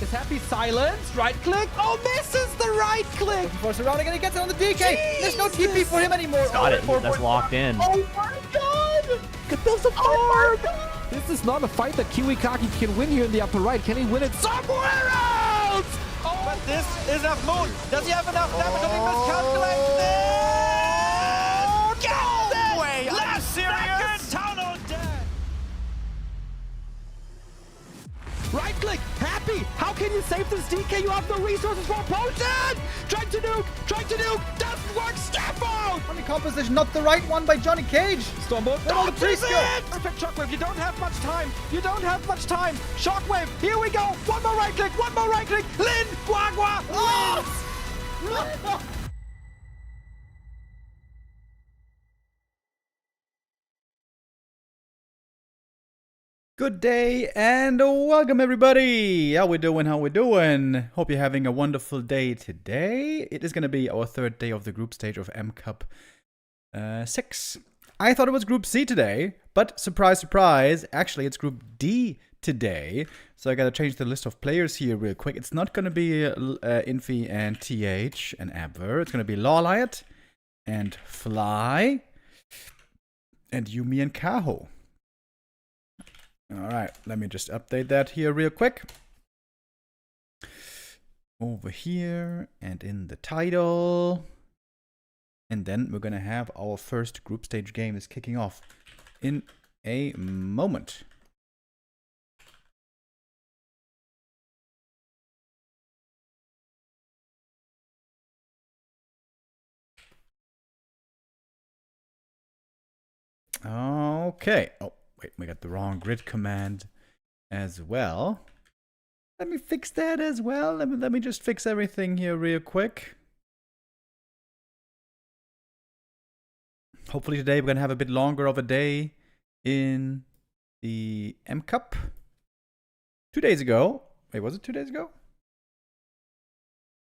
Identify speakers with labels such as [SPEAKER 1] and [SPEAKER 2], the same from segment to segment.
[SPEAKER 1] is Happy silenced. Right click. Oh, misses the right click. Looking for surrounding and he gets it on the DK.
[SPEAKER 2] Jesus.
[SPEAKER 1] There's no TP for him anymore.
[SPEAKER 3] Got it. That's locked in.
[SPEAKER 1] Oh my god. Get those apart. This is not a fight that Kiwikaki can win here in the upper right. Can he win it somewhere else? Oh,
[SPEAKER 2] But this is a moon. Does he have enough damage? Does he miscalculate this? No way! Last serious. Town Undead.
[SPEAKER 1] right click. Happy. How can you save this DK? You have no resources for a potion. Trying to nuke. Doesn't work. Step out.
[SPEAKER 4] Funny composition, not the right one by Johnny Cage.
[SPEAKER 1] Stormbolt.
[SPEAKER 4] All the trees go.
[SPEAKER 1] Perfect shockwave. You don't have much time. Shockwave. Here we go. One more right click. Lin. Guagua. Oh!
[SPEAKER 4] Good day and welcome everybody. How we doing? Hope you're having a wonderful day today. It is going to be our third day of the group stage of M Cup 6. I thought it was Group C today, but surprise, actually it's Group D today. So I got to change the list of players here real quick. It's not going to be Infi and TH and Abver. It's going to be Lawliet and Fly and Yumi and Kaho. Alright, let me just update that here real quick. Over here and in the title. And then we're gonna have our first group stage game is kicking off in a moment. Okay. Oh. Wait, we got the wrong grid command as well. Let me fix that as well. Let me just fix everything here real quick. Hopefully today we're going to have a bit longer of a day in the M Cup. 2 days ago. Wait, was it 2 days ago?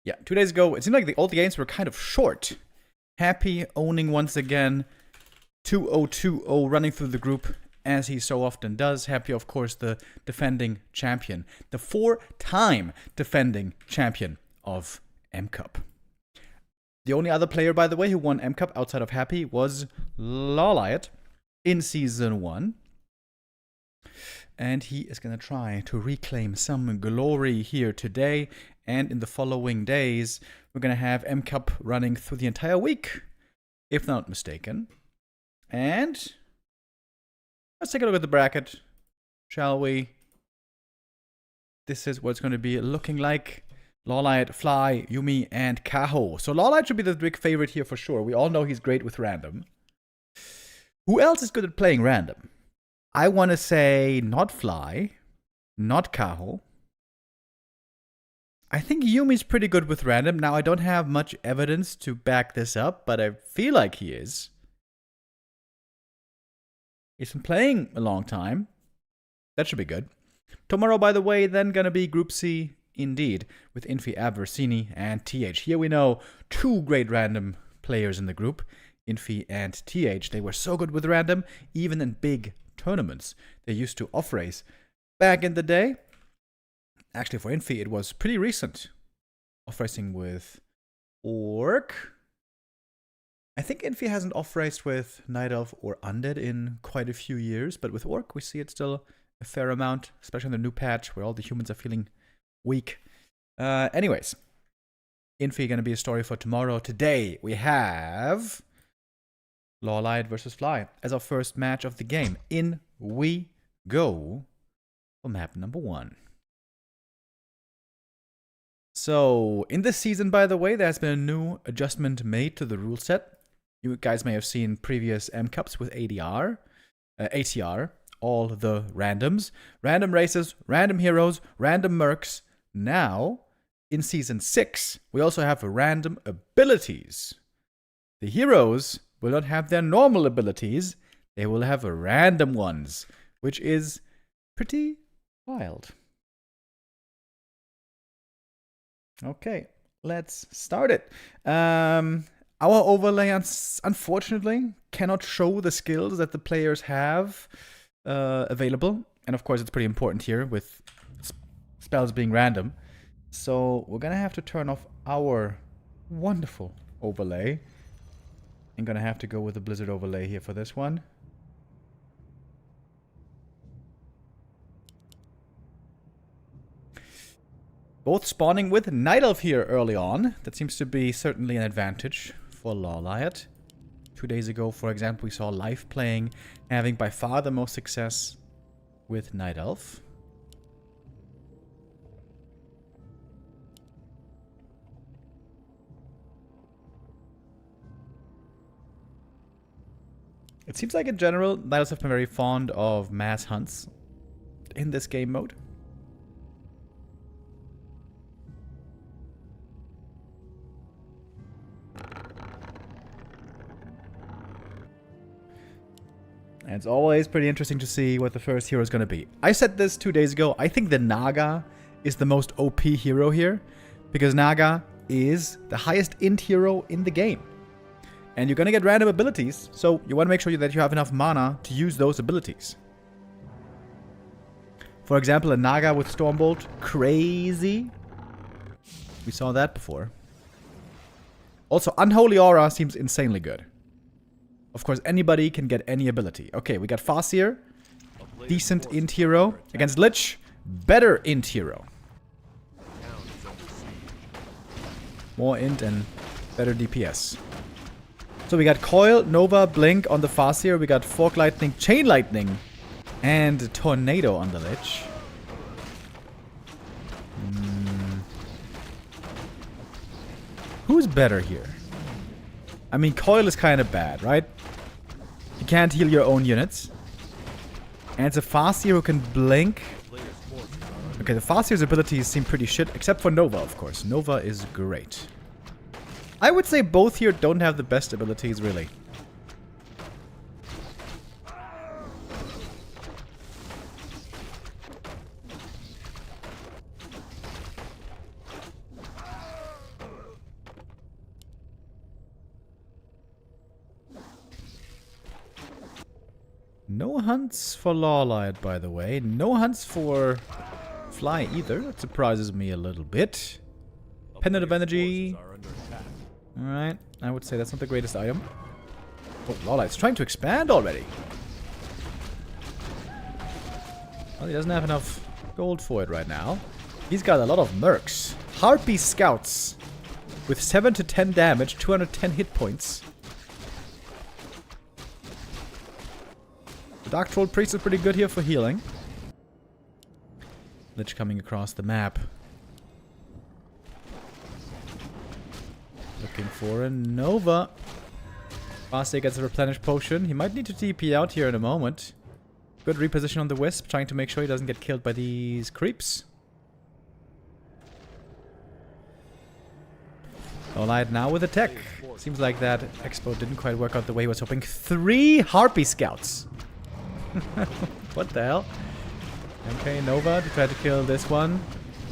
[SPEAKER 4] Yeah, 2 days ago. It seemed like all the games were kind of short. Happy owning once again. 2-0-2-0 running through the group, as he so often does. Happy, of course, the defending champion. The 4-time defending champion of M Cup. The only other player, by the way, who won M Cup outside of Happy was Lawliet in Season 1. And he is going to try to reclaim some glory here today. And in the following days, we're going to have M Cup running through the entire week, if not mistaken. And let's take a look at the bracket, shall we? This is what it's going to be looking like. Lawliet, Fly, Yumi, and Kaho. So Lawliet should be the big favorite here for sure. We all know he's great with random. Who else is good at playing random? I want to say not Fly, not Kaho. I think Yumi's pretty good with random. Now, I don't have much evidence to back this up, but I feel like he is. He's been playing a long time. That should be good. Tomorrow, by the way, then gonna be Group C indeed, with Infi, Abversini, and TH. Here we know 2 great random players in the group, Infi and TH. They were so good with random, even in big tournaments. They used to Offrace back in the day. Actually, for Infi, it was pretty recent. Offracing with Orc. I think Infi hasn't off-raced with Night Elf or Undead in quite a few years, but with Orc we see it still a fair amount, especially in the new patch where all the humans are feeling weak. Anyways, Infi gonna be a story for tomorrow. Today we have Lawliet versus Fly as our first match of the game. In we go for map number 1. So, in this season, by the way, there's been a new adjustment made to the rule set. You guys may have seen previous M Cups with ATR, all the randoms. Random races, random heroes, random mercs. Now, in Season 6, we also have random abilities. The heroes will not have their normal abilities. They will have random ones, which is pretty wild. Okay, let's start it. Our overlay, unfortunately, cannot show the skills that the players have available. And of course, it's pretty important here with spells being random. So we're gonna have to turn off our wonderful overlay. I'm gonna have to go with the Blizzard overlay here for this one. Both spawning with Night Elf here early on. That seems to be certainly an advantage for Lawliet. 2 days ago, for example, we saw Life playing, having by far the most success with Night Elf. It seems like in general, Night Elves have been very fond of mass hunts in this game mode. And it's always pretty interesting to see what the first hero is going to be. I said this 2 days ago. I think the Naga is the most OP hero here. Because Naga is the highest int hero in the game. And you're going to get random abilities. So you want to make sure that you have enough mana to use those abilities. For example, a Naga with Stormbolt. Crazy. We saw that before. Also, Unholy Aura seems insanely good. Of course, anybody can get any ability. Okay, we got Farseer. Decent int hero. Against Lich, better int hero. More int and better DPS. So we got Coil, Nova, Blink on the Farseer. We got Fork Lightning, Chain Lightning, and Tornado on the Lich. Who's better here? I mean, Coil is kind of bad, right? You can't heal your own units. And it's a Farseer who can blink. Okay, the Farseer's abilities seem pretty shit, except for Nova, of course. Nova is great. I would say both here don't have the best abilities, really. No hunts for Lawliet, by the way. No hunts for Fly either. That surprises me a little bit. Pendant of Energy. Alright, I would say that's not the greatest item. Oh, Lawliet's trying to expand already. Well, he doesn't have enough gold for it right now. He's got a lot of mercs. Harpy Scouts. With 7 to 10 damage, 210 hit points. The Dark Troll Priest is pretty good here for healing. Lich coming across the map. Looking for a Nova. Farseer gets a replenish potion. He might need to TP out here in a moment. Good reposition on the Wisp, trying to make sure he doesn't get killed by these creeps. Lawliet now with a tech. Seems like that expo didn't quite work out the way he was hoping. 3 Harpy Scouts. What the hell? Okay, Nova to try to kill this one.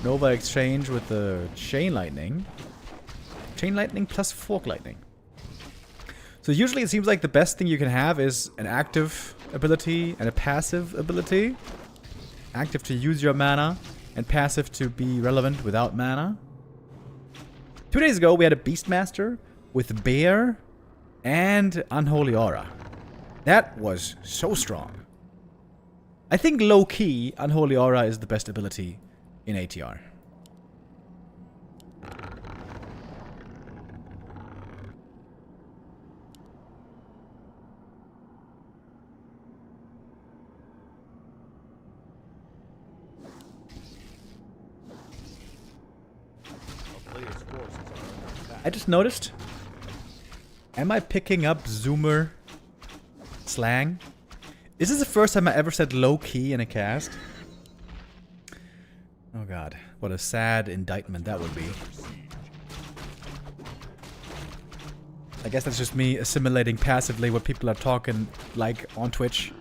[SPEAKER 4] Nova exchange with the Chain Lightning. Chain Lightning plus Fork Lightning. So usually it seems like the best thing you can have is an active ability and a passive ability. Active to use your mana, and passive to be relevant without mana. 2 days ago we had a Beastmaster with Bear and Unholy Aura. That was so strong. I think low-key, Unholy Aura is the best ability in ATR. I just noticed. Am I picking up Zoomer slang? Is this the first time I ever said low-key in a cast? Oh god, what a sad indictment that would be. I guess that's just me assimilating passively what people are talking like on Twitch.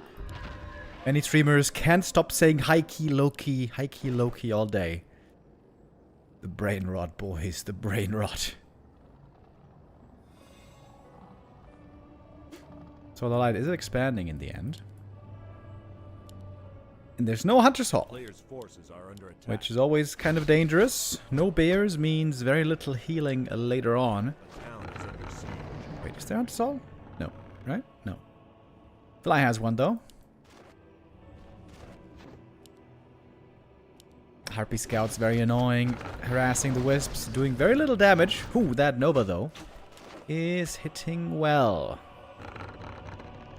[SPEAKER 4] Many streamers can't stop saying high-key, low-key, high-key, low-key all day. The brain rot, boys, the brain rot. So the light is expanding in the end. And there's no Hunter's Hall,
[SPEAKER 2] Players' forces are under attack.
[SPEAKER 4] which is always kind of dangerous. No bears means very little healing later on.
[SPEAKER 2] The town is under siege.
[SPEAKER 4] Wait, is there Hunter's Hall? No, right? No. Fly has one, though. Harpy Scout's very annoying, harassing the Wisps, doing very little damage. Ooh, that Nova, though, is hitting well.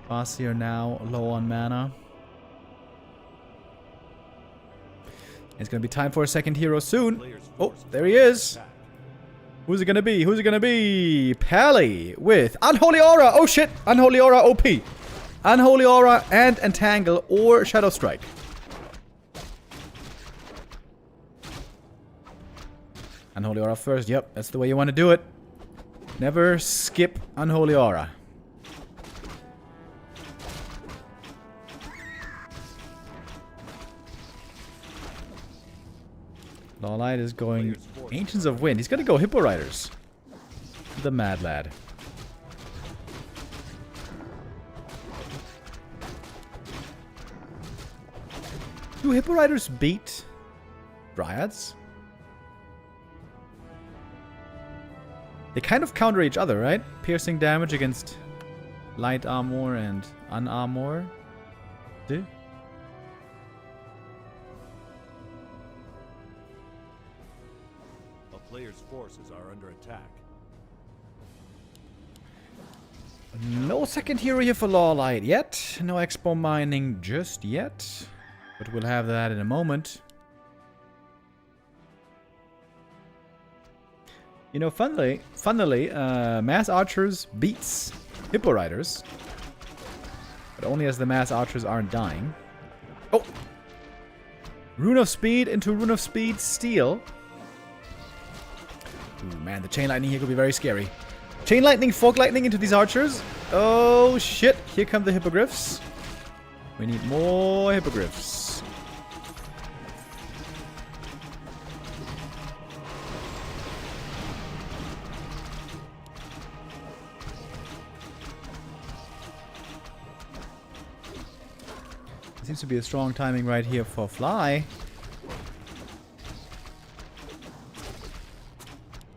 [SPEAKER 4] Farseer now low on mana. It's gonna be time for a second hero soon. Oh, there he is. Who's it gonna be? Who's it gonna be? Pally with Unholy Aura. Oh shit! Unholy Aura OP. Unholy Aura and Entangle or Shadow Strike. Unholy Aura first. Yep, that's the way you want to do it. Never skip Unholy Aura. Lawliet is going Ancients of Wind. He's gonna go Hippo Riders. The Mad Lad. Do Hippo Riders beat Dryads? They kind of counter each other, right? Piercing damage against light armor and unarmor. Do?
[SPEAKER 2] A player's forces are under attack.
[SPEAKER 4] No second hero here for Lawliet yet. No expo mining just yet. But we'll have that in a moment. You know, funnily, Mass Archers beats Hippo Riders. But only as the Mass Archers aren't dying. Oh! Rune of Speed into Rune of Speed Steel. Ooh, man, the Chain Lightning here could be very scary. Chain Lightning, Fog Lightning into these Archers. Oh, shit. Here come the Hippogriffs. We need more Hippogriffs. Seems to be a strong timing right here for Fly.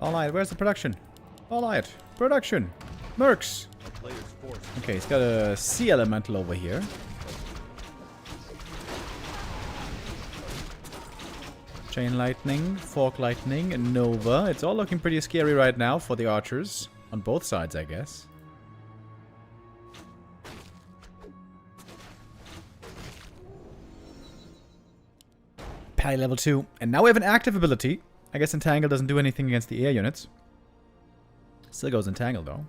[SPEAKER 4] Lawliet, where's the production? Lawliet, production. Mercs. Okay, he's got a Sea Elemental over here. Chain Lightning, Fork Lightning, and Nova. It's all looking pretty scary right now for the archers. On both sides, I guess. Pally level 2. And now we have an active ability. I guess Entangle doesn't do anything against the air units. Still goes Entangle, though.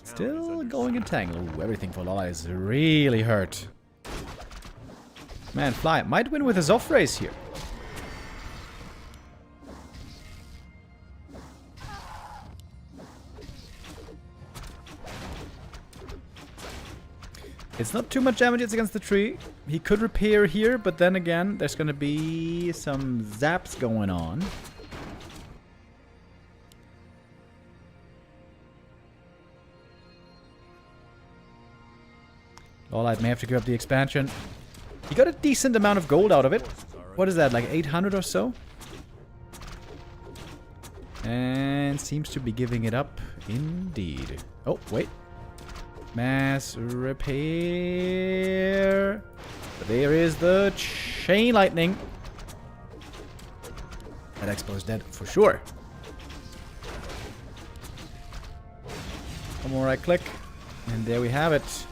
[SPEAKER 4] Still going Entangle. Ooh, everything for Lawliet is really hurt. Man, Fly might win with his Offrace here. It's not too much damage against the tree. He could repair here, but then again, there's going to be some zaps going on. Lawliet may have to give up the expansion. He got a decent amount of gold out of it. What is that, like 800 or so? And seems to be giving it up indeed. Oh, wait. Mass repair. There is the Chain Lightning. That Expo is dead for sure. One more right click. And there we have it.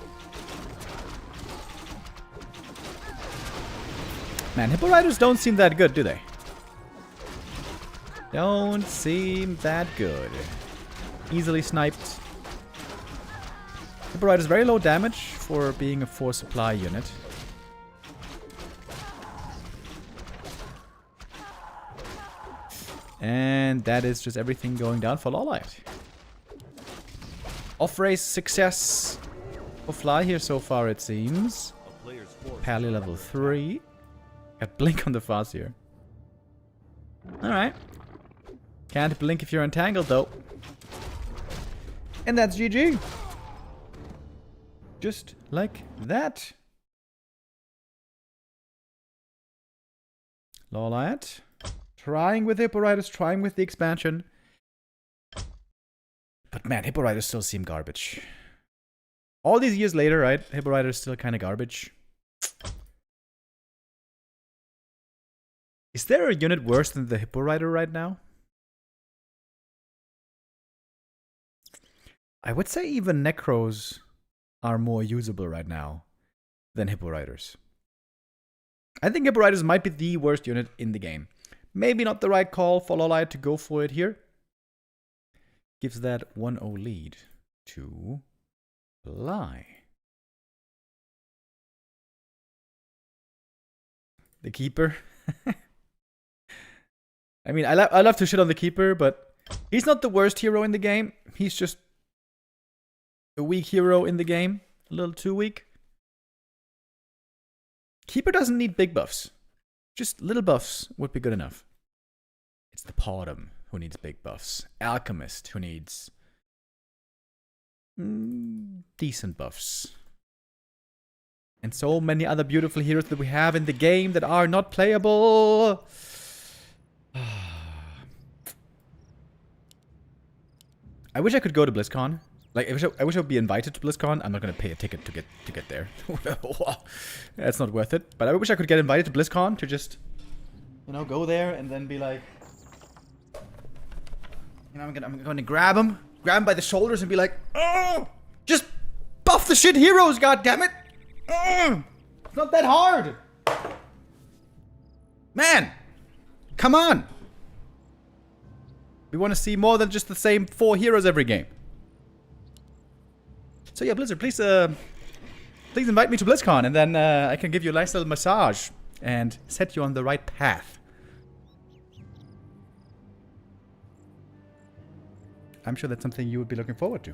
[SPEAKER 4] Man, Hippo Riders don't seem that good, do they? Don't seem that good. Easily sniped. Hippo Riders very low damage for being a 4 supply unit. And that is just everything going down for Lawliet. Off-race success for Fly here so far, it seems. Pally level 3. Got Blink on the Farseer. Alright. Can't blink if you're entangled, though. And that's GG. Just like that. Lawliet. Trying with Hippo Riders, trying with the expansion. But man, Hippo Riders still seem garbage. All these years later, right? Hippo Riders still kind of garbage. Is there a unit worse than the Hippo Rider right now? I would say even Necros are more usable right now than Hippo Riders. I think Hippo Riders might be the worst unit in the game. Maybe not the right call for Lawliet to go for it here. Gives that 1-0 lead to Lie. The Keeper. I mean, I love to shit on the Keeper, but he's not the worst hero in the game. He's just a weak hero in the game. A little too weak. Keeper doesn't need big buffs. Just little buffs would be good enough. It's the Podum who needs big buffs. Alchemist who needs decent buffs. And so many other beautiful heroes that we have in the game that are not playable. I wish I could go to BlizzCon. Like, I wish I would be invited to BlizzCon. I'm not gonna pay a ticket to get there. That's not worth it. But I wish I could get invited to BlizzCon to just, you know, go there and then be like, you know, I'm gonna grab him by the shoulders and be like, oh, just buff the shit heroes, goddammit! Oh, it's not that hard, man. Come on. We want to see more than just the same 4 heroes every game. So yeah, Blizzard, please invite me to BlizzCon, and then I can give you a nice little massage and set you on the right path. I'm sure that's something you would be looking forward to.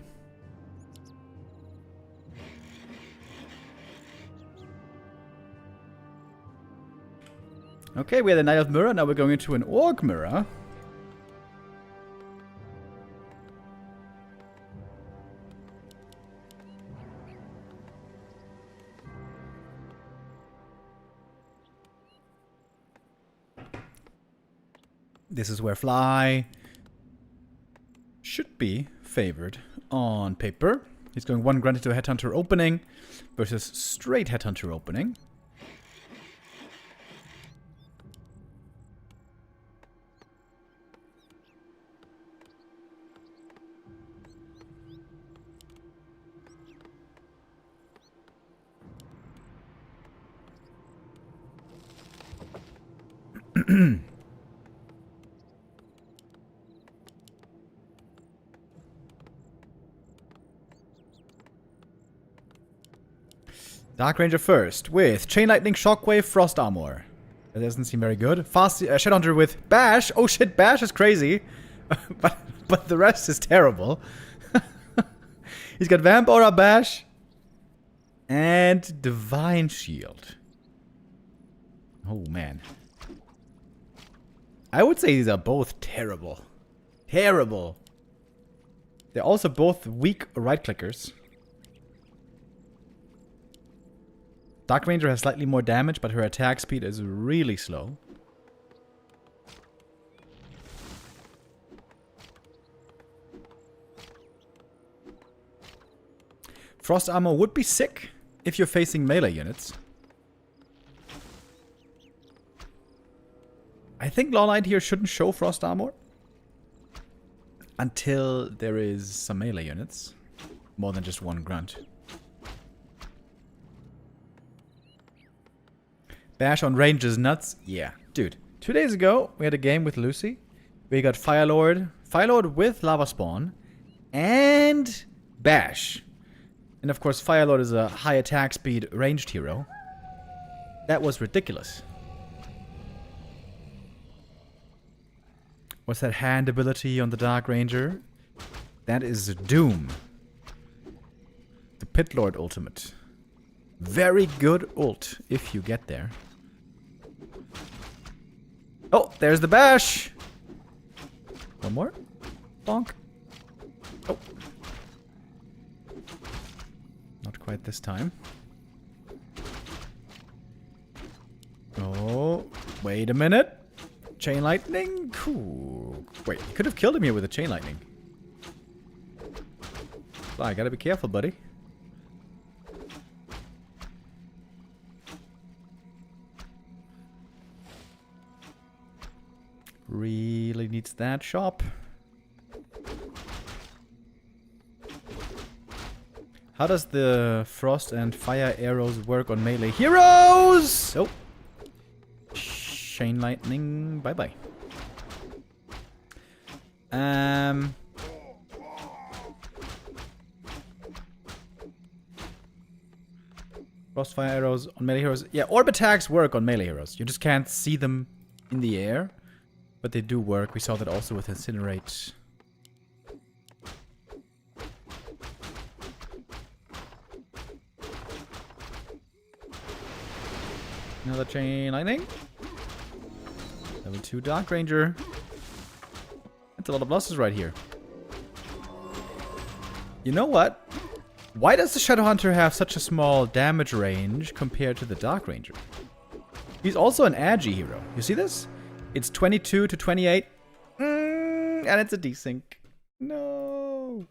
[SPEAKER 4] Okay, we had a Knight of Mirror, now we're going into an Orc Mirror. This is where Fly should be favored on paper. He's going 1 grunt into a Headhunter opening versus straight Headhunter opening. Dark Ranger first with Chain Lightning, Shockwave, Frost Armor. That doesn't seem very good. Fast Shadowhunter with Bash. Oh shit, Bash is crazy. but the rest is terrible. He's got Vamp Aura, Bash, and Divine Shield. Oh man. I would say these are both terrible. Terrible. They're also both weak right clickers. Dark Ranger has slightly more damage, but her attack speed is really slow. Frost Armor would be sick if you're facing melee units. I think Lawliet here shouldn't show Frost Armor until there is some melee units. More than just 1 grunt. Bash on range is nuts. Yeah, dude. 2 days ago, we had a game with Lucy. We got Firelord with Lava Spawn, and Bash. And of course, Firelord is a high attack speed ranged hero. That was ridiculous. What's that hand ability on the Dark Ranger? That is Doom. The Pit Lord ultimate. Very good ult if you get there. Oh, there's the Bash! One more. Bonk. Oh. Not quite this time. Oh. Wait a minute. Chain lightning? Cool. Wait, you could have killed him here with a chain lightning. I gotta be careful, buddy. Really needs that shop. How does the frost and fire arrows work on melee heroes? Oh. Chain lightning. Bye-bye. Frost fire arrows on melee heroes. Yeah, orb attacks work on melee heroes. You just can't see them in the air. But they do work. We saw that also with Incinerate. Another chain lightning. Level 2 Dark Ranger. That's a lot of losses right here. You know what? Why does the Shadow Hunter have such a small damage range compared to the Dark Ranger? He's also an agi hero. You see this? It's 22 to 28. And it's a desync. No.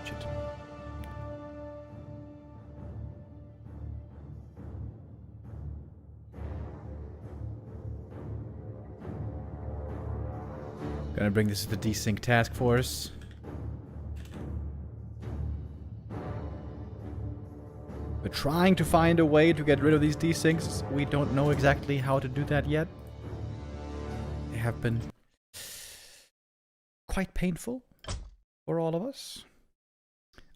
[SPEAKER 4] Shit. Gonna bring this to the desync task force. We're trying to find a way to get rid of these desyncs. We don't know exactly how to do that yet. They have been quite painful for all of us.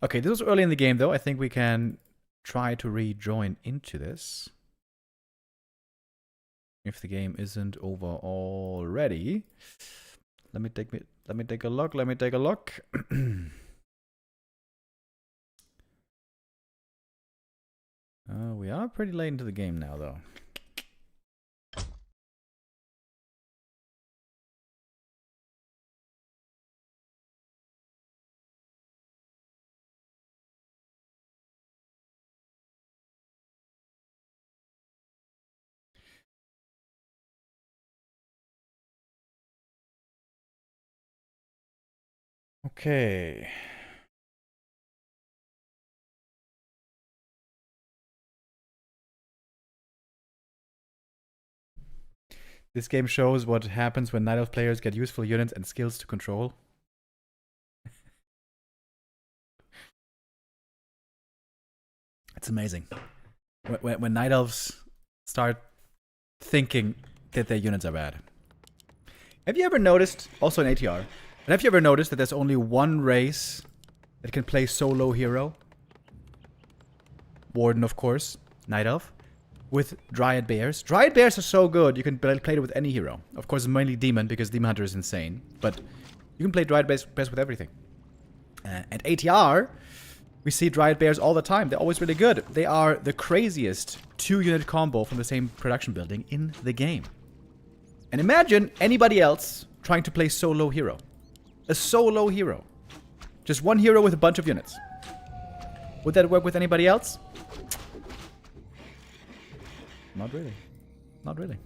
[SPEAKER 4] Okay, this was early in the game though. I think we can try to rejoin into this. If the game isn't over already. Let me take a look. Let me take a look. We are pretty late into the game now, though. Okay. This game shows what happens when Night Elf players get useful units and skills to control. It's amazing. When Night Elves start thinking that their units are bad. Have you ever noticed, also in ATR, but have you ever noticed that there's only one race that can play solo hero? Warden, of course. Night Elf. With Dryad Bears. Dryad Bears are so good, you can play it with any hero. Of course, mainly Demon, because Demon Hunter is insane. But you can play Dryad Bears with everything. And ATR, we see Dryad Bears all the time. They're always really good. They are the craziest 2-unit combo from the same production building in the game. And imagine anybody else trying to play solo hero. A solo hero. Just one hero with a bunch of units. Would that work with anybody else? Not really. Not really.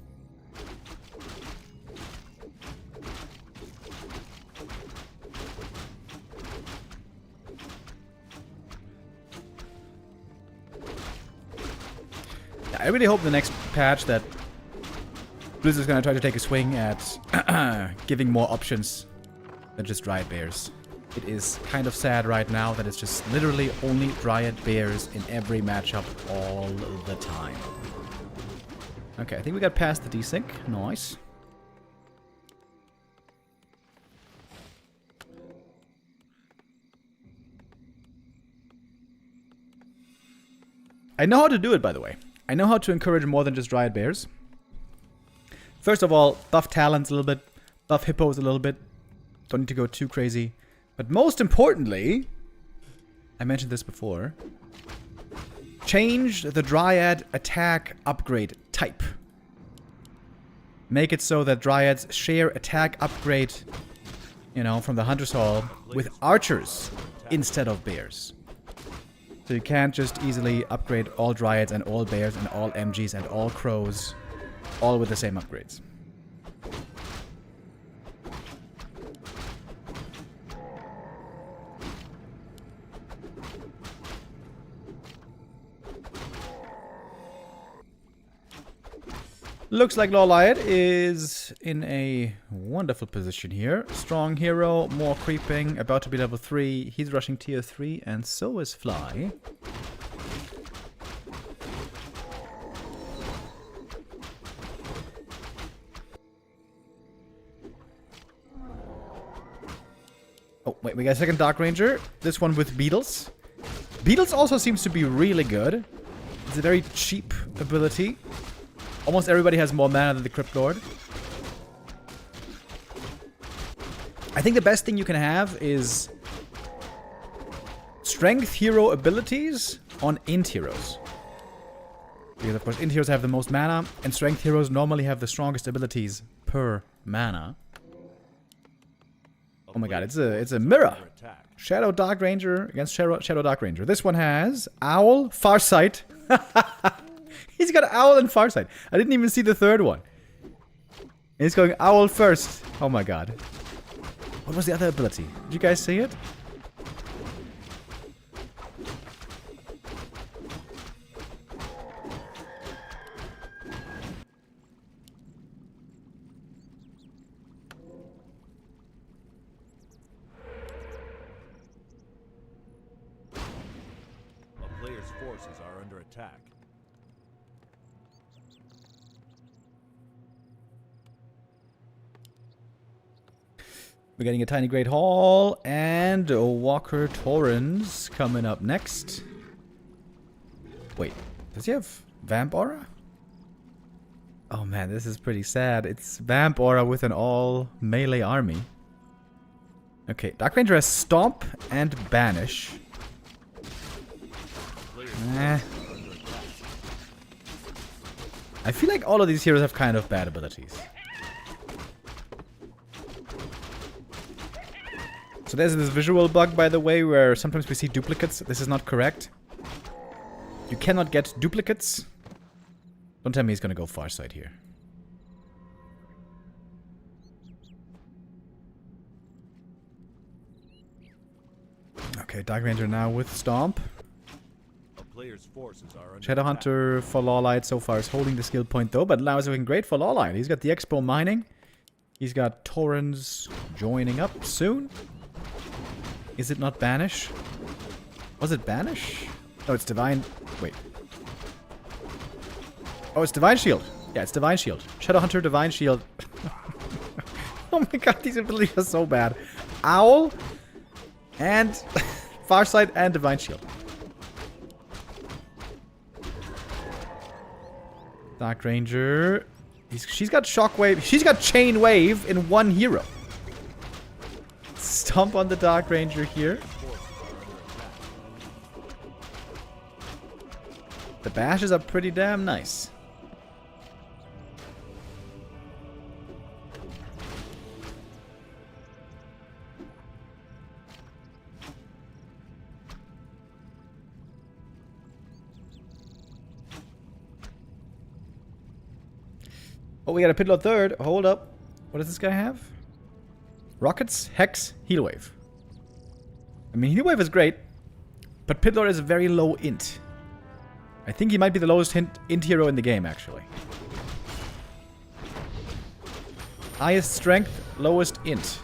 [SPEAKER 4] I really hope the next patch that Blizzard's gonna try to take a swing at giving more options than just Dryad Bears. It is kind of sad right now that it's just literally only Dryad Bears in every matchup all the time. Okay, I think we got past the desync. Nice. I know how to do it, by the way. I know how to encourage more than just Dryad Bears. First of all, buff Talons a little bit, buff Hippos a little bit. Don't need to go too crazy. But most importantly, I mentioned this before, change the Dryad attack upgrade type. Make it so that Dryads share attack upgrade, you know, from the Hunter's Hall with archers instead of bears. So you can't just easily upgrade all Dryads and all Bears and all MGs and all Crows all with the same upgrades. Looks like Lawliet is in a wonderful position here. Strong hero, more creeping, about to be level 3. He's rushing tier 3, and so is Fly. Oh, wait, we got a second Dark Ranger. This one with Beetles. Beetles also seems to be really good. It's a very cheap ability. Almost everybody has more mana than the Crypt Lord. I think the best thing you can have is strength hero abilities on int heroes. Because of course int heroes have the most mana, and strength heroes normally have the strongest abilities per mana. Oh my god, it's a mirror. Shadow Dark Ranger against Shadow Dark Ranger. This one has Owl, Farsight. He's got Owl and Farsight. I didn't even see the third one. And he's going Owl first. Oh my god. What was the other ability? Did you guys see it?
[SPEAKER 3] A player's forces are under attack.
[SPEAKER 4] We're getting a tiny Great Hall and a Walker Torrens coming up next. Wait, does he have Vamp Aura? Oh man, this is pretty sad. It's Vamp Aura with an all melee army. Okay, Dark Ranger has Stomp and Banish. I feel like all of these heroes have kind of bad abilities. So there's this visual bug, by the way, where sometimes we see duplicates. This is not correct. You cannot get duplicates. Don't tell me he's gonna go Farsight here. Okay, Dark Ranger now with Stomp.
[SPEAKER 3] A player's forces are under
[SPEAKER 4] Shadowhunter for Lawliet so far is holding the skill point though, but now is looking great for Lawliet. He's got the Expo mining. He's got Torrens joining up soon. Is it not Banish? Was it Banish? No, it's Divine... Wait. Oh, it's Divine Shield. Yeah, it's Divine Shield. Shadowhunter, Divine Shield. Oh my god, these abilities are so bad. Owl and Farsight and Divine Shield. Dark Ranger. She's got Shockwave. She's got Chain Wave in one hero. Stomp on the Dark Ranger here. The bashes are pretty damn nice. Oh, we got a Pit Lord third. Hold up. What does this guy have? Rockets, Hex, Heal Wave. I mean, Heal Wave is great, but Pit Lord is a very low int. I think he might be the lowest int hero in the game, actually. Highest strength, lowest int.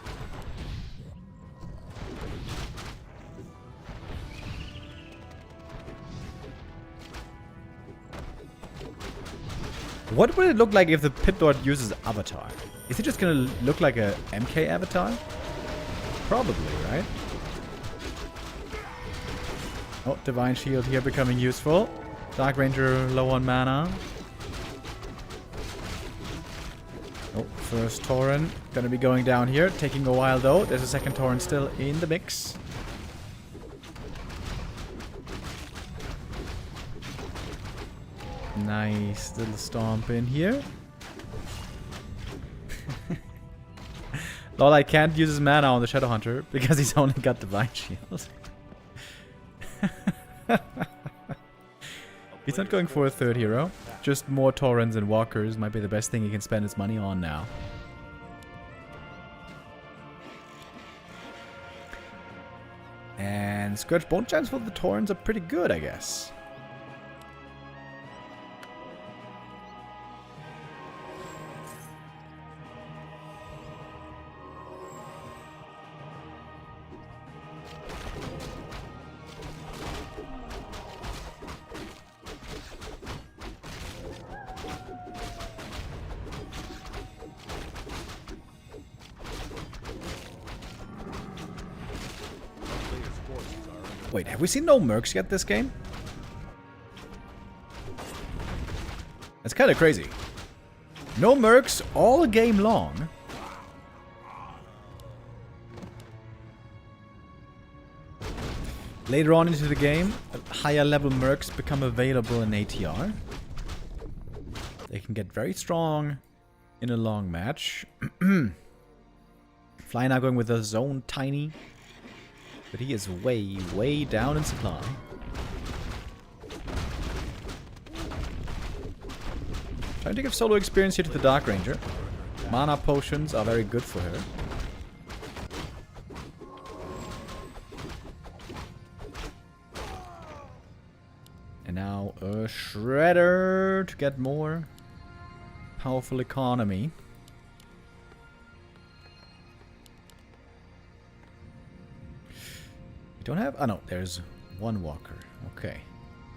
[SPEAKER 4] What would it look like if the Pit Lord uses Avatar? Is it just gonna look like a MK avatar? Probably, right? Oh, Divine Shield here becoming useful. Dark Ranger low on mana. Oh, first Tauren gonna be going down here. Taking a while though. There's a second Tauren still in the mix. Nice little stomp in here. Lol, I can't use his mana on the Shadowhunter because he's only got Divine Shield. He's not going for a third hero. Just more Taurens and Walkers might be the best thing he can spend his money on now. And Scourge Bone Chimes for the Taurens are pretty good, I guess. Wait, have we seen no mercs yet this game? That's kind of crazy. No mercs all game long. Later on into the game, higher level mercs become available in ATR. They can get very strong in a long match. Fly now going with a zone tiny. But he is way, way down in supply. Trying to give solo experience here to the Dark Ranger. Mana potions are very good for her. And now a Shredder to get more powerful economy. Don't have... Oh no, there's one walker. Okay.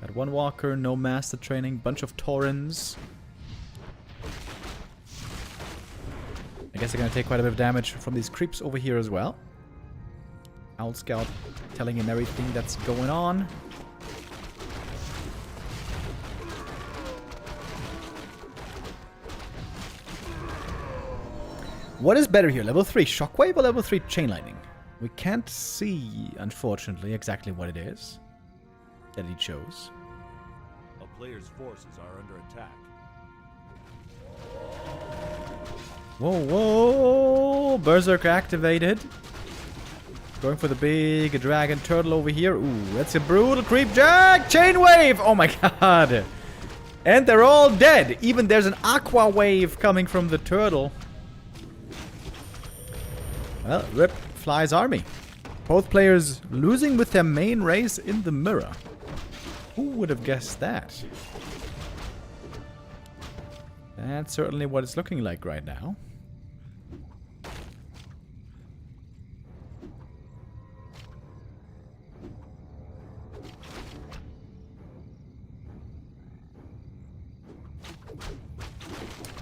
[SPEAKER 4] Got one walker, no master training, bunch of Taurens. I guess they're gonna take quite a bit of damage from these creeps over here as well. Owl Scout telling him everything that's going on. What is better here? Level 3 Shockwave or level 3 Chain Lightning? We can't see, unfortunately, exactly what it is that he chose.
[SPEAKER 3] A player's forces are under attack.
[SPEAKER 4] Whoa, whoa! Berserk activated. Going for the big dragon turtle over here. Ooh, that's a brutal creep jack! Chain wave! Oh my god! And they're all dead! Even there's an aqua wave coming from the turtle. Well, rip Fly's army. Both players losing with their main race in the mirror. Who would have guessed that? That's certainly what it's looking like right now.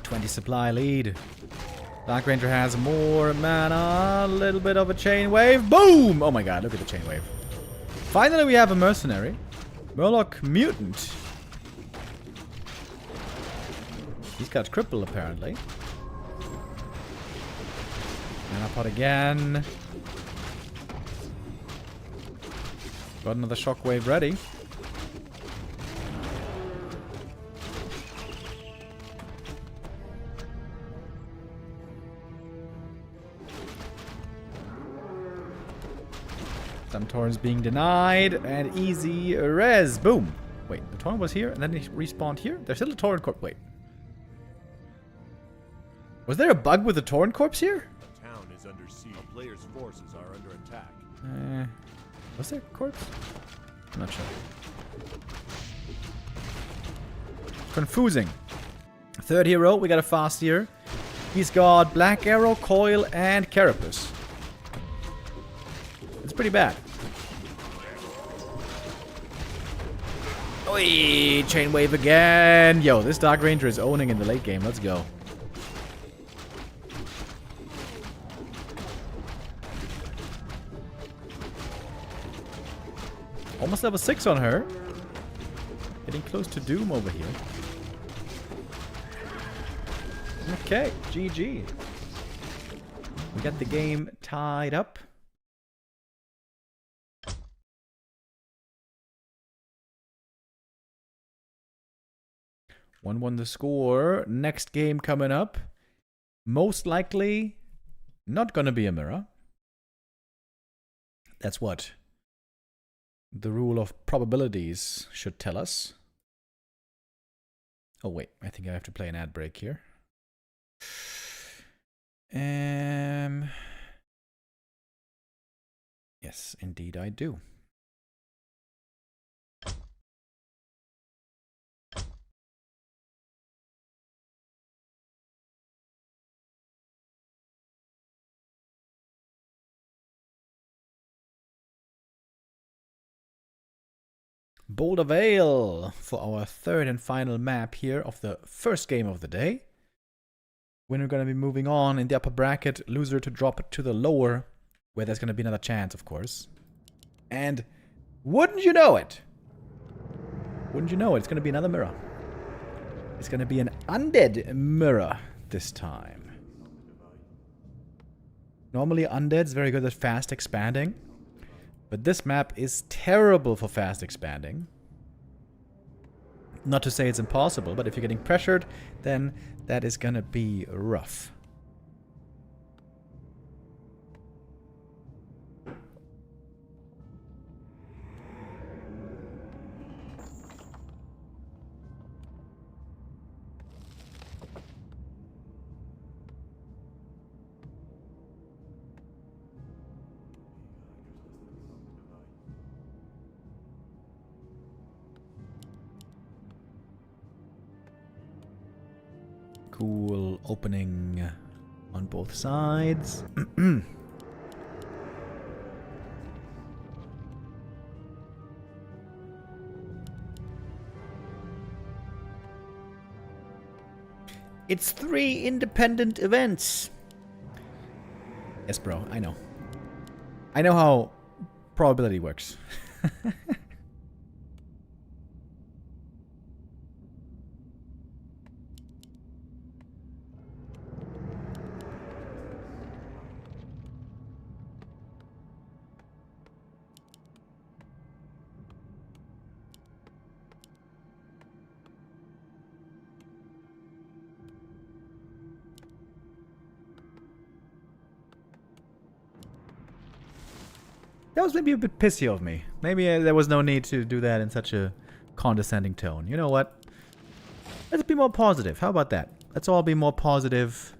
[SPEAKER 4] $20 supply lead. Dark Ranger has more mana, a little bit of a chain wave. Boom! Oh my god, look at the chain wave. Finally we have a mercenary. Murloc Mutant. He's got cripple apparently. Mana pot again. Got another shockwave ready. Some Taurens being denied, and easy res. Boom. Wait, the Tauren was here, and then he respawned here? There's still a Tauren corpse. Wait. Was there a bug with the Tauren corpse here?
[SPEAKER 3] The town is under siege. A player's forces are under attack.
[SPEAKER 4] Was there a corpse? I'm not sure. Confusing. Third hero, we got a fast here. He's got Black Arrow, Coil, and Carapace. It's pretty bad. Oi, chain wave again. Yo, this Dark Ranger is owning in the late game. Let's go. Almost level 6 on her. Getting close to Doom over here. Okay, GG. We got the game tied up. 1-1 the score. Next game coming up. Most likely not gonna be a mirror. That's what? the rule of probabilities should tell us. Oh wait, I think I have to play an ad break here. Yes, indeed I do. Boulder Vale for our third and final map here of the first game of the day. Winner going to be moving on in the upper bracket, loser to drop to the lower, where there's going to be another chance, of course. And wouldn't you know it? Wouldn't you know it? It's going to be another mirror. It's going to be an Undead mirror this time. Normally Undead's very good at fast expanding. But this map is terrible for fast expanding. Not to say it's impossible, but if you're getting pressured, then that is gonna be rough. Cool opening on both sides. It's 3 independent events. Yes, bro, I know. I know how probability works. That was maybe a bit pissy of me. Maybe there was no need to do that in such a condescending tone. You know what? Let's be more positive. How about that? Let's all be more positive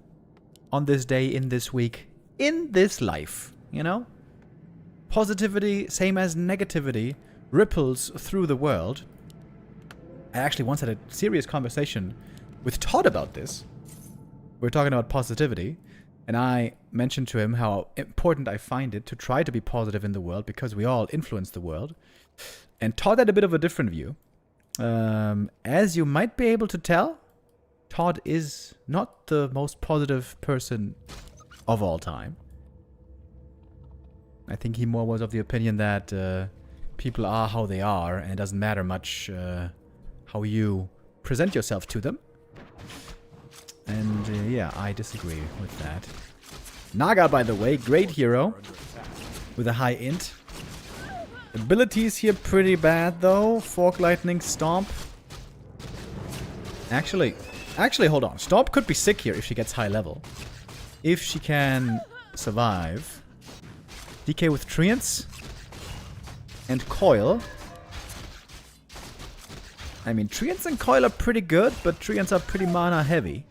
[SPEAKER 4] on this day, in this week, in this life. You know? Positivity, same as negativity, ripples through the world. I actually once had a serious conversation with Todd about this. We were talking about positivity. And I mentioned to him how important I find it to try to be positive in the world because we all influence the world. And Todd had a bit of a different view. As you might be able to tell, Todd is not the most positive person of all time. I think he more was of the opinion that people are how they are and it doesn't matter much how you present yourself to them. And yeah, I disagree with that. Naga, by the way, great hero with a high int. Abilities here pretty bad though. Fork, lightning, stomp. Actually, hold on. Stomp could be sick here if she gets high level. If she can survive. DK with treants and coil. I mean, treants and coil are pretty good, but treants are pretty mana heavy.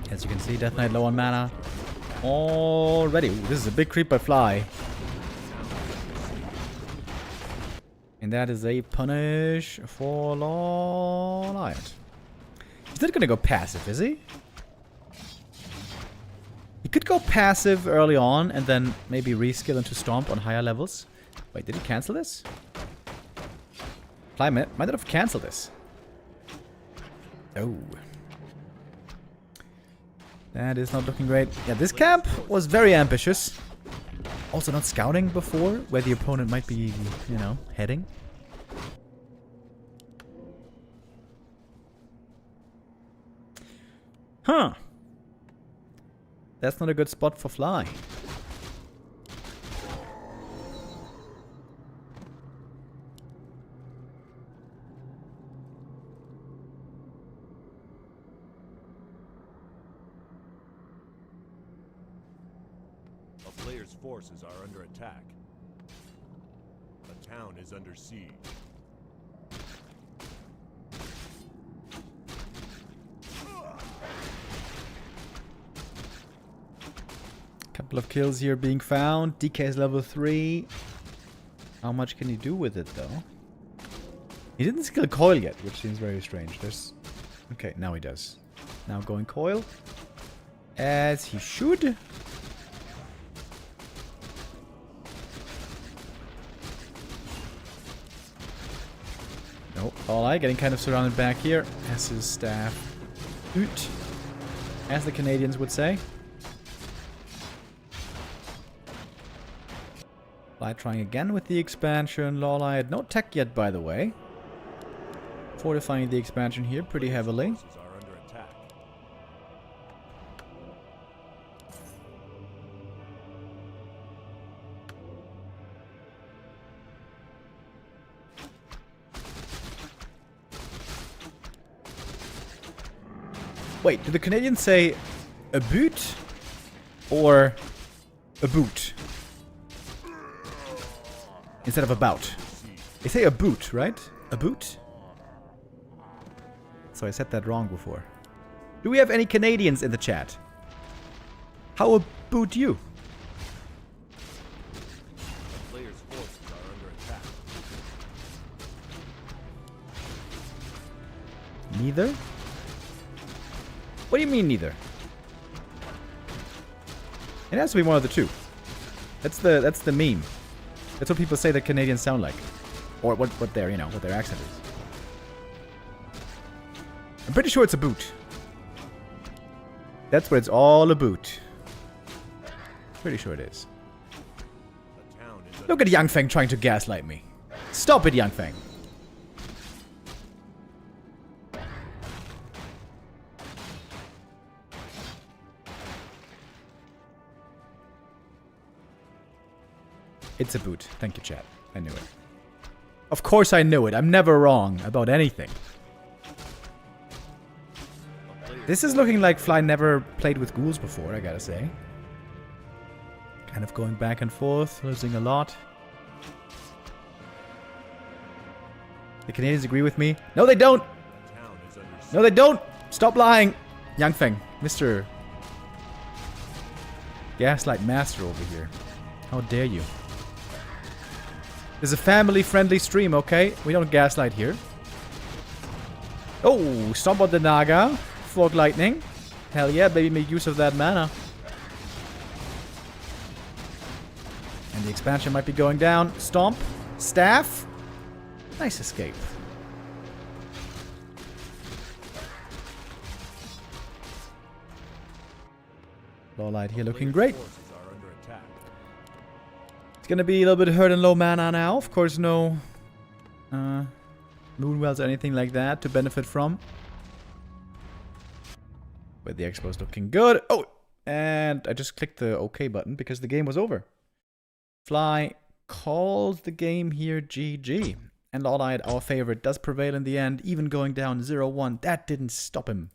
[SPEAKER 4] As you can see, Death Knight low on mana already. Ooh, this is a big creep by Fly. And that is a punish for Lawliet. He's not gonna go passive, is he? He could go passive early on and then maybe reskill into Stomp on higher levels. Wait, did he cancel this? Fly might not have canceled this. Oh. That is not looking great. Yeah, this camp was very ambitious. Also not scouting before where the opponent might be, you know, heading. Huh. That's not a good spot for Fly.
[SPEAKER 3] A player's forces are under attack. A town is under siege.
[SPEAKER 4] Couple of kills here being found. DK is level 3. How much can he do with it, though? He didn't skill coil yet, which seems very strange. There's... Okay, now he does. Now going coil. As he should. Nope. Lawliet getting kind of surrounded back here. As his staff. Oot. As the Canadians would say. Lawliet trying again with the expansion. Lawliet, no tech yet, by the way. Fortifying the expansion here pretty heavily.
[SPEAKER 3] Forces are under attack.
[SPEAKER 4] Wait, do the Canadians say a boot or a boot instead of about? They say a boot, right? A boot? So I said that wrong before. Do we have any Canadians in the chat? How about you?
[SPEAKER 3] A player's forces are under attack.
[SPEAKER 4] Neither? What do you mean neither? It has to be one of the two. That's the meme. That's what people say that Canadians sound like. Or what their, you know, what their accent is. I'm pretty sure it's a boot. That's what it's all about. Pretty sure it is.
[SPEAKER 3] A town is
[SPEAKER 4] Look at Yang Feng trying to gaslight me. Stop it, Yang Feng. It's a boot. Thank you, chat. I knew it. Of course I knew it. I'm never wrong about anything. This is looking like Fly never played with ghouls before, I gotta say. Kind of going back and forth, losing a lot. The Canadians agree with me. No, they don't!
[SPEAKER 3] town is under siege.
[SPEAKER 4] No, they don't! Stop lying! Yang Feng, Mr. Gaslight Master over here. How dare you? This is a family-friendly stream, okay? We don't gaslight here. Oh, stomp on the Naga. Fog Lightning. Hell yeah, baby, make use of that mana. And the expansion might be going down. Stomp. Staff. Nice escape. Lawliet here looking great.
[SPEAKER 3] Forces are under attack.
[SPEAKER 4] It's gonna be a little bit hurt and low mana now. Of course, no Moonwells or anything like that to benefit from. But the expo is looking good. Oh, and I just clicked the OK button because the game was over. Fly calls the game here GG. And Lawliet, our favorite, does prevail in the end, even going down 0-1. That didn't stop him.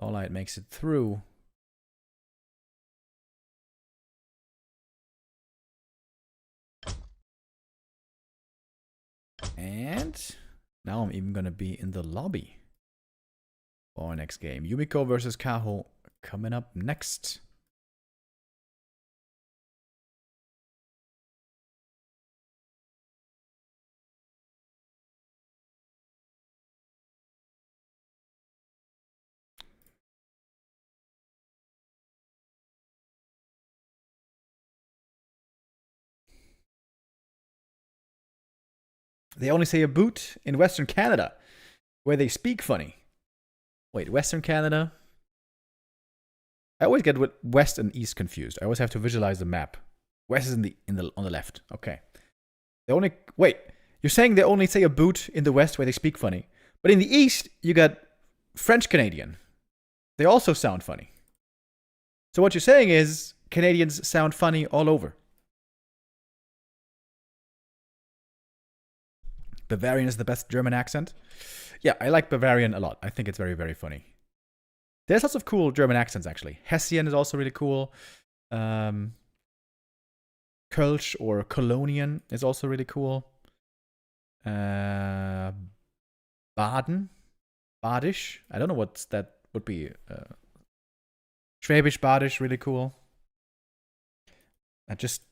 [SPEAKER 4] Lawliet makes it through. And now I'm even going to be in the lobby for our next game. Yumiko versus Kaho coming up next. They only say a boot in Western Canada, where they speak funny. Wait, Western Canada? I always get West and East confused. I always have to visualize the map. West is on the left. Okay. Wait, you're saying they only say a boot in the West where they speak funny. But in the East, you got French Canadian. They also sound funny. So what you're saying is Canadians sound funny all over. Bavarian is the best German accent. Yeah, I like Bavarian a lot. I think it's very, very funny. There's lots of cool German accents, actually. Hessian is also really cool. Kölsch or Colonian is also really cool. Baden. Badisch. I don't know what that would be. Schwäbisch Badisch, really cool. Just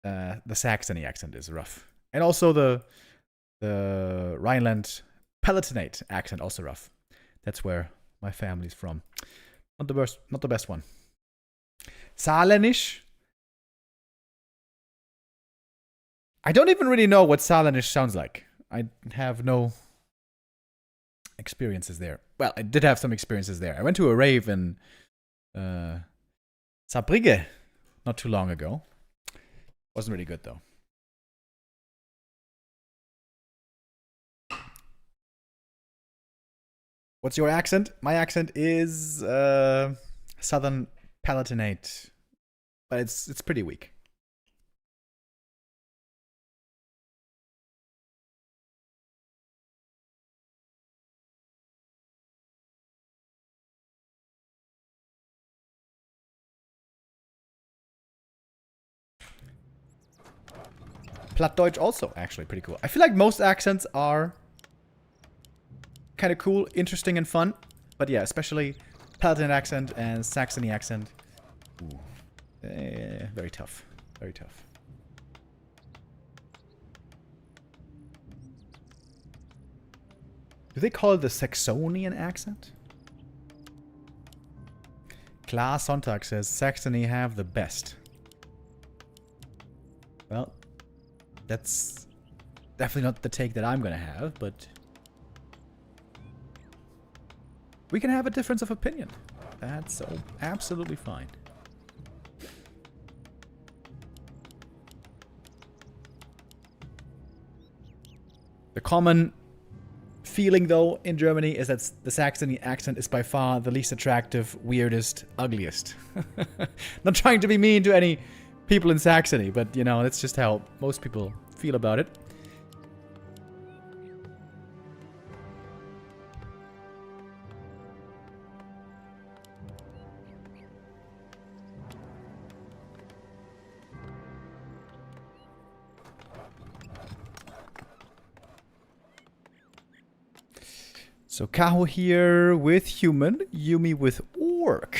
[SPEAKER 4] the Saxony accent is rough. And also the Rhineland Palatinate accent, also rough. That's where my family's from. Not the best one. Saarländisch. I don't even really know what Saarländisch sounds like. I have no experiences there. Well, I did have some experiences there. I went to a rave in Saarbrücken not too long ago. Wasn't really good though. What's your accent? My accent is Southern Palatinate, but it's pretty weak. Plattdeutsch also actually pretty cool. I feel like most accents are kind of cool, interesting, and fun. But yeah, especially Palatinate accent and Saxony accent. Ooh. Very tough. Very tough. Do they call it the Saxonian accent? Klaas Sonntag says Saxony have the best. Well, that's definitely not the take that I'm gonna have, but we can have a difference of opinion. That's so absolutely fine. The common feeling, though, in Germany is that the Saxony accent is by far the least attractive, weirdest, ugliest. Not trying to be mean to any people in Saxony, but, you know, that's just how most people feel about it. So Kaho here with human, Yumi with orc.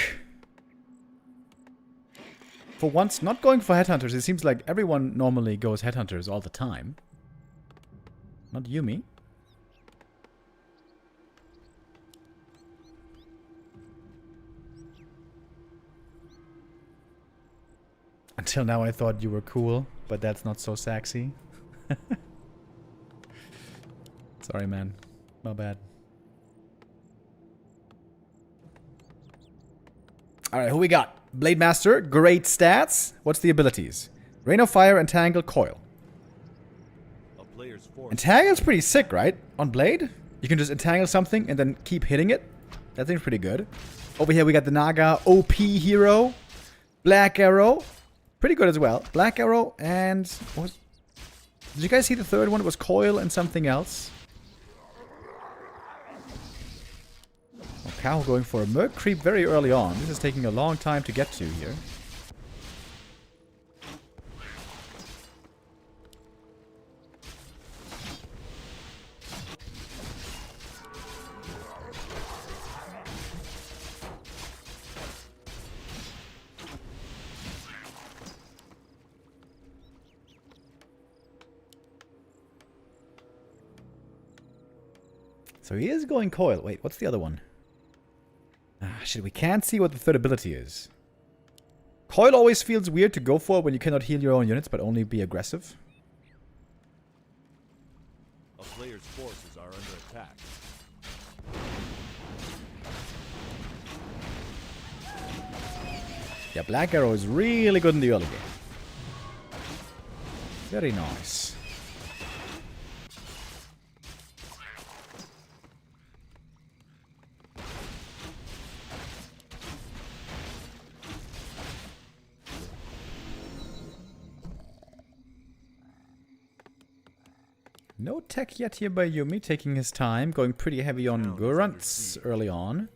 [SPEAKER 4] For once, not going for headhunters. It seems like everyone normally goes headhunters all the time. Not Yumi. Until now I thought you were cool, but that's not so sexy. Sorry, man. My bad. Alright, who we got? Blade Master, great stats. What's the abilities? Rain of Fire, Entangle, Coil. Entangle's pretty sick, right? On Blade? You can just entangle something and then keep hitting it. That thing's pretty good. Over here we got the Naga OP hero. Black Arrow. Pretty good as well. Black Arrow and... Did you guys see the third one? It was Coil and something else. Cow going for a Merc creep very early on. This is taking a long time to get to here. So he is going Coil. Wait, what's the other one? Ah, shit, we can't see what the third ability is. Coil always feels weird to go for when you cannot heal your own units, but only be aggressive.
[SPEAKER 3] A player's forces are under attack.
[SPEAKER 4] Yeah, Black Arrow is really good in the early game. Very nice. No tech yet here by Yumi, taking his time, going pretty heavy on grunts early on.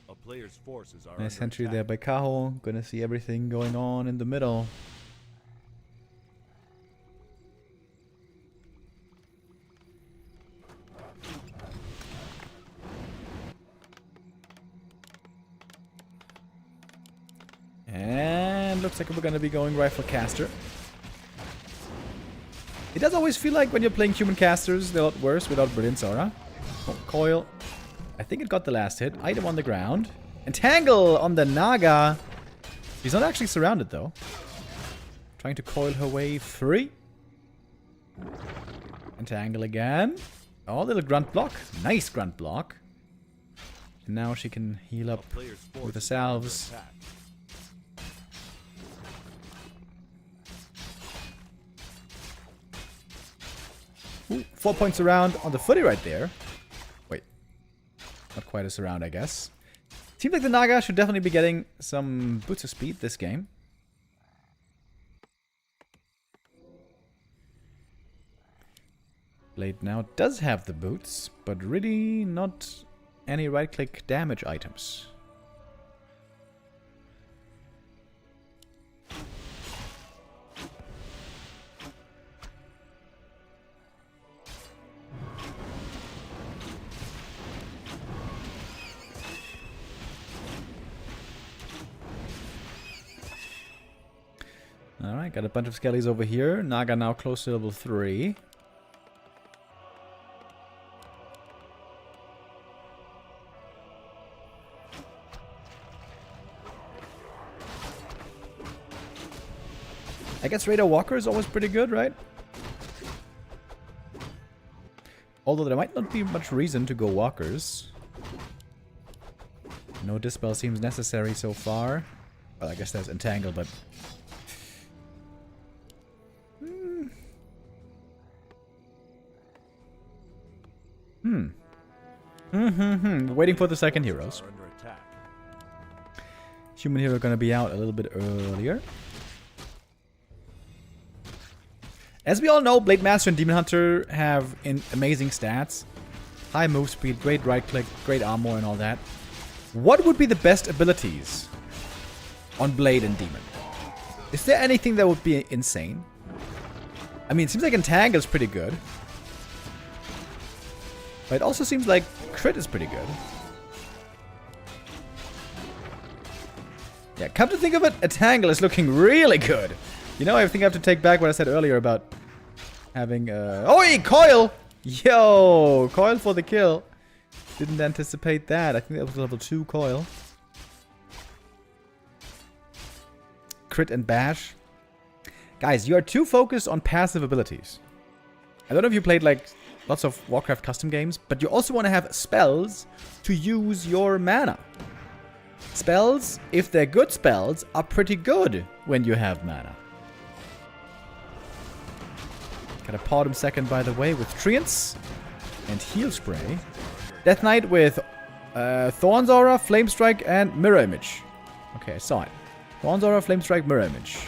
[SPEAKER 3] A player's player's forces are
[SPEAKER 4] Nice
[SPEAKER 3] under
[SPEAKER 4] entry
[SPEAKER 3] attack.
[SPEAKER 4] there by Kaho. Gonna see everything going on in the middle. And looks like we're gonna be going Rifle Caster. It does always feel like when you're playing human casters, they're a lot worse without Brilliance Aura. Oh, Coil. I think it got the last hit. Item on the ground. Entangle on the Naga. She's not actually surrounded though. Trying to coil her way free. Entangle again. Oh, little grunt block. Nice grunt block. And now she can heal up
[SPEAKER 3] Player's
[SPEAKER 4] with the
[SPEAKER 3] forces are under
[SPEAKER 4] salves.
[SPEAKER 3] attack.
[SPEAKER 4] Ooh, 4 points around on the footy right there. Wait. Not quite a surround, I guess. Seems like the Naga should definitely be getting some boots of speed this game. Blade now does have the boots, but really not any right-click damage items. Alright, got a bunch of skellies over here. Naga now close to level 3. I guess Raider Walker is always pretty good, right? Although there might not be much reason to go Walkers. No Dispel seems necessary so far. Well, I guess there's Entangle, but... Waiting for the second heroes.
[SPEAKER 3] Are under attack.
[SPEAKER 4] Human hero gonna be out a little bit earlier. As we all know, Blade Master and Demon Hunter have amazing stats. High move speed, great right click, great armor and all that. What would be the best abilities on Blade and Demon? Is there anything that would be insane? I mean, it seems like Entangle is pretty good. But it also seems like Crit is pretty good. Yeah, come to think of it, Entangle is looking really good. You know, I think I have to take back what I said earlier about having... Oi! Coil! Yo! Coil for the kill. Didn't anticipate that. I think that was level 2 Coil. Crit and Bash. Guys, you are too focused on passive abilities. I don't know if you played, like, lots of Warcraft custom games, but you also want to have spells to use your mana. Spells, if they're good spells, are pretty good when you have mana. Got a Podum second, by the way, with Treants and Heal Spray. Death Knight with Thorn's Aura, Flame Strike, and Mirror Image. Okay, I saw it. Thorn's Aura, Flame Strike, Mirror Image.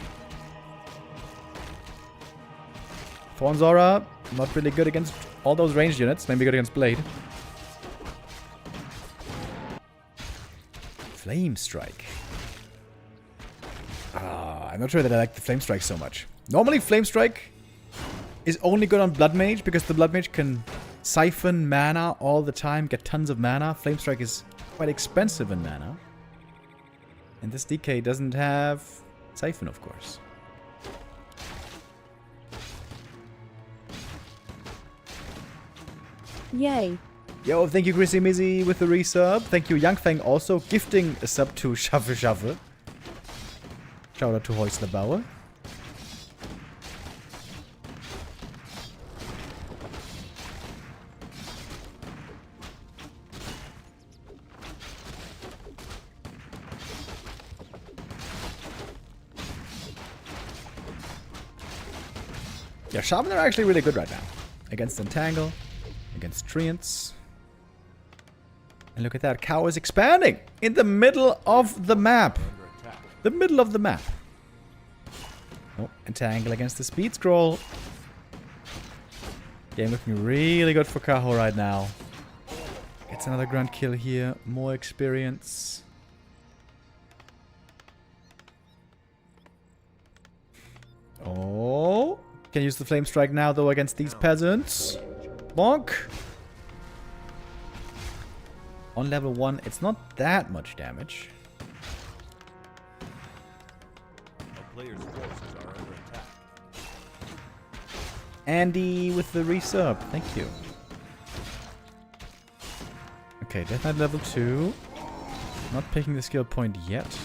[SPEAKER 4] Thorn's Aura, not really good against all those ranged units. Maybe good against Blade. Flame Strike. I'm not sure that I like the Flame Strike so much. Normally, Flame Strike is only good on Blood Mage because the Blood Mage can siphon mana all the time, get tons of mana. Flame Strike is quite expensive in mana. And this DK doesn't have siphon, of course.
[SPEAKER 5] Yay.
[SPEAKER 4] Yo, thank you, Chrissy Mizzy, with the resub. Thank you, Young Fang, also gifting a sub to Shuffle Shuffle. Shout out to Häusler Bauer. Yeah, Shaman are actually really good right now. Against Entangle, against Treants. And look at that, Cow is expanding in the middle of the map. The middle of the map. Oh, Entangle against the Speed Scroll. Game looking really good for Kaho right now. Gets another grunt kill here, more experience. Can use the Flame Strike now, though, against these peasants. Bonk. On level 1, it's not that much damage.
[SPEAKER 3] A player's forces are under attack.
[SPEAKER 4] Andy with the resub. Thank you. Okay, Death Knight level 2. Not picking the skill point yet.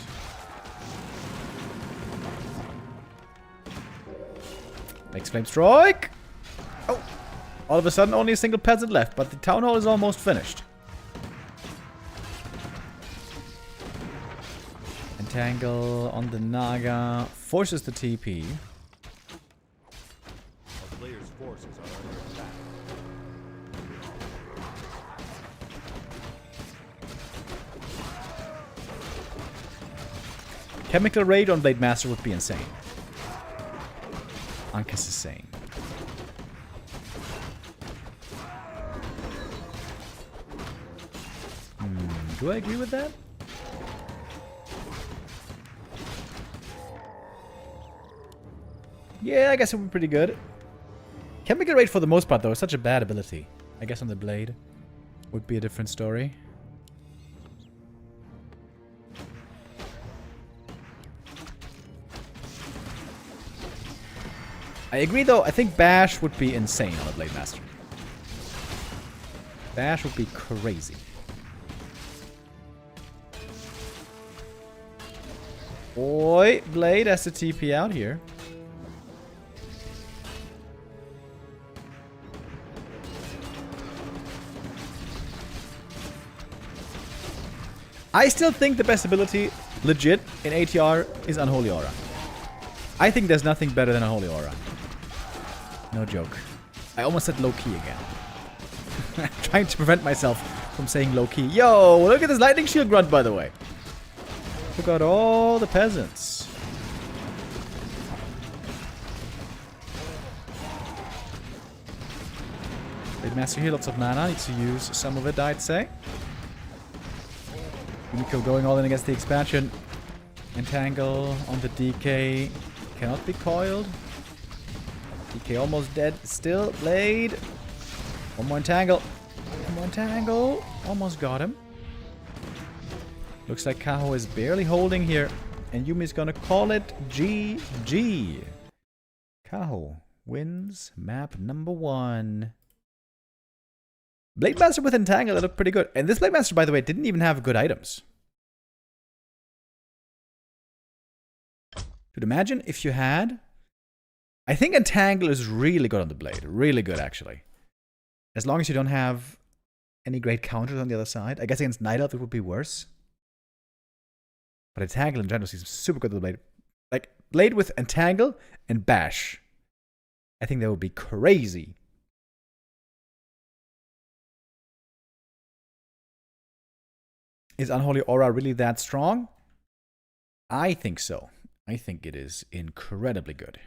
[SPEAKER 4] Next Flame Strike! Oh! All of a sudden, only a single peasant left, but the Town Hall is almost finished. Entangle on the Naga. Forces the TP.
[SPEAKER 3] A player's forces are under attack.
[SPEAKER 4] Chemical Raid on Blade Master would be insane. Ankus is saying. Do I agree with that? Yeah, I guess it would be pretty good. Chemical Raid for the most part, though, is such a bad ability. I guess on the Blade would be a different story. I agree, though. I think Bash would be insane on a Blade Master. Bash would be crazy. Boy, Blade has to TP out here. I still think the best ability, legit, in ATR is Unholy Aura. I think there's nothing better than Unholy Aura. No joke. I almost said low-key again. I'm trying to prevent myself from saying low-key. Yo, look at this lightning shield grunt, by the way. Took out all the peasants. Blade Master here, lots of mana. Needs to use some of it, I'd say. Unico going all in against the expansion. Entangle on the DK. Cannot be coiled. DK almost dead. Still, Blade. One more entangle. One more entangle. Almost got him. Looks like Kaho is barely holding here. And Yumi's gonna call it GG. Kaho wins map number 1. Blade Master with Entangle, that looked pretty good. And this Blade Master, by the way, didn't even have good items. Dude, imagine if you had... I think Entangle is really good on the Blade. Really good, actually. As long as you don't have any great counters on the other side. I guess against Night Elf it would be worse. But Entangle in general seems super good on the Blade. Like, Blade with Entangle and Bash. I think that would be crazy. Is Unholy Aura really that strong? I think so. I think it is incredibly good.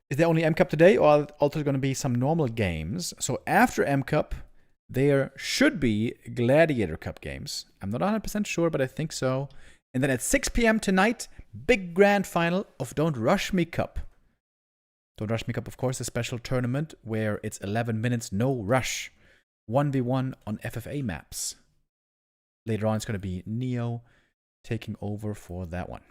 [SPEAKER 4] Is there only M Cup today, or are also going to be some normal games? So after M Cup, there should be Gladiator Cup games. I'm not 100% sure, but I think so. And then at 6 p.m. tonight, big grand final of Don't Rush Me Cup. Don't Rush Me Cup, of course, a special tournament where it's 11 minutes, no rush. 1v1 on FFA maps. Later on, it's going to be Neo taking over for that one.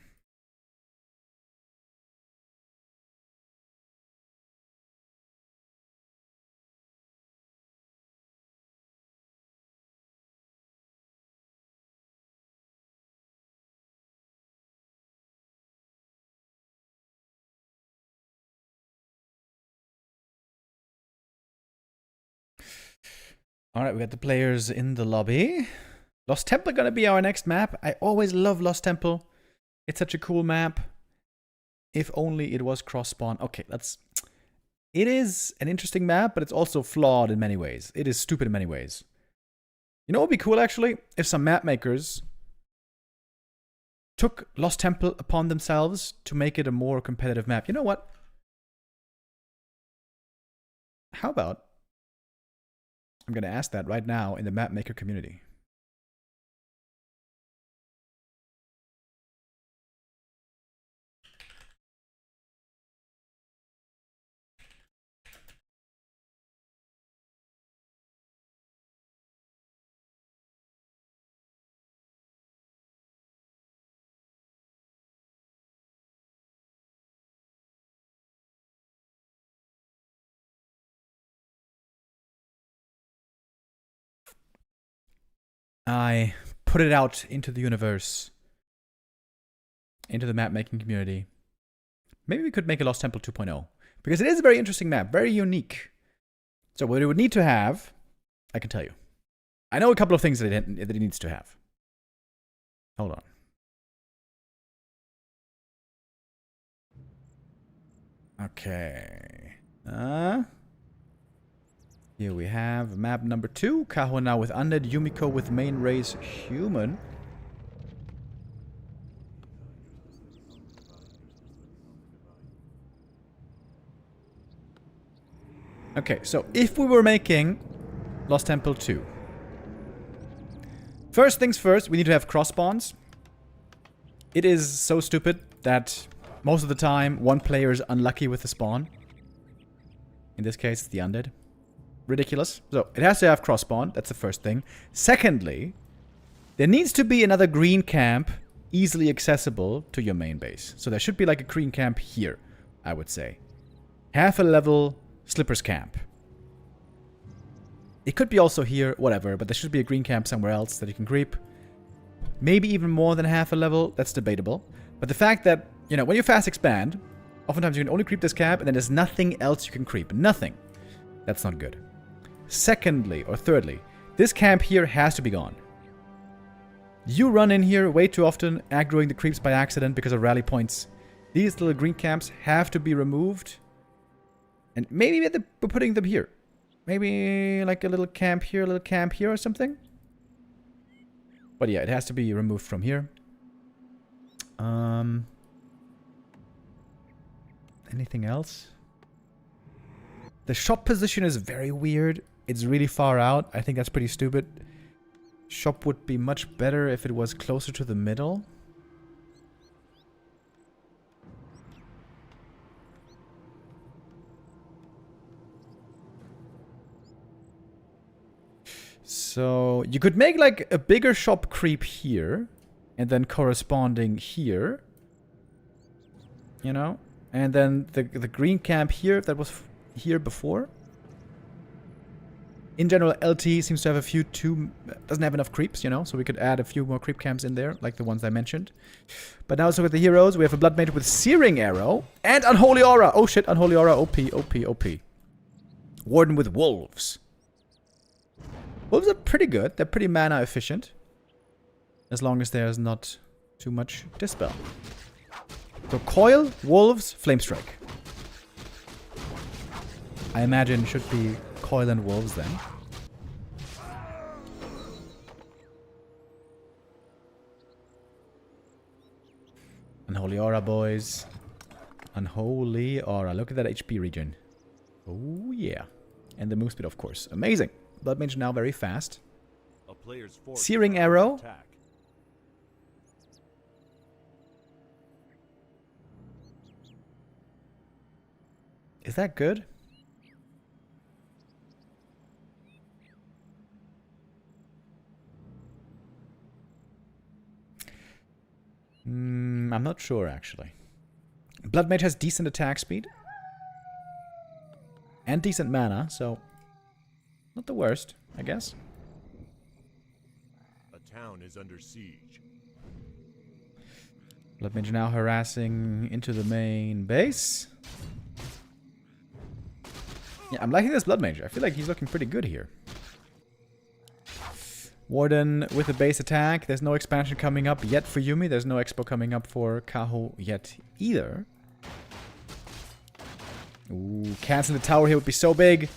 [SPEAKER 4] Alright, we got the players in the lobby. Lost Temple gonna be our next map. I always love Lost Temple. It's such a cool map. If only it was cross-spawn. Okay, it is an interesting map, but it's also flawed in many ways. It is stupid in many ways. You know what would be cool, actually? If some map makers took Lost Temple upon themselves to make it a more competitive map. You know what? How about... I'm going to ask that right now in the map maker community. I put it out into the universe, into the map making community. Maybe we could make a Lost Temple 2.0, because it is a very interesting map, very unique. So what it would need to have, I can tell you. I know a couple of things that it needs to have. Hold on. Okay. Here we have map number 2. Kaho now with Undead, Yumiko with main race human. Okay, so if we were making Lost Temple 2. First things first, we need to have cross spawns. It is so stupid that most of the time one player is unlucky with the spawn. In this case, it's the Undead. Ridiculous. So, it has to have cross spawn. That's the first thing. Secondly, there needs to be another green camp easily accessible to your main base. So there should be like a green camp here, I would say. Half a level Slippers camp. It could be also here, whatever, but there should be a green camp somewhere else that you can creep. Maybe even more than half a level, that's debatable. But the fact that, you know, when you fast expand, oftentimes you can only creep this camp and then there's nothing else you can creep. Nothing. That's not good. Secondly, or thirdly, this camp here has to be gone. You run in here way too often, aggroing the creeps by accident because of rally points. These little green camps have to be removed. And maybe we're putting them here. Maybe like a little camp here or something. But yeah, it has to be removed from here. Anything else? The shop position is very weird. It's really far out. I think that's pretty stupid. Shop would be much better if it was closer to the middle. So you could make like a bigger shop creep here and then corresponding here, you know, and then the green camp here that was here before. In general, LT seems to have doesn't have enough creeps, you know, so we could add a few more creep camps in there, like the ones I mentioned. But now let's look at the heroes. We have a Blood Mage with Searing Arrow and Unholy Aura. Oh shit, Unholy Aura, OP, OP, OP. Warden with Wolves. Wolves are pretty good. They're pretty mana efficient. As long as there's not too much Dispel. So Coil, Wolves, Flame Strike. I imagine it should be Coil and Wolves then. Unholy Aura, boys. Unholy Aura. Look at that HP regen. Oh, yeah. And the move speed, of course. Amazing. Blood Mage now very fast. Searing Arrow. Is that good? I'm not sure, actually. Blood Mage has decent attack speed. And decent mana, so... not the worst, I guess.
[SPEAKER 3] A town is under siege.
[SPEAKER 4] Blood Mage now harassing into the main base. Yeah, I'm liking this Blood Mage. I feel like he's looking pretty good here. Warden with a base attack. There's no expansion coming up yet for Yumi. There's no expo coming up for Kaho yet either. Ooh, canceling the tower here would be so big.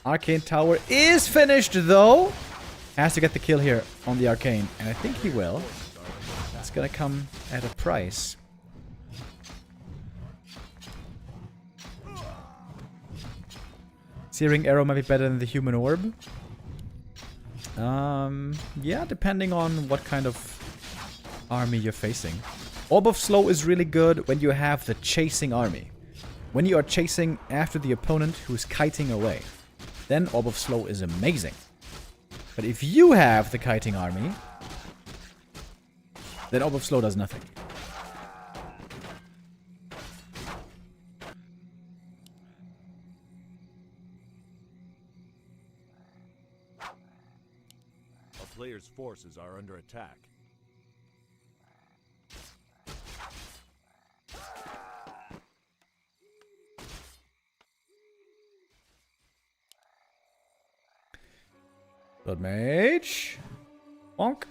[SPEAKER 4] Arcane Tower is finished, though. Has to get the kill here on the Arcane. And I think he will. It's gonna come at a price. Searing Arrow might be better than the Human Orb. Yeah, depending on what kind of army you're facing. Orb of Slow is really good when you have the chasing army. When you are chasing after the opponent who is kiting away. Then Orb of Slow is amazing. But if you have the kiting army, then Orb of Slow does nothing.
[SPEAKER 3] forces are under attack.
[SPEAKER 4] Blood Mage. Bonk.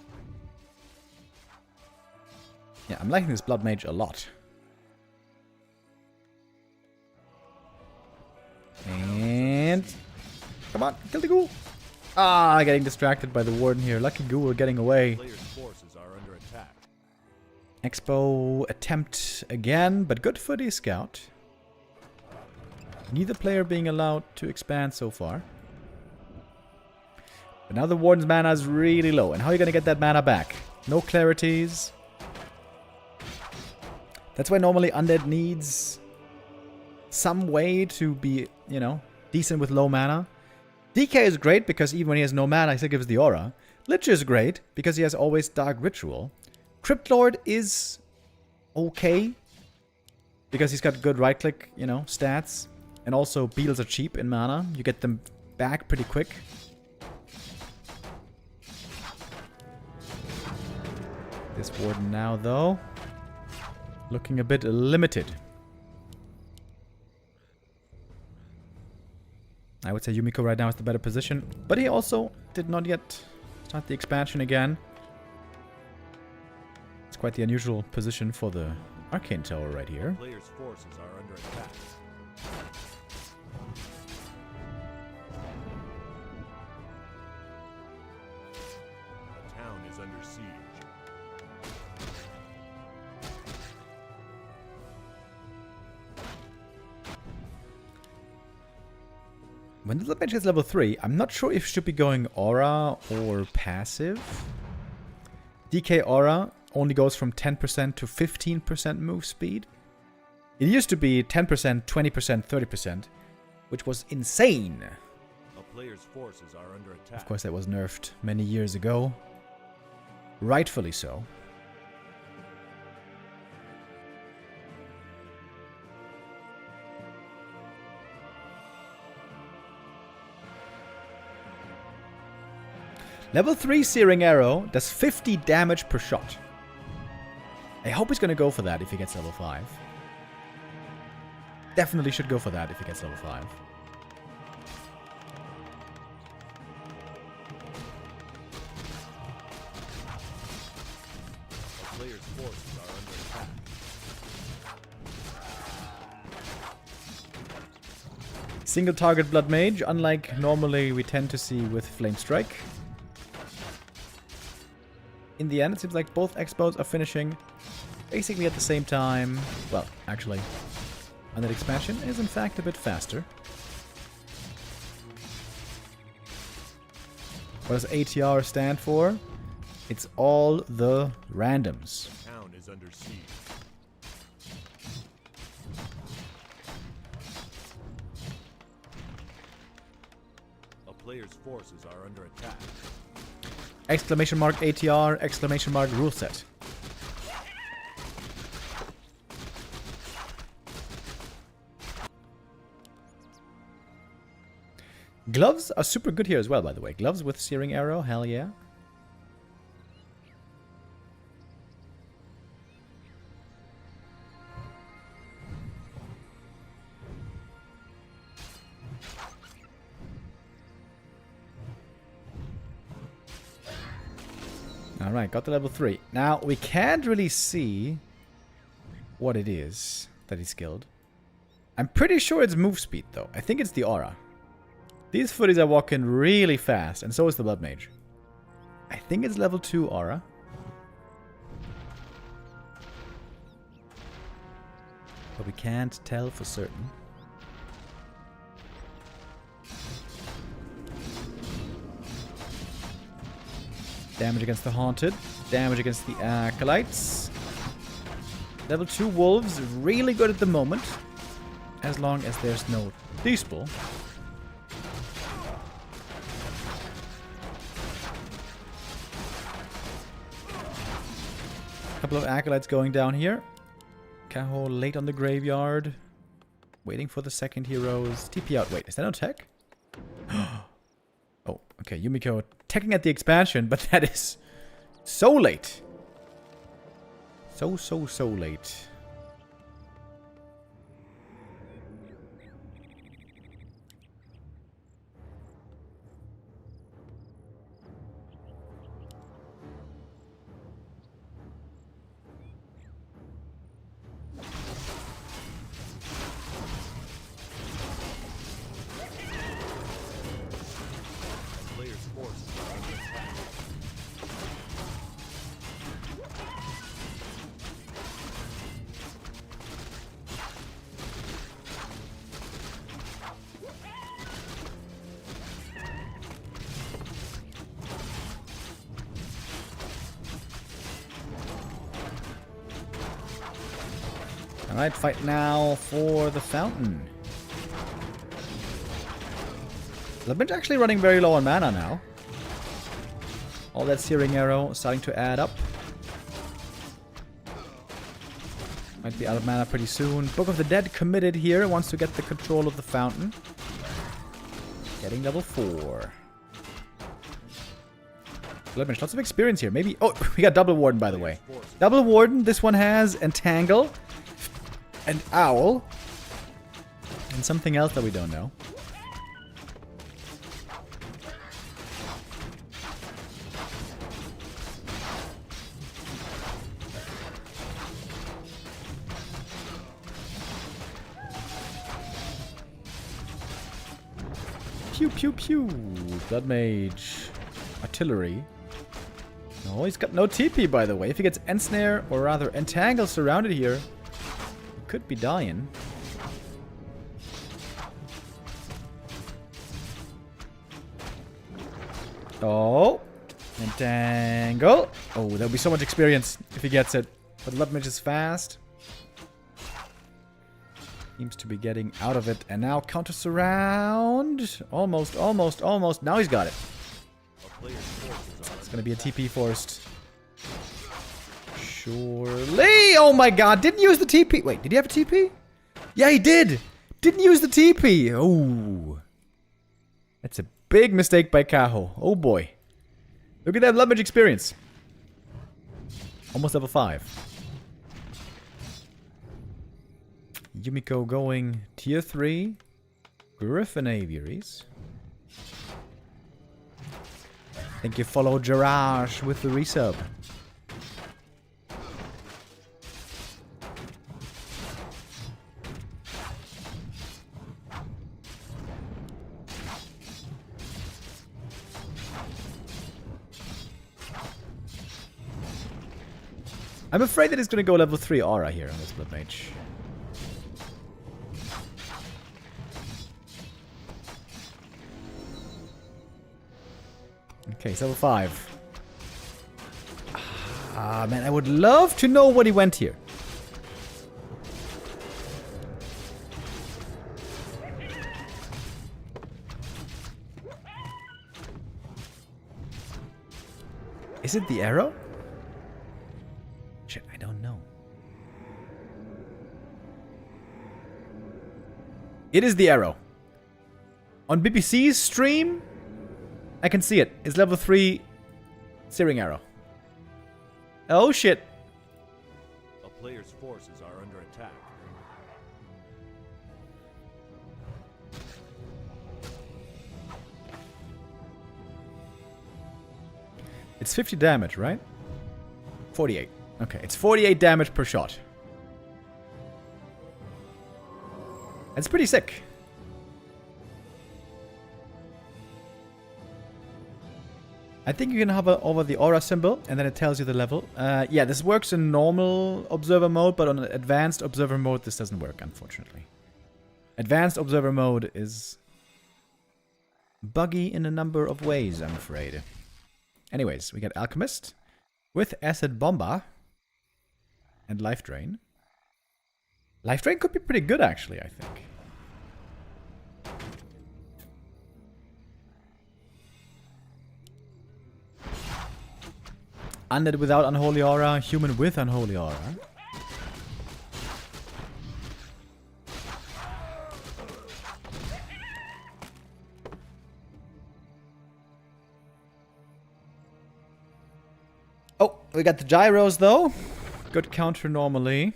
[SPEAKER 4] Yeah, I'm liking this Blood Mage a lot. And... Come on, kill the ghoul. Ah, getting distracted by the warden here. Lucky ghoul getting away.
[SPEAKER 3] Players' forces are under attack.
[SPEAKER 4] Expo attempt again, but good for the scout. Neither player being allowed to expand so far. But now the warden's mana is really low. And how are you going to get that mana back? No clarities. That's why normally Undead needs some way to be, you know, decent with low mana. DK is great because even when he has no mana, he still gives the aura. Lich is great because he has always Dark Ritual. Crypt Lord is okay because he's got good right-click, you know, stats. And also beetles are cheap in mana. You get them back pretty quick. This warden now, though, looking a bit limited. I would say Yumiko right now is the better position, but he also did not yet start the expansion again. It's quite the unusual position for the Arcane Tower right here.
[SPEAKER 3] Players' forces are under attack. The town is under siege.
[SPEAKER 4] When the Blood Mage is level 3, I'm not sure if it should be going Aura or Passive. DK Aura only goes from 10% to 15% move speed. It used to be 10%, 20%, 30%, which was insane.
[SPEAKER 3] A player's forces are under attack.
[SPEAKER 4] Of course, that was nerfed many years ago. Rightfully so. Level 3 Searing Arrow does 50 damage per shot. I hope he's going to go for that if he gets level 5. Definitely should go for that if he gets level 5.
[SPEAKER 3] A player's forces are under attack.
[SPEAKER 4] Single target Blood Mage, unlike normally we tend to see with Flame Strike. In the end, it seems like both expos are finishing basically at the same time. Well, actually, Undead expansion is in fact a bit faster. What does ATR stand for? It's all the randoms.
[SPEAKER 3] The town is under siege. A player's forces are under attack.
[SPEAKER 4] Exclamation mark ATR, exclamation mark rule set. Gloves are super good here as well, by the way. Gloves with Searing Arrow, hell yeah. Alright, got to level 3. Now, we can't really see what it is that he's skilled. I'm pretty sure it's move speed, though. I think it's the aura. These footies are walking really fast, and so is the Blood Mage. I think it's level 2 aura. But we can't tell for certain. Damage against the Haunted. Damage against the Acolytes. Level 2 Wolves, really good at the moment. As long as there's no Dispel. Couple of Acolytes going down here. Kaho late on the graveyard. Waiting for the second heroes. TP out. Wait, is that no tech? Oh, Okay, Yumiko teching at the expansion, but that is so late. So late. Alright, fight now for the fountain. Lawliet actually running very low on mana now. All that searing arrow starting to add up. Might be out of mana pretty soon. Book of the Dead committed here. Wants to get the control of the fountain. Getting level 4. Lawliet, lots of experience here. Maybe... Oh, we got Double Warden, by the way. Double Warden. This one has Entangle. And Owl. And something else that we don't know. Pew pew pew. Blood Mage. Artillery. No, he's got no TP, by the way. If he gets Ensnare, or rather Entangle surrounded here, could be dying. Oh. Entangle. Oh, there'll be so much experience if he gets it. But Lawliet is fast. Seems to be getting out of it. And now counter surround. Almost. Now he's got it. It's going to be a TP forced. Surely. Oh my god. Didn't use the TP. Wait, did he have a TP? Yeah, he did. Didn't use the TP. Oh. That's a big mistake by Kaho. Oh boy. Look at that Lawliet experience. Almost level 5. Yumiko going tier 3. Griffin Aviaries. Thank you, follow Jarash with the resub. I'm afraid that he's going to go level 3 aura here on this Blood Mage. Okay, it's level 5. Ah, man, I would love to know what he went here. Is it the arrow? Shit, I don't know. It is the arrow. On BBC's stream, I can see it. It's level 3 searing arrow. Oh shit.
[SPEAKER 3] A player's forces are under attack.
[SPEAKER 4] It's 50 damage, right? 48. Okay, it's 48 damage per shot. That's pretty sick. I think you can hover over the aura symbol and then it tells you the level. Yeah, this works in normal observer mode, but on advanced observer mode this doesn't work, unfortunately. Advanced observer mode is buggy in a number of ways, I'm afraid. Anyways, we got Alchemist with Acid Bomba and Life Drain. Life Drain could be pretty good, actually, I think. Undead without Unholy Aura, Human with Unholy Aura. We got the gyros though. Good counter normally.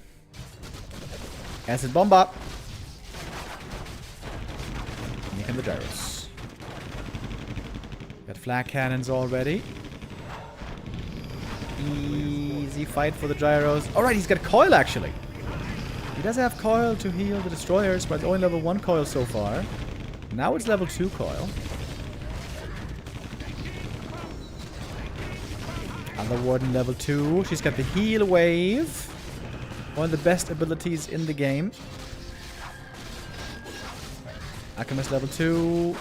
[SPEAKER 4] Acid bomba. Here come the gyros. Got flag cannons already. Easy fight for the gyros. Alright, he's got coil actually. He does have coil to heal the destroyers, but it's only level 1 coil so far. Now it's level 2 coil. Other warden level 2. She's got the heal wave. One of the best abilities in the game. Alchemist level 2.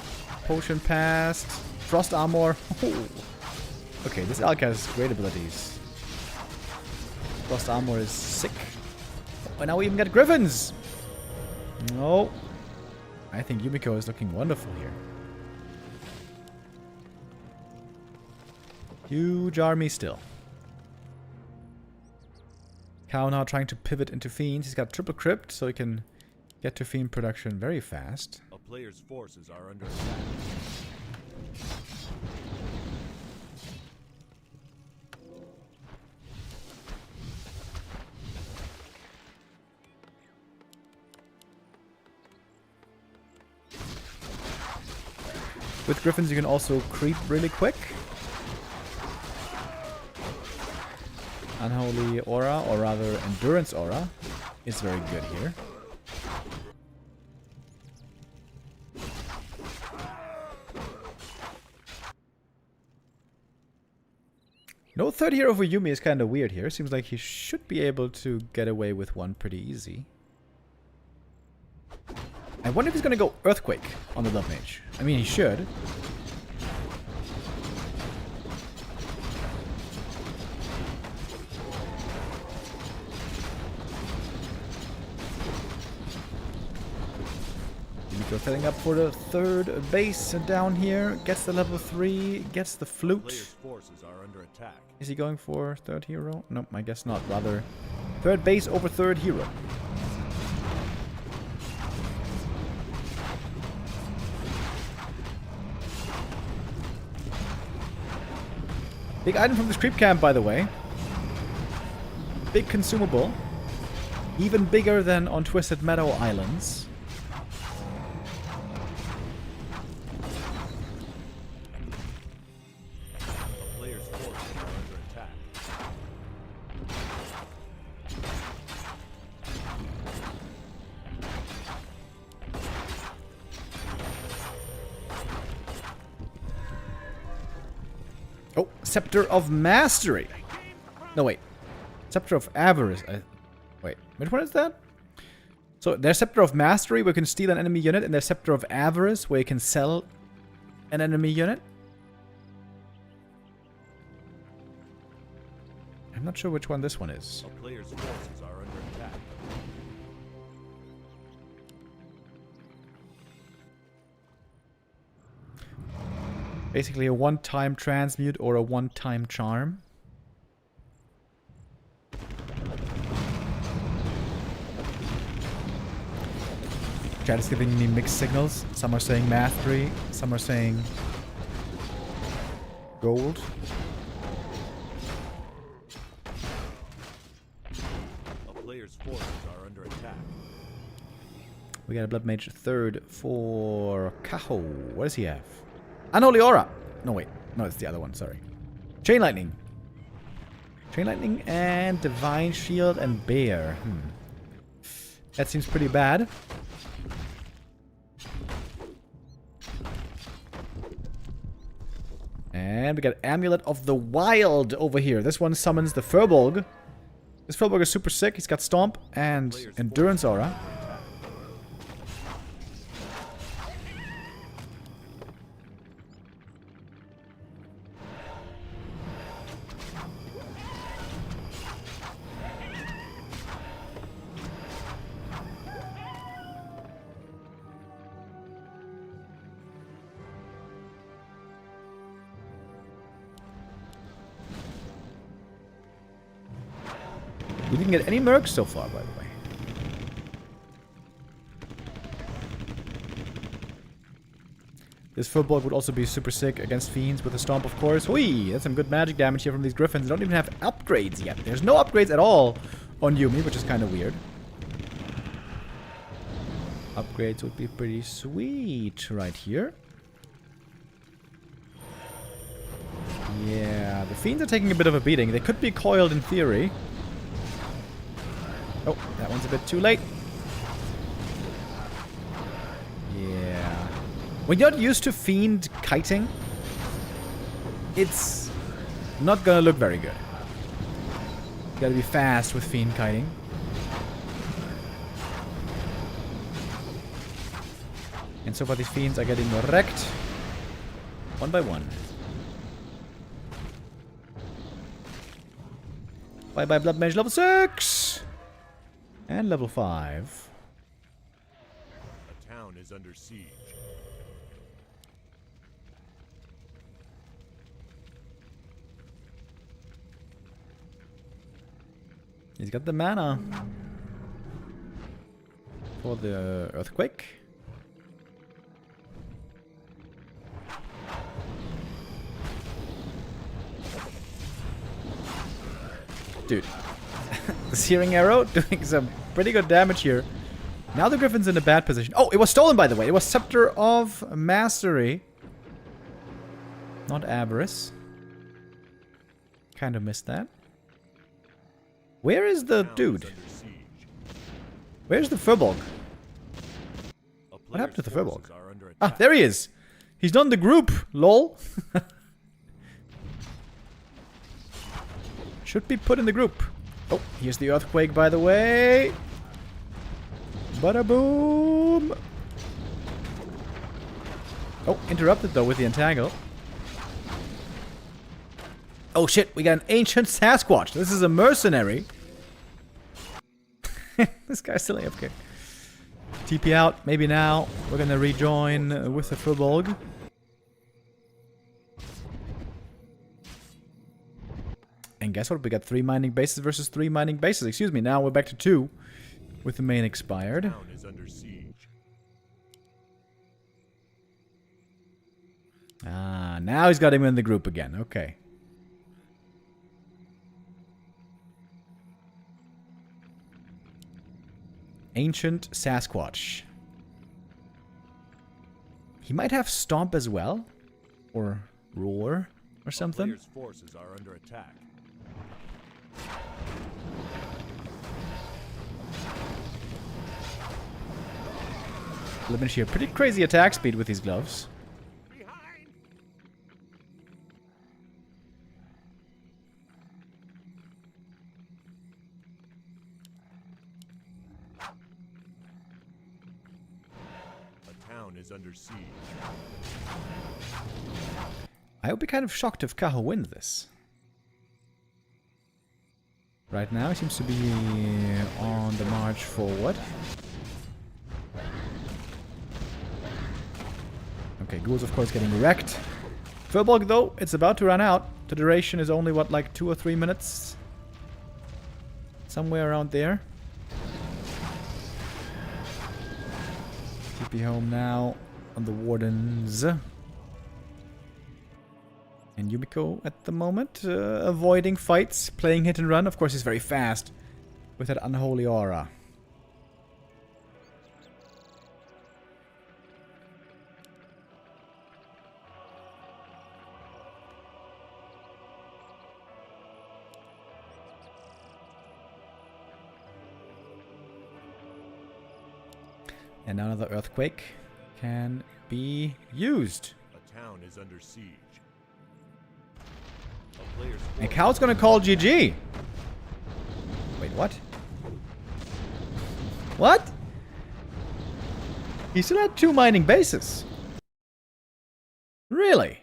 [SPEAKER 4] Potion passed. Frost armor. Oh. Okay, this Alka has great abilities. Frost armor is sick. Oh, now we even got griffins! No. I think Yumiko is looking wonderful here. Huge army still. Cow now trying to pivot into fiends. He's got triple crypt, so he can get to fiend production very fast.
[SPEAKER 3] A player's forces are under attack.
[SPEAKER 4] With griffins you can also creep really quick. Unholy aura, or rather endurance aura, is very good here. No third hero for Yumi is kind of weird here. Seems like he should be able to get away with one pretty easy. I wonder if he's going to go Earthquake on the Love Mage. I mean, he should. Yumiko setting up for the third base down here. Gets the level 3. Gets the flute.
[SPEAKER 3] Player's forces are under attack.
[SPEAKER 4] Is he going for third hero? Nope, I guess not. Rather, third base over third hero. Big item from this creep camp, by the way. Big consumable. Even bigger than on Twisted Meadow Islands.
[SPEAKER 3] A player's forces are under attack.
[SPEAKER 4] Oh, Scepter of Mastery. No, wait. Scepter of Avarice. Wait, which one is that? So there's Scepter of Mastery where you can steal an enemy unit, and there's Scepter of Avarice where you can sell an enemy unit. I'm not sure which one this one is.
[SPEAKER 3] A player's forces are under attack.
[SPEAKER 4] Basically a one-time transmute or a one-time charm. Chat is giving me mixed signals. Some are saying mastery, some are saying gold.
[SPEAKER 3] A player's forces are under attack.
[SPEAKER 4] We got a Blood Mage third for Kaho. What does he have? Unholy Aura! No, wait. No, it's the other one, sorry. Chain Lightning. Chain Lightning and Divine Shield and Bear. That seems pretty bad. And we got Amulet of the Wild over here. This one summons the Furbolg. This Furbolg is super sick. He's got Stomp and Endurance Aura. We didn't get any mercs so far, by the way. This football would also be super sick against Fiends with a Stomp, of course. Whee! That's some good magic damage here from these Griffins. They don't even have upgrades yet. There's no upgrades at all on Yuumi, which is kind of weird. Upgrades would be pretty sweet right here. Yeah, the Fiends are taking a bit of a beating. They could be coiled in theory. Oh, that one's a bit too late. Yeah. When you're not used to Fiend kiting, it's not gonna look very good. You gotta be fast with Fiend kiting. And so far these Fiends are getting wrecked. One by one. Bye bye Blood Mage level 6! And level 5.
[SPEAKER 3] A town is under siege.
[SPEAKER 4] He's got the mana for the earthquake. Dude, the Searing Arrow doing some pretty good damage here. Now the Griffin's in a bad position. Oh, it was stolen, by the way. It was Scepter of Mastery. Not Avarice. Kind of missed that. Where is the dude? Where's the Furbolg? What happened to the Furbolg? Ah, there he is. He's done the group. Lol. Should be put in the group. Oh, here's the earthquake, by the way. Bada boom. Oh, interrupted though with the entangle. Oh shit, we got an ancient Sasquatch. This is a mercenary. This guy's still AFK. TP out, maybe now. We're gonna rejoin with the Furbolg. And guess what? We got 3 mining bases versus 3 mining bases. Excuse me, now we're back to 2 with the main expired.
[SPEAKER 3] Town is under siege.
[SPEAKER 4] Ah, now he's got him in the group again. Okay. Ancient Sasquatch. He might have Stomp as well. Or Roar or something.
[SPEAKER 3] Players' forces are under attack.
[SPEAKER 4] Limit here. Pretty crazy attack speed with these gloves.
[SPEAKER 3] A town is under siege.
[SPEAKER 4] I would be kind of shocked if Kaho wins this. Right now, he seems to be on the march forward. Okay, Ghoul's of course getting wrecked. Furbolg though, it's about to run out. The duration is only, what, like 2 or 3 minutes? Somewhere around there. TP home now on the Wardens. And Yumiko at the moment, avoiding fights, playing hit and run. Of course, he's very fast with that unholy aura. And now another earthquake can be used.
[SPEAKER 3] A town is under siege.
[SPEAKER 4] And Cal's gonna call GG. Wait, what? What? He still had 2 mining bases. Really?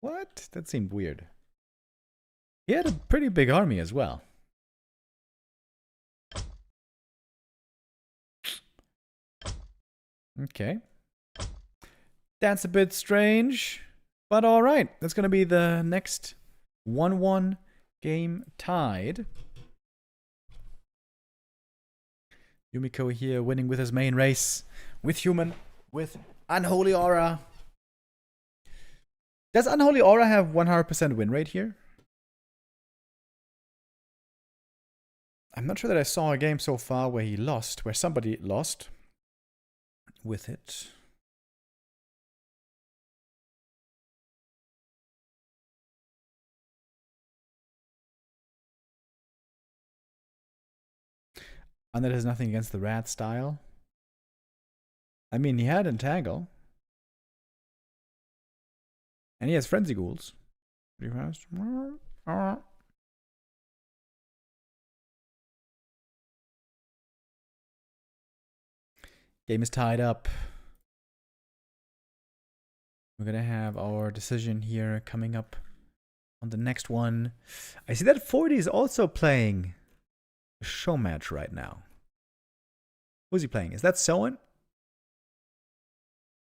[SPEAKER 4] What? That seemed weird. He had a pretty big army as well. Okay. That's a bit strange. But alright, that's going to be the next 1-1 game tied. Yumiko here winning with his main race. With human. With Unholy Aura. Does Unholy Aura have 100% win rate here? I'm not sure that I saw a game so far where he lost, where somebody lost with it. Undead has nothing against the rat style. I mean, he had Entangle. And he has Frenzy Ghouls. Pretty fast. Game is tied up. We're gonna have our decision here coming up on the next one. I see that 40 is also playing a Showmatch right now. Who's he playing? Is that Soen?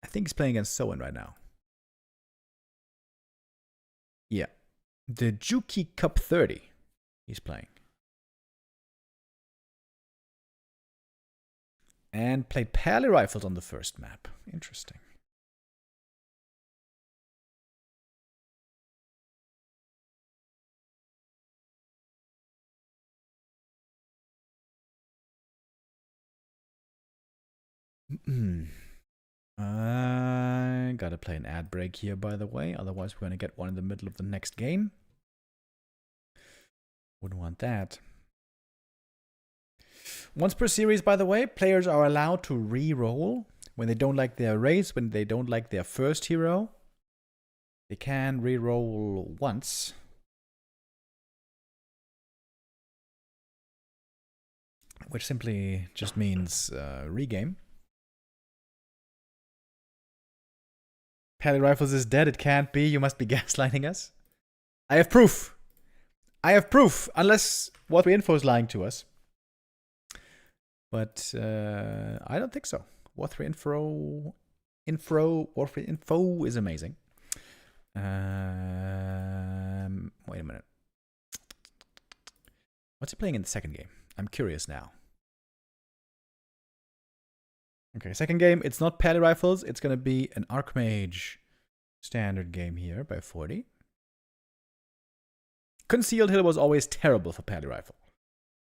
[SPEAKER 4] I think he's playing against Soen right now. Yeah. The Juki Cup 30 he's playing. And played Pally Rifles on the first map. Interesting. I gotta play an ad break here, by the way. Otherwise, we're gonna get one in the middle of the next game. Wouldn't want that. Once per series, by the way, players are allowed to re-roll when they don't like their race, when they don't like their first hero. They can re-roll once. Which simply just means regame. Pally Rifles is dead. It can't be. You must be gaslighting us. I have proof. I have proof. Unless what we info is lying to us. But I don't think so. Warcraft III info is amazing. Wait a minute. What's he playing in the second game? I'm curious now. Okay, second game. It's not Pally Rifles. It's going to be an Archmage standard game here by 40. Concealed Hill was always terrible for Pally Rifle.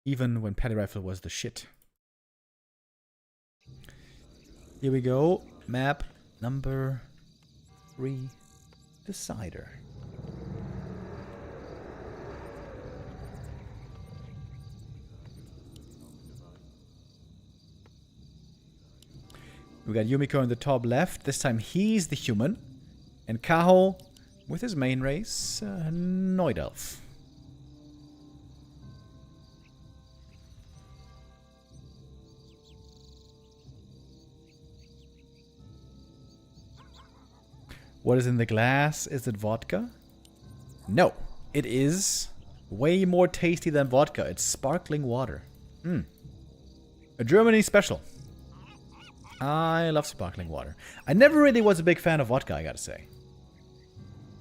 [SPEAKER 4] Even when Pally Rifle was the shit. Here we go. Map number 3. Decider. We got Yumiko in the top left. This time he's the human. And Kaho with his main race, Noid Elf. What is in the glass? Is it vodka? No, it is way more tasty than vodka. It's sparkling water. A Germany special. I love sparkling water. I never really was a big fan of vodka, I gotta say.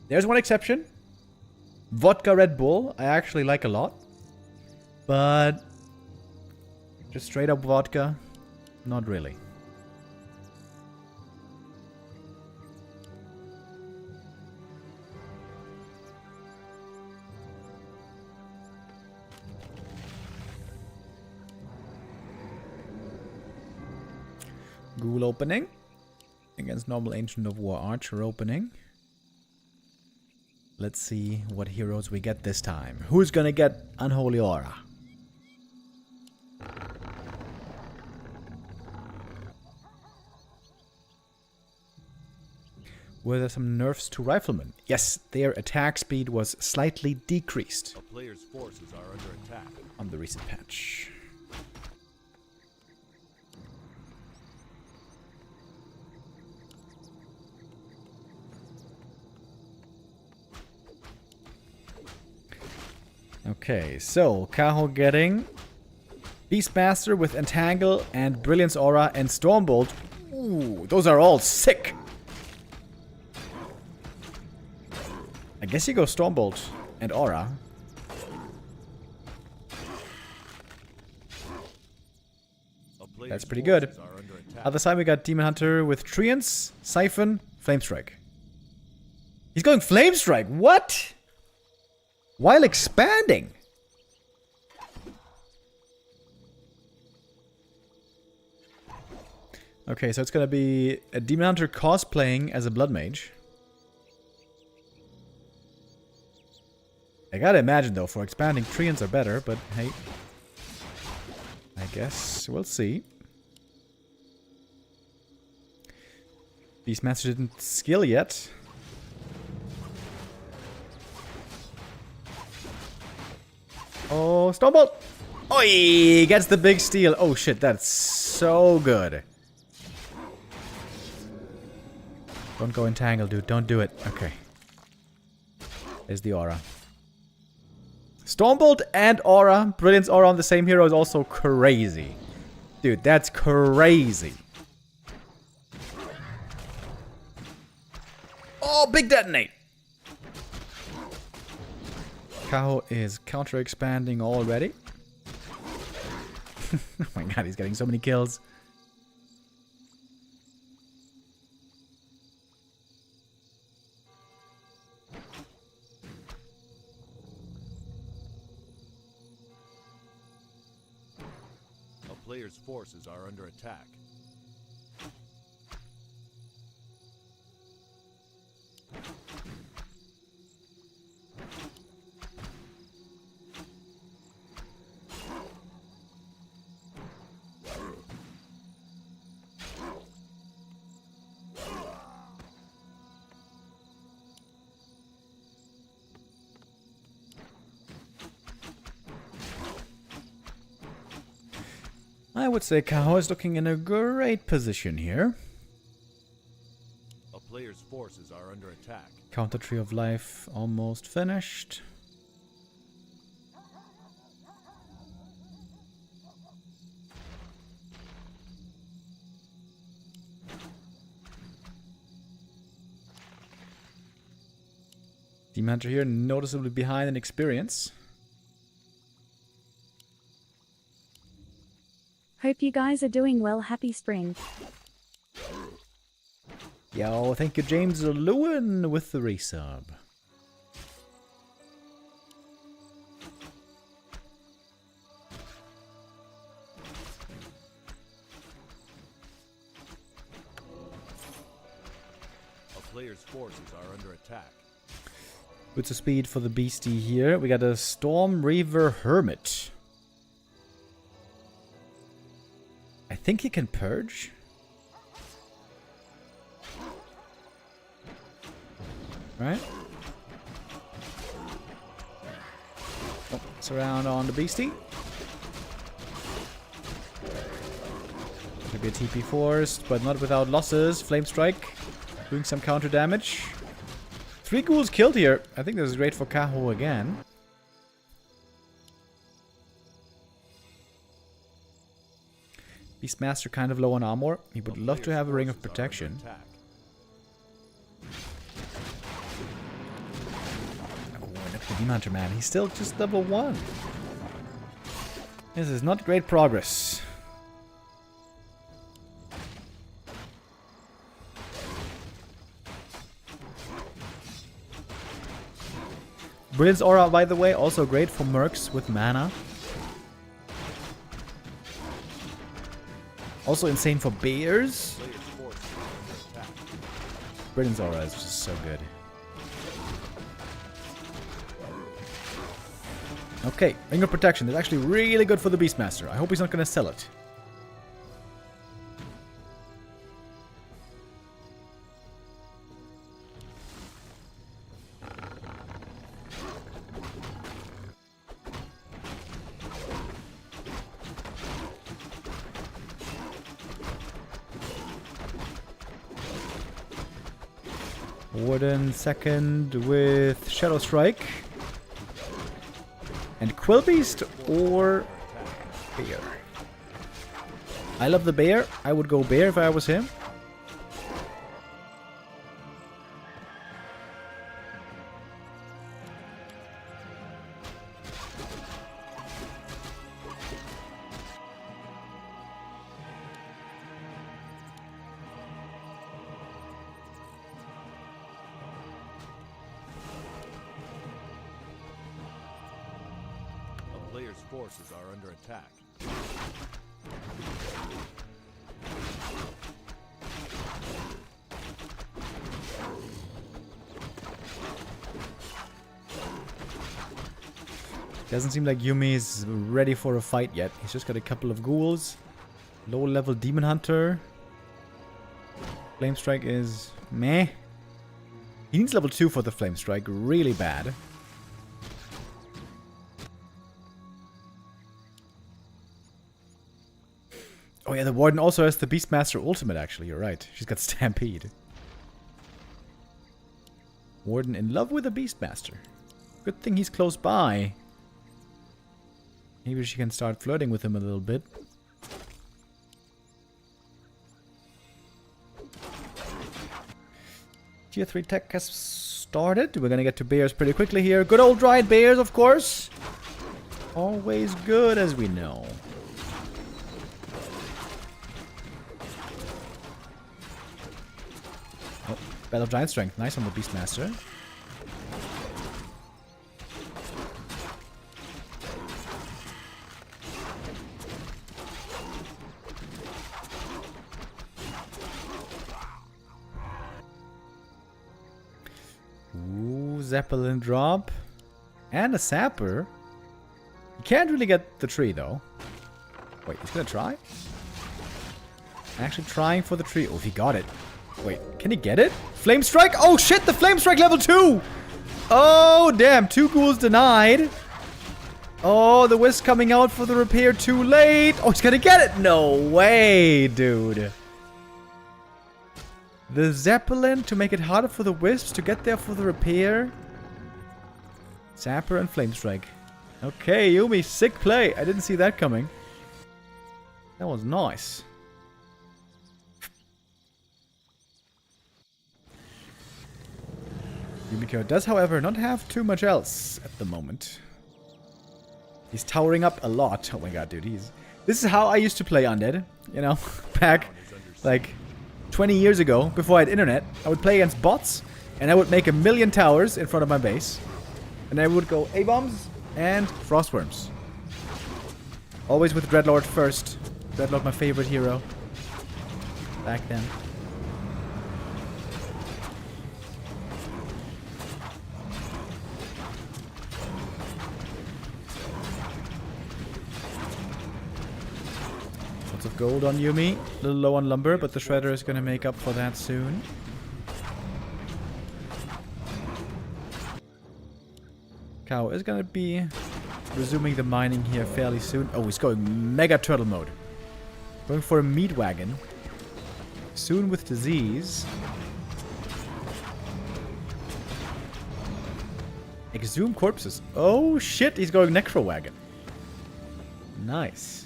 [SPEAKER 4] There's one exception. Vodka Red Bull, I actually like a lot. But just straight up vodka, not really. Ghoul opening against normal Ancient of War Archer opening. Let's see what heroes we get this time. Who's gonna get Unholy Aura? Were there some nerfs to Riflemen? Yes, their attack speed was slightly decreased.
[SPEAKER 3] A player's forces are under attack.
[SPEAKER 4] On the recent patch. Okay, so Kaho getting Beastmaster with Entangle and Brilliance Aura and Stormbolt. Ooh, those are all sick. I guess you go Stormbolt and Aura. That's pretty good.
[SPEAKER 3] forces are under attack.
[SPEAKER 4] Other side, we got Demon Hunter with Treants, Siphon, Flame Strike. He's going Flame Strike. What? While expanding. Okay, so it's gonna be a Demon Hunter cosplaying as a Blood Mage. I gotta imagine, though, for expanding, Treants are better, but hey. I guess we'll see. Beastmaster didn't skill yet. Oh, Stormbolt! Oi! Gets the big steal. Oh shit, that's so good. Don't go entangle, dude. Don't do it. Okay. There's the aura. Stormbolt and aura. Brilliance aura on the same hero is also crazy. Dude, that's crazy. Oh, big detonate! Kaho is counter-expanding already. Oh my god, he's getting so many kills.
[SPEAKER 3] A player's forces are under attack.
[SPEAKER 4] I would say Kaho is looking in a great position here.
[SPEAKER 3] A player's forces are under attack.
[SPEAKER 4] Counter Tree of Life almost finished. Demon Hunter here noticeably behind in experience.
[SPEAKER 5] Hope you guys are doing well. Happy spring.
[SPEAKER 4] Yo, thank you James Lewin with the resub.
[SPEAKER 3] A player's forces are under attack.
[SPEAKER 4] Boots of Speed for the beastie here. We got a Storm Reaver Hermit. I think he can purge. Right? Oh, surround on the beastie. Maybe a TP forced, but not without losses. Flame Strike. Doing some counter damage. 3 ghouls killed here. I think this is great for Kaho again. Beastmaster kind of low on armor. He would love to have a Ring of Protection. Oh, look at the Demon Hunter, man. He's still just level 1. This is not great progress. Brilliance Aura, by the way, also great for mercs with mana. Also insane for bears. Brilliance Aura is just so good. Okay, Ring of Protection. That's actually really good for the Beastmaster. I hope he's not going to sell it. Warden second with Shadow Strike. And Quillbeast or Bear. I love the Bear. I would go Bear if I was him.
[SPEAKER 3] player's forces are under attack.
[SPEAKER 4] Doesn't seem like Yumi's ready for a fight yet. He's just got a couple of ghouls. Low level Demon Hunter. Flame Strike is meh. He needs level 2 for the Flame Strike. Really bad. Oh yeah, the Warden also has the Beastmaster ultimate actually. You're right. She's got Stampede. Warden in love with the Beastmaster. Good thing he's close by. Maybe she can start flirting with him a little bit. Tier 3 tech has started. We're gonna get to bears pretty quickly here. Good old dried bears, of course. Always good, as we know. Oh, Battle of Giant Strength. Nice on the Beastmaster. Zeppelin drop. And a sapper. You can't really get the tree, though. Wait, he's gonna try? Actually trying for the tree. Oh, he got it. Wait, can he get it? Flame Strike? Oh, shit, the Flame Strike level 2! Oh, damn, 2 ghouls denied. Oh, the Wisp coming out for the repair too late. Oh, he's gonna get it! No way, dude. The Zeppelin to make it harder for the Wisps to get there for the repair. Sapper and Flame Strike. Okay, Yumi, sick play. I didn't see that coming. That was nice. Yumiko does, however, not have too much else at the moment. He's towering up a lot. Oh my god, dude. This is how I used to play Undead. You know, back like 20 years ago, before I had internet. I would play against bots, and I would make 1,000,000 towers in front of my base. And I would go A-bombs and Frostworms. Always with Dreadlord first. Dreadlord, my favorite hero. Back then. Lots of gold on Yumi. A little low on lumber, but the Shredder is going to make up for that soon. Cow is going to be resuming the mining here fairly soon. Oh, he's going Mega Turtle mode. Going for a meat wagon. Soon with disease. Exhume corpses. Oh shit, he's going Necro wagon. Nice.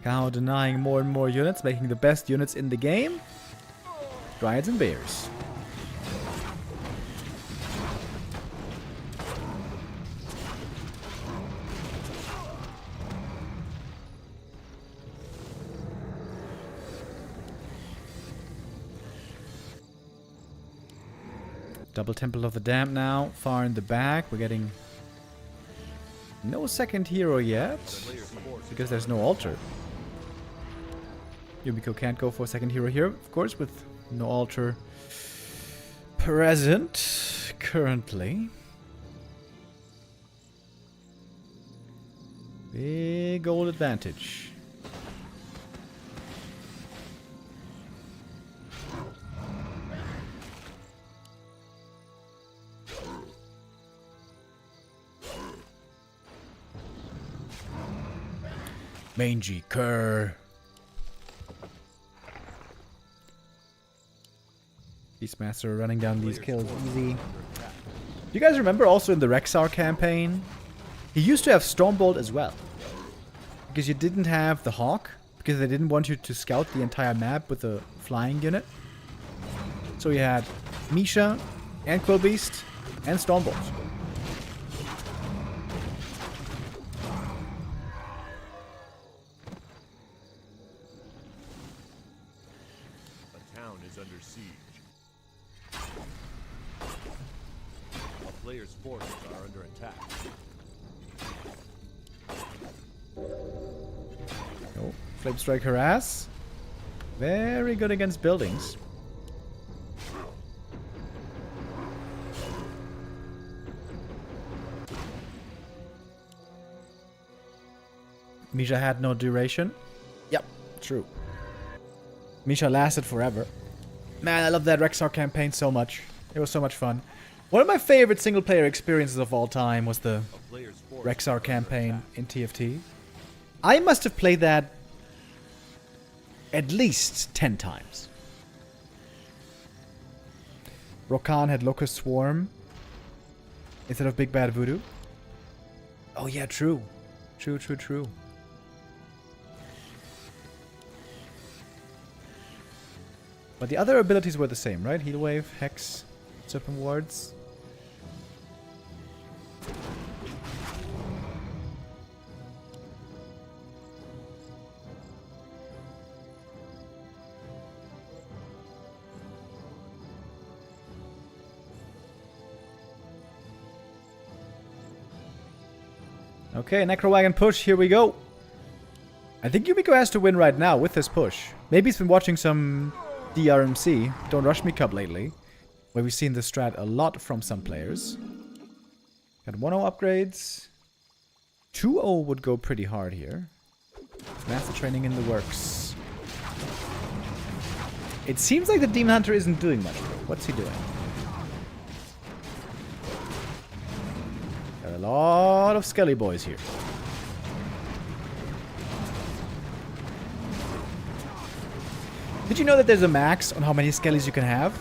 [SPEAKER 4] Cow denying more and more units, making the best units in the game. Dryads and bears. Double Temple of the Damned now, far in the back. We're getting no second hero yet, because there's no altar. Yumiko can't go for a second hero here, of course, with no altar present currently. Big gold advantage. Mangy cur. Beastmaster running down these kills easy. Do you guys remember also in the Rexar campaign? He used to have Stormbolt as well. Because you didn't have the Hawk. Because they didn't want you to scout the entire map with a flying unit. So you had Misha and Quillbeast and Stormbolt.
[SPEAKER 3] is under siege. A player's forces are under attack.
[SPEAKER 4] Oh, Flame Strike Harass. Very good against buildings. Misha had no duration. Yep, true. Misha lasted forever. Man, I love that Rexar campaign so much. It was so much fun. One of my favorite single-player experiences of all time was the Rexar campaign in TFT. I must have played that at least 10 times. Rokan had Locust Swarm instead of Big Bad Voodoo. Oh yeah, true. True. But the other abilities were the same, right? Heal Wave, Hex, Serpent Wards. Okay, Necro Wagon push, here we go. I think Yumiko has to win right now with this push. Maybe he's been watching some DRMC, Don't Rush Me Cup lately, where we've seen this strat a lot from some players. Got 1-0 upgrades. 2-0 would go pretty hard here. Master training in the works. It seems like the Demon Hunter isn't doing much though. What's he doing? Got a lot of Skelly boys here. Did you know that there's a max on how many Skellies you can have?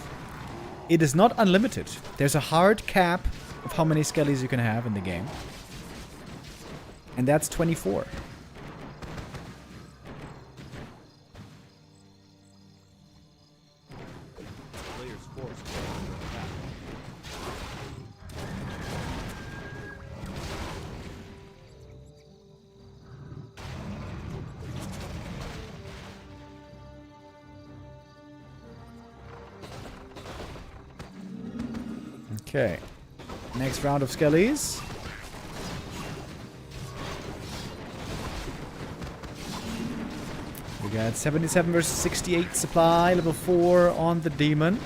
[SPEAKER 4] It is not unlimited. There's a hard cap of how many Skellies you can have in the game. And that's 24.
[SPEAKER 3] Player's forces are under attack.
[SPEAKER 4] Okay. Next round of Skellies. We got 77 versus 68 supply, level 4 on the Demon.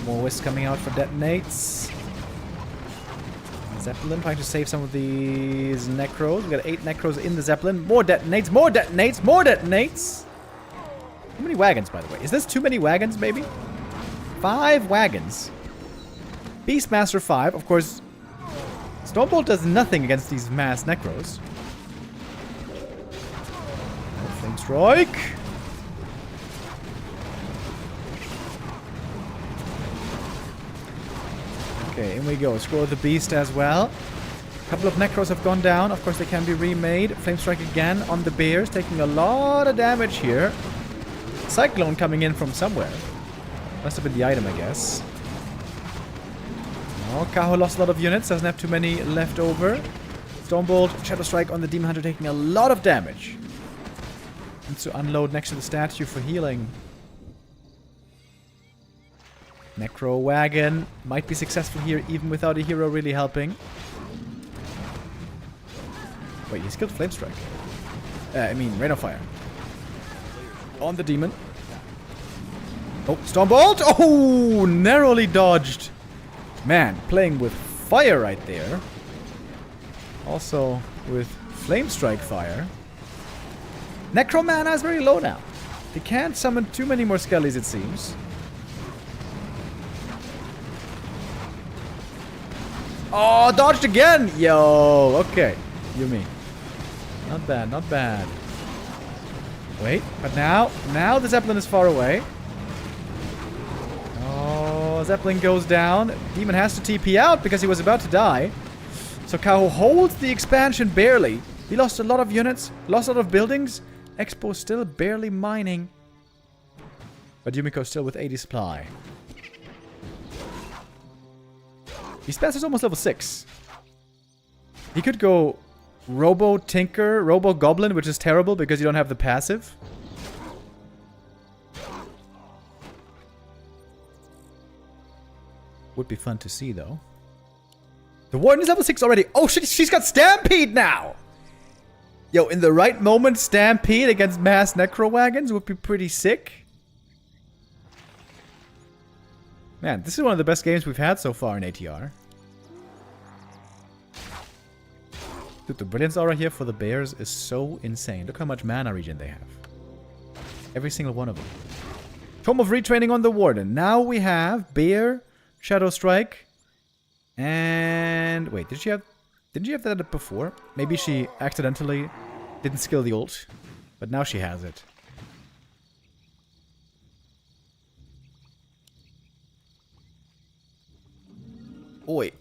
[SPEAKER 4] More Wisps coming out for detonates. Zeppelin trying to save some of these Necros. We got 8 Necros in the Zeppelin. More detonates, more detonates, more detonates! How many wagons, by the way? Is this too many wagons, maybe? 5 wagons. Beastmaster 5, of course. Stormbolt does nothing against these mass Necros. Flame Strike. Okay, in we go. Scroll the Beast as well. A couple of Necros have gone down. Of course, they can be remade. Flame Strike again on the Bears, taking a lot of damage here. Cyclone coming in from somewhere. Must have been the item, I guess. Oh, Kaho lost a lot of units. Doesn't have too many left over. Stormbolt, Shadow Strike on the Demon Hunter, taking a lot of damage. Needs to unload next to the statue for healing. Necro Wagon might be successful here, even without a hero really helping. Wait, he skilled Flame Strike. Rain of Fire. On the Demon. Oh, Stormbolt! Oh, narrowly dodged. Man, playing with fire right there. Also with Flame Strike fire. Necro mana is very low now. He can't summon too many more Skellies, it seems. Oh, dodged again! Yo, okay. Yumi. Not bad, not bad. Wait, but now the Zeppelin is far away. Oh, Zeppelin goes down. Demon has to TP out because he was about to die. So Kaho holds the expansion barely. He lost a lot of units, lost a lot of buildings. Expo still barely mining. But Yumiko still with 80 supply. Beastmaster's almost level 6. He could go Robo Tinker, Robo Goblin, which is terrible because you don't have the passive. Would be fun to see, though. The Warden is level 6 already. Oh, shit, she's got Stampede now! Yo, in the right moment, Stampede against Mass Necro Wagons would be pretty sick. Man, this is one of the best games we've had so far in ATR. Dude, the Brilliance Aura here for the Bears is so insane. Look how much mana regen they have. Every single one of them. Tome of Retraining on the Warden. Now we have Bear, Shadow Strike, and... Wait, didn't she have that before? Maybe she accidentally didn't skill the ult, but now she has it. Oi.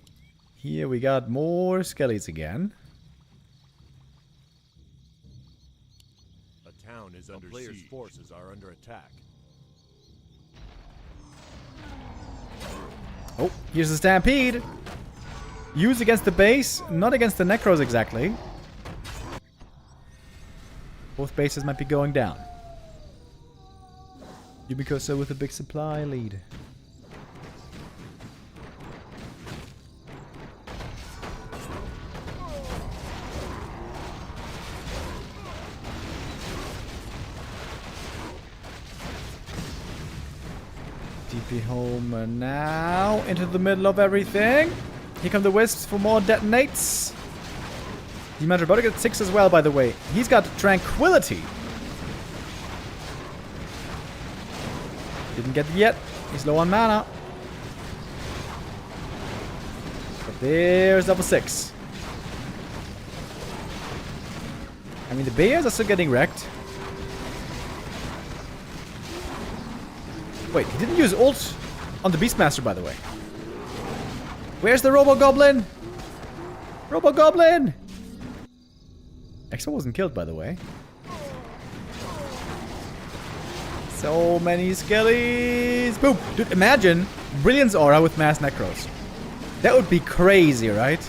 [SPEAKER 4] Here we got more skellies again.
[SPEAKER 3] A town is under player's forces are under attack.
[SPEAKER 4] Oh, here's the Stampede. Used against the base, not against the Necros exactly. Both bases might be going down. Yumikoso with a big supply lead. DP home now into the middle of everything. Here come the Wisps for more detonates. Demon about to get 6 as well, by the way. He's got Tranquility. Didn't get it yet. He's low on mana. But there's level 6. I mean, the Bears are still getting wrecked. Wait, he didn't use ult on the Beastmaster, by the way. Where's the Robo-Goblin? Robo-Goblin! Exo wasn't killed, by the way. So many skellies! Boom! Dude, imagine Brilliance Aura with Mass Necros. That would be crazy, right?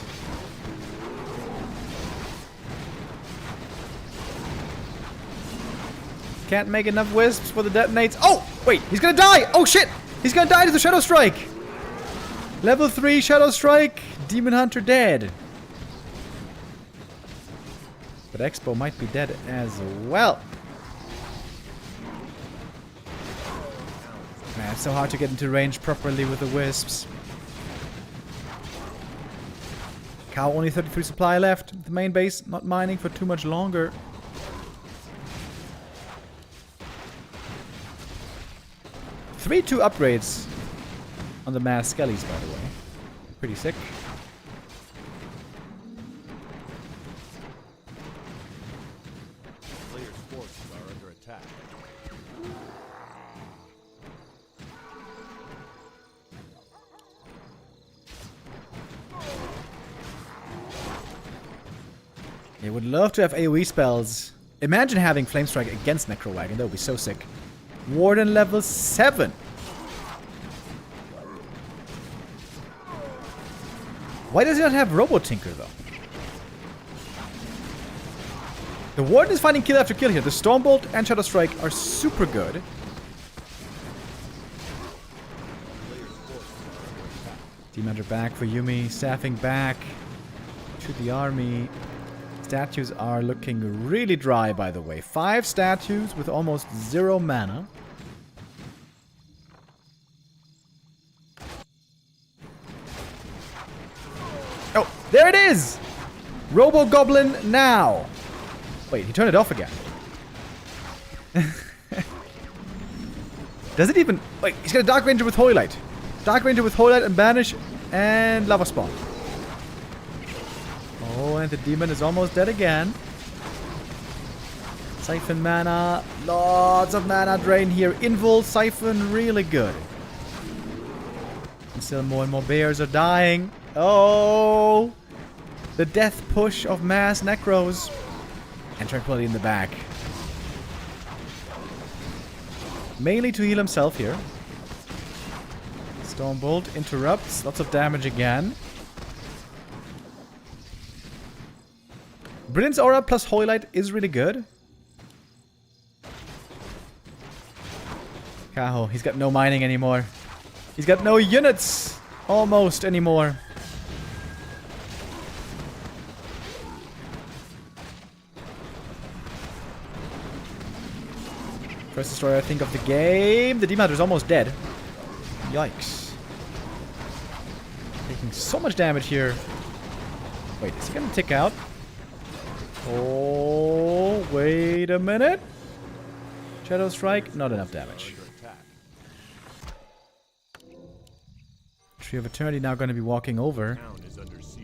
[SPEAKER 4] Can't make enough Wisps for the detonates. Oh! Wait, he's gonna die! Oh shit! He's gonna die to the Shadow Strike! Level 3 Shadow Strike. Demon Hunter dead. But Expo might be dead as well. Man, it's so hard to get into range properly with the Wisps. Cow only 33 supply left. The main base not mining for too much longer. Two upgrades on the Mass Skellies, by the way. Pretty sick.
[SPEAKER 3] Player's forces are under attack.
[SPEAKER 4] They would love to have AoE spells. Imagine having Flame Strike against Necro Wagon. That would be so sick. Warden level 7. Why does he not have Robo Tinker, though? The Warden is finding kill after kill here. The Stormbolt and Shadow Strike are super good. Demander back for Yumi. Staffing back to the army. Statues are looking really dry, by the way. 5 statues with almost 0 mana. Oh, there it is! Robo-Goblin now! Wait, he turned it off again. Does it even... Wait, he's got a Dark Ranger with Holy Light. Dark Ranger with Holy Light and Banish and Lava Spawn. Oh, and the demon is almost dead again. Siphon mana. Lots of mana drain here. Invul, Siphon, really good. And still more and more bears are dying. Oh! The death push of Mass Necros. And Tranquility in the back. Mainly to heal himself here. Stormbolt interrupts. Lots of damage again. Brilliance Aura plus Holy Light is really good. Kaho, he's got no mining anymore. He's got no units. almost anymore. First destroyer, I think, of the game. The Demon Hunter is almost dead. Yikes. Taking so much damage here. Wait, is he gonna tick out? Oh, wait a minute. Shadow Strike, not enough damage. Tree of Eternity now going to be walking over.
[SPEAKER 3] Town is under siege.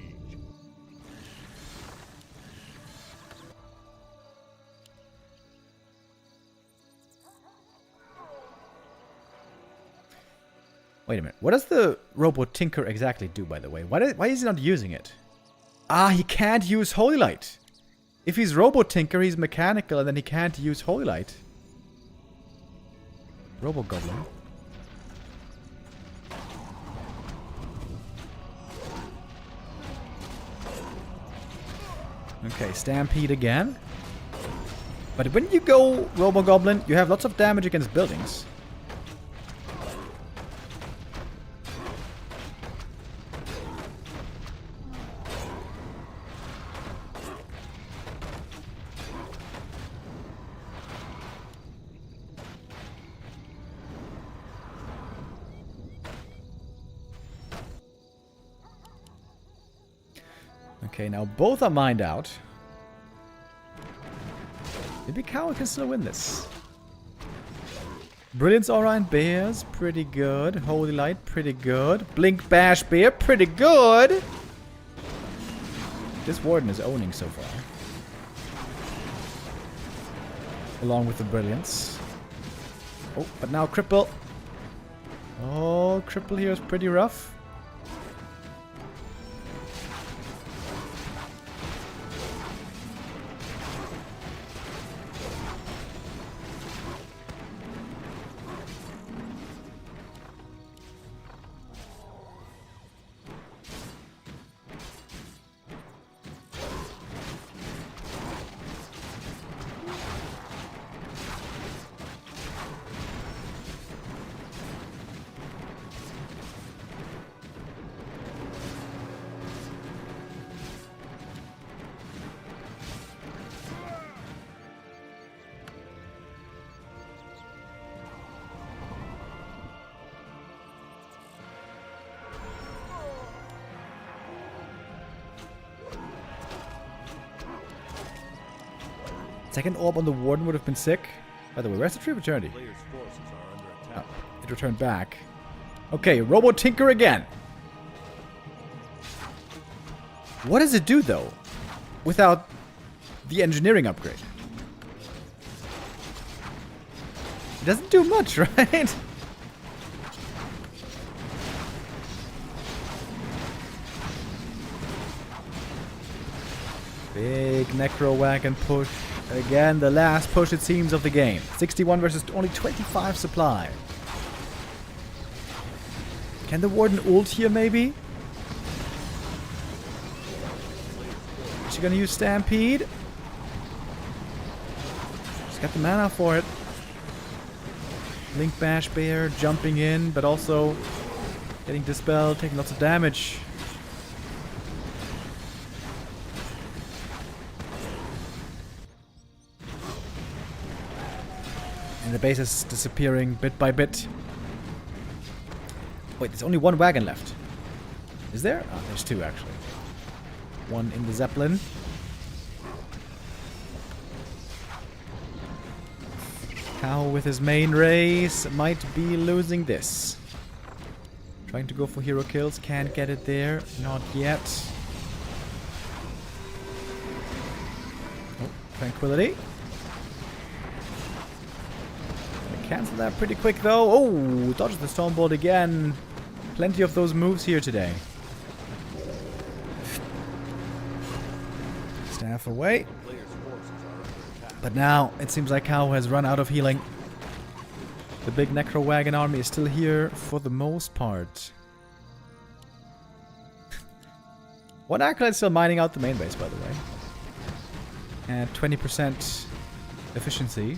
[SPEAKER 4] Wait a minute. What does the Robo Tinker exactly do, by the way? Why is he not using it? Ah, he can't use Holy Light. If he's Robo Tinker, he's mechanical, and then he can't use Holy Light. Robo Goblin. Okay, Stampede again. But when you go Robo Goblin, you have lots of damage against buildings. Okay, now both are mined out. Maybe Cow can still win this. Brilliance Aura and Bears, pretty good. Holy Light, pretty good. Blink Bash Bear, pretty good. This Warden is owning so far. Along with the Brilliance. Oh, but now Cripple. Oh, Cripple here is pretty rough. Second orb on the Warden would have been sick. By the way, where's the Tree of Eternity?
[SPEAKER 3] Players' forces are under attack.
[SPEAKER 4] Oh, it returned back. Okay, Robo Tinker again. What does it do, though, without the engineering upgrade? It doesn't do much, right? Big Necro Wagon push. Again, the last push, it seems, of the game. 61 versus only 25 supply. Can the Warden ult here, maybe? Is she gonna use Stampede? She's got the mana for it. Link Bash Bear jumping in, but also getting dispelled, taking lots of damage. And the base is disappearing bit by bit. Wait, there's only one wagon left. Is there? Oh, there's two, actually. One in the Zeppelin. Cow with his main race might be losing this. Trying to go for hero kills. Can't get it there. Not yet. Oh, Tranquility. Cancel that pretty quick, though. Oh, dodges the Stormbolt again. Plenty of those moves here today. Staff away. But now, it seems like Cow has run out of healing. The big Necro Wagon army is still here for the most part. One Acolyte still mining out the main base, by the way. At 20% efficiency.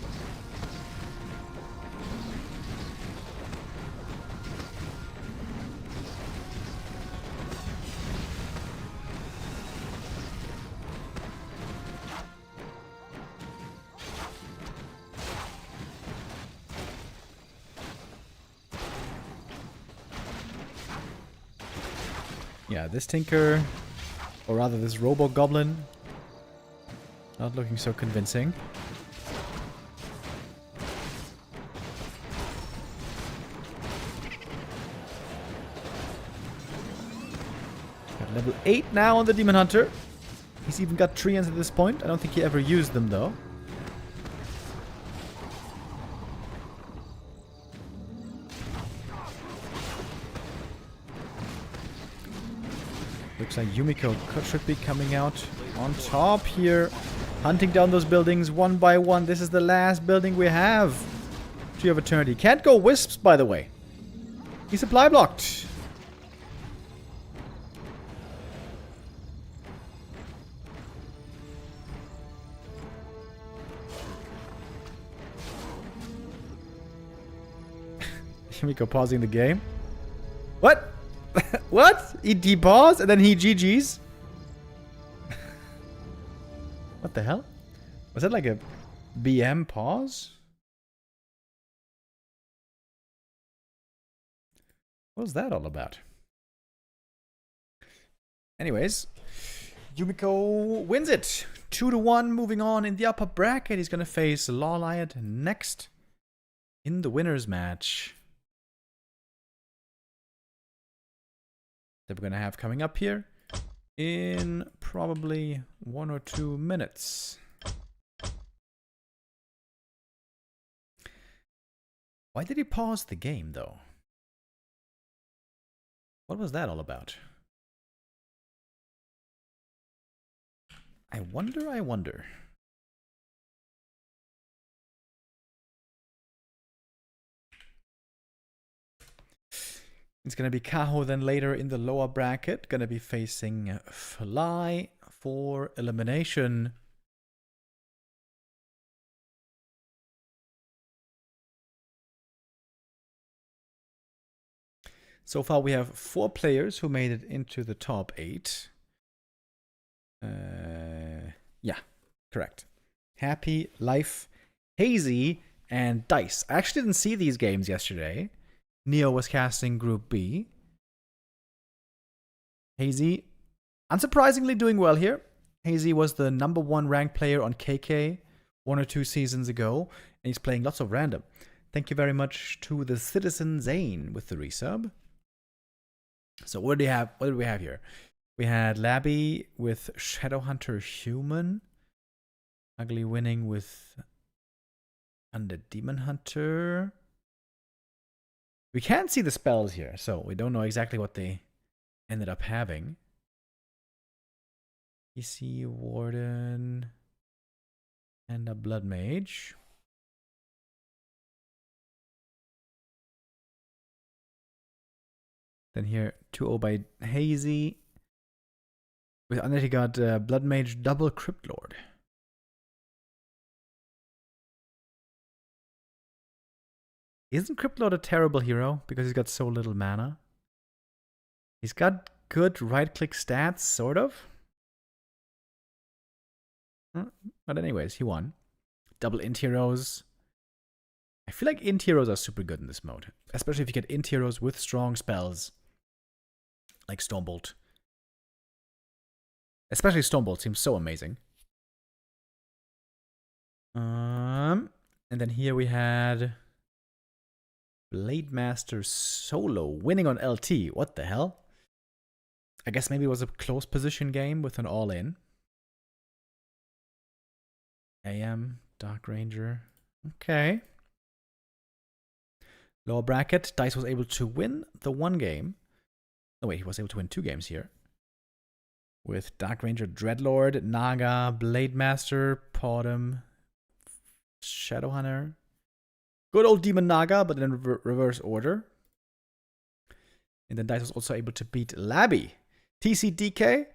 [SPEAKER 4] Yeah, this Tinker, or rather this Robo-Goblin, not looking so convincing. Got level 8 now on the Demon Hunter. He's even got treants at this point. I don't think he ever used them though. Looks like Yumiko should be coming out on top here. Hunting down those buildings one by one. This is the last building we have. Tree of Eternity. Can't go Wisps, by the way. He's supply blocked. Yumiko pausing the game. What? What? He paused and then he GG's? What the hell? Was that like a BM pause? What was that all about? Anyways, Yumiko wins it. 2-1, moving on in the upper bracket. He's gonna face Lawliet next in the winners match that we're gonna have coming up here in probably 1 or 2 minutes. Why did he pause the game though? What was that all about? I wonder. It's gonna be Kaho then later in the lower bracket. Gonna be facing Fly for elimination. So far we have 4 players who made it into the top 8. Yeah, correct. Happy, Life, Hazy, and Dice. I actually didn't see these games yesterday. Neo was casting Group B. Hazy, unsurprisingly doing well here. Hazy was the #1 ranked player on KK 1 or 2 seasons ago, and he's playing lots of random. Thank you very much to the Citizen Zane with the resub. So what do we have here? We had Labby with Shadowhunter Human. Ugly winning with Undead Demon Hunter. We can't see the spells here, so we don't know exactly what they ended up having. EC Warden and a Blood Mage. Then here 2-0 by Hazy. With Undead he got Blood Mage double Crypt Lord. Isn't Crypt Lord a terrible hero because he's got so little mana? He's got good right-click stats, sort of. But anyways, he won. Double int heroes. I feel like int heroes are super good in this mode. Especially if you get int heroes with strong spells. Like Stormbolt. Especially Stormbolt seems so amazing. And then here we had Blade Master Solo winning on LT. What the hell? I guess maybe it was a close position game with an all-in. AM, Dark Ranger. Okay. Lower bracket. Dice was able to win the 1 game. Oh wait, he was able to win 2 games here. With Dark Ranger, Dreadlord, Naga, Blade Master, Podem, Shadowhunter. Good old Demon Naga, but in reverse order. And then Dice was also able to beat Labby. TCDK.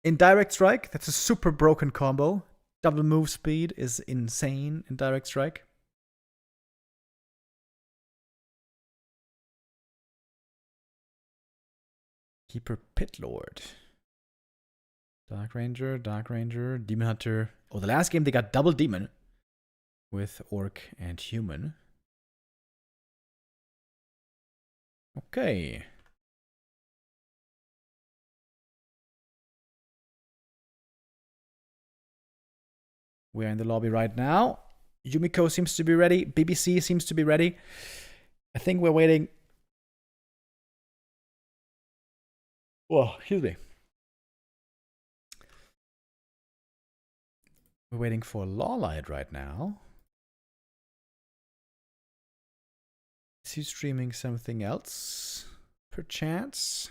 [SPEAKER 4] In Direct Strike, that's a super broken combo. Double move speed is insane in Direct Strike. Keeper Pitlord. Dark Ranger, Demon Hunter. Oh, the last game they got double Demon. With Orc and Human. Okay. We're in the lobby right now. Yumiko seems to be ready. BBC seems to be ready. I think we're waiting. Whoa, excuse me. We're waiting for Lawliet right now. Is he streaming something else? Perchance?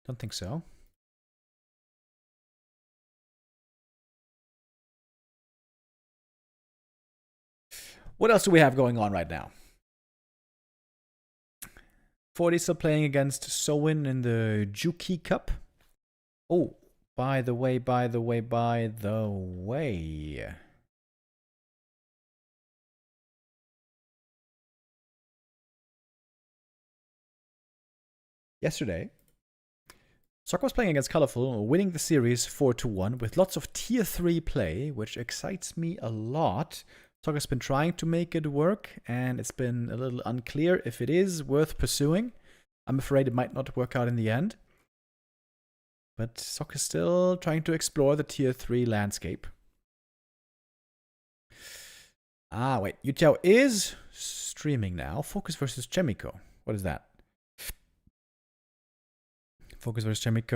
[SPEAKER 4] Don't think so. What else do we have going on right now? 40 still playing against Sowin in the Juki Cup. Oh, by the way. Yesterday, Soccer was playing against Colorful, winning the series 4-1 with lots of tier 3 play, which excites me a lot. Soccer's been trying to make it work, and it's been a little unclear if it is worth pursuing. I'm afraid it might not work out in the end. But Soccer's still trying to explore the tier 3 landscape. Ah, wait. Yutiao is streaming now. Focus versus Chemico. What is that? Focus versus Chemico.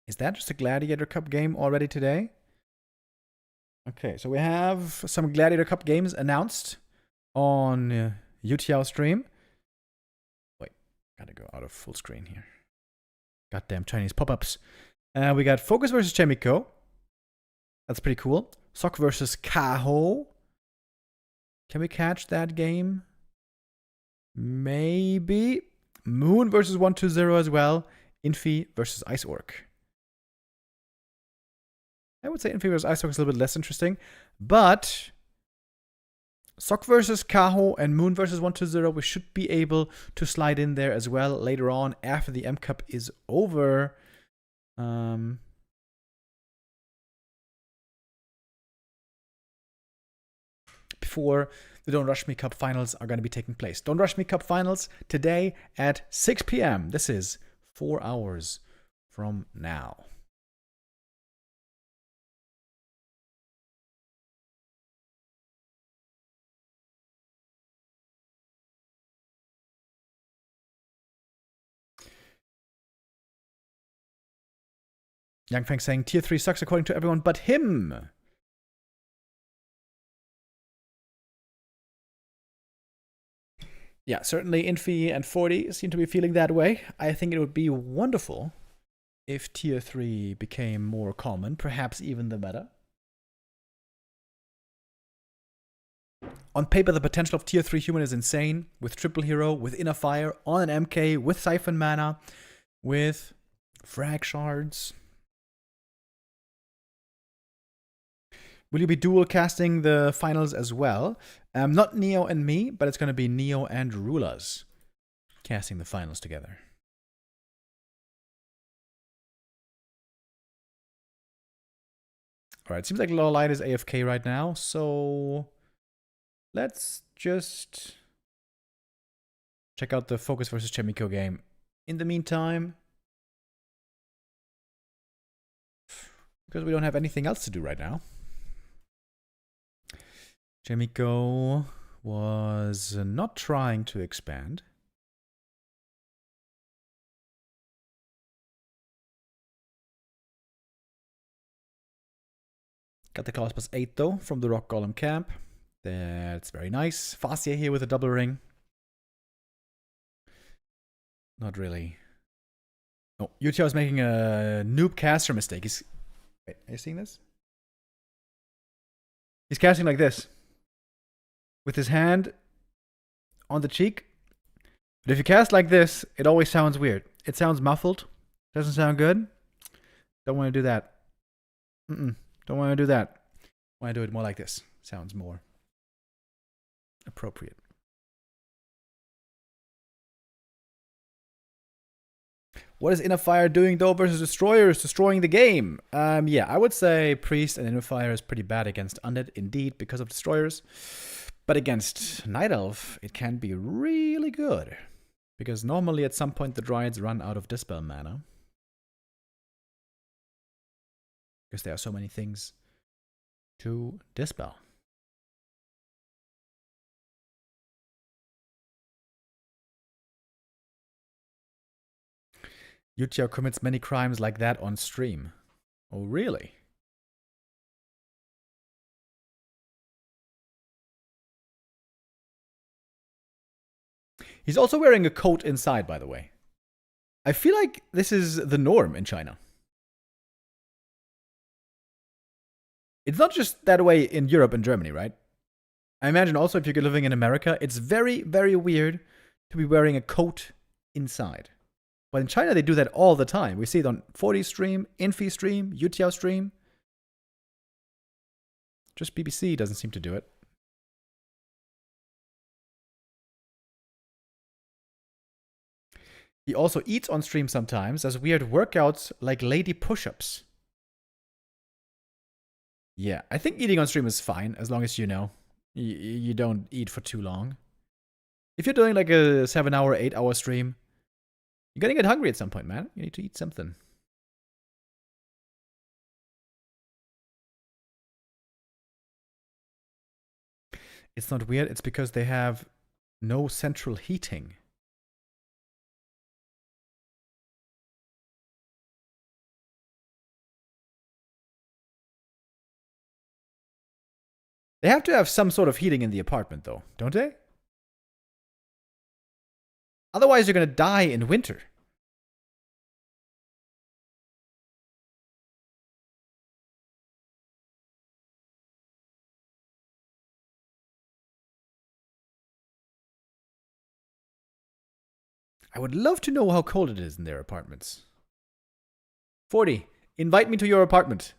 [SPEAKER 4] Is that just a Gladiator Cup game already today? Okay, so we have some Gladiator Cup games announced on Yutiao stream. Wait, gotta go out of full screen here. Goddamn Chinese pop-ups. We got Focus versus Chemico. That's pretty cool. Sock versus Kaho. Can we catch that game? Maybe. Moon versus 120 as well. Infi versus Ice Orc. I would say Infi versus Ice Orc is a little bit less interesting. But Sock versus Kaho and Moon versus 120, we should be able to slide in there as well later on after the M Cup is over. Before the Don't Rush Me Cup finals are going to be taking place. Don't Rush Me Cup finals today at 6 p.m. This is 4 hours from now. Yang Feng saying tier 3 sucks according to everyone but him. Yeah, certainly Infi and 40 seem to be feeling that way. I think it would be wonderful if tier 3 became more common, perhaps even the meta. On paper, the potential of tier 3 human is insane, with Triple Hero, with Inner Fire, on an MK, with Siphon Mana, with Frag Shards. Will you be dual casting the finals as well? Not Neo and me, but it's going to be Neo and Rulas casting the finals together. Alright, seems like Lawliet is AFK right now, so let's just check out the Focus versus Chemico game. In the meantime, because we don't have anything else to do right now. Chemico was not trying to expand. Got the class plus 8 though from the Rock Golem camp. That's very nice. Fastia here with a double ring. Not really. Oh, Yutiao is making a noob caster mistake. Wait, are you seeing this? He's casting like this. With his hand on the cheek. But if you cast like this, it always sounds weird. It sounds muffled. Doesn't sound good. Don't want to do that. Don't want to do that. Want to do it more like this. Sounds more appropriate. What is Inner Fire doing though versus Destroyers? Destroying the game. Yeah, I would say Priest and Inner Fire is pretty bad against Undead, indeed, because of Destroyers. But against Night Elf, it can be really good. Because normally at some point the Dryads run out of Dispel mana. Because there are so many things to Dispel. Yutiao commits many crimes like that on stream. Oh, really? He's also wearing a coat inside, by the way. I feel like this is the norm in China. It's not just that way in Europe and Germany, right? I imagine also if you're living in America, it's very, very weird to be wearing a coat inside. But in China, they do that all the time. We see it on 40 stream, Infi stream, Yutiao stream. Just BBC doesn't seem to do it. He also eats on stream sometimes, does weird workouts like lady push-ups. Yeah, I think eating on stream is fine, as long as you know. You don't eat for too long. If you're doing like a 7-hour, 8-hour stream, you're gonna get hungry at some point, man. You need to eat something. It's not weird, it's because they have no central heating. They have to have some sort of heating in the apartment, though, don't they? Otherwise, you're gonna die in winter. I would love to know how cold it is in their apartments. 40, invite me to your apartment.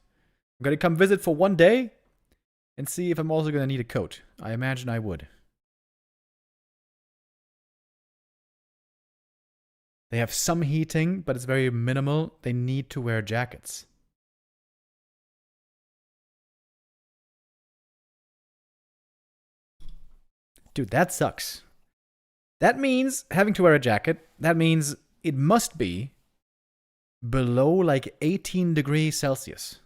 [SPEAKER 4] I'm gonna come visit for 1 day and see if I'm also gonna need a coat. I imagine I would. They have some heating, but it's very minimal. They need to wear jackets. Dude, that sucks. That means having to wear a jacket, that means it must be below like 18 degrees Celsius.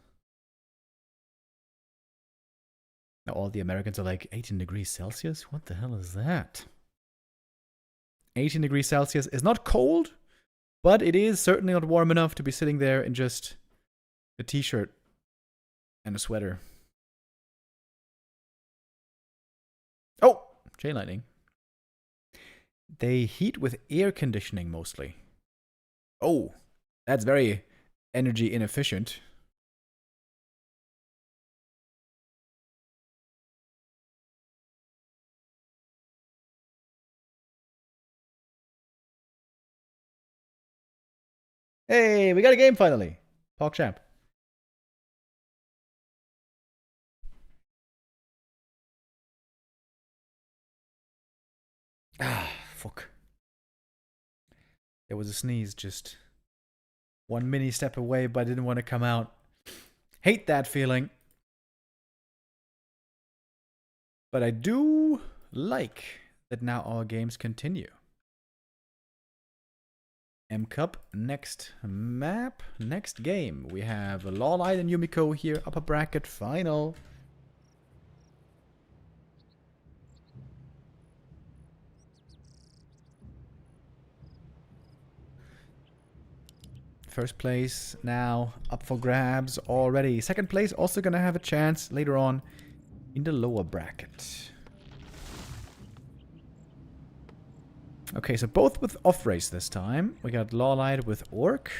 [SPEAKER 4] Now all the Americans are like, 18 degrees Celsius? What the hell is that? 18 degrees Celsius is not cold, but it is certainly not warm enough to be sitting there in just a t-shirt and a sweater. Oh, chain lightning. They heat with air conditioning mostly. Oh, that's very energy inefficient. Hey, we got a game finally. PogChamp. Ah, fuck. There was a sneeze just one mini step away, but I didn't want to come out. Hate that feeling. But I do like that now our games continue. M Cup, next map, next game. We have Lawliet and Yumiko here, upper bracket final. First place now up for grabs already. Second place also gonna have a chance later on in the lower bracket. Okay, so both with Offrace this time. We got Lawliet with Orc.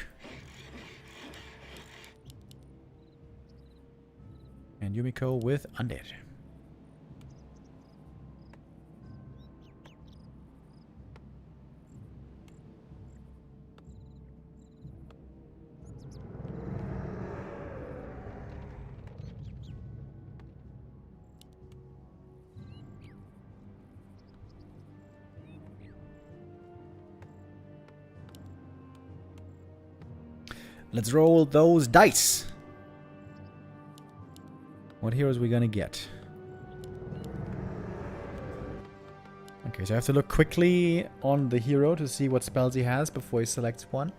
[SPEAKER 4] And Yumiko with Undead. Let's roll those dice. What heroes are we gonna get? Okay, so I have to look quickly on the hero to see what spells he has before he selects one.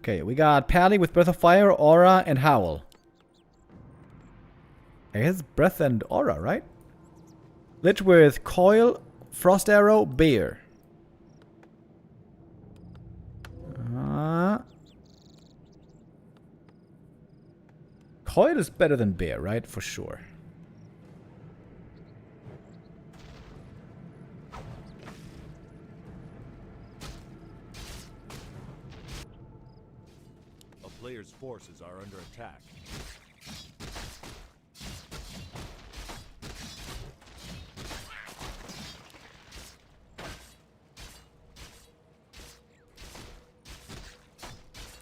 [SPEAKER 4] Okay, we got Pally with Breath of Fire, Aura, and Howl. I guess Breath and Aura, right? Lich with Coil, Frost Arrow, Bear. Coil is better than Bear, right? For sure.
[SPEAKER 3] Players' forces are under attack.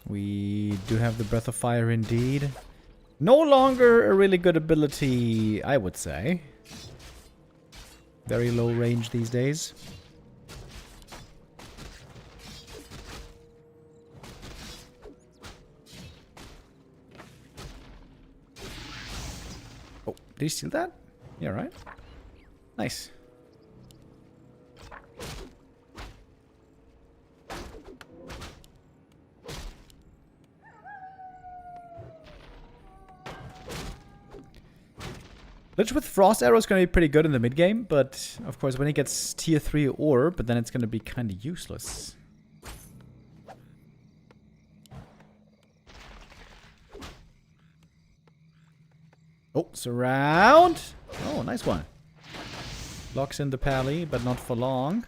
[SPEAKER 4] We do have the Breath of Fire indeed. No longer a really good ability, I would say. Very low range these days. Did you steal that? Yeah, right? Nice. Lich with Frost Arrow is going to be pretty good in the mid game, but of course when he gets tier 3 Orb, but then it's going to be kind of useless. Oh, surround! Oh, nice one. Locks in the Pally, but not for long.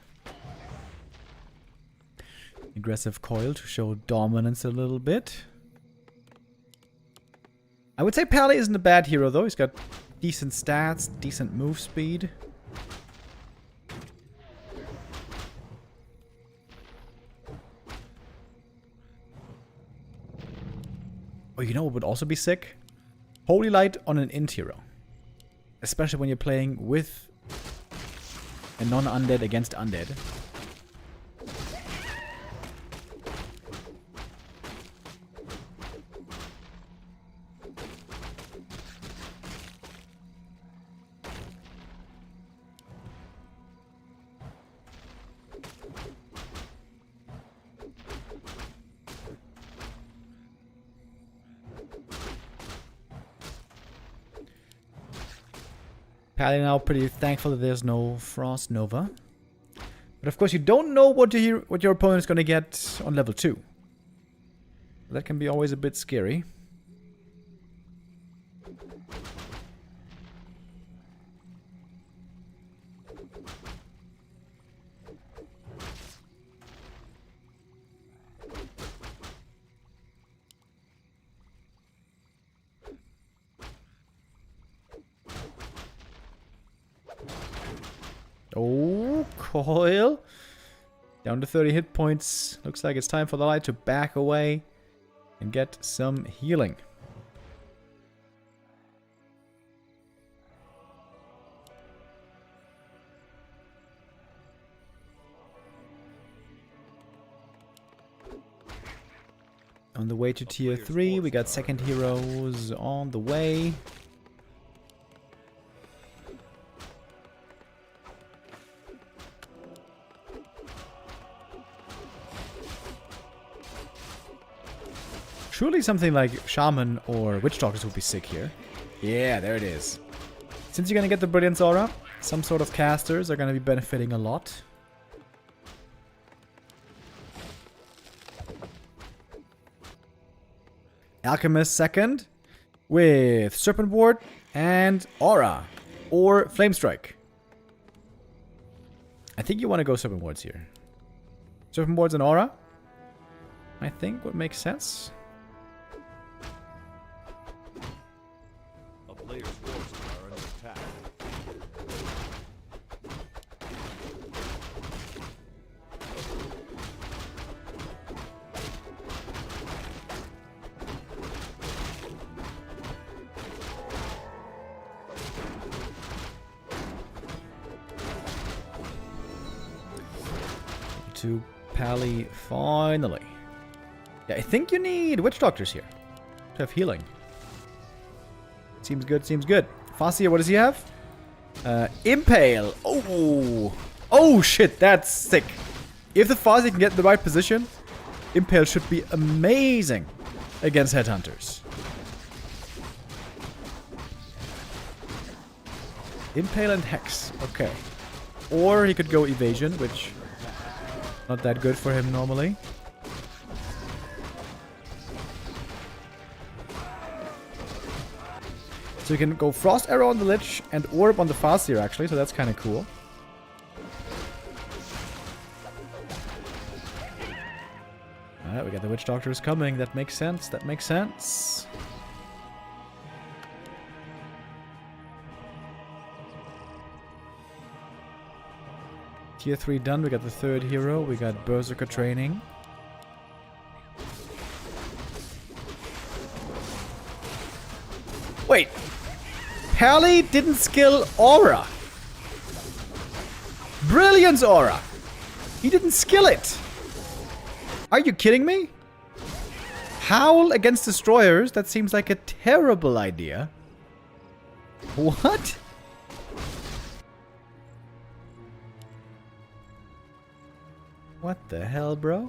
[SPEAKER 4] Aggressive Coil to show dominance a little bit. I would say Pally isn't a bad hero though. He's got decent stats, decent move speed. Oh, you know what would also be sick? Holy Light on an int hero. Especially when you're playing with a non-undead against undead. Pally now pretty thankful that there's no Frost Nova. But of course you don't know what your opponent is going to get on level 2. That can be always a bit scary. Oh, Coil. Down to 30 hit points. Looks like it's time for the light to back away and get some healing. On the way to tier 3, we got second heroes on the way. Surely something like Shaman or Witch Doctors would be sick here. Yeah, there it is. Since you're gonna get the Brilliance Aura, some sort of casters are gonna be benefiting a lot. Alchemist second with Serpent Ward and Aura or Flame Strike. I think you want to go Serpent Wards here. Serpent Wards and Aura, I think would make sense.
[SPEAKER 3] A player's forces are under attack.
[SPEAKER 4] to Pally finally. Yeah, I think you need Witch Doctors here to have healing. Seems good, seems good. Fascia, what does he have? Impale. Oh. Oh shit, that's sick. If the Fascia can get in the right position, Impale should be amazing against Headhunters. Impale and Hex. Okay. Or he could go Evasion, which not that good for him normally. So you can go Frost Arrow on the Lich and Orb on the Fascia actually, so that's kind of cool. Alright, we got the Witch Doctors coming. That makes sense. That makes sense. Tier 3 done. We got the third hero. We got Berserker training. Wait. Pally didn't skill Aura. Brilliance Aura. He didn't skill it. Are you kidding me? Howl against Destroyers? That seems like a terrible idea. What? What the hell, bro?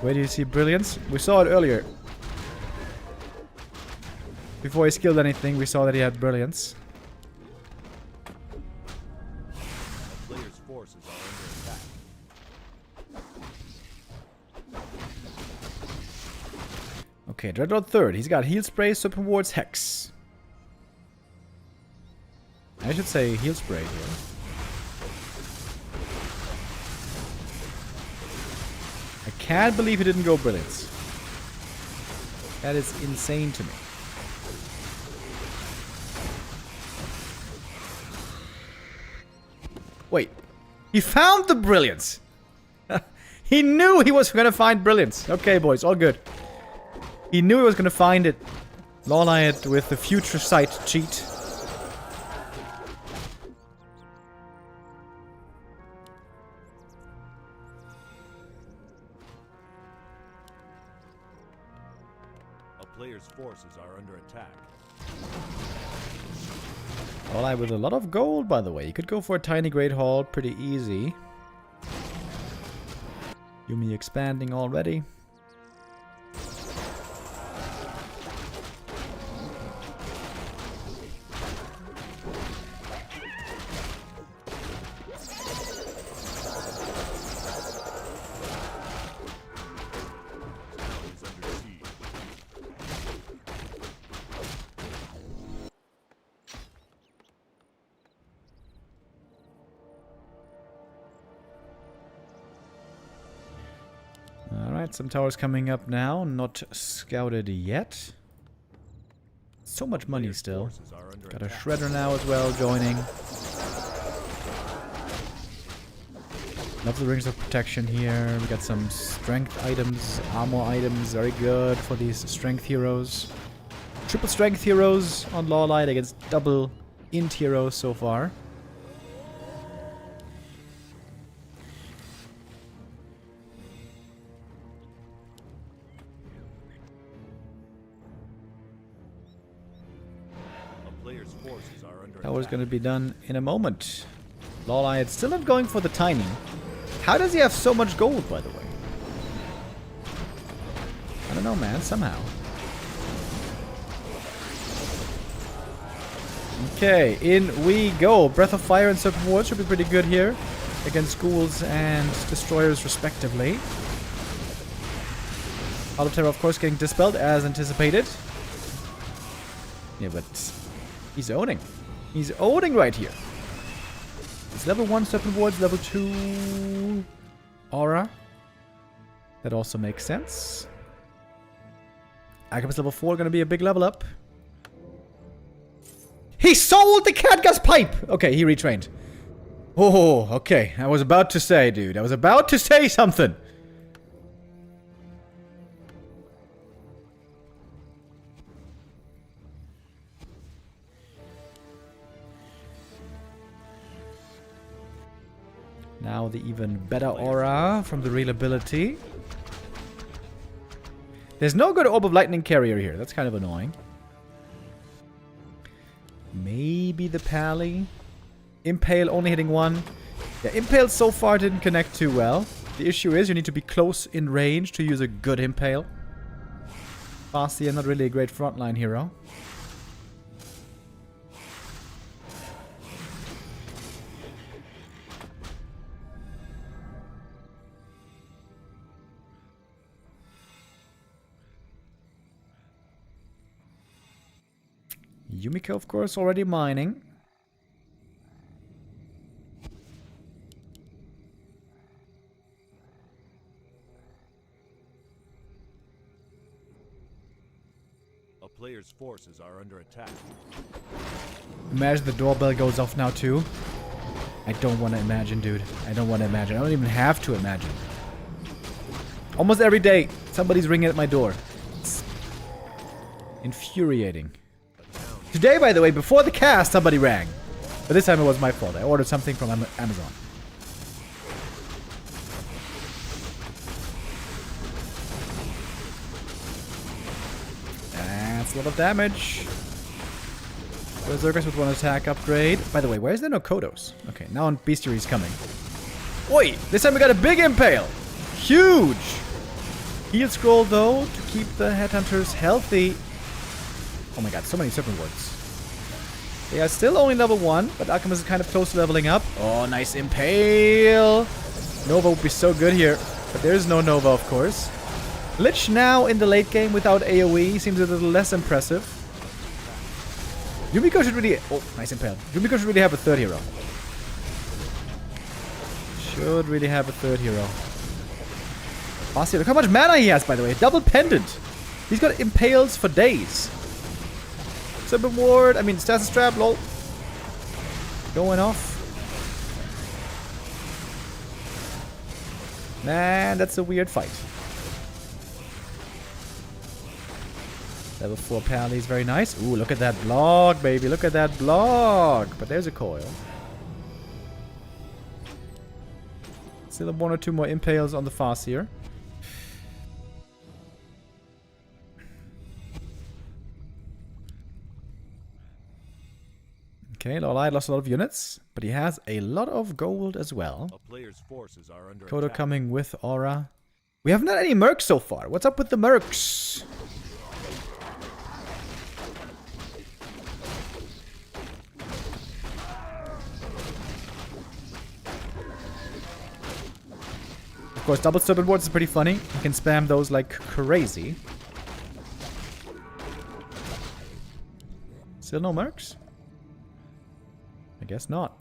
[SPEAKER 4] Where do you see Brilliance? We saw it earlier. Before he skilled anything, we saw that he had Brilliance.
[SPEAKER 3] The player's forces are under attack.
[SPEAKER 4] Okay, Dreadnought third. He's got Heal Spray, Serpent Wards, Hex. I should say Heal Spray here. I can't believe he didn't go Brilliance. That is insane to me. Wait. He found the Brilliance! He knew he was gonna find Brilliance. Okay, boys, all good. He knew he was gonna find it. Lawliet with the Future Sight cheat.
[SPEAKER 3] Player's forces are under attack.
[SPEAKER 4] Lawliet with a lot of gold, by the way. You could go for a tiny Great Hall pretty easy. Yumi expanding already. Alright, some towers coming up now, not scouted yet. So much money still. Got a Shredder now as well joining. Love the Rings of Protection here. We got some strength items, armor items, very good for these strength heroes. Triple strength heroes on Lawliet against double int heroes so far. That was going to be done in a moment. Lawliet still not going for the tiny. How does he have so much gold, by the way? I don't know, man. Somehow. Okay, in we go. Breath of Fire and Serpent Ward should be pretty good here. Against Ghouls and Destroyers, respectively. Auto Terror, of course, getting dispelled as anticipated. Yeah, but he's owning. He's owning right here. It's level 1 Serpent Wards, level 2 Aura. That also makes sense. Alchemist level 4 gonna be a big level up. He sold the Catgus Pipe! Okay, he retrained. Oh, okay. I was about to say, dude. I was about to say something. Now the even better aura from the real ability. There's no good Orb of Lightning carrier here. That's kind of annoying. Maybe the Pally. Impale only hitting one. Yeah, Impale so far didn't connect too well. The issue is you need to be close in range to use a good Impale. Fastia, not really a great frontline hero. Yumiko, of course, already mining.
[SPEAKER 3] A player's forces are under attack.
[SPEAKER 4] Imagine the doorbell goes off now, too. I don't want to imagine, dude. I don't want to imagine. I don't even have to imagine. Almost every day, somebody's ringing at my door. It's infuriating. Today, by the way, before the cast, somebody rang. But this time it was my fault. I ordered something from Amazon. That's a lot of damage. Berserkers with one attack upgrade. By the way, why is there no Kodos? Okay, now Bestiary's coming. Oi! This time we got a big Impale! Huge! Heal scroll, though, to keep the Headhunters healthy. Oh my god, so many Serpent Wards. They are still only level 1, but Alchemist is kind of close to leveling up. Oh, nice Impale! Nova would be so good here, but there is no Nova, of course. Lich now in the late game without AoE seems a little less impressive. Yumiko should really... Oh, nice Impale. Yumiko should really have a third hero. Should really have a third hero. Fastia, look how much mana he has, by the way. Double pendant. He's got Impales for days. Serpent Ward, I mean, Stasis Trap, lol. Going off. Man, that's a weird fight. Level 4 Pally is very nice. Ooh, look at that block, baby. Look at that block. But there's a coil. Still have 1 or 2 more Impales on the Fastia. Okay, Lawliet lost a lot of units, but he has a lot of gold as well.
[SPEAKER 3] A player's forces are under
[SPEAKER 4] Kodo
[SPEAKER 3] attack.
[SPEAKER 4] coming with aura. We haven't had any mercs so far. What's up with the mercs? Of course, double Serpent Wards is pretty funny. You can spam those like crazy. Still no mercs? I guess not.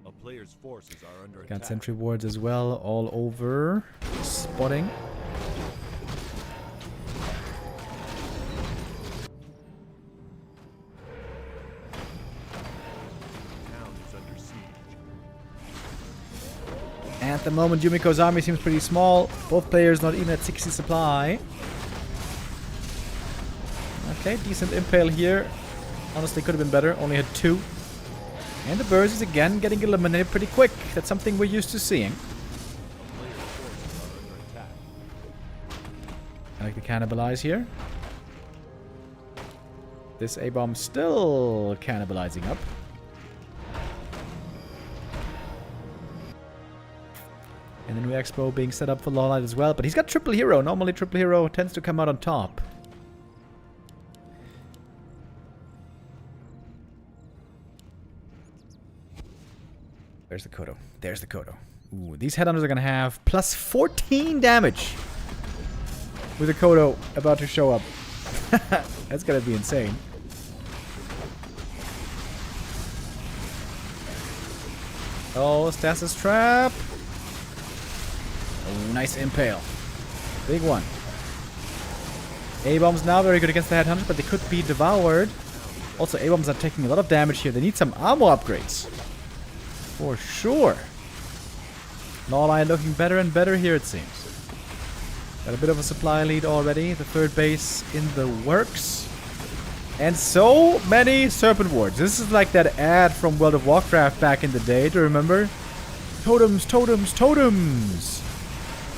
[SPEAKER 3] A player's forces are under
[SPEAKER 4] Got
[SPEAKER 3] attack.
[SPEAKER 4] sentry wards as well, all over. Spotting.
[SPEAKER 3] Town is under siege.
[SPEAKER 4] At the moment, Yumiko's army seems pretty small. Both players not even at 60 supply. Okay, decent Impale here. Honestly, could have been better. Only had 2. And the Burst is again getting eliminated pretty quick. That's something we're used to seeing.
[SPEAKER 3] Player's forces are under attack.
[SPEAKER 4] I like the cannibalize here. This A-bomb still cannibalizing up. And then Expo being set up for Lawliet as well. But he's got triple hero. Normally triple hero tends to come out on top. There's the Kodo. There's the Kodo. Ooh, these headhunters are going to have plus 14 damage with the Kodo about to show up. That's going to be insane. Oh, Stasis Trap. Oh, nice Impale. Big one. A-bombs now very good against the headhunters, but they could be devoured. Also, A-bombs are taking a lot of damage here. They need some armor upgrades. For sure. Lawliet looking better and better here, it seems. Got a bit of a supply lead already. The third base in the works. And so many serpent wards. This is like that ad from World of Warcraft back in the day, do you remember? Totems, totems, totems!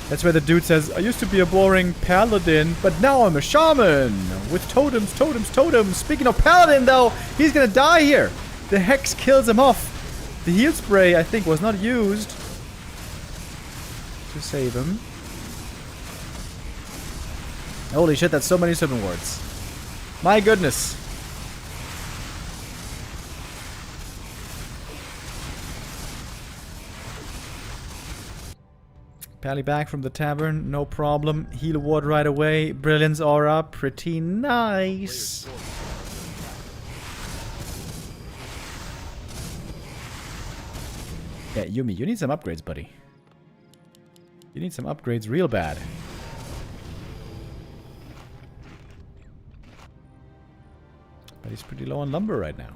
[SPEAKER 4] That's where the dude says, I used to be a boring paladin, but now I'm a shaman! With totems, totems, totems! Speaking of paladin though, he's gonna die here! The hex kills him off! The heal spray, I think, was not used to save him. Holy shit, that's so many serpent wards. My goodness. Pally back from the tavern, no problem. Heal ward right away. Brilliance aura, pretty nice. Yeah, Yumi, you need some upgrades, buddy. You need some upgrades real bad. But he's pretty low on lumber right now.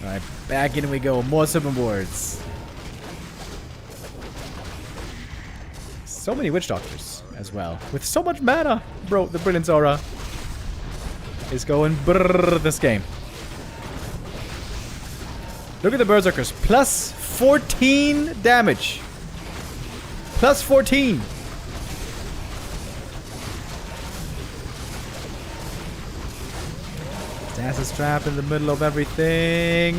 [SPEAKER 4] Alright, back in we go. More serpent boards. So many witch doctors as well. With so much mana. Bro, the Brilliance Aura is going brrrr this game. Look at the Berserkers. Plus 14 damage. Plus 14. Stasis trap in the middle of everything.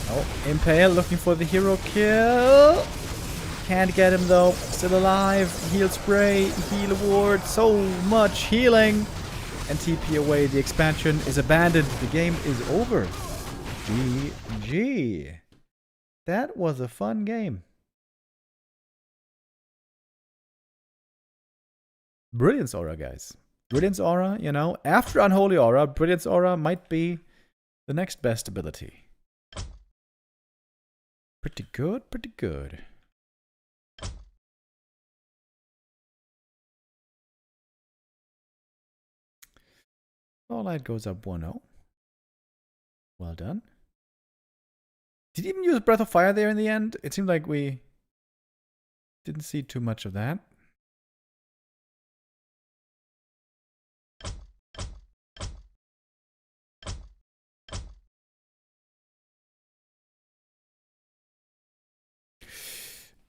[SPEAKER 4] Oh, Impale looking for the hero kill. Can't get him though. Still alive. Heal spray, heal ward. So much healing. And TP away. The expansion is abandoned. The game is over. GG. That was a fun game. Brilliance Aura, guys. Brilliance Aura, you know, after Unholy Aura, Brilliance Aura might be the next best ability. Pretty good, pretty good. Lawliet goes up 1-0. Well done. Did he even use Breath of Fire there in the end? It seemed like we didn't see too much of that.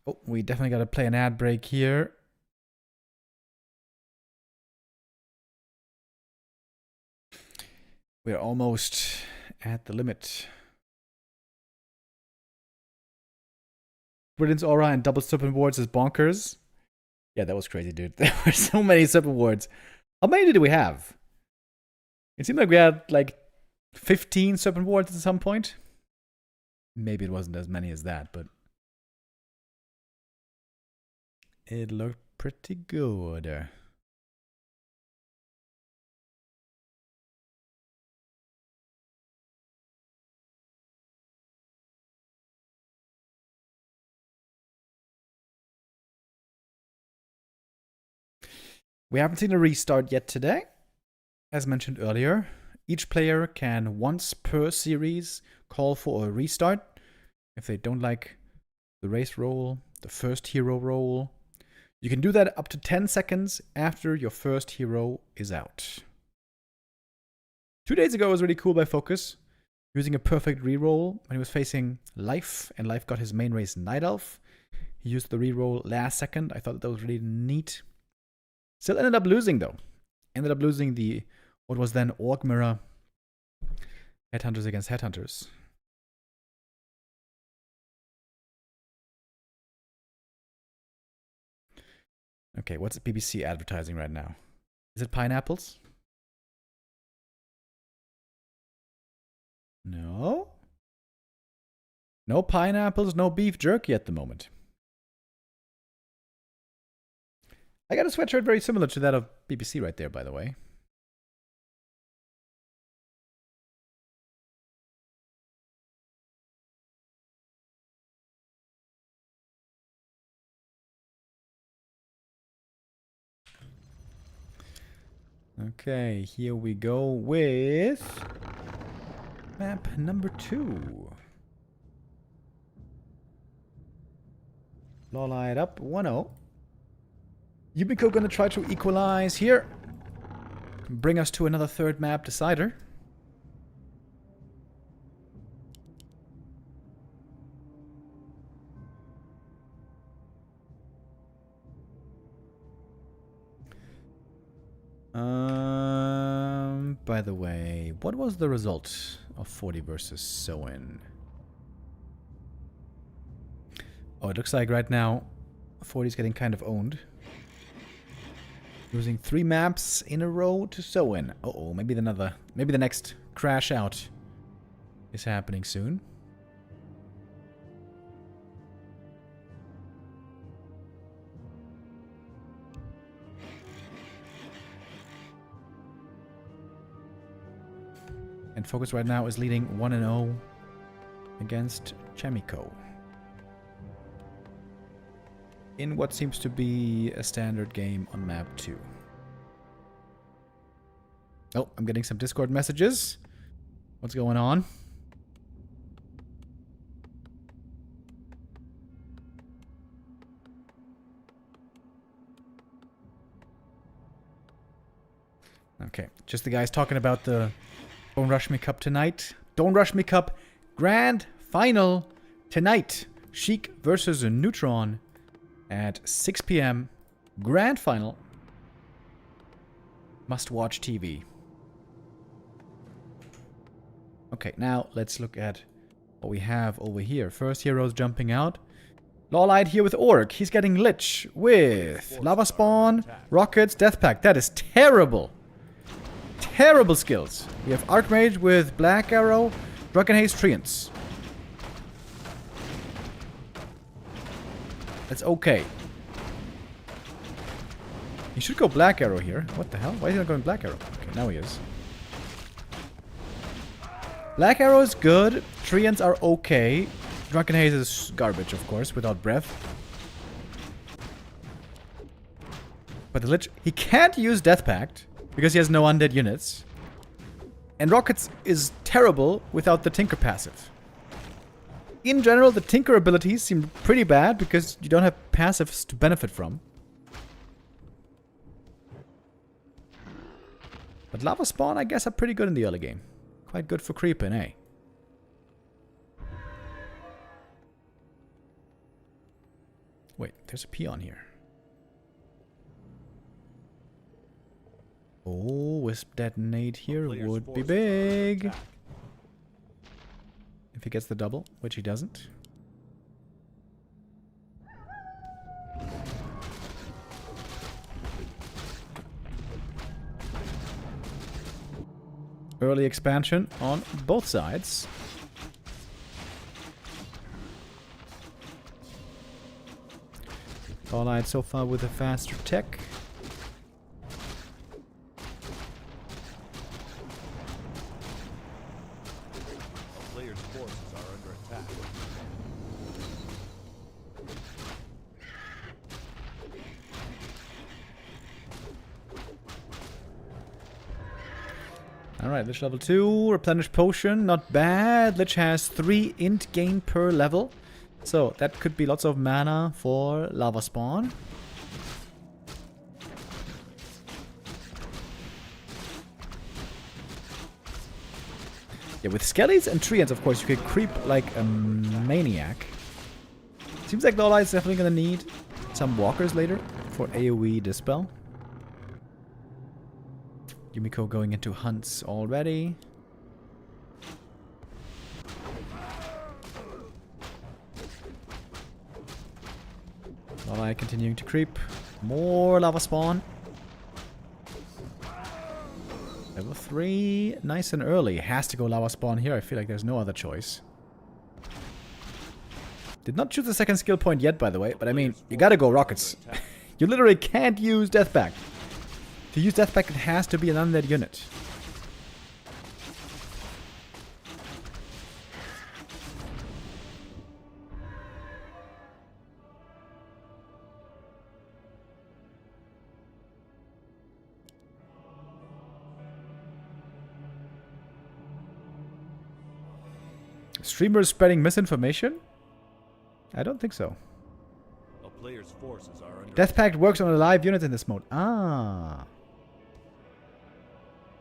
[SPEAKER 4] Oh, we definitely got to play an ad break here. We're almost at the limit. Brilliance Aura and double serpent wards is bonkers. Yeah, that was crazy, dude. There were so many serpent wards. How many did we have? It seemed like we had like 15 serpent wards at some point. Maybe it wasn't as many as that, but it looked pretty good. We haven't seen a restart yet today. As mentioned earlier, each player can once per series call for a restart if they don't like the race role, the first hero role. You can do that up to 10 seconds after your first hero is out. 2 days ago was really cool by Focus, using a perfect reroll when he was facing Life, and Life got his main race Night Elf. He used the reroll last second. I thought that was really neat. Still ended up losing though. Ended up losing the what was then Orc Mirror Headhunters against Headhunters. Okay, what's BBC advertising right now? Is it pineapples? No. No pineapples, no beef jerky at the moment. I got a sweatshirt very similar to that of BBC right there, by the way. Okay, here we go with map number 2. Lawliet up 1-0. Yumiko gonna try to equalize here. Bring us to another third map decider. By the way, what was the result of 40 versus Soin? Oh, it looks like right now 40 is getting kind of owned. Losing 3 maps in a row to Soin. Uh-oh, maybe the next crash out is happening soon. And Focus right now is leading 1-0 against Chemico. In what seems to be a standard game on map 2. Oh, I'm getting some Discord messages. What's going on? Okay, just the guys talking about the Don't Rush Me Cup tonight. Don't Rush Me Cup Grand Final tonight. Sheik versus Neutron at 6 p.m. Grand Final. Must watch TV. Okay, now let's look at what we have over here. First heroes jumping out. Lawliet here with Orc. He's getting Lich with Lava Spawn, Rockets, Death Pact. That is terrible. Terrible skills. We have Archmage with Black Arrow, Dragon Haze, Treants. That's okay. He should go Black Arrow here. What the hell? Why is he not going Black Arrow? Okay, now he is. Black Arrow is good. Treants are okay. Drunken Haze is garbage, of course, without breath. But the Lich... He can't use Death Pact because he has no undead units. And Rockets is terrible without the Tinker passive. In general, the Tinker abilities seem pretty bad because you don't have passives to benefit from. But Lava Spawn, I guess, are pretty good in the early game. Quite good for creeping, eh? Wait, there's a peon here. Oh, Wisp Detonate here would be big. If he gets the double, which he doesn't. Early expansion on both sides. Lawliet so far with a faster tech.
[SPEAKER 3] Players' forces are under attack.
[SPEAKER 4] Alright, Lich level 2, replenish potion, not bad. Lich has 3 int gain per level. So, that could be lots of mana for Lava Spawn. Yeah, with Skellies and Treants, of course, you could creep like a maniac. Seems like Lawliet is definitely going to need some walkers later for AoE Dispel. Yumiko going into hunts already. Lawliet continuing to creep. More Lava Spawn. Level 3. Nice and early. Has to go Lava Spawn here. I feel like there's no other choice. Did not choose the second skill point yet, by the way. But I mean, you gotta go Rockets. You literally can't use Death Pact. To use Death Pact, it has to be an undead unit. Streamers spreading misinformation? I don't think so.
[SPEAKER 3] A player's forces are under
[SPEAKER 4] Death Pact works on alive units in this mode. Ah.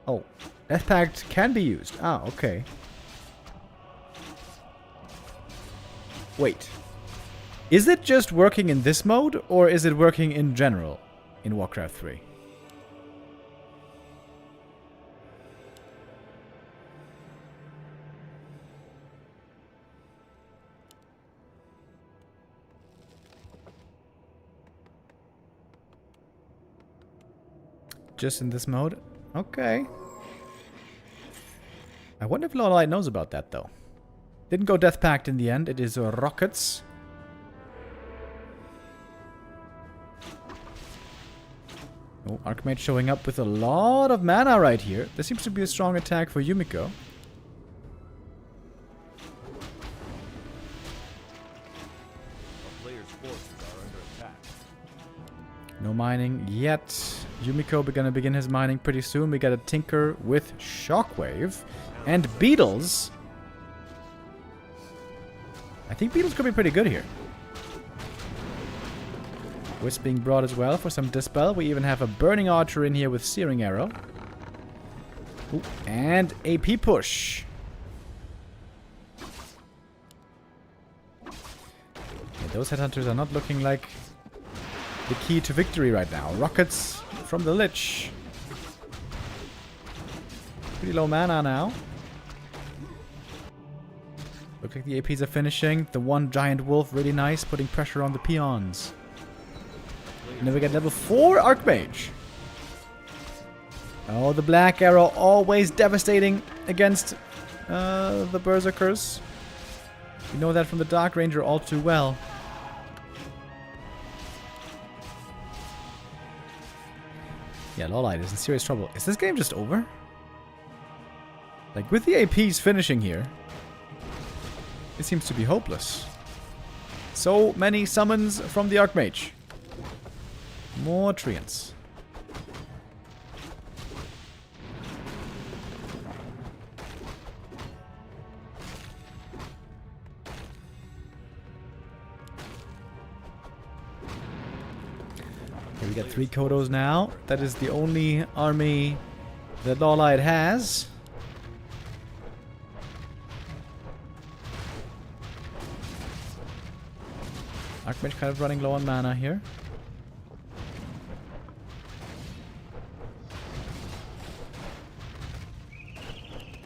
[SPEAKER 4] Oh, Death Pact can be used. Ah, okay. Wait. Is it just working in this mode, or is it working in general in Warcraft 3? Just in this mode? Okay. I wonder if Lawliet knows about that, though. Didn't go Death Pact in the end. It is rockets. Oh, Archmage showing up with a lot of mana right here. This seems to be a strong attack for Yumiko.
[SPEAKER 3] a player's forces are under attack.
[SPEAKER 4] No mining yet. Yumiko gonna begin his mining pretty soon. We got a Tinker with Shockwave. And Beetles. I think Beetles could be pretty good here. Wisp being brought as well for some Dispel. We even have a Burning Archer in here with Searing Arrow. Ooh, and AP push. Yeah, those headhunters are not looking like the key to victory right now. Rockets from the Lich. Pretty low mana now. Looks like the APs are finishing. The one giant wolf, really nice, putting pressure on the peons. And then we get level 4 Archmage. Oh, the Black Arrow, always devastating against the Berserkers. You know that from the Dark Ranger all too well. Yeah, Lawliet is in serious trouble. Is this game just over? Like, with the APs finishing here, it seems to be hopeless. So many summons from the Archmage. More treants. Okay, we got 3 Kodos now. That is the only army that Lawliet has. Archmage kind of running low on mana here.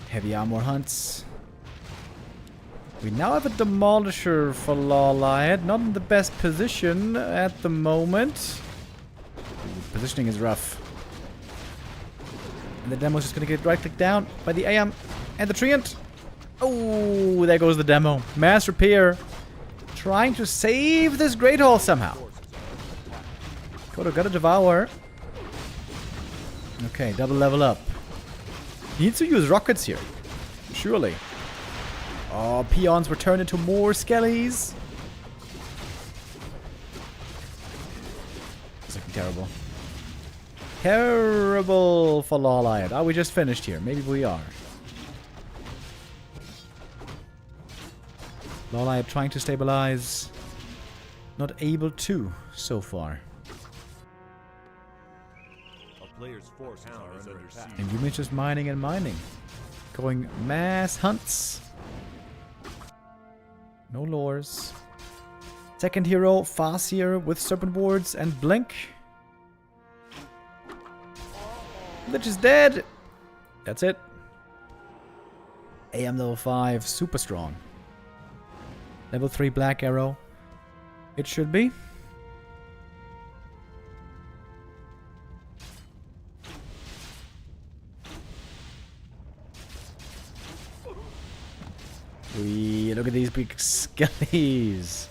[SPEAKER 4] Heavy armor hunts. We now have a Demolisher for Lawliet. Not in the best position at the moment. Positioning is rough. And the demo's just going to get right-clicked down by the AM and the Treant. Oh, there goes the demo. Mass repair. Trying to save this Great Hall somehow. Kodo got a Devour. Okay, double level up. He needs to use rockets here. Surely. Oh, peons were turned into more skellies. It's looking terrible. Terrible for Lawliet. Are we just finished here? Maybe we are. Lawliet trying to stabilize. Not able to so far.
[SPEAKER 3] A player's forces are under attack.
[SPEAKER 4] And Yumi's just mining and mining. Going mass hunts. No lures. Second hero, Farseer with Serpent Wards and Blink. Lich is dead. That's it. AM level 5, super strong. Level 3 Black Arrow. It should be. Wee, look at these big skellies.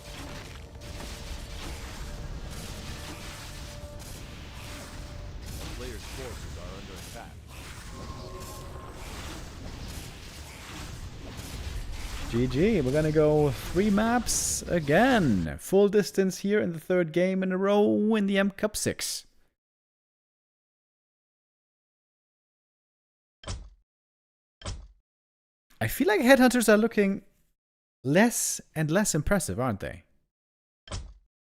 [SPEAKER 3] The player's forces are under attack.
[SPEAKER 4] GG, we're gonna go 3 maps again. Full distance here in the 3rd game in a row in the M Cup 6. I feel like headhunters are looking less and less impressive, aren't they?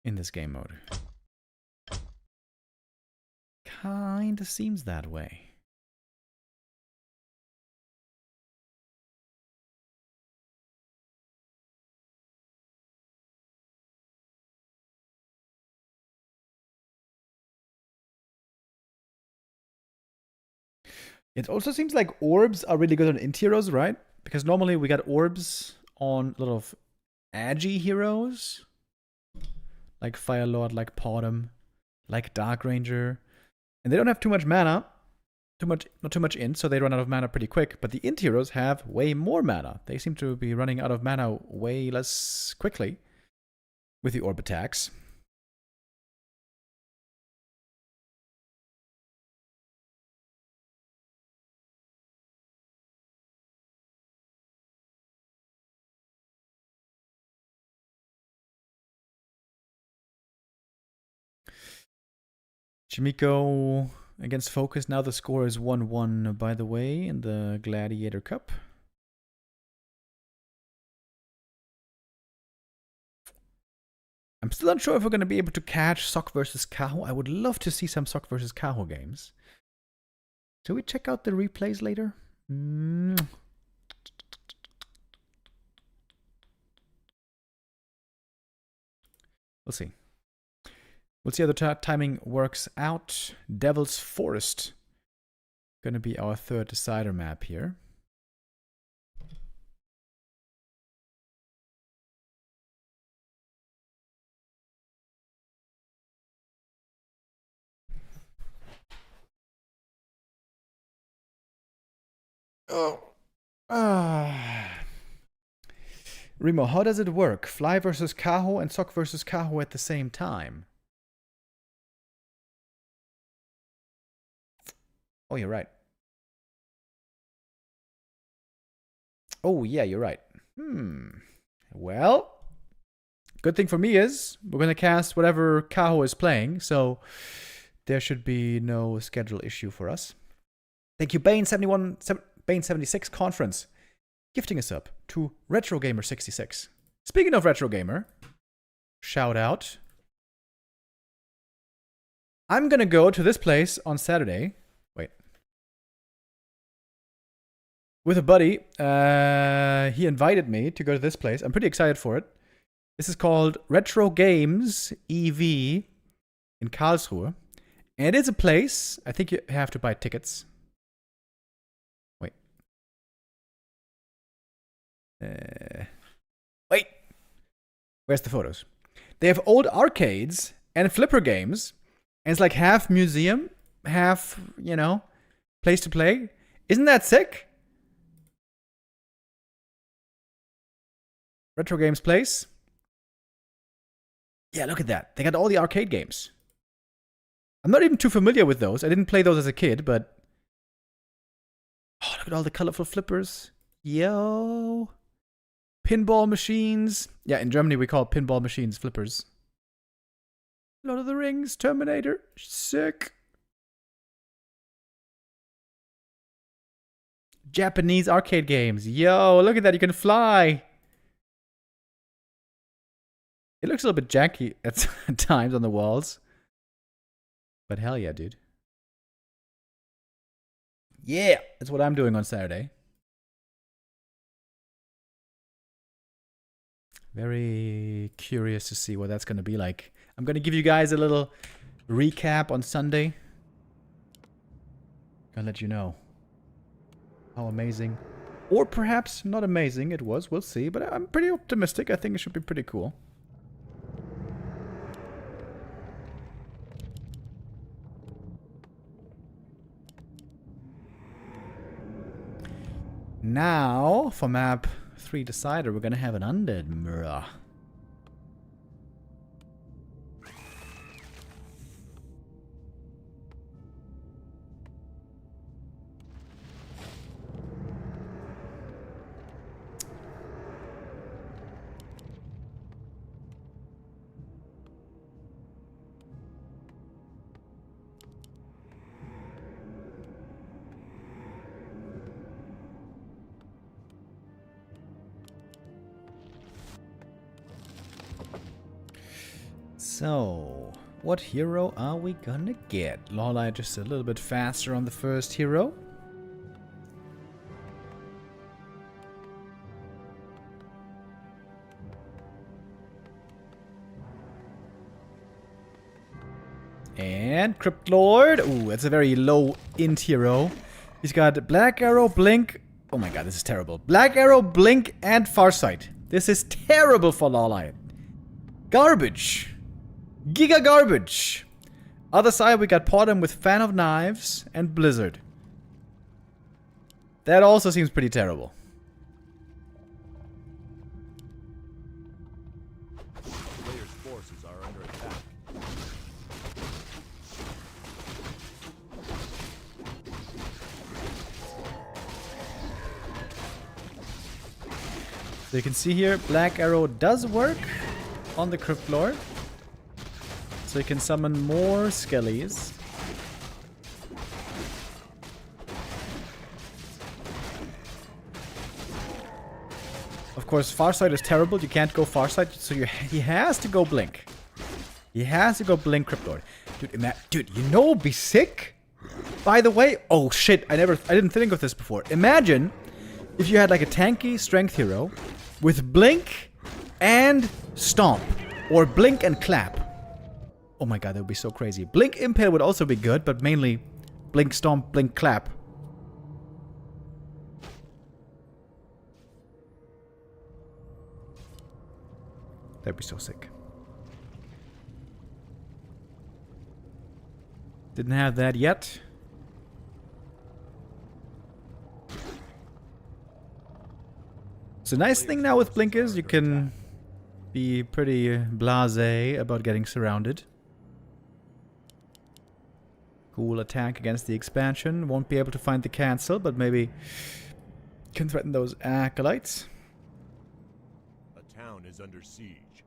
[SPEAKER 4] in this game mode. Kinda seems that way. It also seems like orbs are really good on int heroes, right? Because normally we got orbs on a lot of agi heroes. Like Firelord, like Podem, like Dark Ranger. And they don't have too much mana. Not too much int, so they run out of mana pretty quick. But the int heroes have way more mana. They seem to be running out of mana way less quickly with the orb attacks. Chimiko against Focus. Now the score is 1-1, by the way, in the Gladiator Cup. I'm still unsure if we're going to be able to catch Sok versus Kaho. I would love to see some Sok versus Kaho games. Shall we check out the replays later? We'll see. We'll see how the timing works out. Devil's Forest. Gonna be our third decider map here. Remo, how does it work? Fly versus Kaho and Sok versus Kaho at the same time. Oh, you're right. Oh, yeah, you're right. Well, good thing for me is we're going to cast whatever Kaho is playing, so there should be no schedule issue for us. Thank you, Bane76 Conference, gifting us up to Retro Gamer 66. Speaking of Retro Gamer, shout out. I'm going to go to this place on Saturday. With a buddy, he invited me to go to this place. I'm pretty excited for it. This is called Retro Games EV in Karlsruhe. And it's a place, I think you have to buy tickets. Wait. Wait! Where's the photos? They have old arcades and flipper games. And it's like half museum, half, you know, place to play. Isn't that sick? Retro Games Place. Yeah, look at that. They got all the arcade games. I'm not even too familiar with those. I didn't play those as a kid, but... Oh, look at all the colorful flippers. Yo. Pinball machines. Yeah, in Germany we call pinball machines flippers. Lord of the Rings, Terminator. Sick. Japanese arcade games. Yo, look at that. You can fly. It looks a little bit janky at times on the walls. But hell yeah, dude. Yeah, that's what I'm doing on Saturday. Very curious to see what that's going to be like. I'm going to give you guys a little recap on Sunday. Gonna let you know how amazing, or perhaps not amazing it was. We'll see, but I'm pretty optimistic. I think it should be pretty cool. Now, for map 3 Decider, we're gonna have an Undead mirror. So, what hero are we gonna get? Lawliet just a little bit faster on the first hero. And Crypt Lord. Ooh, that's a very low int hero. He's got Black Arrow, Blink. Oh my god, this is terrible. Black Arrow, Blink, and Farsight. This is terrible for Lawliet. Garbage. Giga garbage. Other side, we got Potom with Fan of Knives and Blizzard. That also seems pretty terrible.
[SPEAKER 3] Players' forces are under attack.
[SPEAKER 4] So you can see here, Black Arrow does work on the Crypt Lord. So you can summon more Skellies. Of course, Farsight is terrible. You can't go Farsight, so he has to go Blink. He has to go Blink Crypt Lord. Dude, you know what'd be sick? By the way, oh shit, I didn't think of this before. Imagine if you had like a tanky strength hero with Blink and Stomp, or Blink and Clap. Oh my god, that would be so crazy. Blink Impale would also be good, but mainly Blink Stomp, Blink Clap. That'd be so sick. Didn't have that yet. So nice thing now with Blink is you can be pretty blasé about getting surrounded. Cool attack against the expansion. Won't be able to find the cancel, but maybe can threaten those acolytes.
[SPEAKER 3] A town is under siege.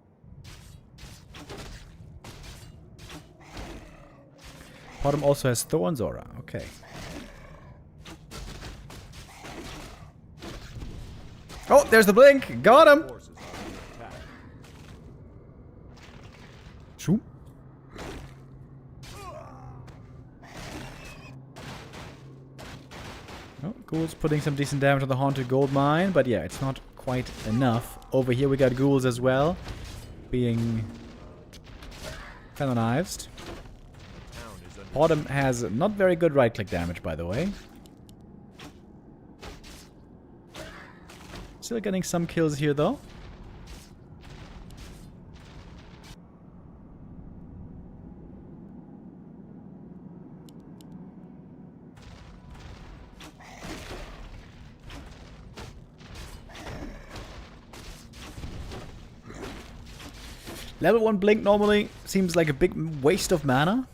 [SPEAKER 4] Potom also has Thorn's Aura. Okay. Oh, there's the Blink. Got him.
[SPEAKER 3] Forces are under attack.
[SPEAKER 4] Shoot. Oh, Ghouls putting some decent damage on the Haunted Gold Mine, but yeah, it's not quite enough. Over here we got Ghouls as well, being canonized. Potom has not very good right-click damage, by the way. Still getting some kills here, though. Level 1 Blink normally seems like a big waste of mana.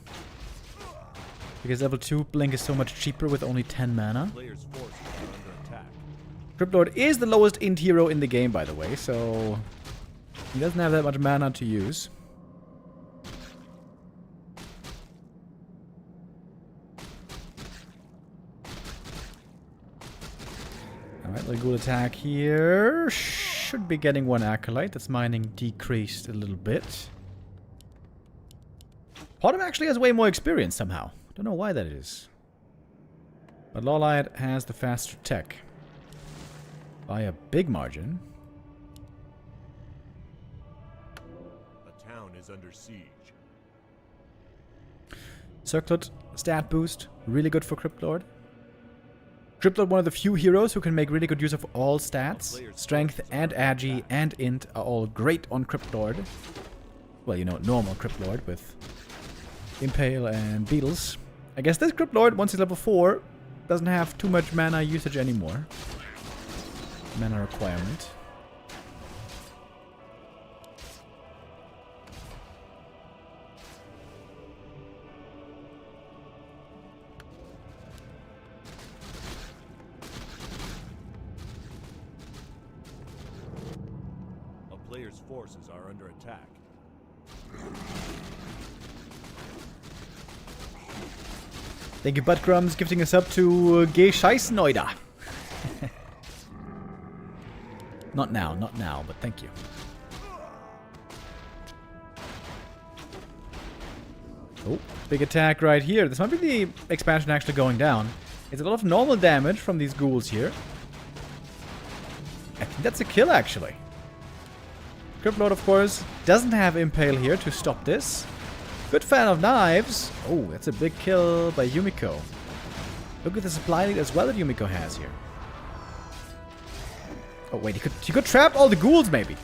[SPEAKER 4] Because level 2 Blink is so much cheaper with only 10 mana.
[SPEAKER 3] Players' forces are under attack.
[SPEAKER 4] Crypt Lord is the lowest int hero in the game, by the way, so he doesn't have that much mana to use. Alright, little ghoul attack here. Should be getting one acolyte. That's mining decreased a little bit. Potom actually has way more experience somehow. Don't know why that is. But Lawliet has the faster tech. By a big margin.
[SPEAKER 3] A town is under siege.
[SPEAKER 4] Circlet, stat boost, really good for Crypt Lord. Crypt Lord, one of the few heroes who can make really good use of all stats. Strength and Agi and Int are all great on Crypt Lord. Well, you know, normal Crypt Lord with Impale and Beetles. I guess this Crypt Lord, once he's level 4, doesn't have too much mana usage anymore. Mana requirement.
[SPEAKER 3] A player's forces are under attack.
[SPEAKER 4] Thank you, Buttcrumbs, gifting us up to Gescheißneuda. Not now, but thank you. Oh, big attack right here. This might be the expansion actually going down. It's a lot of normal damage from these ghouls here. I think that's a kill, actually. Cryptlord, of course, doesn't have Impale here to stop this. Good fan of knives. Oh, that's a big kill by Yumiko. Look at the supply lead as well that Yumiko has here. Oh, wait, he could trap all the ghouls, maybe.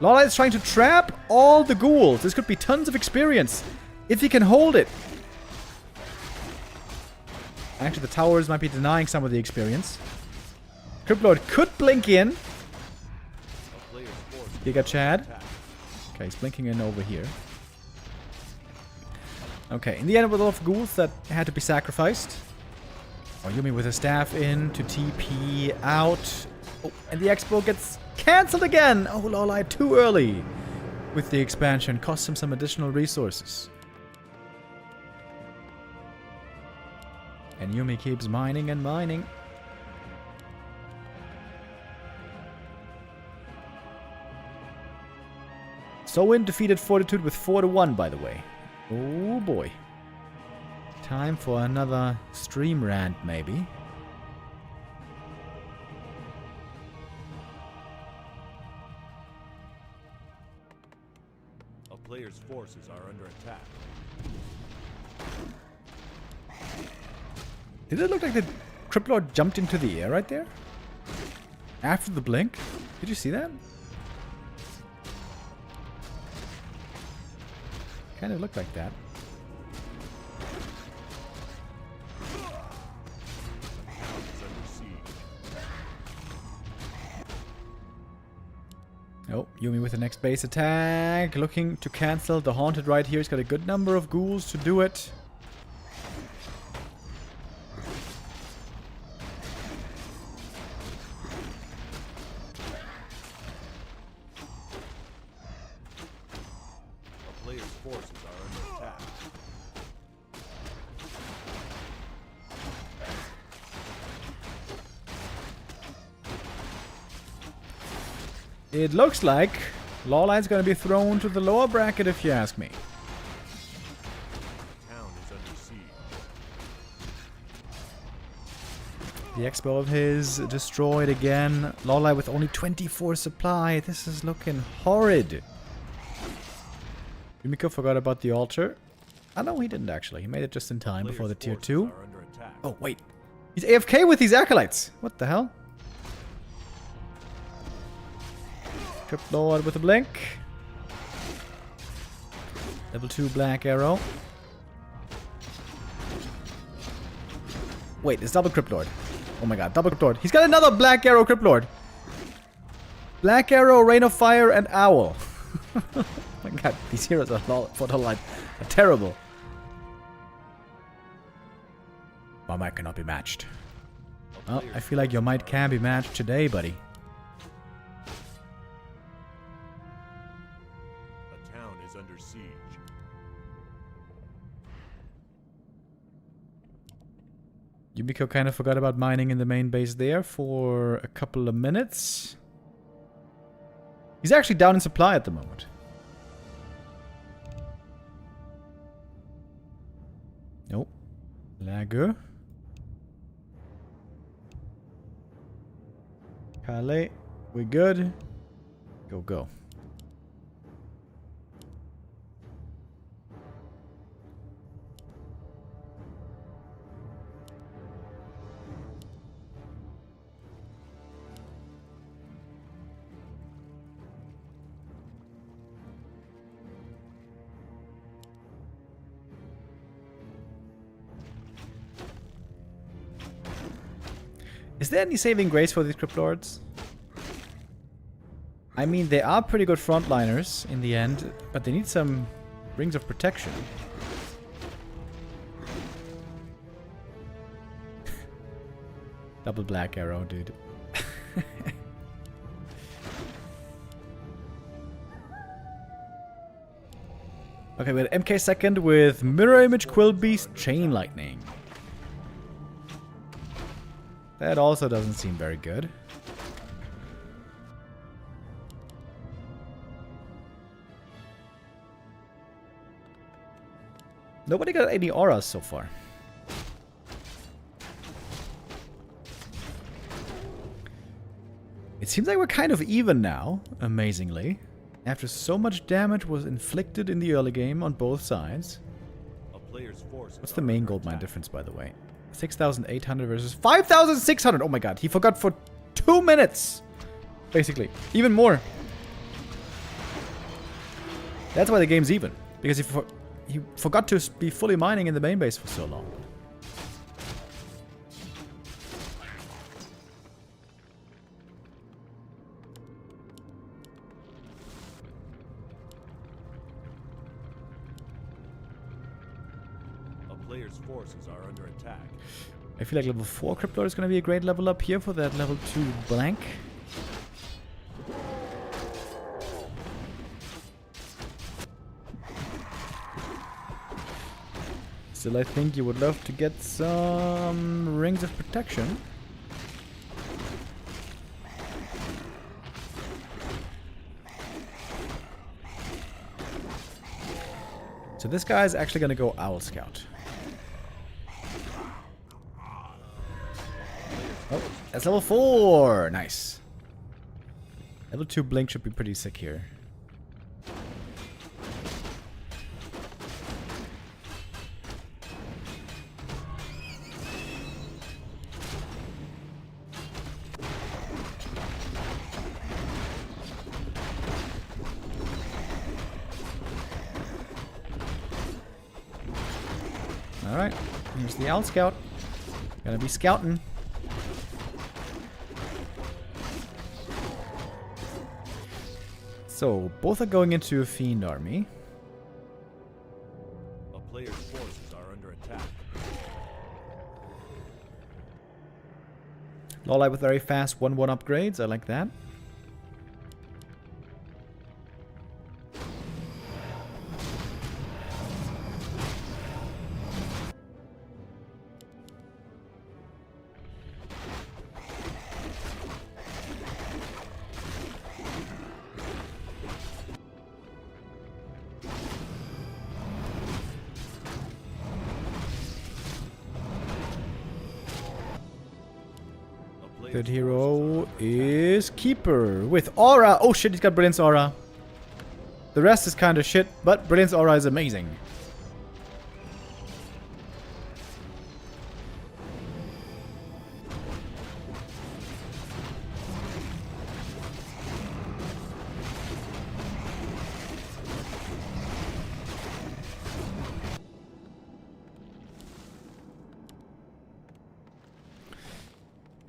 [SPEAKER 4] Lawliet is trying to trap all the ghouls. This could be tons of experience. If he can hold it. Actually, the towers might be denying some of the experience. Cryptlord could blink in. Giga Chad. Okay, he's blinking in over here. Okay, in the end, with a lot of ghouls that had to be sacrificed. Oh, Yumi with a staff in to TP out. Oh, and the expo gets cancelled again. Oh, Lawliet too early with the expansion. Cost him some additional resources. And Yumi keeps mining and mining. Soin defeated Fortitude with 4-1, by the way. Oh boy. Time for another stream rant, maybe.
[SPEAKER 3] A player's forces are under attack.
[SPEAKER 4] Did it look like the Cryptlord jumped into the air right there? After the blink? Did you see that? Kind of looked like that. Oh, Yumi with the next base attack. Looking to cancel the Haunted right here. He's got a good number of ghouls to do it.
[SPEAKER 3] Forces are under attack.
[SPEAKER 4] It looks like Lawlight's gonna be thrown to the lower bracket, if you ask me.
[SPEAKER 3] The town is under siege.
[SPEAKER 4] The expo of his destroyed again. Lawlight with only 24 supply. This is looking horrid. Yumiko forgot about the altar. Oh, no, he didn't actually. He made it just in time before the tier 2. Oh, wait. He's AFK with these acolytes. What the hell? Cryptlord with a blink. Level 2 black arrow. Wait, it's double Cryptlord. Oh my god, double Cryptlord. He's got another black arrow Cryptlord. Black arrow, rain of fire, and owl. Oh my god, these heroes are terrible. My might cannot be matched. Well, I feel like your might can be matched today, buddy.
[SPEAKER 3] The town is under siege.
[SPEAKER 4] Yumiko kind of forgot about mining in the main base there for a couple of minutes. He's actually down in supply at the moment. Nope. Lagger. Kale. We good? Go, go. Is there any saving grace for these Cryptlords? I mean, they are pretty good frontliners in the end, but they need some rings of protection. Double black arrow, dude. Okay, we had MK second with Mirror Image, Quill Beast, Chain Lightning. That also doesn't seem very good. Nobody got any auras so far. It seems like we're kind of even now, amazingly. After so much damage was inflicted in the early game on both sides. What's the main gold mine difference, by the way? 6,800 versus 5,600! Oh my god, he forgot for 2 minutes! Basically. Even more. That's why the game's even. Because he forgot to be fully mining in the main base for so long.
[SPEAKER 3] Player's forces are under attack.
[SPEAKER 4] I feel like level 4 Cryptlord is going to be a great level up here for that level 2 blank. Still, I think you would love to get some rings of protection. So this guy is actually going to go Owl Scout. Oh, that's level 4! Nice. Level 2 Blink should be pretty sick here. Alright, here's the Owl Scout. Gonna be scouting. So, both are going into a Fiend army.
[SPEAKER 3] A player's forces are under attack.
[SPEAKER 4] Lawliet with very fast 1-1 upgrades, I like that. Third hero is Keeper with Aura. Oh shit, he's got Brilliance Aura. The rest is kind of shit, but Brilliance Aura is amazing.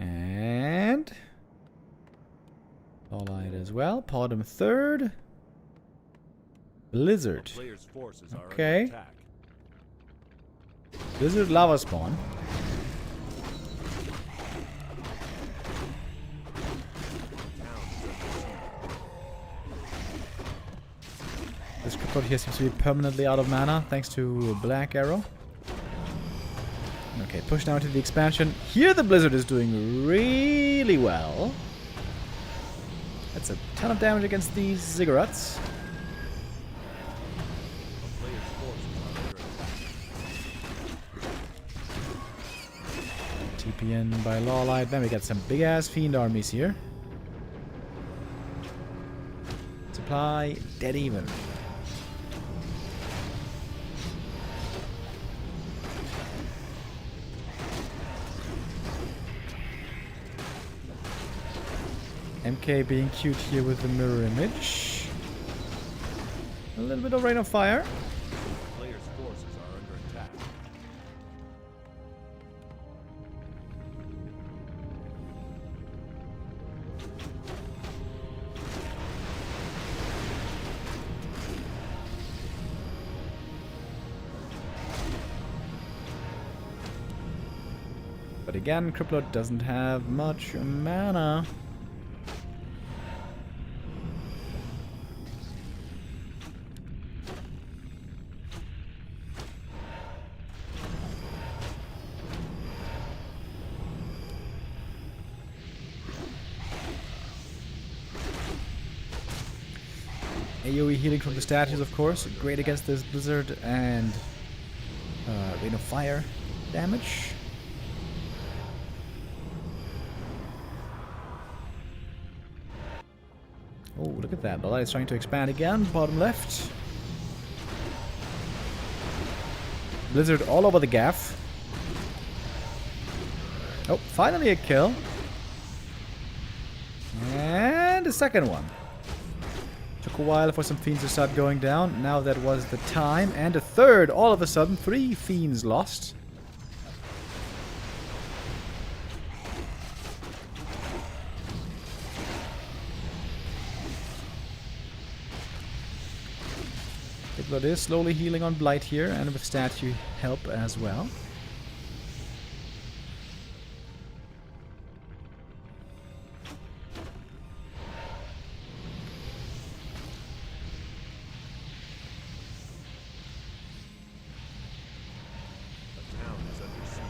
[SPEAKER 4] And Lawliet as well. Podum third. Blizzard. Okay. Blizzard Lava Spawn. This Cryptid here seems to be permanently out of mana thanks to Black Arrow. Okay, push down to the expansion. Here the Blizzard is doing really well. That's a ton of damage against these Ziggurats. TPN by Lawliet. Then we got some big ass Fiend armies here. Supply dead even. MK being cute here with the mirror image. A little bit of Rain of Fire.
[SPEAKER 3] Player's forces are under attack.
[SPEAKER 4] But again, Cryptid doesn't have much mana. AoE healing from the statues, of course. Great against this Blizzard, and Rain of fire damage. Oh, look at that. The light is trying to expand again. Bottom left. Blizzard all over the gaff. Oh, finally a kill. And a second one. Took a while for some fiends to start going down. Now that was the time. And a third. All of a sudden, 3 fiends lost. Blood is slowly healing on Blight here, and with statue help as well.
[SPEAKER 3] The town is under siege.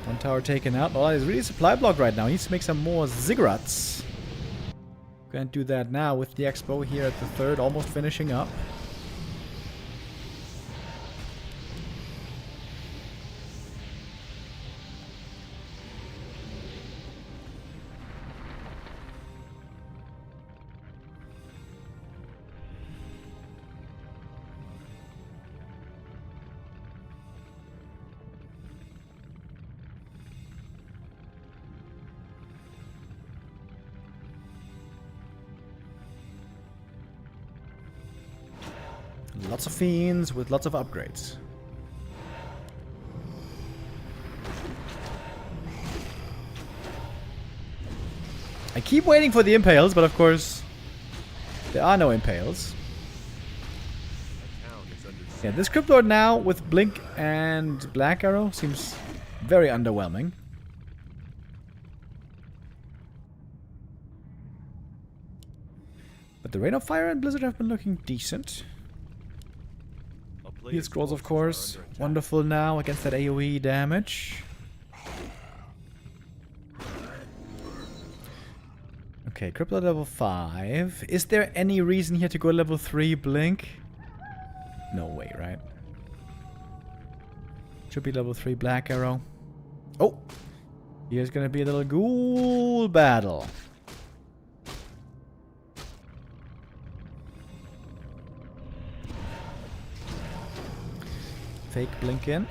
[SPEAKER 4] One tower taken out. Oh, he's really supply block right now. He needs to make some more ziggurats. Gonna do that now with the expo here at the third, almost finishing up. Lots of fiends with lots of upgrades. I keep waiting for the impales, but of course there are no impales.
[SPEAKER 3] The town is under siege.
[SPEAKER 4] Yeah, this Crypt Lord now with Blink and Black Arrow seems very underwhelming. But the Rain of Fire and Blizzard have been looking decent. Heal scrolls, of course. Wonderful now against that AoE damage. Okay, Crippler level 5. Is there any reason here to go level 3 Blink? No way, right? Should be level 3 Black Arrow. Oh! Here's gonna be a little ghoul battle. Fake blink in.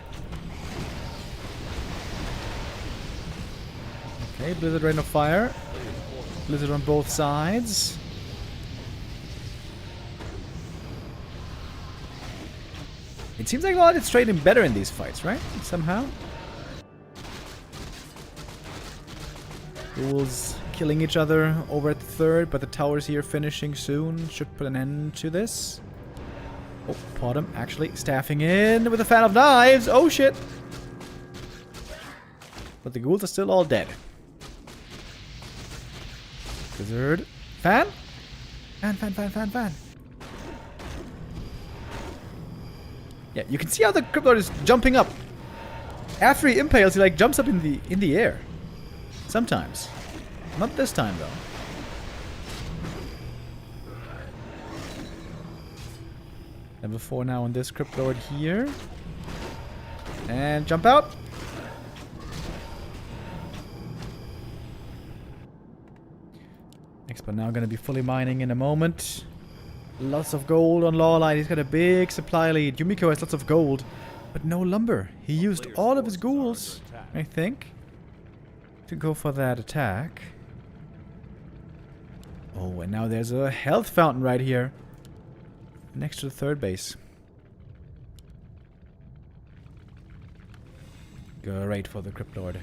[SPEAKER 4] Okay, Blizzard Rain of Fire. Blizzard on both sides. It seems like Lawliet's trading better in these fights, right? Somehow. Ghouls killing each other over at the third, but the towers here finishing soon. Should put an end to this. Oh, Potom actually staffing in with a fan of knives. Oh shit. But the ghouls are still all dead. Blizzard. Fan? Fan. Yeah, you can see how the Crypt Lord is jumping up. After he impales, he like jumps up in the air. Sometimes. Not this time though. Level 4 now on this Crypt Lord here. And jump out. Expo now going to be fully mining in a moment. Lots of gold on Lawliet. He's got a big supply lead. Yumiko has lots of gold, but no lumber. He used all of his ghouls, I think, to go for that attack. Oh, and now there's a health fountain right here. Next to the third base. Great for the Crypt Lord.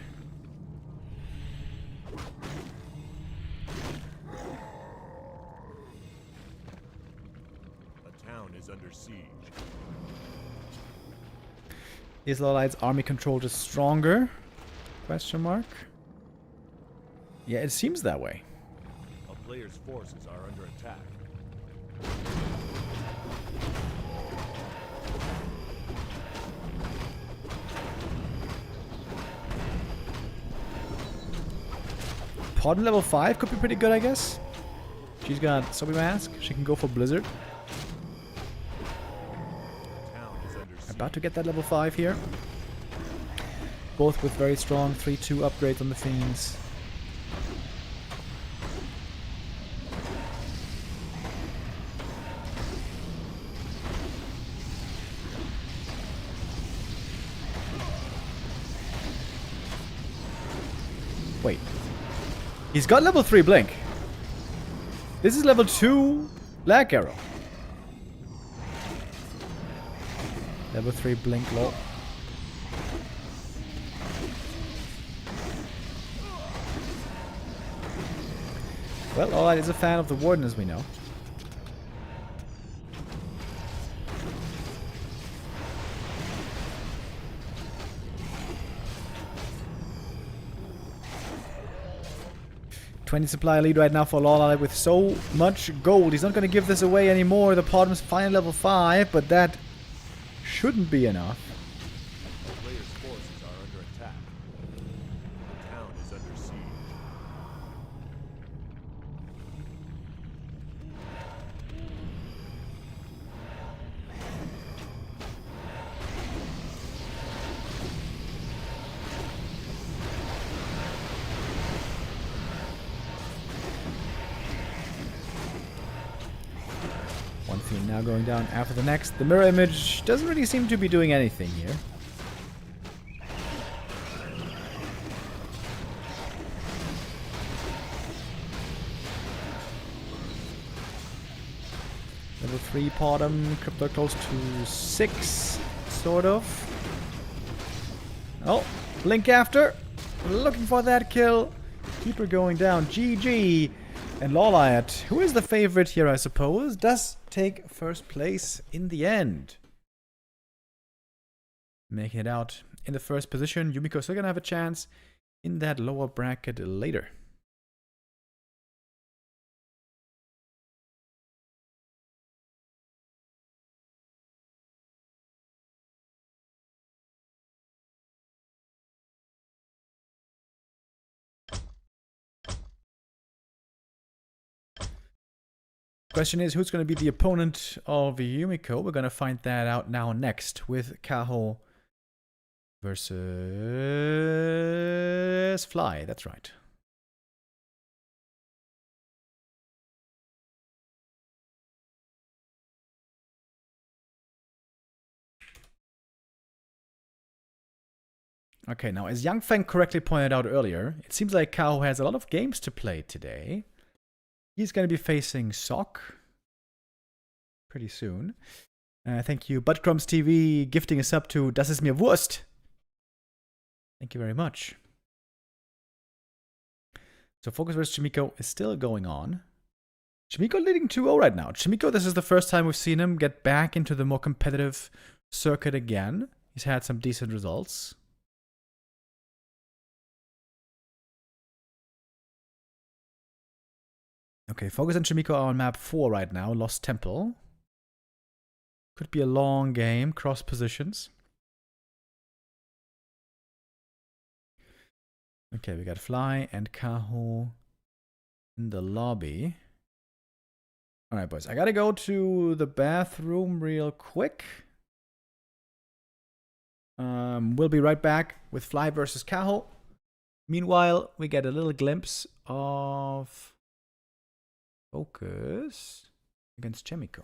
[SPEAKER 3] The town is under siege.
[SPEAKER 4] Is Lawliet's army control just stronger? Question mark. Yeah, it seems that way.
[SPEAKER 3] A player's forces are under attack.
[SPEAKER 4] Pawn level 5 could be pretty good, I guess. She's got Soapy Mask. She can go for Blizzard. About to get that level 5 here. Both with very strong 3-2 upgrades on the Fiends. Wait. He's got level 3 Blink. This is level 2 Black Arrow. Level 3 Blink low. Well, Lawliet is a fan of the Warden, as we know. $20 supply lead right now for Lawliet with so much gold. He's not going to give this away anymore. The Podum's finally level 5, but that shouldn't be enough.
[SPEAKER 3] The player's forces are under attack. The town is under siege.
[SPEAKER 4] One fiend now going down after the next. The mirror image doesn't really seem to be doing anything here. Level 3 Podum, Crypto close to 6, sort of. Oh, Blink after. Looking for that kill. Keeper going down. GG. And Lawliet, who is the favorite here, I suppose, does take first place in the end. Making it out in the first position. Yumiko's still gonna have a chance in that lower bracket later. Question is, who's going to be the opponent of Yumiko? We're going to find that out now next with Kaho versus Fly. That's right. Okay, now as Yang Feng correctly pointed out earlier, it seems like Kaho has a lot of games to play today. He's going to be facing Sok pretty soon. Thank you, Buttcrumbs TV, gifting us up to Das ist mir Wurst. Thank you very much. So Focus vs. Chimiko is still going on. Chimiko leading 2-0 right now. Chimiko, this is the first time we've seen him get back into the more competitive circuit again. He's had some decent results. Okay, Focus and Chimiko are on map 4 right now, Lost Temple. Could be a long game, cross positions. Okay, we got Fly and Kaho in the lobby. Alright, boys, I gotta go to the bathroom real quick. We'll be right back with Fly versus Kaho. Meanwhile, we get a little glimpse of Focus against Chimiko.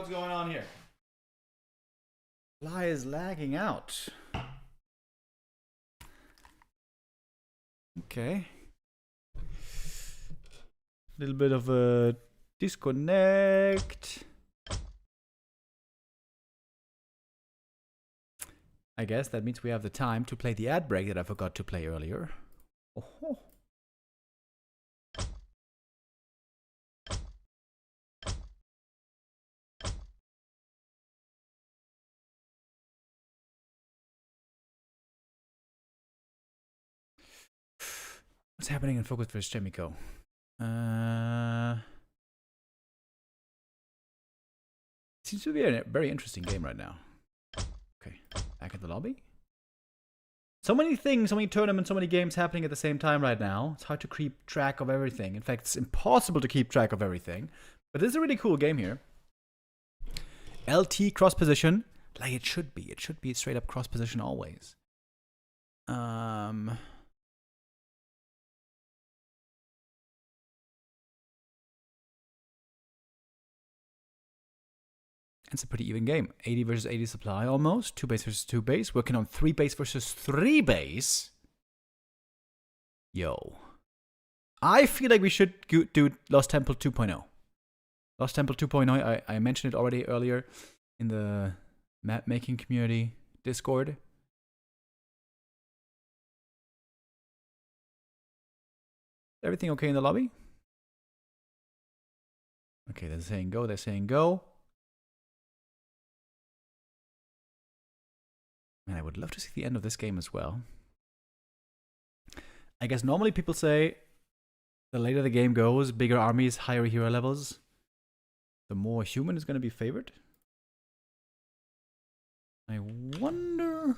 [SPEAKER 4] What's going on here? Fly is lagging out. Okay. A little bit of a disconnect. I guess that means we have the time to play the ad break that I forgot to play earlier. Oh. What's happening in Focus vs. Chemico? Seems to be a very interesting game right now. Okay, back in the lobby. So many things, so many tournaments, so many games happening at the same time right now. It's hard to keep track of everything. In fact, it's impossible to keep track of everything. But this is a really cool game here. LT cross position, like it should be. It should be straight up cross position always. It's a pretty even game. 80 versus 80 supply almost. 2 base versus 2 base. Working on 3 base versus 3 base. Yo. I feel like we should do Lost Temple 2.0. Lost Temple 2.0, I mentioned it already earlier in the map making community Discord. Everything okay in the lobby? Okay, they're saying go, they're saying go. Man, I would love to see the end of this game as well. I guess normally people say the later the game goes, bigger armies, higher hero levels, the more human is going to be favored. I wonder...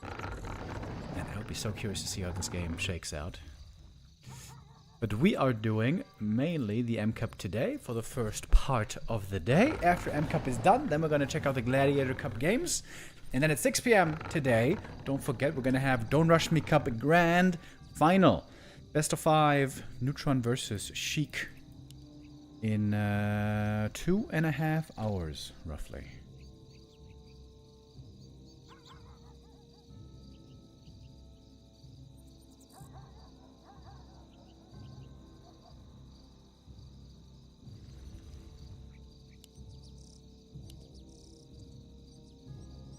[SPEAKER 4] Man, I would be so curious to see how this game shakes out. But we are doing mainly the M Cup today for the first part of the day. After M Cup is done, then we're going to check out the Gladiator Cup games. And then at 6 p.m. today, don't forget, we're going to have Don't Rush Me Cup Grand Final. Best of 5, Neutron versus Sheik in 2.5 hours, roughly.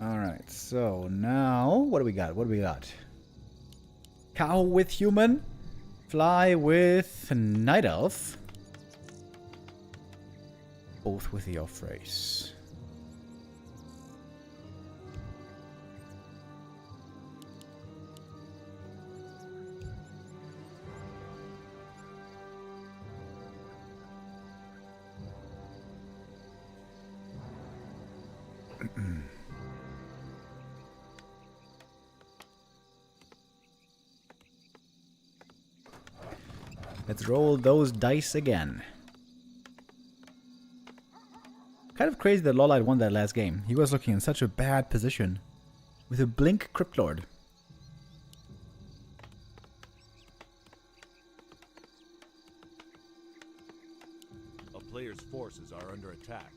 [SPEAKER 4] Alright, so now, what do we got? What do we got? Cow with human. Fly with Night Elf. Both with the Offrace. Let's roll those dice again. Kind of crazy that Lawliet won that last game. He was looking in such a bad position. With a Blink Cryptlord.
[SPEAKER 3] A player's forces are under attack.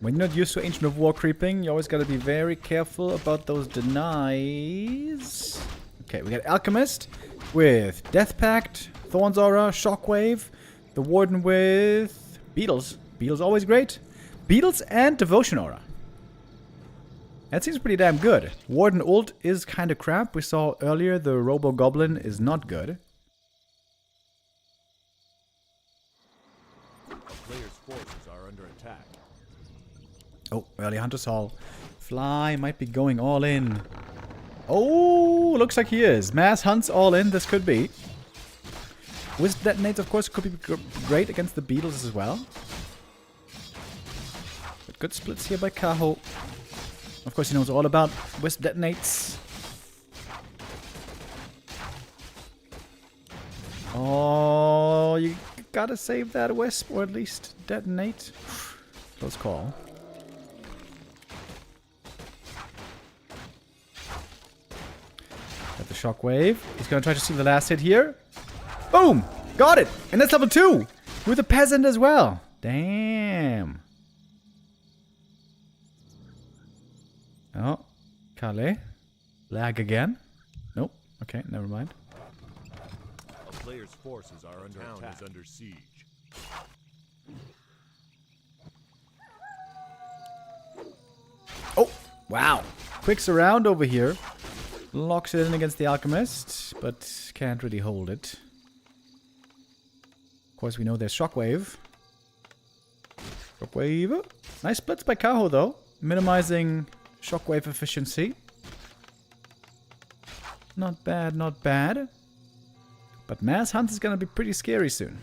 [SPEAKER 4] When you're not used to Ancient of War creeping, you always gotta be very careful about those denies. Okay, we got Alchemist with Death Pact, Thorn's Aura, Shockwave, the Warden with Beetles. Beetles always great. Beetles and Devotion Aura. That seems pretty damn good. Warden ult is kinda crap. We saw earlier the Robo Goblin is not good.
[SPEAKER 3] A player's forces are under attack.
[SPEAKER 4] Oh, early Hunter's Hall. Fly might be going all in. Oh, looks like he is. Mass hunts all in. This could be. Wisp detonates, of course, could be great against the Beetles as well. But good splits here by Kaho. Of course, he knows all about Wisp detonates. Oh, you gotta save that Wisp, or at least detonate. Close call. Shockwave. He's gonna try to steal the last hit here. Boom! Got it! And that's level 2! With a peasant as well. Damn. Oh. Kale. Lag again. Nope. Okay, never mind.
[SPEAKER 3] A player's forces are under attack. Is under siege.
[SPEAKER 4] Oh! Wow. Quick surround over here. Locks it in against the Alchemist, but can't really hold it. Of course, we know there's Shockwave. Shockwave. Nice splits by Kaho, though. Minimizing Shockwave efficiency. Not bad, not bad. But Mass Hunt is gonna be pretty scary soon.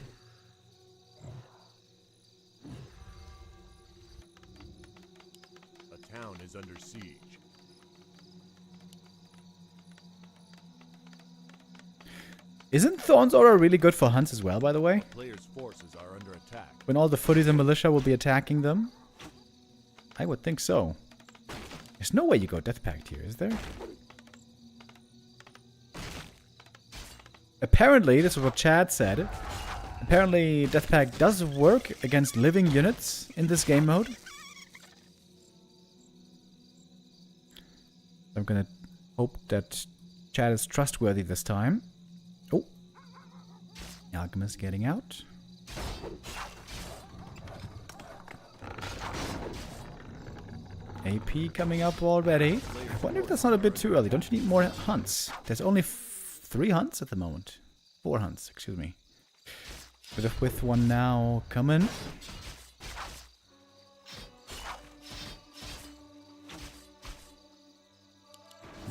[SPEAKER 3] A town is under siege.
[SPEAKER 4] Isn't Thorn's Aura really good for hunts as well, by the way?
[SPEAKER 3] Player's forces are under attack.
[SPEAKER 4] When all the footies and militia will be attacking them? I would think so. There's no way you go Death Pact here, is there? Apparently, this is what Chad said. Apparently, Death Pact does work against living units in this game mode. I'm gonna hope that Chad is trustworthy this time. Oh. Alchemist getting out. AP coming up already. I wonder if that's not a bit too early. Don't you need more hunts? There's only 3 hunts at the moment. 4 hunts, excuse me. Bit of with one now coming.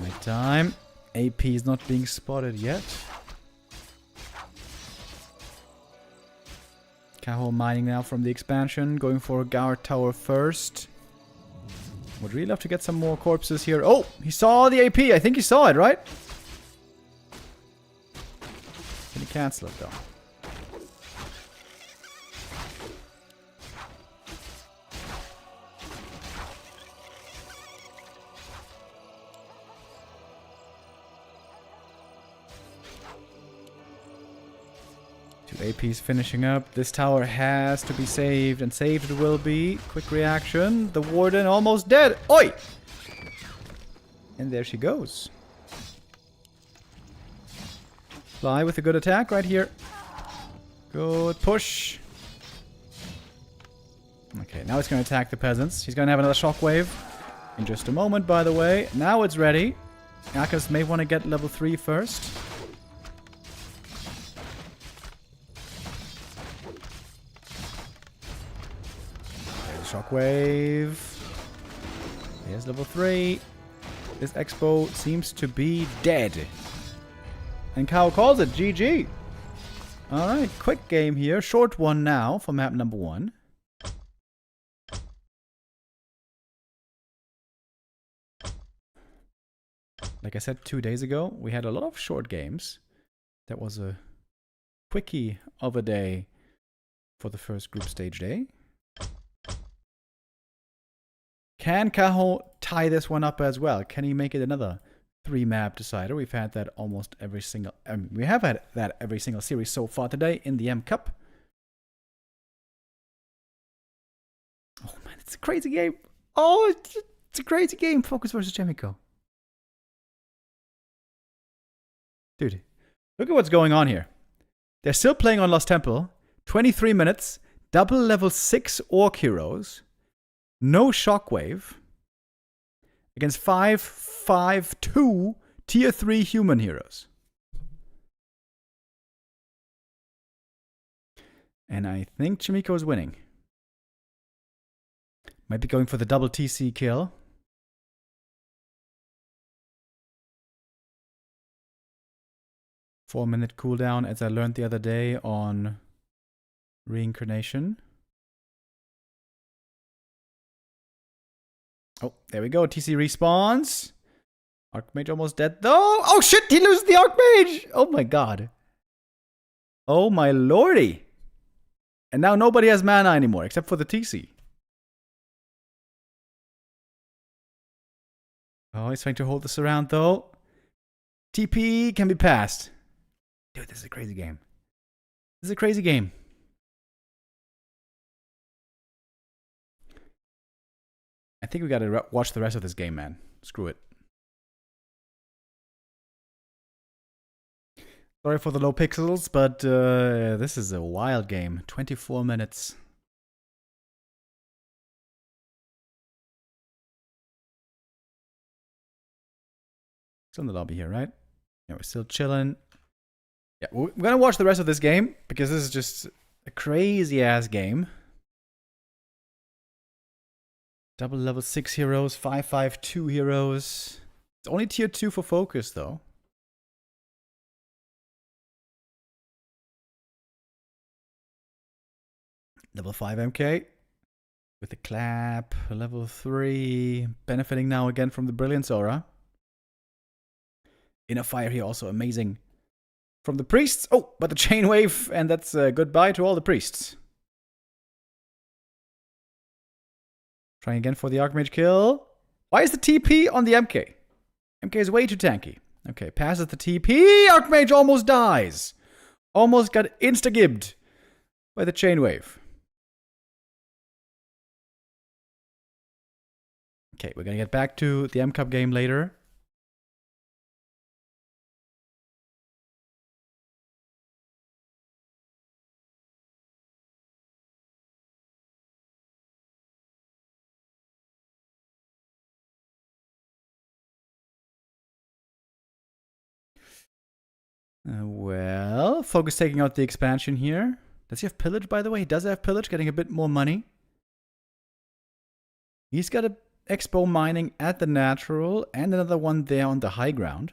[SPEAKER 4] Night time. AP is not being spotted yet. Kaho mining now from the expansion. Going for Gour Tower first. Would really love to get some more corpses here. Oh! He saw the AP! I think he saw it, right? Can he cancel it, though? Two APs finishing up. This tower has to be saved, and saved it will be. Quick reaction. The Warden almost dead. Oi! And there she goes. Fly with a good attack right here. Good push. Okay, now he's going to attack the peasants. He's going to have another shockwave in just a moment, by the way. Now it's ready. Alchemist may want to get level 3 first. Shockwave. Here's level 3. This Expo seems to be dead. And Kao calls it GG. Alright, quick game here. Short one now for map number 1. Like I said 2 days ago, we had a lot of short games. That was a quickie of a day for the first group stage day. Can Kaho tie this one up as well? Can he make it another 3-map decider? We've had that almost every single... we have had that every single series so far today in the M Cup. Oh man, it's a crazy game. Oh, it's a crazy game. Focus versus Jemiko. Dude, look at what's going on here. They're still playing on Lost Temple. 23 minutes. Double level 6 Orc heroes. No Shockwave. Against 5-5-2 tier 3 human heroes. And I think Chimiko is winning. Might be going for the double TC kill. Four-minute cooldown, as I learned the other day on Reincarnation. Oh, there we go. TC respawns. Archmage almost dead though. Oh shit, he loses the Archmage! Oh my god. Oh my lordy. And now nobody has mana anymore except for the TC. Oh, he's trying to hold this around though. TP can be passed. Dude, this is a crazy game. This is a crazy game. I think we gotta watch the rest of this game, man. Screw it. Sorry for the low pixels, but this is a wild game. 24 minutes. Still in the lobby here, right? Yeah, we're still chilling. Yeah, we're gonna watch the rest of this game because this is just a crazy ass game. Double level 6 heroes, 5/5/2 heroes. It's only tier 2 for focus though. Level 5 MK with the clap. Level 3 benefiting now again from the Brilliance Aura. Inner Fire here also amazing. From the priests. Oh, but the chain wave, and that's goodbye to all the priests. Trying again for the Archmage kill. Why is the TP on the MK? MK is way too tanky. Okay, passes the TP. Archmage almost dies. Almost got insta-gibbed by the chain wave. Okay, we're gonna get back to the M-Cup game later. Well, Focus taking out the expansion here. Does he have Pillage, by the way? He does have Pillage, getting a bit more money. He's got a Expo mining at the natural and another one there on the high ground.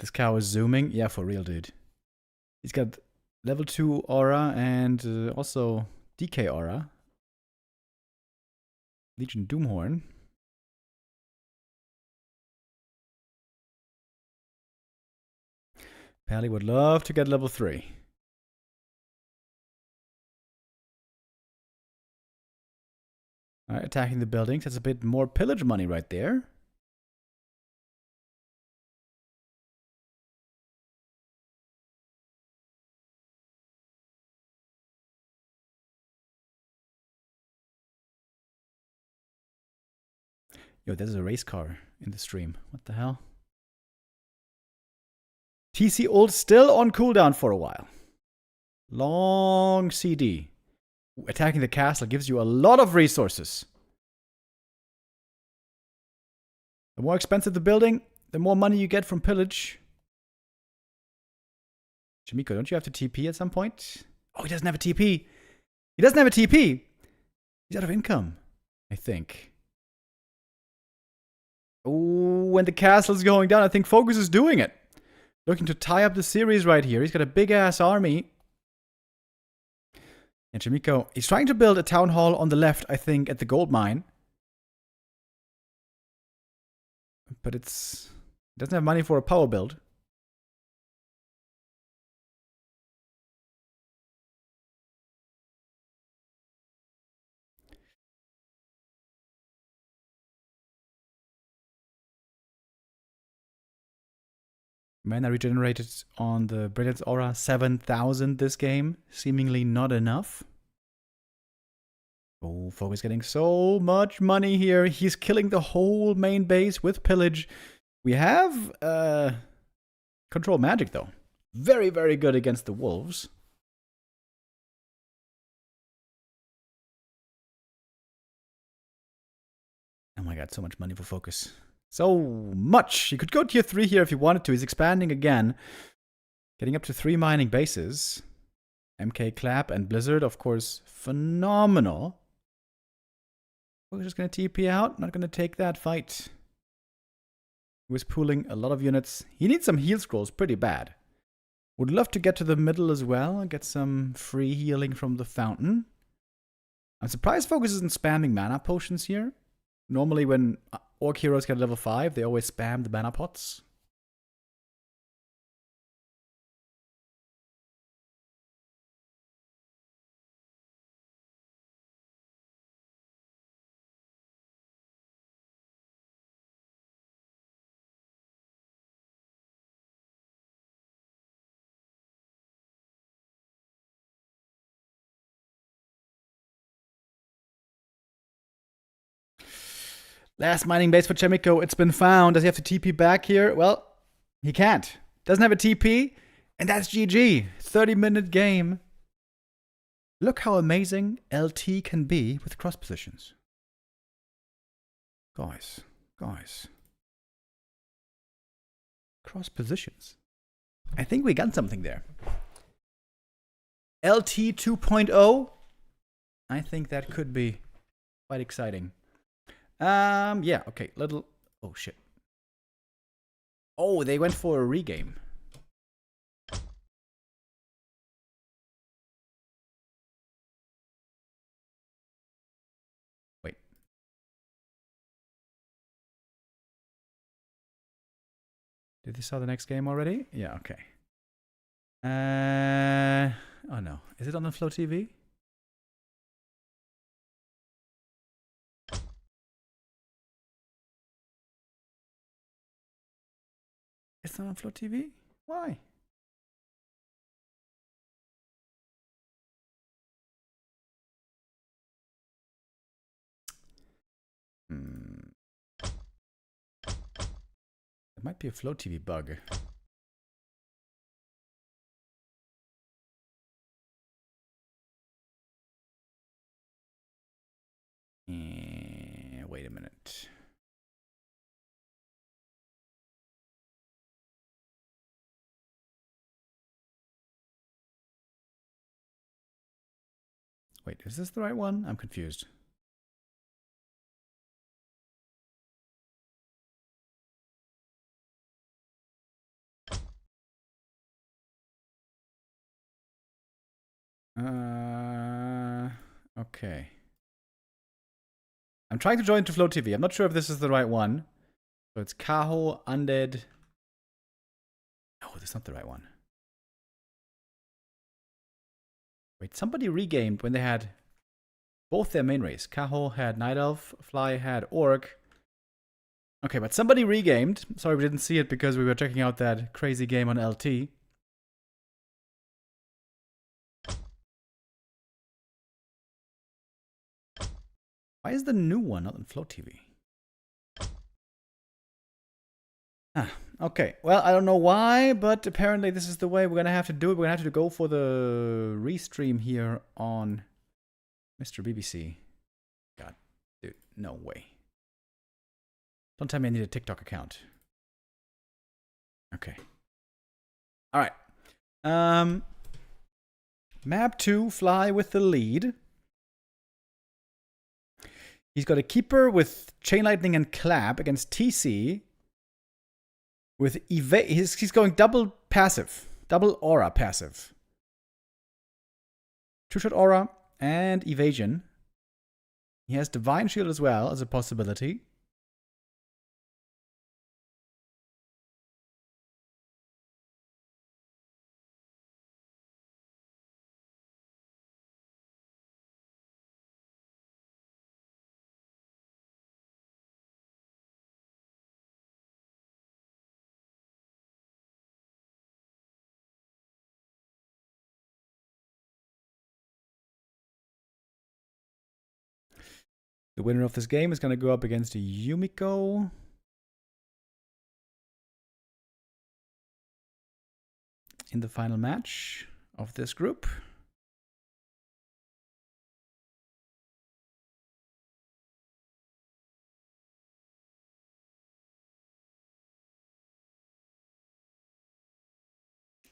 [SPEAKER 4] This cow is zooming. Yeah, for real, dude. He's got level 2 aura and also DK aura. Legion Doomhorn. Pally would love to get level 3. Alright, attacking the buildings. That's a bit more pillage money right there. Yo, there's a race car in the stream. What the hell? TC ult still on cooldown for a while. Long CD. Attacking the castle gives you a lot of resources. The more expensive the building, the more money you get from pillage. Jamiko, don't you have to TP at some point? Oh, he doesn't have a TP. He doesn't have a TP. He's out of income, I think. Oh, when the castle's going down, I think Focus is doing it. Looking to tie up the series right here. He's got a big-ass army. And Jamiko, he's trying to build a town hall on the left, I think, at the gold mine. But he doesn't have money for a power build. Mana regenerated on the Brilliance Aura, 7,000 this game. Seemingly not enough. Oh, Focus getting so much money here. He's killing the whole main base with pillage. We have control magic though. Very, very good against the wolves. Oh my god, so much money for Focus. So much! He could go tier 3 here if he wanted to. He's expanding again. Getting up to 3 mining bases. MK Clap and Blizzard, of course, phenomenal. We're just going to TP out. Not going to take that fight. He was pooling a lot of units. He needs some heal scrolls pretty bad. Would love to get to the middle as well. Get some free healing from the fountain. I'm surprised Focus isn't spamming mana potions here. Normally when Orc heroes get level 5, they always spam the mana pots. Last mining base for Chemico. It's been found. Does he have to TP back here? Well, he can't. Doesn't have a TP. And that's GG. 30-minute game. Look how amazing LT can be with cross positions. Guys. Cross positions. I think we got something there. LT 2.0. I think that could be quite exciting. Yeah, okay. Oh, shit. Oh, they went for a regame. Wait. Did they saw the next game already? Yeah, okay. Oh no. Is it on the Flow TV? It's not on Flow TV? Why? It might be a Flow TV bug. Wait a minute. Wait, is this the right one? I'm confused. Okay. I'm trying to join to Flow TV. I'm not sure if this is the right one. So it's Kaho, Undead. No, that's not the right one. Wait, somebody regamed when they had both their main race. Kaho had Night Elf, Fly had Orc. Okay, but somebody regamed. Sorry we didn't see it because we were checking out that crazy game on LT. Why is the new one not on Flow TV? Okay. Well, I don't know why, but apparently this is the way we're gonna have to do it. We're gonna have to go for the restream here on Mr. BBC. God, dude, no way. Don't tell me I need a TikTok account. Okay. All right. Map 2, Fly with the lead. He's got a keeper with Chain Lightning and Clap against TC. With he's going double passive. Double aura passive. 2-shot aura and evasion. He has Divine Shield as well as a possibility. The winner of this game is going to go up against Yumiko. In the final match of this group.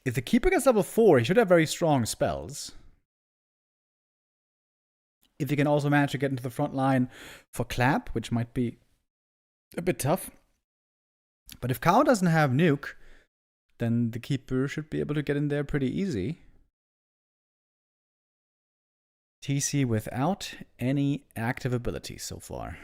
[SPEAKER 4] If the keeper gets level 4, he should have very strong spells. If he can also manage to get into the front line for Clap, which might be a bit tough. But if Cow doesn't have Nuke, then the keeper should be able to get in there pretty easy. TC without any active abilities so far.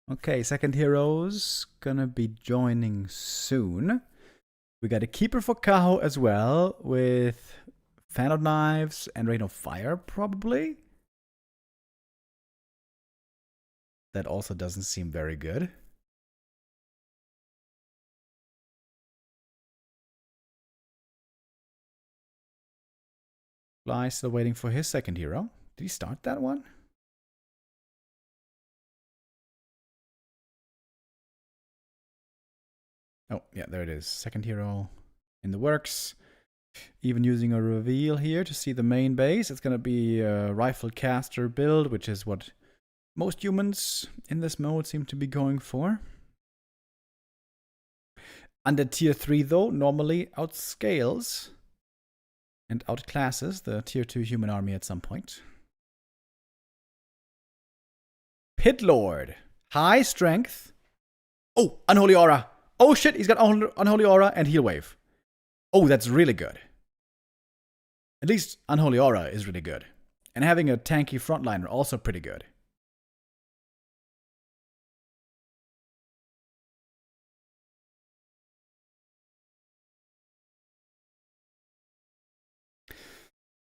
[SPEAKER 4] Okay, second hero's gonna be joining soon. We got a keeper for Kaho as well, with Fan of Knives and Rain of Fire, probably. That also doesn't seem very good. Fly still waiting for his second hero. Did he start that one? Oh, yeah, there it is. Second hero in the works. Even using a reveal here to see the main base. It's going to be a rifle caster build, which is what most humans in this mode seem to be going for. Undead tier 3, though, normally outscales and outclasses the tier 2 human army at some point. Pit Lord. High strength. Oh, Unholy Aura. Oh shit, he's got Unholy Aura and Heal Wave. Oh, that's really good. At least Unholy Aura is really good. And having a tanky frontliner also pretty good.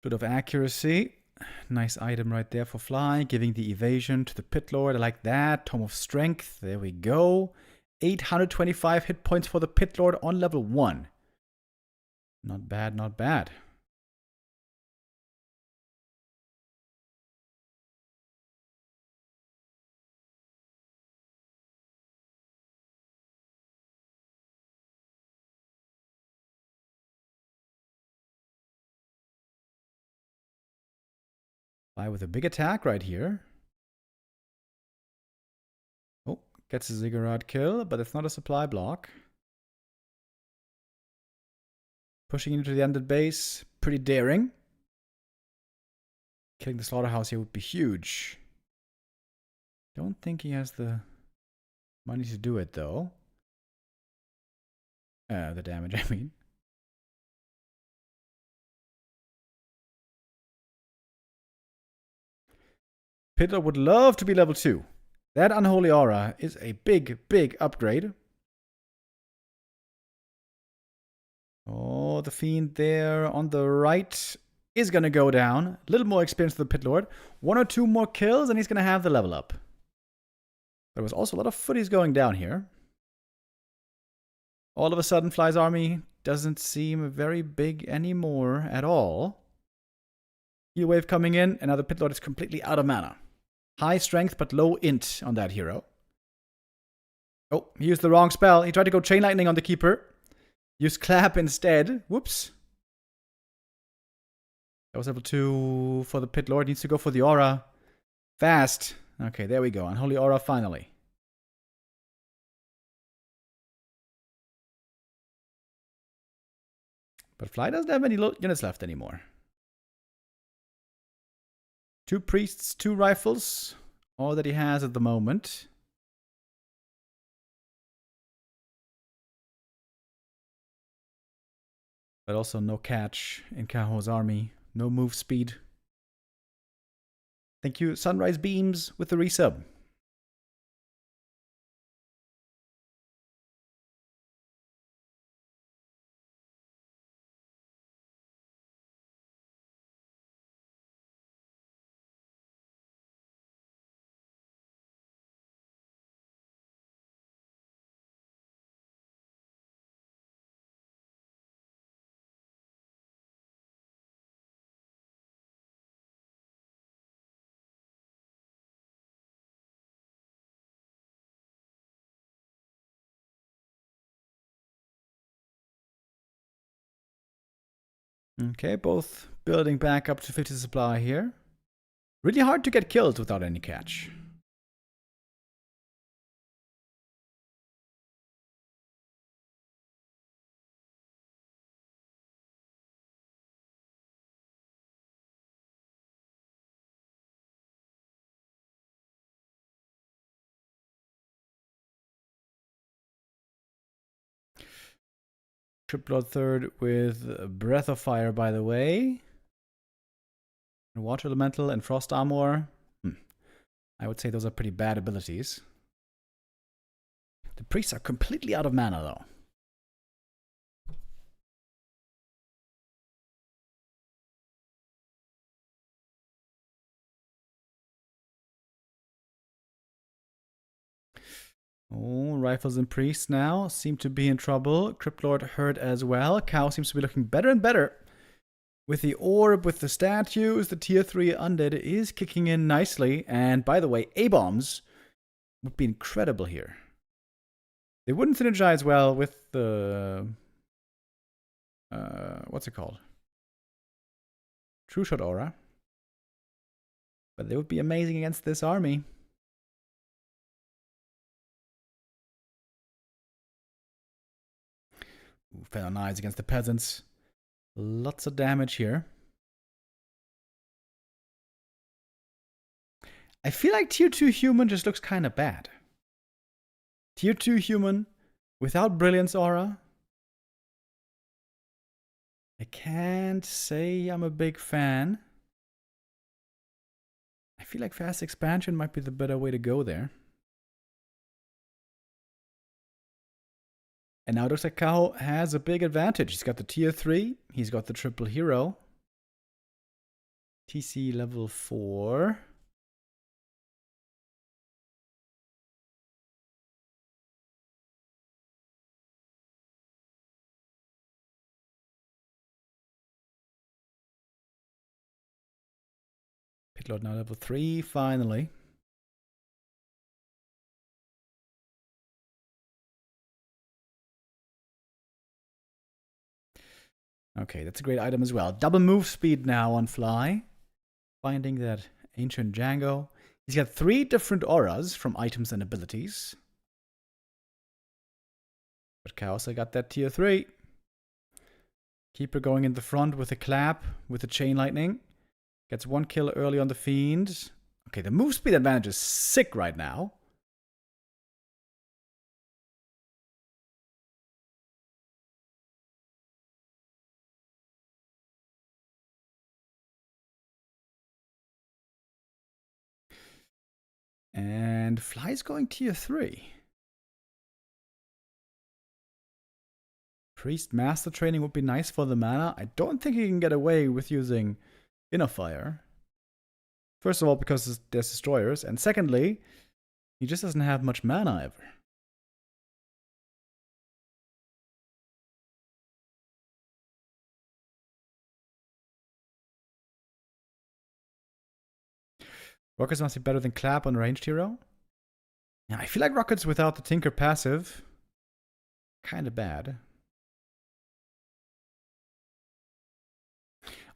[SPEAKER 4] Bit of accuracy. Nice item right there for Fly. Giving the evasion to the Pit Lord. I like that. Tome of Strength. There we go. 825 hit points for the Pit Lord on level 1. Not bad, not bad. Fly with a big attack right here. Oh, gets a Ziggurat kill, but it's not a supply block. Pushing into the Undead base, pretty daring. Killing the Slaughterhouse here would be huge. Don't think he has the money to do it, though. The damage, I mean. Pitler would love to be level 2. That Unholy Aura is a big, big upgrade. Oh, the Fiend there on the right is going to go down. A little more experience for the Pit Lord. 1 or 2 more kills and he's going to have the level up. There was also a lot of footies going down here. All of a sudden, Fly's army doesn't seem very big anymore at all. Heal Wave coming in, and now the Pit Lord is completely out of mana. High strength, but low int on that hero. Oh, he used the wrong spell. He tried to go Chain Lightning on the Keeper. Used Clap instead. Whoops. That was level 2 for the Pit Lord. Needs to go for the Aura. Fast. Okay, there we go. Unholy Aura finally. But Fly doesn't have any units left anymore. 2 priests, 2 rifles. All that he has at the moment. But also no catch in Kaho's army. No move speed. Thank you, Sunrise Beams, with the resub. Okay, both building back up to 50 supply here. Really hard to get kills without any catch. Triple third with Breath of Fire, by the way. Water Elemental and Frost Armor. I would say those are pretty bad abilities. The priests are completely out of mana, though. Oh, Rifles and Priests now seem to be in trouble. Cryptlord hurt as well. Cow seems to be looking better and better. With the orb, with the statues, the tier 3 Undead is kicking in nicely. And by the way, A-bombs would be incredible here. They wouldn't synergize well with the... what's it called? True Shot Aura. But they would be amazing against this army. Ooh, Feather Knives against the peasants. Lots of damage here. I feel like tier 2 human just looks kind of bad. Tier 2 human without Brilliance Aura. I can't say I'm a big fan. I feel like fast expansion might be the better way to go there. And now it looks like Kaho has a big advantage. He's got the tier 3. He's got the triple hero. TC level 4. Pitlord now level 3, finally. Okay, that's a great item as well. Double move speed now on Fly. Finding that ancient Django. He's got 3 different auras from items and abilities. But Chaos, I got that tier 3. Keeper going in the front with a clap, with a chain lightning. Gets 1 kill early on the Fiend. Okay, the move speed advantage is sick right now. And Fly's going tier 3. Priest Master Training would be nice for the mana. I don't think he can get away with using Inner Fire. First of all, because there's destroyers. And secondly, he just doesn't have much mana ever. Rockets must be better than Clap on ranged hero. Yeah, I feel like Rockets without the Tinker passive, kind of bad.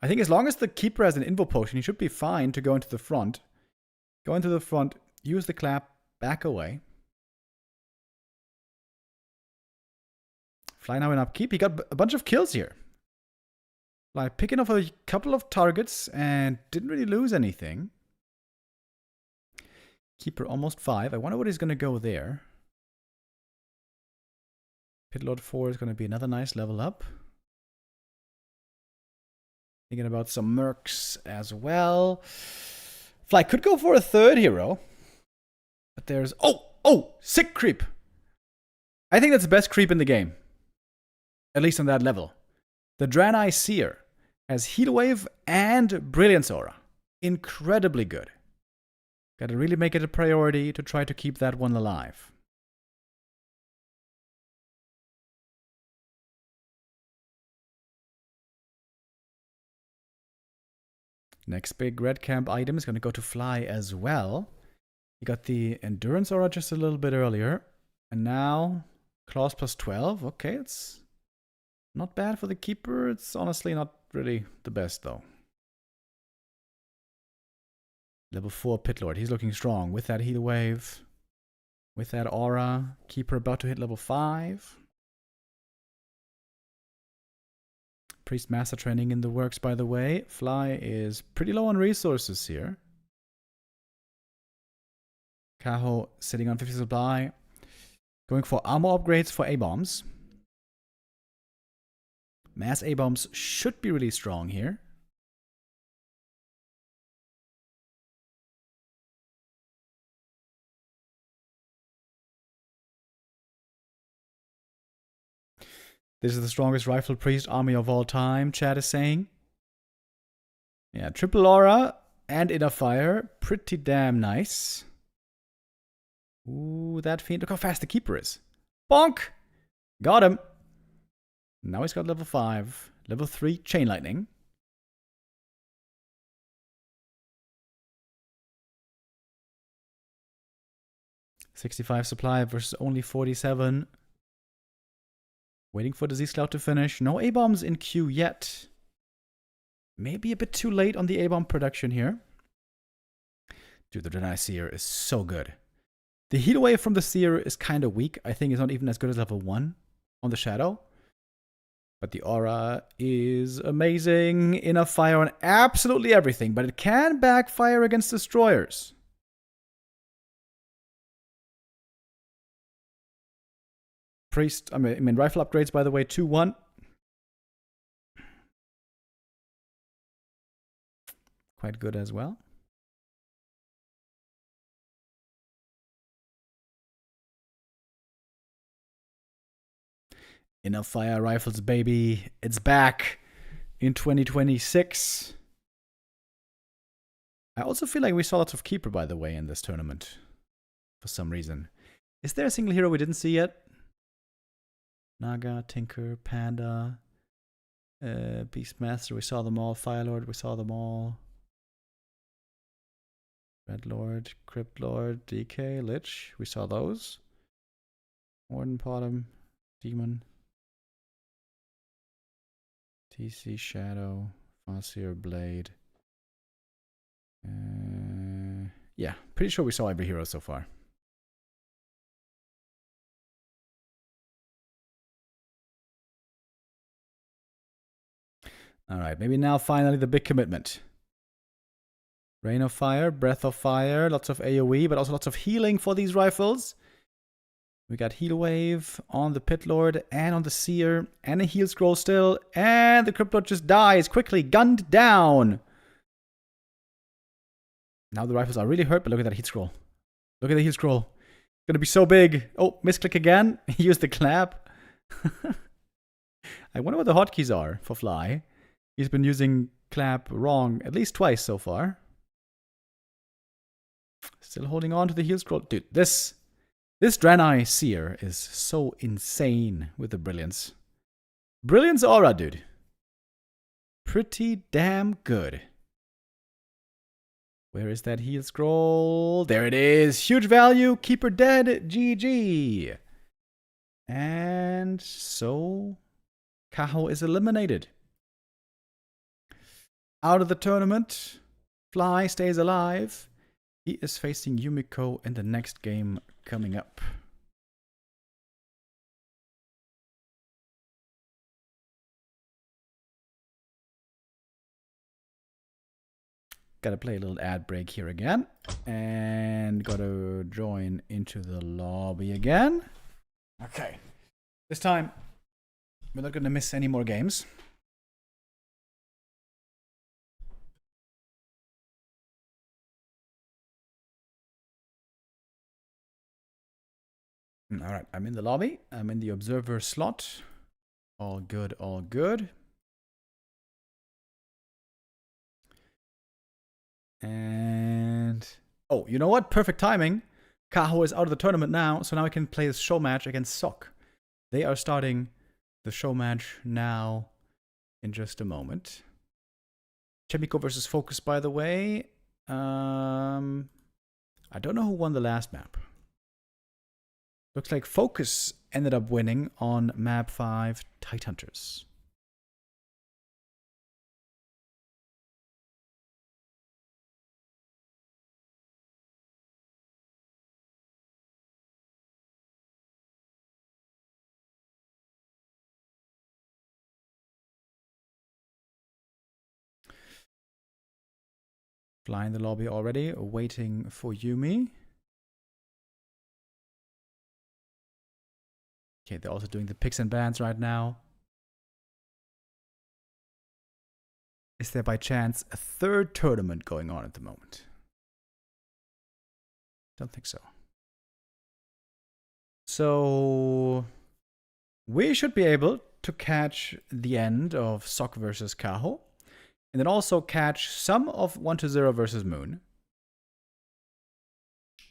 [SPEAKER 4] I think as long as the Keeper has an Invo Potion, he should be fine to go into the front. Go into the front, use the Clap, back away. Fly now in upkeep. He got a bunch of kills here. Fly picking off a couple of targets and didn't really lose anything. Keeper almost 5. I wonder what he's going to go there. Pitlord 4 is going to be another nice level up. Thinking about some mercs as well. Fly could go for a 3rd hero. But there's... Oh! Sick creep! I think that's the best creep in the game. At least on that level. The Draenei Seer has Heal Wave and Brilliance Aura. Incredibly good. Gotta really make it a priority to try to keep that one alive. Next big red camp item is gonna go to Fly as well. You got the Endurance Aura just a little bit earlier. And now, Claws plus 12. Okay, it's not bad for the Keeper. It's honestly not really the best though. Level 4 Pitlord. He's looking strong with that Heal Wave. With that Aura. Keeper about to hit level 5. Priest Master Training in the works, by the way. Fly is pretty low on resources here. Kaho sitting on 50 supply. Going for armor upgrades for A-bombs. Mass A-bombs should be really strong here. This is the strongest Rifle Priest army of all time, chat is saying. Yeah, triple aura and inner fire. Pretty damn nice. Ooh, that fiend. Look how fast the keeper is. Bonk! Got him. Now he's got level 5. Level 3, Chain Lightning. $65 supply versus only 47. Waiting for Disease Cloud to finish. No A-bombs in queue yet. Maybe a bit too late on the A-bomb production here. Dude, the Deny Seer is so good. The heal wave from the Seer is kind of weak. I think it's not even as good as level 1 on the Shadow. But the Aura is amazing. Enough fire on absolutely everything. But it can backfire against Destroyers. Priest, I mean rifle upgrades, by the way, 2-1. Quite good as well. Enough fire rifles, baby. It's back in 2026. I also feel like we saw lots of Keeper, by the way, in this tournament. For some reason. Is there a single hero we didn't see yet? Naga, Tinker, Panda, Beastmaster, we saw them all. Firelord, we saw them all. Red Lord, Crypt Lord, DK, Lich, we saw those. Warden Bottom, Demon. TC, Shadow, Farseer, Blade. Yeah, pretty sure we saw every hero so far. Alright, maybe now finally the big commitment. Rain of Fire, Breath of Fire, lots of AoE, but also lots of healing for these rifles. We got Heal Wave on the Pit Lord and on the Seer, and a heal scroll still, and the Crypt Lord just dies quickly, gunned down. Now the rifles are really hurt, but look at that heal scroll. Look at the heal scroll. It's gonna be so big. Oh, misclick again. Use the clap. I wonder what the hotkeys are for Fly. He's been using clap wrong at least twice so far. Still holding on to the heal scroll. Dude, this Draenei Seer is so insane with the brilliance. Brilliance aura, dude. Pretty damn good. Where is that heal scroll? There it is. Huge value. Keeper dead. GG. And so Kaho is eliminated. Out of the tournament. Fly stays alive. He is facing Yumiko in the next game coming up. Gotta play a little ad break here again. And gotta join into the lobby again. Okay. This time, we're not gonna miss any more games. Alright, I'm in the lobby. I'm in the observer slot. All good, all good. And oh, you know what? Perfect timing. Kaho is out of the tournament now, so now I can play this show match against Sok. They are starting the show match now in just a moment. Chemico versus Focus, by the way. I don't know who won the last map. Looks like Focus ended up winning on map 5, Tidehunters. Fly in the lobby already, waiting for Yumi. Okay, they're also doing the picks and bans right now. Is there by chance a third tournament going on at the moment? Don't think so. So we should be able to catch the end of Sok versus Kaho. And then also catch some of 1-0 versus Moon.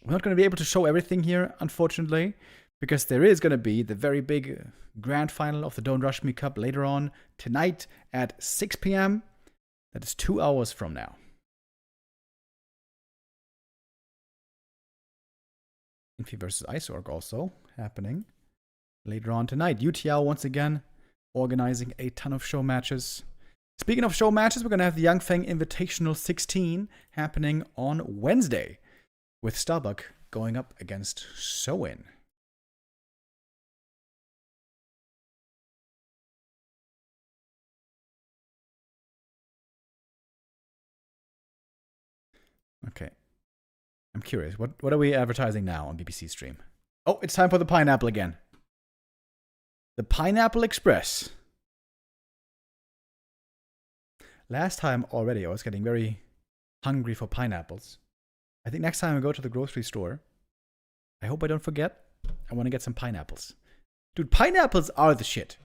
[SPEAKER 4] We're not going to be able to show everything here, unfortunately, because there is going to be the very big grand final of the Don't Rush Me Cup later on tonight at 6 p.m. That is 2 hours from now. Infi versus Isorg also happening later on tonight. UTL once again organizing a ton of show matches. Speaking of show matches, we're going to have the Yangfeng Invitational 16 happening on Wednesday, with Starbuck going up against Sowin. Okay. I'm curious. What are we advertising now on BBC Stream? Oh, it's time for the pineapple again. The Pineapple Express. Last time already, I was getting very hungry for pineapples. I think next time I go to the grocery store, I hope I don't forget, I want to get some pineapples. Dude, pineapples are the shit.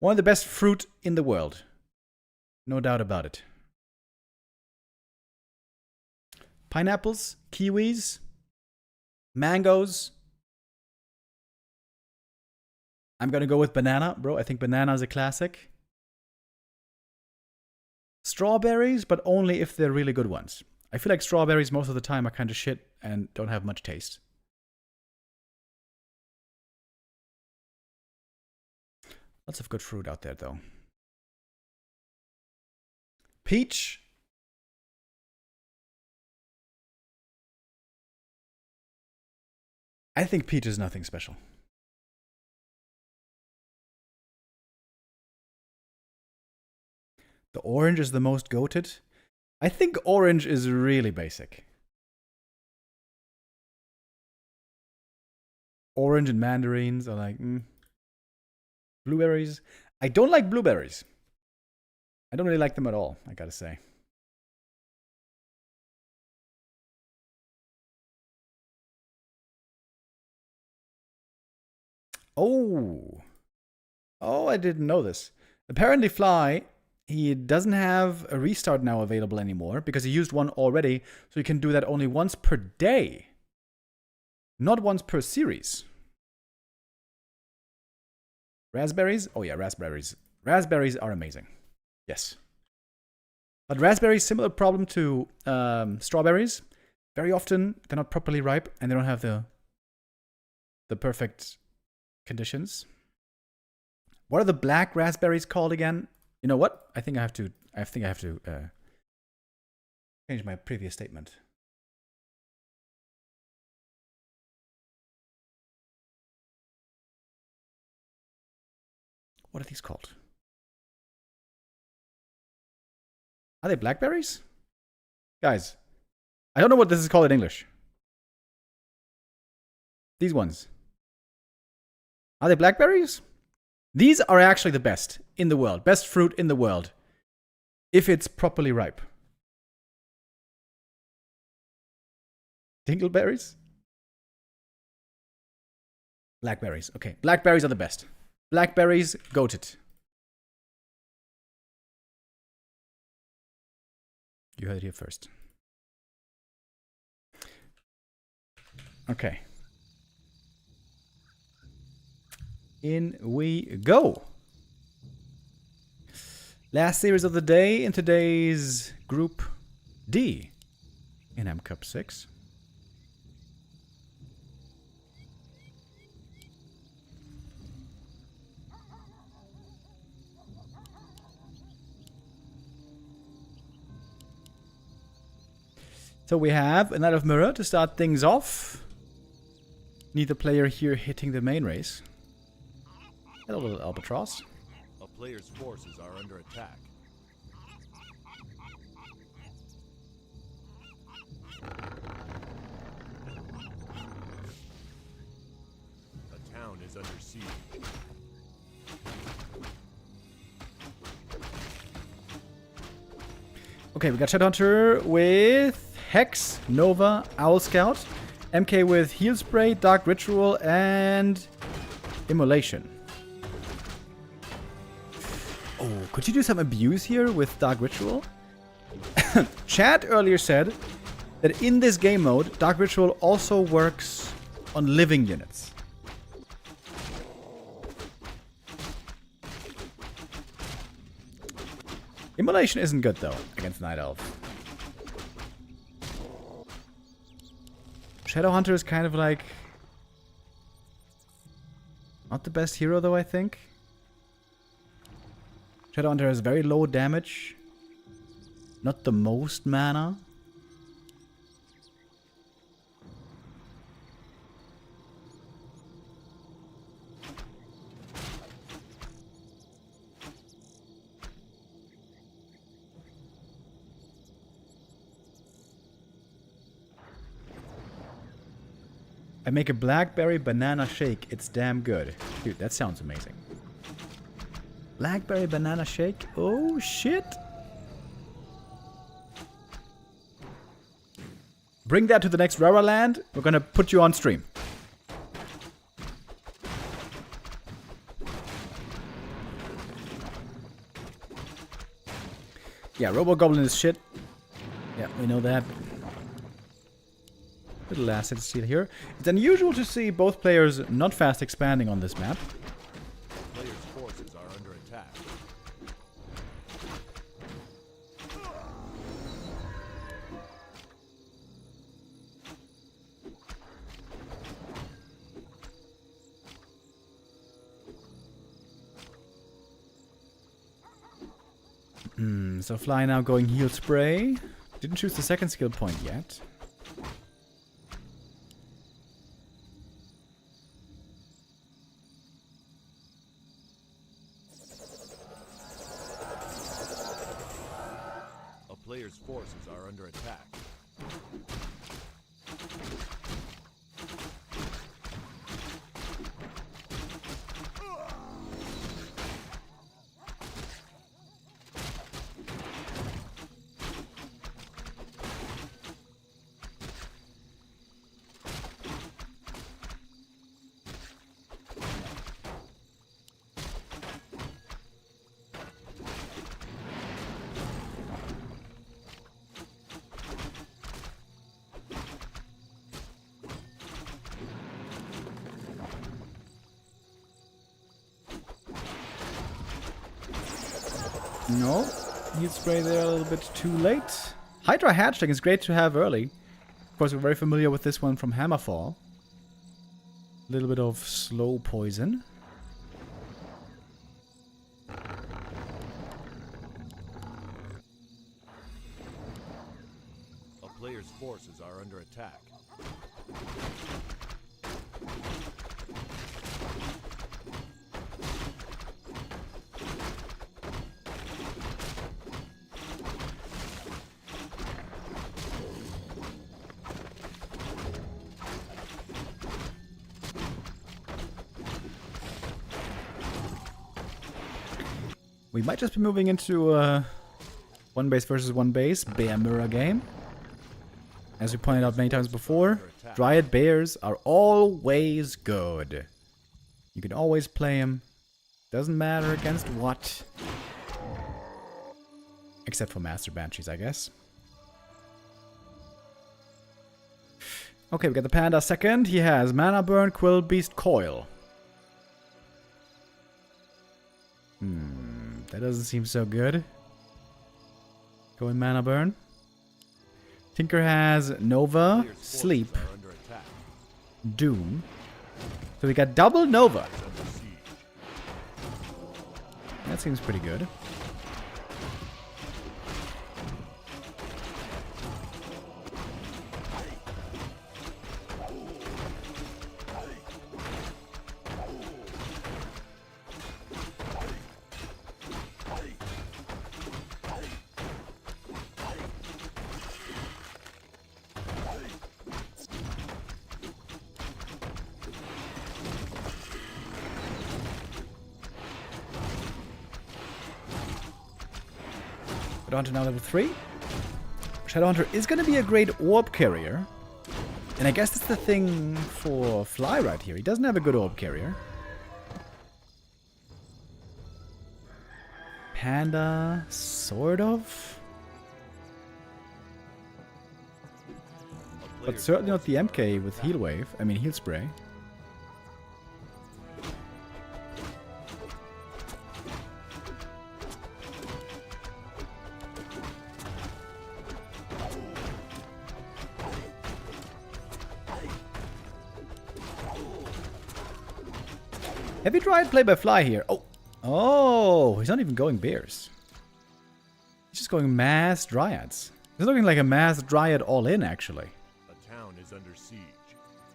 [SPEAKER 4] One of the best fruit in the world. No doubt about it. Pineapples, kiwis, mangoes. I'm going to go with banana, bro. I think banana is a classic. Strawberries, but only if they're really good ones. I feel like strawberries most of the time are kind of shit and don't have much taste. Lots of good fruit out there, though. Peach. I think peach is nothing special. The orange is the most goated. I think orange is really basic. Orange and mandarins are like, Blueberries. I don't like blueberries. I don't really like them at all, I gotta say. Oh, I didn't know this. Apparently Fly, he doesn't have a restart now available anymore because he used one already, so you can do that only once per day. Not once per series. Raspberries? Oh yeah, raspberries. Raspberries are amazing. Yes. But raspberries, similar problem to strawberries. Very often, they're not properly ripe and they don't have the perfect conditions. What are the black raspberries called again? You know what? I think I have to change my previous statement. What are these called? Are they blackberries? Guys, I don't know what this is called in English. These ones. Are they blackberries? These are actually the best in the world. Best fruit in the world. If it's properly ripe. Dingleberries? Blackberries. Okay. Blackberries are the best. Blackberries, goated. You heard it here first. Okay. In we go. Last series of the day in today's Group D in M Cup 6. So we have a Knight of Mirror to start things off. Neither player here hitting the main race. Hello, little albatross.
[SPEAKER 3] A player's forces are under attack. A town is under siege.
[SPEAKER 4] Okay, we got Shadowhunter with Hex, Nova, Owl Scout, MK with Heal Spray, Dark Ritual, and Immolation. Oh, could you do some abuse here with Dark Ritual? Chat earlier said that in this game mode, Dark Ritual also works on living units. Immolation isn't good though against Night Elf. Shadowhunter is kind of like not the best hero though, I think. Shadowhunter has very low damage. Not the most mana. I make a blackberry banana shake. It's damn good. Dude, that sounds amazing. Blackberry banana shake? Oh, shit. Bring that to the next Rara land. We're gonna put you on stream. Yeah, Robo-Goblin is shit. Yeah, we know that. Little asset steal here. It's unusual to see both players not fast expanding on this map.
[SPEAKER 3] Players' forces are under attack.
[SPEAKER 4] So Fly now going heal spray. Didn't choose the second skill point yet.
[SPEAKER 3] A player's forces are under attack.
[SPEAKER 4] No. Heal spray there a little bit too late. Hydra Hatchling is great to have early. Of course, we're very familiar with this one from Hammerfall. A little bit of slow poison.
[SPEAKER 3] A player's forces are under attack.
[SPEAKER 4] We might just be moving into one base versus one base bear mirror game. As we pointed out many times before, Dryad bears are always good. You can always play them. Doesn't matter against what. Except for Master Banshees, I guess. Okay, we got the Panda second. He has Mana Burn, Quill Beast, Coil. That doesn't seem so good. Going Mana Burn. Tinker has Nova, Sleep, Doom. So we got double Nova. That seems pretty good. Shadowhunter now level 3. Shadowhunter is going to be a great orb carrier. And I guess that's the thing for Fly right here. He doesn't have a good orb carrier. Panda, sort of. But certainly not the MK with heal wave. I mean heal spray. Heavy Dryad play by fly here. Oh! Oh! He's not even going bears. He's just going mass Dryads. He's looking like a mass Dryad all in, actually.
[SPEAKER 3] A town is under siege.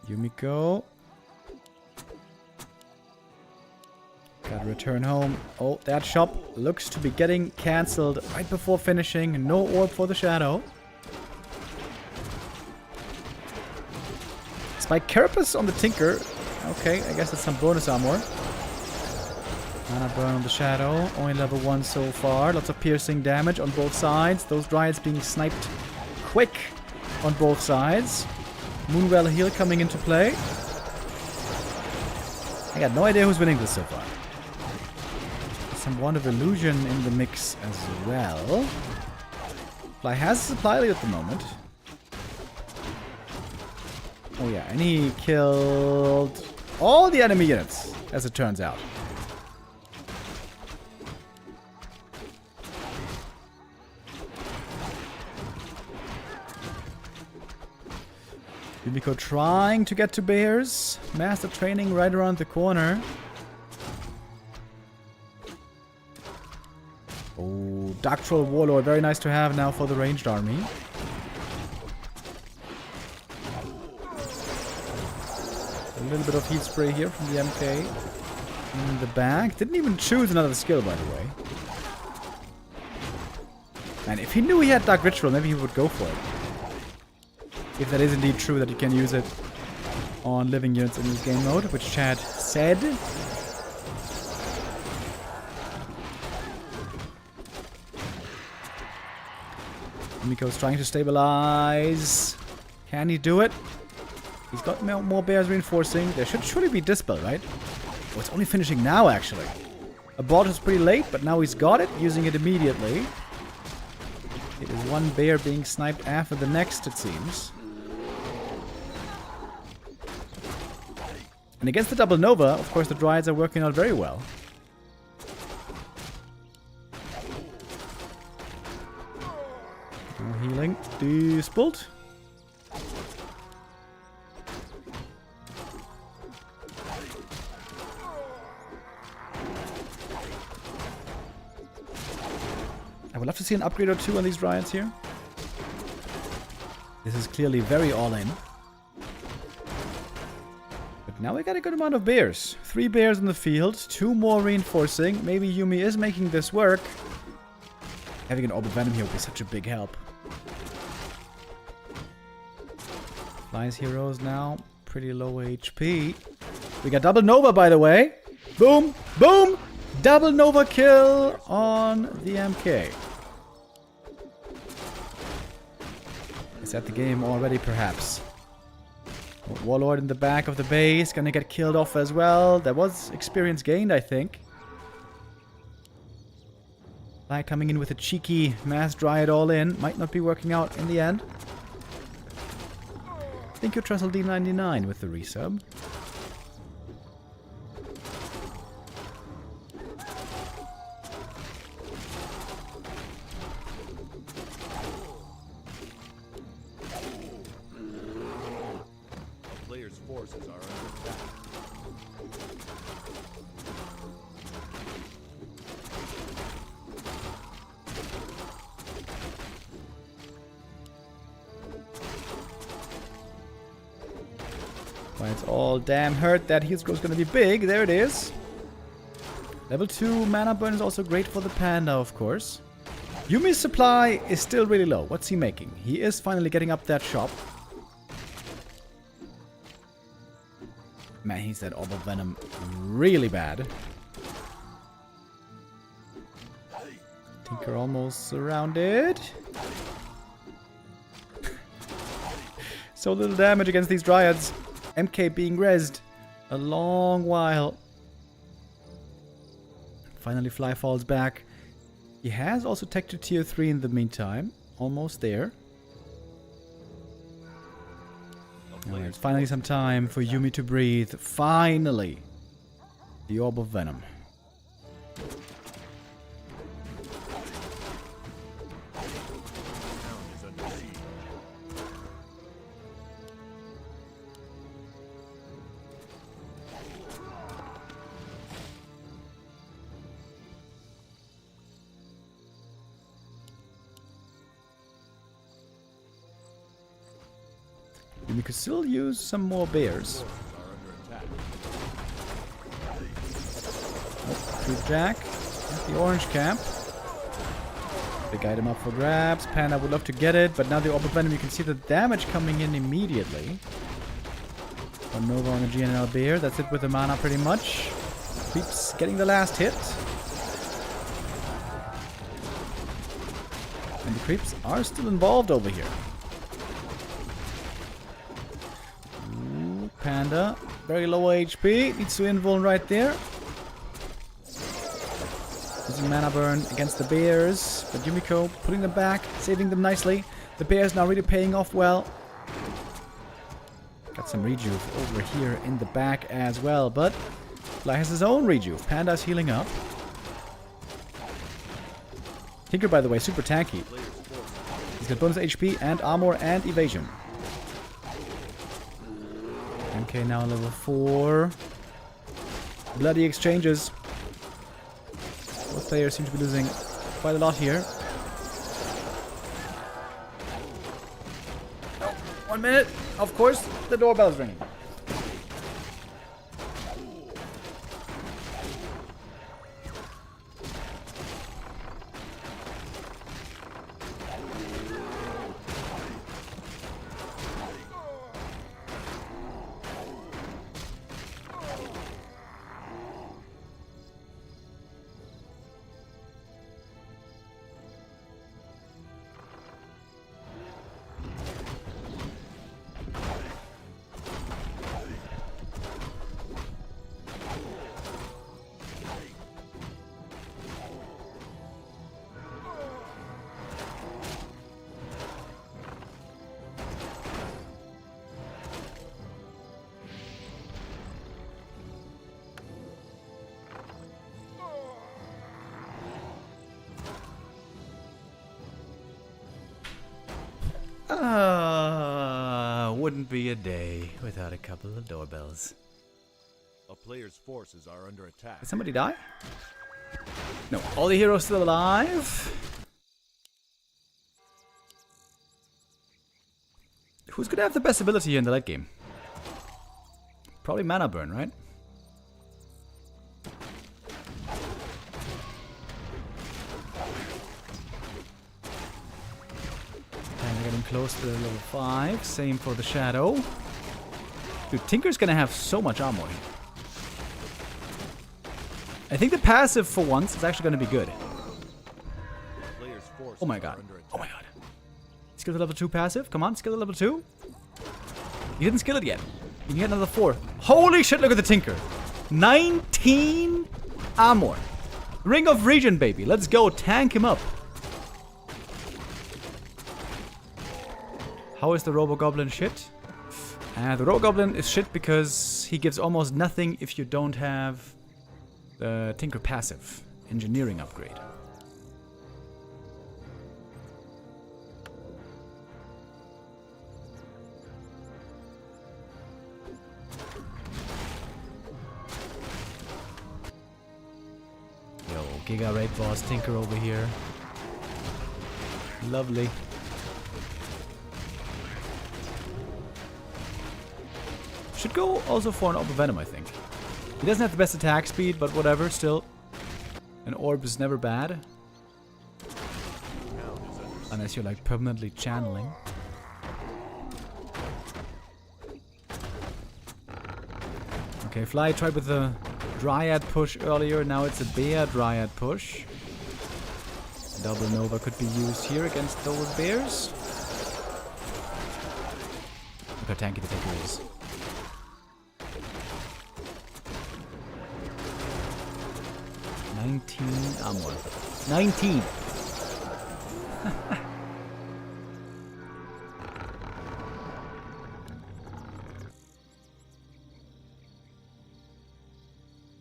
[SPEAKER 4] Yumiko. Gotta return home. Oh, that shop looks to be getting cancelled right before finishing. No orb for the shadow. Spike Carapace on the Tinker. Okay, I guess that's some bonus armor. Mana burn on the shadow. Only level 1 so far. Lots of piercing damage on both sides. Those Dryads being sniped quick on both sides. Moonwell heal coming into play. I got no idea who's winning this so far. Some Wand of Illusion in the mix as well. Fly has a supply lead at the moment. Oh yeah, and he killed all the enemy units, as it turns out. Yumiko trying to get to bears. Master training right around the corner. Oh, Dark Troll Warlord, very nice to have now for the ranged army. A little bit of heat spray here from the MK in the back. Didn't even choose another skill, by the way. And if he knew he had Dark Ritual, maybe he would go for it. If that is indeed true that you can use it on living units in this game mode, which Chad said. Miko's trying to stabilize. Can he do it? He's got more bears reinforcing. There should surely be Dispel, right? Oh, it's only finishing now, actually. Abort was pretty late, but now he's got it, using it immediately. It is one bear being sniped after the next, it seems. And against the double Nova, of course, the Dryads are working out very well. More healing. Dispelled. I would love to see an upgrade or two on these Dryads here. This is clearly very all-in. But now we got a good amount of bears. 3 bears in the field, 2 more reinforcing. Maybe Yumi is making this work. Having an Orb of Venom here would be such a big help. Fly's heroes now, pretty low HP. We got double Nova, by the way. Boom, boom! Double Nova kill on the MK. Is that the game already, perhaps? Warlord in the back of the base, gonna get killed off as well. There was experience gained, I think. Fly coming in with a cheeky mass Dryad all in. Might not be working out in the end. Thank you, Trussell D99 with the resub.
[SPEAKER 3] Players' forces are under attack.
[SPEAKER 4] Why it's all damn hurt. That heal scroll is going to be big. There it is. Level 2 mana burn is also great for the panda, of course. Yumi's supply is still really low. What's he making? He is finally getting up that shop. Man, he's that Orb of Venom really bad. Tinker almost surrounded. So little damage against these Dryads. MK being rezzed a long while. Finally, Fly falls back. He has also tech to tier 3 in the meantime. Almost there. Alright, finally some time for Yumi to breathe. Finally! The Orb of Venom. We could still use some more bears. True Jack. The orange cap. Big item up for grabs. Panda would love to get it, but now the Orb of Venom, you can see the damage coming in immediately. One Nova on the GNL bear. That's it with the mana pretty much. Creeps getting the last hit. And the creeps are still involved over here. Panda, very low HP, needs to invuln right there. Using mana burn against the bears, but Yumiko putting them back, saving them nicely. The bears now really paying off well. Got some rejuve over here in the back as well, but Fly has his own rejuve. Panda's healing up. Tinker, by the way, super tanky. He's got bonus HP and armor and evasion. Okay, now level 4. Bloody exchanges. Both players seem to be losing quite a lot here. Oh, 1 minute. Of course, the doorbell's ringing. Wouldn't be a day without a couple of doorbells.
[SPEAKER 3] A player's forces are under attack.
[SPEAKER 4] Did somebody die? No, all the heroes still alive. Who's gonna have the best ability here in the late game? Probably mana burn, right? Getting close to level 5. Same for the Shadow. Dude, Tinker's gonna have so much armor here. I think the passive for once is actually gonna be good. Oh my god. Oh my god. Skill the level 2 passive. Come on, skill the level 2. You didn't skill it yet. You can get another 4. Holy shit, look at the Tinker. 19 armor. Ring of Regen, baby. Let's go. Tank him up. How is the Robo-Goblin shit? The Robo-Goblin is shit because he gives almost nothing if you don't have the Tinker passive engineering upgrade. Yo, Giga Raid Boss Tinker over here. Lovely. Should go also for an Orb of Venom, I think. He doesn't have the best attack speed, but whatever, still. An orb is never bad. Unless you're like permanently channeling. Okay, Fly tried with the Dryad push earlier, now it's a Bear Dryad push. Double Nova could be used here against those bears. Look how tanky the Tinker is. 19 armor. 19!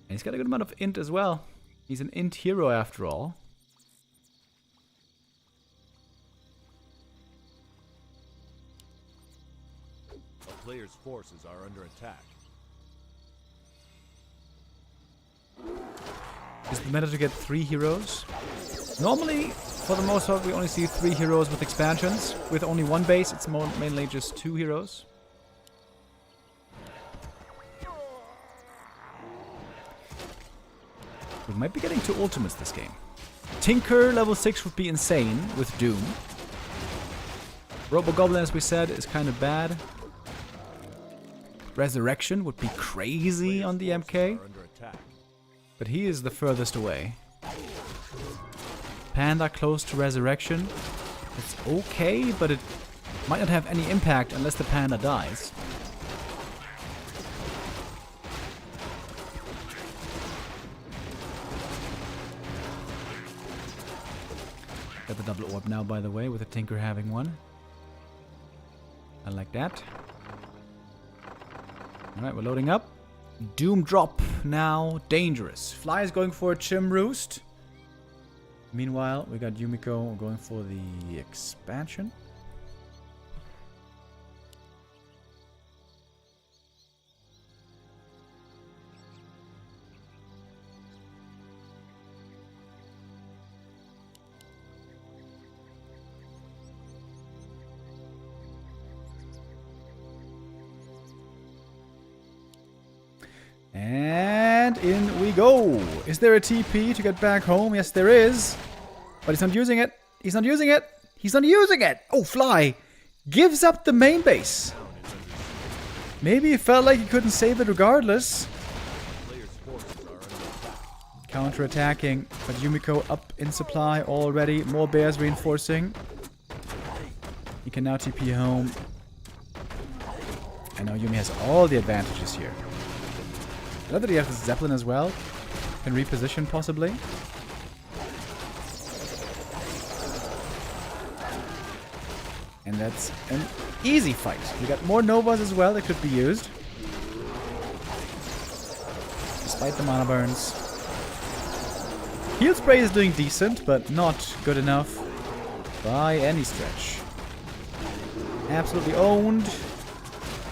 [SPEAKER 4] And he's got a good amount of int as well. He's an int hero after all.
[SPEAKER 3] A player's forces are under attack.
[SPEAKER 4] Is the meta to get 3 heroes? Normally, for the most part, we only see 3 heroes with expansions. With only 1 base, it's mainly just 2 heroes. We might be getting 2 ultimates this game. Tinker level 6 would be insane with Doom. Robo-Goblin, as we said, is kind of bad. Resurrection would be crazy on the MK. But he is the furthest away. Panda close to Resurrection. It's okay, but it might not have any impact unless the Panda dies. Got the double orb now, by the way, with the Tinker having one. I like that. Alright, we're loading up. Doom drop now dangerous. Fly is going for a Chim Roost. Meanwhile, we got Yumiko going for the expansion. And in we go. Is there a TP to get back home? Yes, there is. But he's not using it. He's not using it. He's not using it. Oh, Fly gives up the main base. Maybe he felt like he couldn't save it regardless. Counter-attacking, but Yumiko up in supply already. More bears reinforcing. He can now TP home. I know Yumi has all the advantages here. I love that he has the Zeppelin as well. Can reposition possibly. And that's an easy fight. We got more Novas as well that could be used. Despite the mana burns. Heal Spray is doing decent, but not good enough by any stretch. Absolutely owned.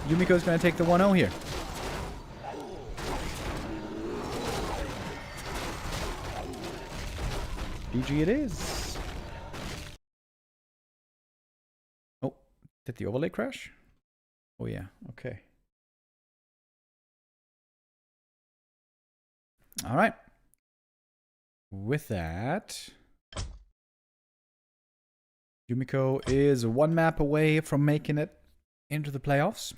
[SPEAKER 4] Yumiko's going to take the 1-0 here. GG it is. Oh, did the overlay crash? Oh yeah, okay. All right. With that, Yumiko is 1 map away from making it into the playoffs.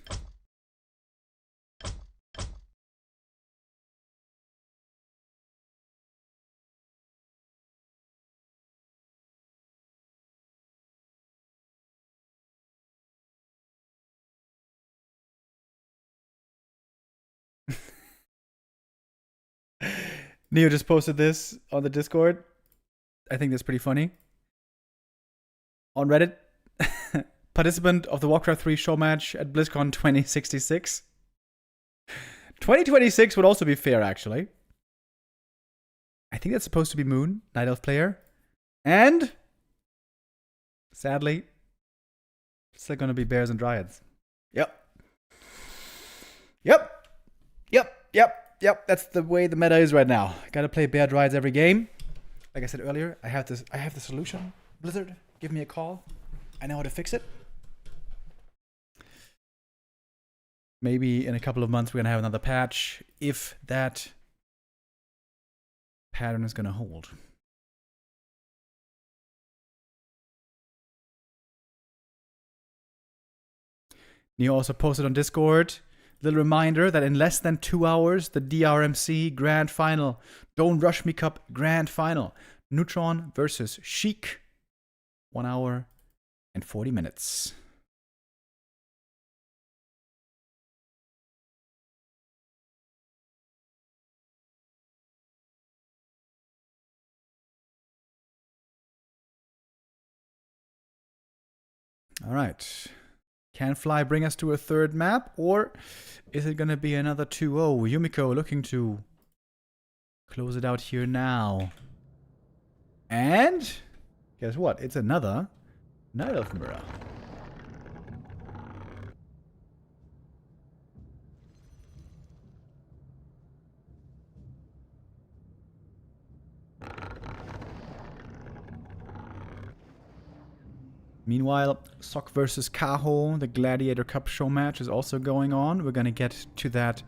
[SPEAKER 4] Neo just posted this on the Discord. I think that's pretty funny. On Reddit, participant of the Warcraft III Showmatch at BlizzCon 2066. 2026 would also be fair, actually. I think that's supposed to be Moon, Night Elf player. And, sadly, it's still going to be Bears and Dryads. Yep. That's the way the meta is right now. Gotta play Bear Dryads every game. Like I said earlier, I have the solution. Blizzard, give me a call. I know how to fix it. Maybe in a couple of months we're gonna have another patch, if that pattern is gonna hold. Neo also posted on Discord. Little reminder that in less than 2 hours, the DRMC Grand Final, Don't Rush Me Cup Grand Final, Neutron versus Sheik, 1 hour and 40 minutes. All right. Can Fly bring us to a third map, or is it going to be another 2-0? Yumiko looking to close it out here now. And guess what? It's another Night Elf mirror. Meanwhile, Sok versus Kaho, the Gladiator Cup show match, is also going on. We're gonna get to that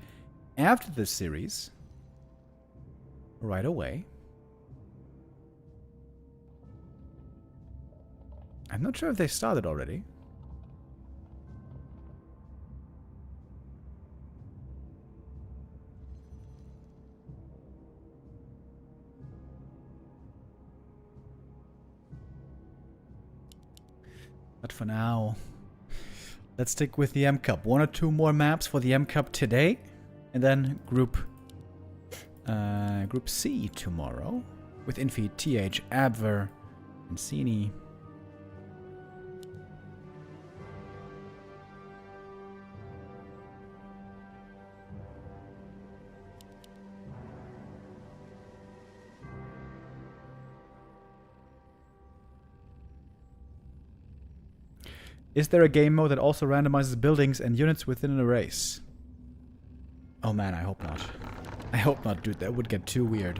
[SPEAKER 4] after this series. Right away. I'm not sure if they started already. But for now, let's stick with the M Cup. 1 or 2 more maps for the M Cup today, and then Group C tomorrow with Infi, TH, Abver, and Cini. Is there a game mode that also randomizes buildings and units within a race? Oh man, I hope not. I hope not, dude. That would get too weird.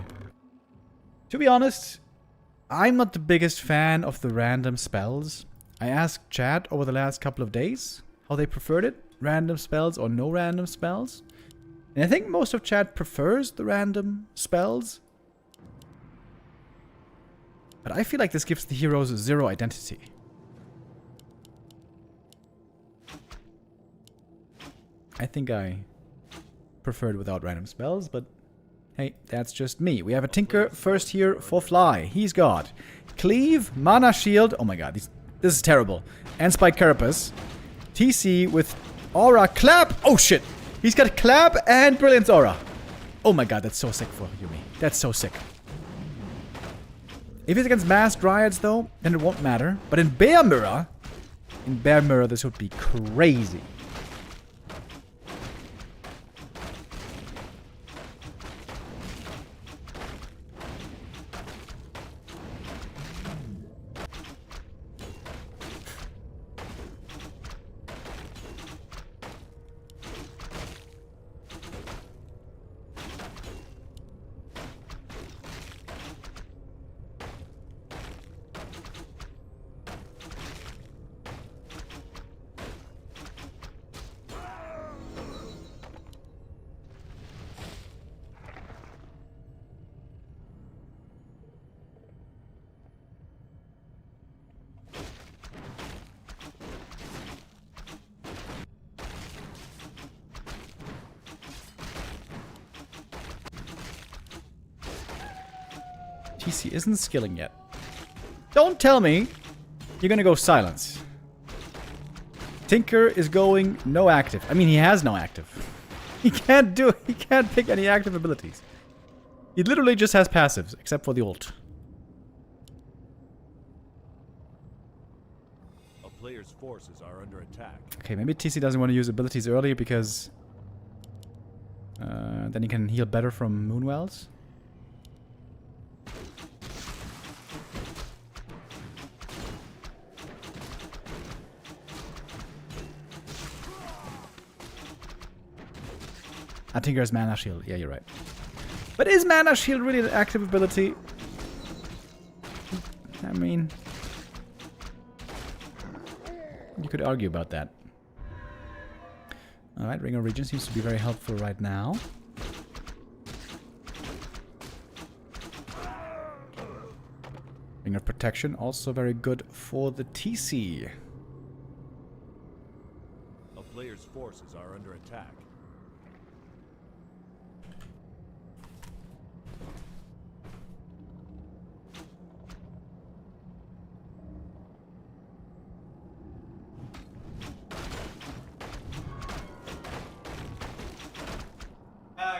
[SPEAKER 4] To be honest, I'm not the biggest fan of the random spells. I asked chat over the last couple of days how they preferred it. Random spells or no random spells. And I think most of chat prefers the random spells. But I feel like this gives the heroes 0 identity. I think I preferred without random spells, but hey, that's just me. We have a Tinker first here for Fly. He's got Cleave, Mana Shield. Oh my god, this is terrible. And Spike Carapace. TC with Aura, Clap. Oh shit. He's got Clap and Brilliance Aura. Oh my god, that's so sick for Yumi. That's so sick. If it's against Mass Dryads though, then it won't matter. But in Bear Mirror, this would be crazy. TC isn't skilling yet. Don't tell me you're gonna go silence. Tinker is going no active. I mean, he has no active. He can't pick any active abilities. He literally just has passives, except for the ult.
[SPEAKER 3] A player's forces are under attack.
[SPEAKER 4] Okay, maybe TC doesn't want to use abilities earlier because then he can heal better from Moonwells. I think there's Mana Shield. Yeah, you're right. But is Mana Shield really an active ability? I mean, you could argue about that. Alright, Ring of Regen seems to be very helpful right now. Ring of Protection, also very good for the TC.
[SPEAKER 3] A player's forces are under attack.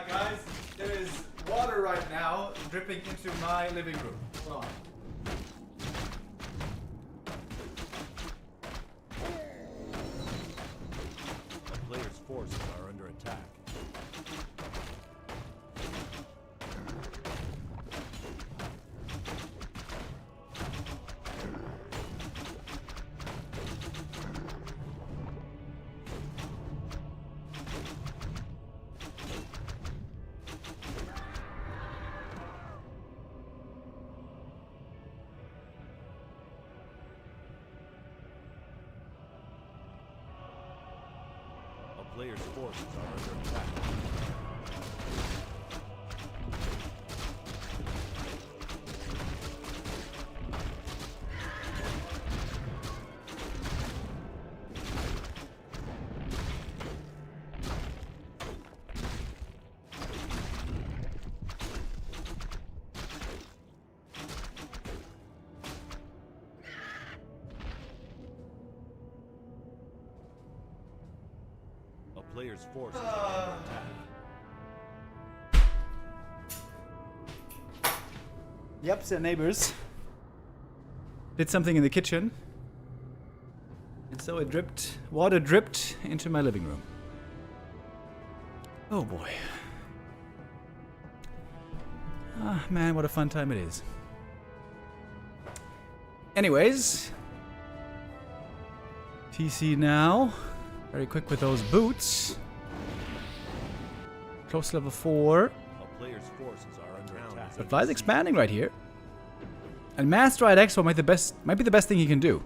[SPEAKER 4] Guys, there is water right now dripping into my living room. Hold on.
[SPEAKER 3] A player's forces are under attack. player's forces are under attack. A player's forces are under attack.
[SPEAKER 4] Yep, they're neighbors. Did something in the kitchen. And so it dripped, water dripped into my living room. Oh boy. Ah, man, what a fun time it is. Anyways. TC now. Very quick with those boots. Close to level 4.
[SPEAKER 3] A player's forces are under attack.
[SPEAKER 4] But Fly's expanding right here. And Master Stride Expo might be the best thing he can do.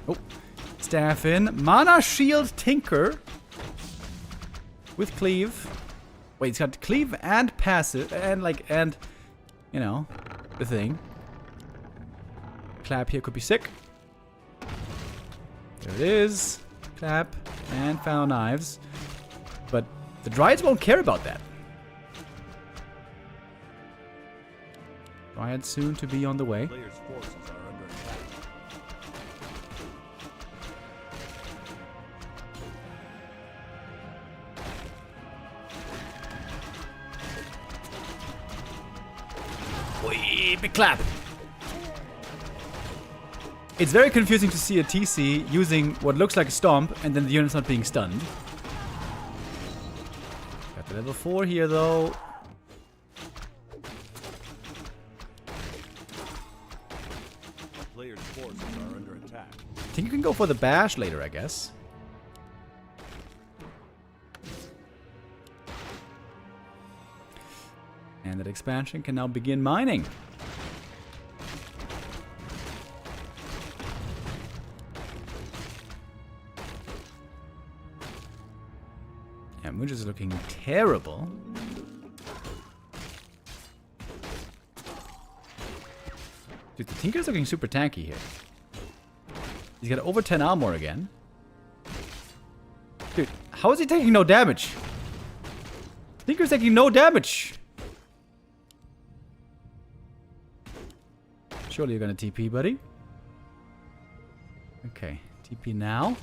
[SPEAKER 4] Oh. Staff in. Mana Shield Tinker. With Cleave. Wait, he's got Cleave and Passive. And you know, the thing. Clap here could be sick. There it is. Clap. And Foul Knives. But the Dryads won't care about that. Dryad soon to be on the way.
[SPEAKER 3] Player's forces are under attack.
[SPEAKER 4] Wee, big clap. It's very confusing to see a TC using what looks like a stomp and then the unit's not being stunned. Got the level 4 here though.
[SPEAKER 3] Player's forces are under attack.
[SPEAKER 4] I think you can go for the bash later, I guess. And that expansion can now begin mining. Yeah, Mooj is looking terrible. Dude, the Tinker's looking super tanky here. He's got over 10 armor again. Dude, how is he taking no damage? Tinker's taking no damage. Surely you're gonna TP, buddy. Okay, TP now.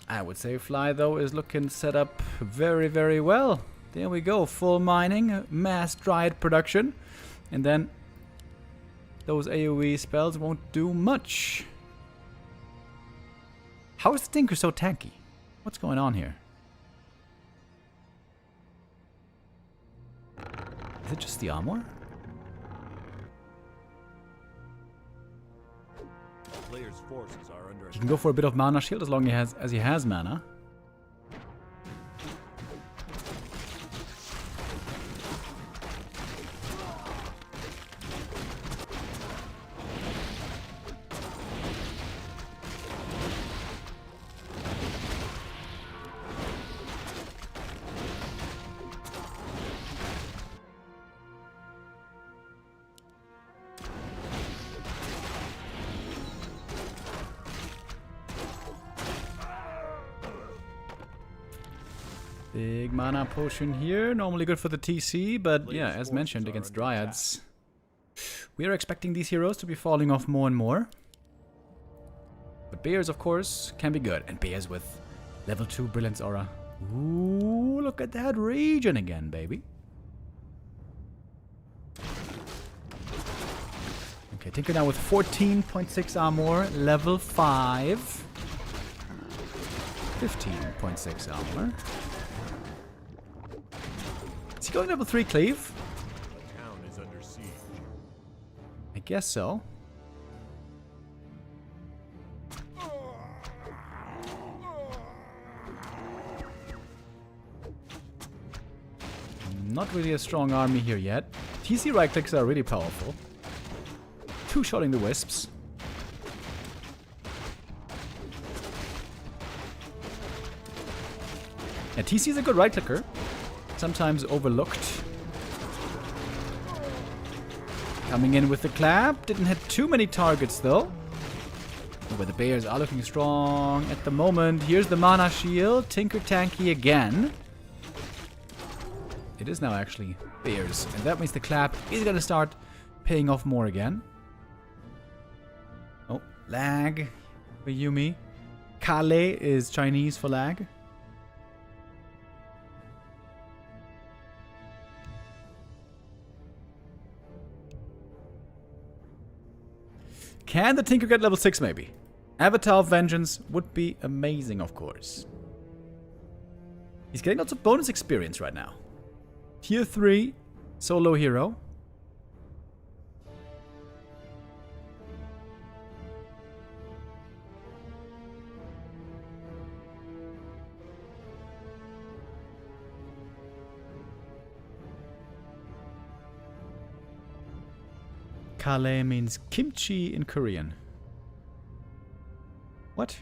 [SPEAKER 4] I would say Fly, though, is looking set up very, very well. There we go. Full mining, mass Dryad production. And then those AoE spells won't do much. How is the Tinker so tanky? What's going on here? Is it just the armor?
[SPEAKER 3] Player's forces are under
[SPEAKER 4] He can go for a bit of mana shield as long as he has mana. Big mana potion here, normally good for the TC, but yeah, as mentioned, against Dryads, we are expecting these heroes to be falling off more and more. But Bears, of course, can be good, and Bears with level 2 Brilliance Aura. Ooh, look at that region again, baby. Okay, Tinker now with 14.6 armor, level 5. 15.6 armor. Is he going level 3 cleave?
[SPEAKER 3] The town is under siege.
[SPEAKER 4] I guess so. Not really a strong army here yet. TC right clicks are really powerful. Two-shotting the wisps. Yeah, TC is a good right-clicker. Sometimes overlooked. Coming in with the clap. Didn't hit too many targets, though. But the Bears are looking strong at the moment. Here's the mana shield. Tinker tanky again. It is now actually Bears. And that means the clap is going to start paying off more again. Oh, lag for Yuumi. Kale is Chinese for lag. Can the Tinker get level 6 maybe? Avatar of Vengeance would be amazing, of course. He's getting lots of bonus experience right now. Tier 3 solo hero. Kale means kimchi in Korean. What?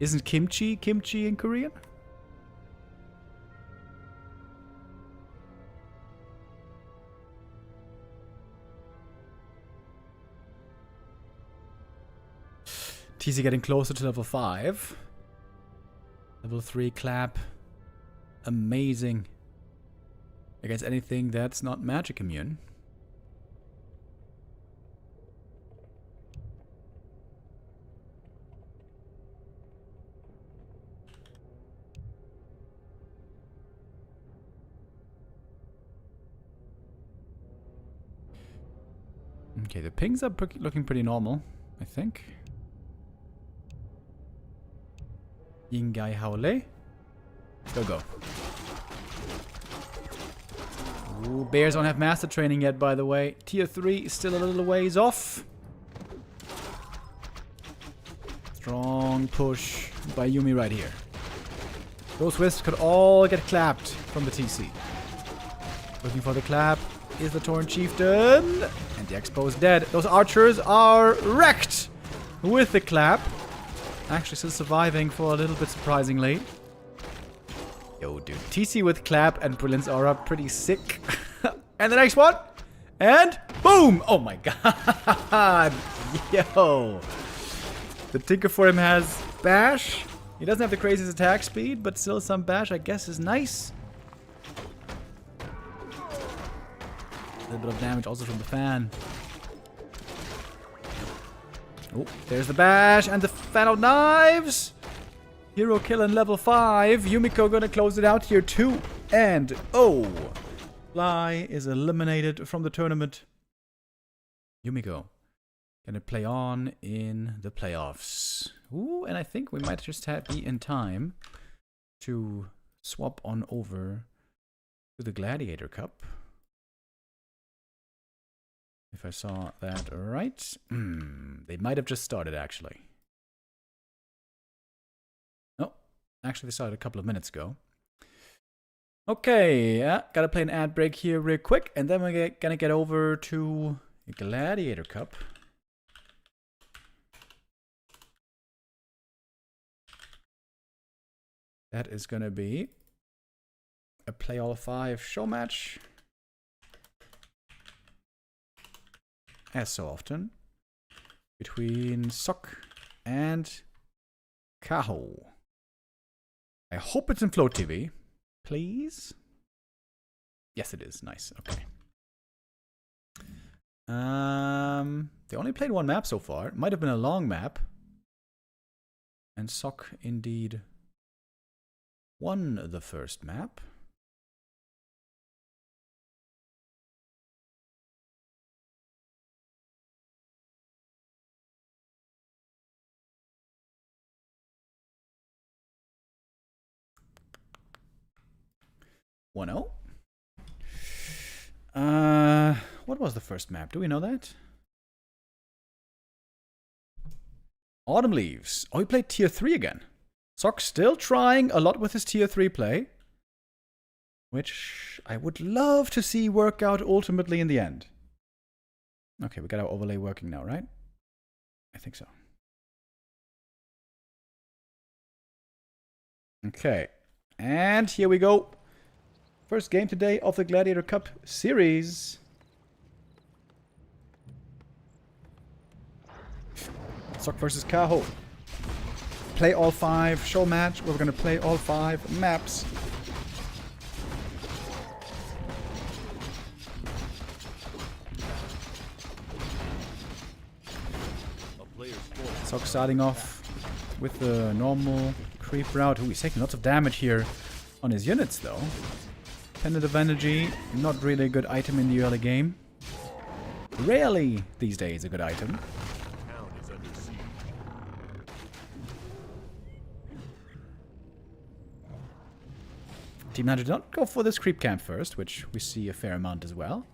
[SPEAKER 4] Isn't kimchi in Korean? TC getting closer to level 5. Level 3 clap. Amazing. Against anything that's not magic immune. Okay, the pings are looking pretty normal, I think. Yingai Haole. Go. Ooh, Bears don't have master training yet, by the way. Tier 3 is still a little ways off. Strong push by Yuumi right here. Those Wisps could all get clapped from the TC. Looking for the clap is the Tauren Chieftain. And the Expo's dead. Those archers are wrecked with the clap. Actually still surviving for a little bit surprisingly. Yo, dude. TC with clap and Brilliance Aura. Pretty sick. And the next one. And boom! Oh my god. Yo. The Tinker for him has bash. He doesn't have the craziest attack speed, but still some bash I guess is nice. A little bit of damage also from the fan. Oh, there's the bash and the fan of knives. Hero kill in level 5. Yumiko gonna close it out here too. And oh, Fly is eliminated from the tournament. Yumiko gonna play on in the playoffs. Ooh, and I think we might just be in time to swap on over to the Gladiator Cup. If I saw that right. They might have just started, actually. Oh, actually they started a couple of minutes ago. Okay, yeah, gotta play an ad break here real quick, and then we're gonna get over to the Gladiator Cup. That is gonna be a play all 5 show match. As so often, between Sok and Kaho. I hope it's in Float TV, please. Yes, it is. Nice. Okay. They only played one map so far. It might have been a long map. And Sok indeed won the first map. What was the first map? Do we know that? Autumn Leaves. Oh, he played tier 3 again. Sok still trying a lot with his tier 3 play. Which I would love to see work out ultimately in the end. Okay, we got our overlay working now, right? I think so. Okay. And here we go. First game today of the Gladiator Cup series. Sock versus Kaho. Play all 5 show match. We're gonna play all 5 maps. Sock starting off with the normal creep route. Ooh, he's taking lots of damage here on his units though. Pendant of Energy, not really a good item in the early game. Rarely these days a good item. Team Manager did not go for this creep camp first, which we see a fair amount as well.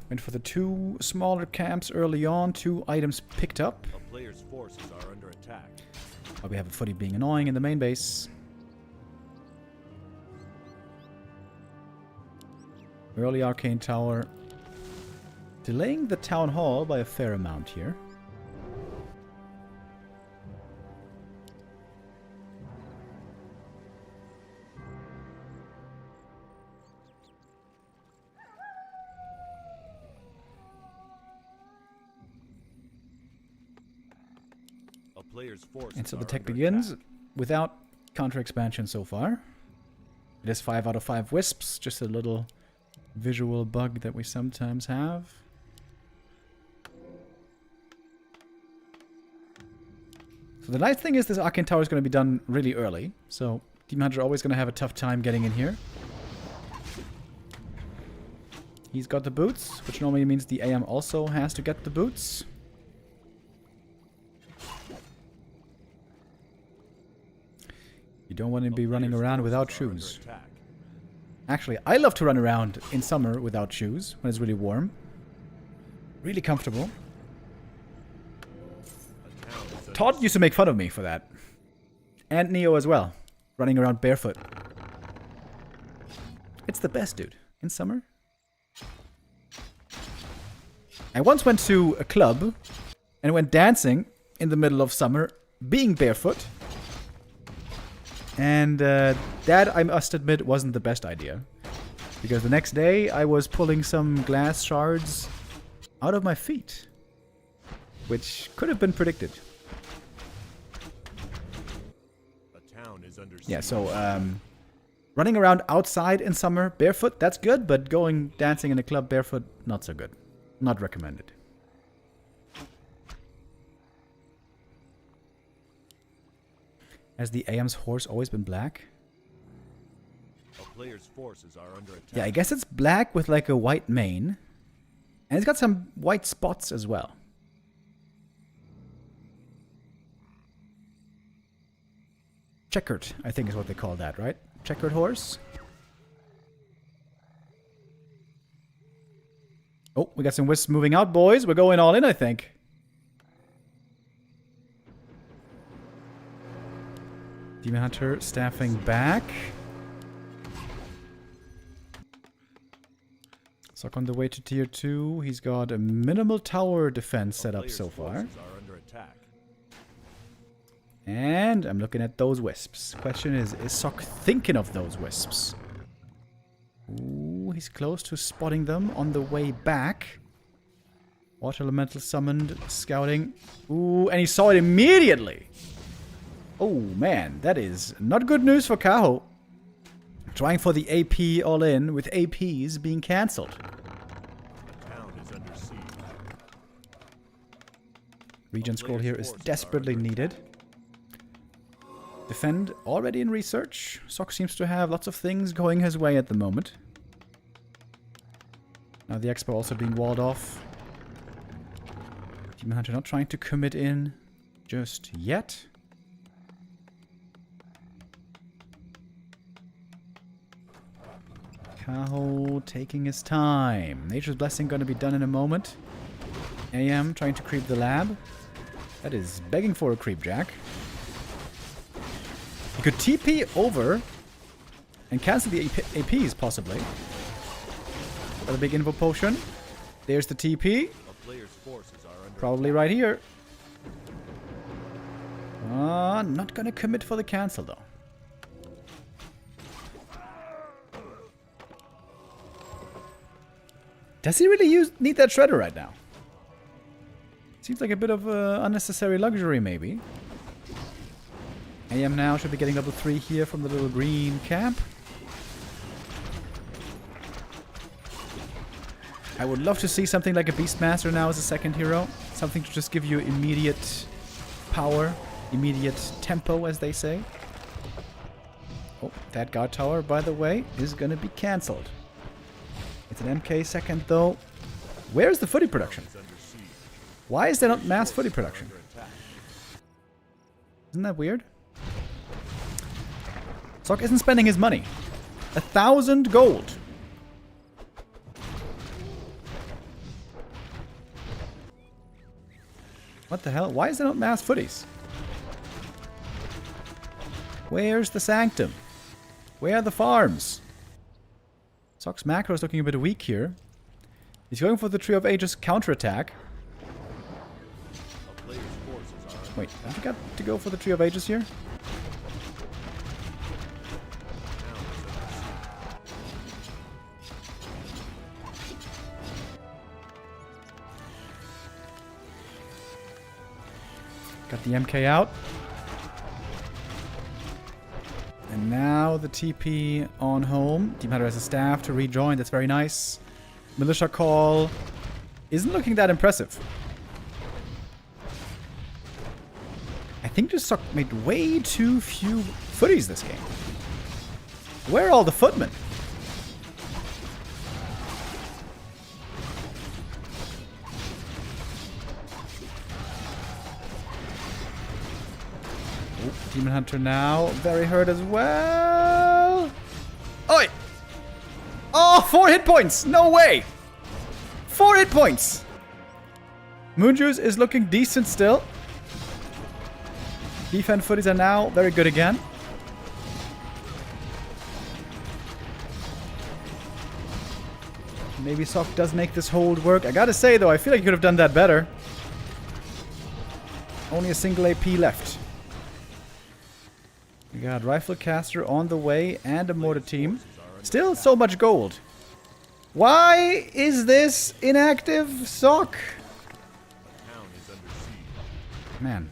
[SPEAKER 4] Went for the 2 smaller camps early on, 2 items picked up.
[SPEAKER 3] A player's forces are under attack.
[SPEAKER 4] But we have a footy being annoying in the main base. Early Arcane Tower. Delaying the Town Hall by a fair amount here. And so the tech begins without counter expansion so far. It is 5 out of 5 wisps, just a little visual bug that we sometimes have. So the nice thing is this Arcane Tower is going to be done really early, so Team Hunter always going to have a tough time getting in here. He's got the boots, which normally means the AM also has to get the boots. You don't want to be running around without shoes. Actually, I love to run around in summer without shoes when it's really warm. Really comfortable. Todd used to make fun of me for that. And Neo as well. Running around barefoot. It's the best, dude. In summer. I once went to a club and went dancing in the middle of summer, being barefoot. And that, I must admit, wasn't the best idea. Because the next day, I was pulling some glass shards out of my feet. Which could have been predicted. Yeah, so, running around outside in summer barefoot, that's good. But going dancing in a club barefoot, not so good. Not recommended. Has the AM's horse always been black?
[SPEAKER 3] A player's forces are under attack.
[SPEAKER 4] Yeah, I guess it's black with like a white mane. And it's got some white spots as well. Checkered, I think is what they call that, right? Checkered horse. Oh, we got some wisps moving out, boys. We're going all in, I think. Demon Hunter staffing back. Sock on the way to tier 2. He's got a minimal tower defense set up so far. And I'm looking at those wisps. Question is Sock thinking of those wisps? Ooh, he's close to spotting them on the way back. Water Elemental summoned, scouting. Ooh, and he saw it immediately. Oh man, that is not good news for Kaho. Trying for the AP all in with APs being cancelled. Regen scroll here is desperately needed. Defend already in research. Sock seems to have lots of things going his way at the moment. Now the Expo also being walled off. Demon Hunter not trying to commit in just yet. Kaho taking his time. Nature's Blessing going to be done in a moment. AM trying to creep the lab. That is begging for a creep jack. You could TP over and cancel the APs possibly. Got a big info potion. There's the TP. Probably right here. Not going to commit for the cancel though. Does he really need that shredder right now? Seems like a bit of unnecessary luxury, maybe. AM now should be getting level 3 here from the little green camp. I would love to see something like a Beastmaster now as a second hero. Something to just give you immediate power, immediate tempo, as they say. Oh, that guard tower, by the way, is going to be cancelled. It's an MK second, though. Where's the footy production? Why is there not mass footy production? Isn't that weird? Sock isn't spending his money. 1,000 gold. What the hell? Why is there not mass footies? Where's the Sanctum? Where are the farms? Sock's macro is looking a bit weak here. He's going for the Tree of Ages counterattack. Wait, I forgot to go for the Tree of Ages here? Got the MK out. And now the TP on home. Team Hunter has a staff to rejoin. That's very nice. Militia call isn't looking that impressive. I think just Sock made way too few footies this game. Where are all the footmen? Demon Hunter now very hurt as well. Oi! Oh, 4 hit points! No way! 4 hit points! Moonjuice is looking decent still. Defend footies are now very good again. Maybe Sock does make this hold work. I gotta say though, I feel like you could have done that better. Only a single AP left. We got Rifle Caster on the way and a mortar team. Still so much gold. Why is this inactive, Sock? Man.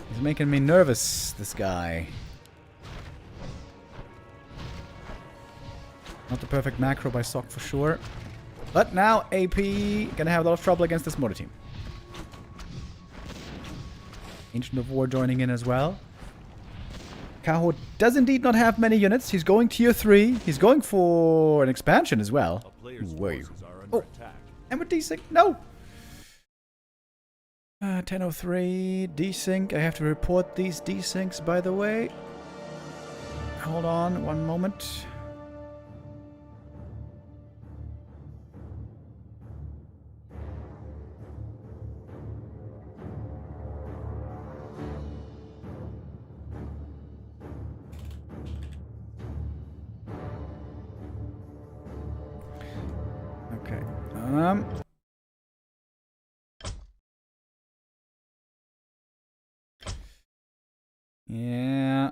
[SPEAKER 4] He's making me nervous, this guy. Not the perfect macro by Sock for sure. But now AP gonna have a lot of trouble against this mortar team. Ancient of War joining in as well. Kaho does indeed not have many units. He's going tier 3. He's going for an expansion as well. Wait. Oh, and with Desync, no! 1003, Desync. I have to report these Desyncs, by the way. Hold on one moment. Okay. Yeah.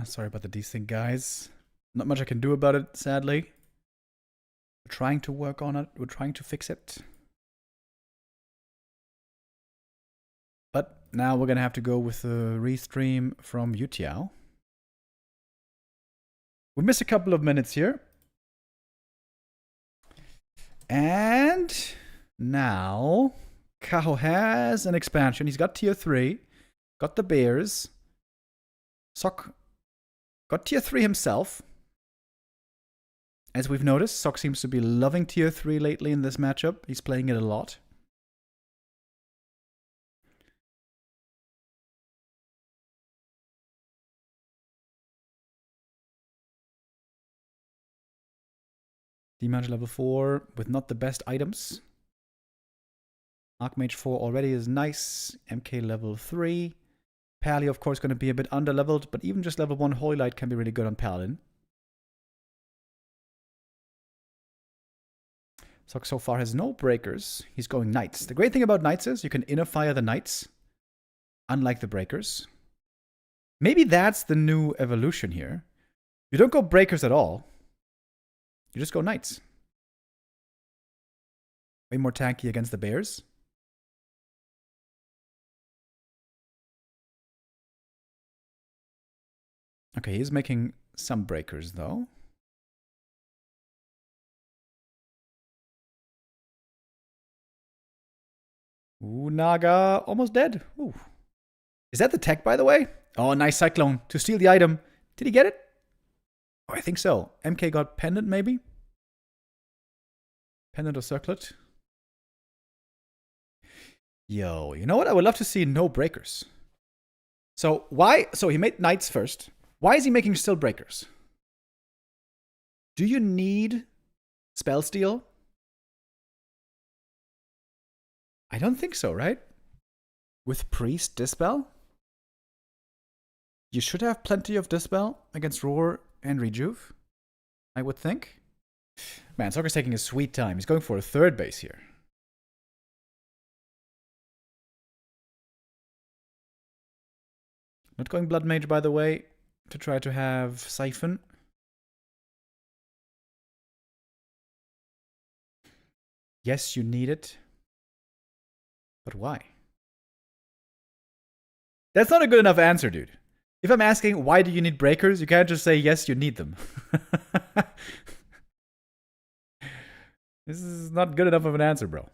[SPEAKER 4] Sorry about the desync, guys. Not much I can do about it, sadly. We're trying to work on it. We're trying to fix it. But now we're gonna have to go with the restream from Yutiao. We missed a couple of minutes here. And now Kaho has an expansion. He's got tier 3. Got the bears. Sock got tier 3 himself. As we've noticed, Sock seems to be loving tier 3 lately in this matchup. He's playing it a lot. Demage level 4 with not the best items. Archmage 4 already is nice. MK level 3. Pally, of course, going to be a bit under-leveled, but even just level 1 Holy Light can be really good on Paladin. Sock so far has no breakers. He's going Knights. The great thing about Knights is you can inner fire the Knights, unlike the breakers. Maybe that's the new evolution here. You don't go breakers at all. You just go knights. Way more tanky against the bears. Okay, he's making some breakers, though. Ooh, Naga, almost dead. Ooh. Is that the tech, by the way? Oh, nice Cyclone to steal the item. Did he get it? Oh, I think so. MK got Pendant, maybe? Pendant or Circlet? Yo, you know what? I would love to see no breakers. So, why? So, he made Knights first. Why is he making still breakers? Do you need Spell Steal? I don't think so, right? With Priest Dispel? You should have plenty of Dispel against Roar and Rejuve, I would think. Man, Soccer's taking his sweet time. He's going for a third base here. Not going Blood Mage, by the way, to try to have Siphon. Yes, you need it. But why? That's not a good enough answer, dude. If I'm asking, why do you need breakers? You can't just say, yes, you need them. This is not good enough of an answer, bro.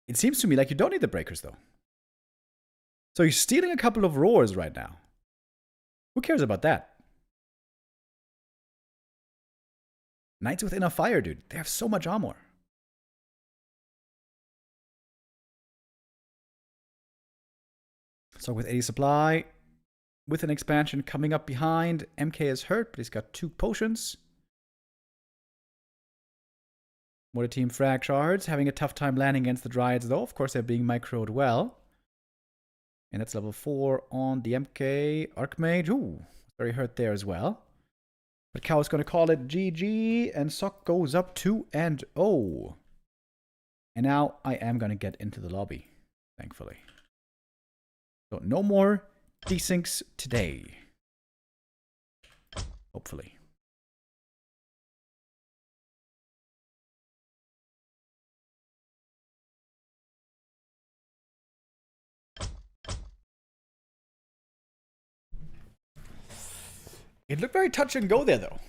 [SPEAKER 4] It seems to me like you don't need the breakers, though. So you're stealing a couple of roars right now. Who cares about that? Knights with enough fire, dude. They have so much armor. So with 80 supply, with an expansion coming up behind, MK is hurt, but he's got 2 potions. Mortar Team frag shards, having a tough time landing against the Dryads, though. Of course, they're being microed well. And that's level 4 on the MK. Archmage, ooh, very hurt there as well. But Cow is going to call it GG, and Sock goes up 2-0. And now I am going to get into the lobby, thankfully. So no more desyncs today. Hopefully. It looked very touch and go there, though.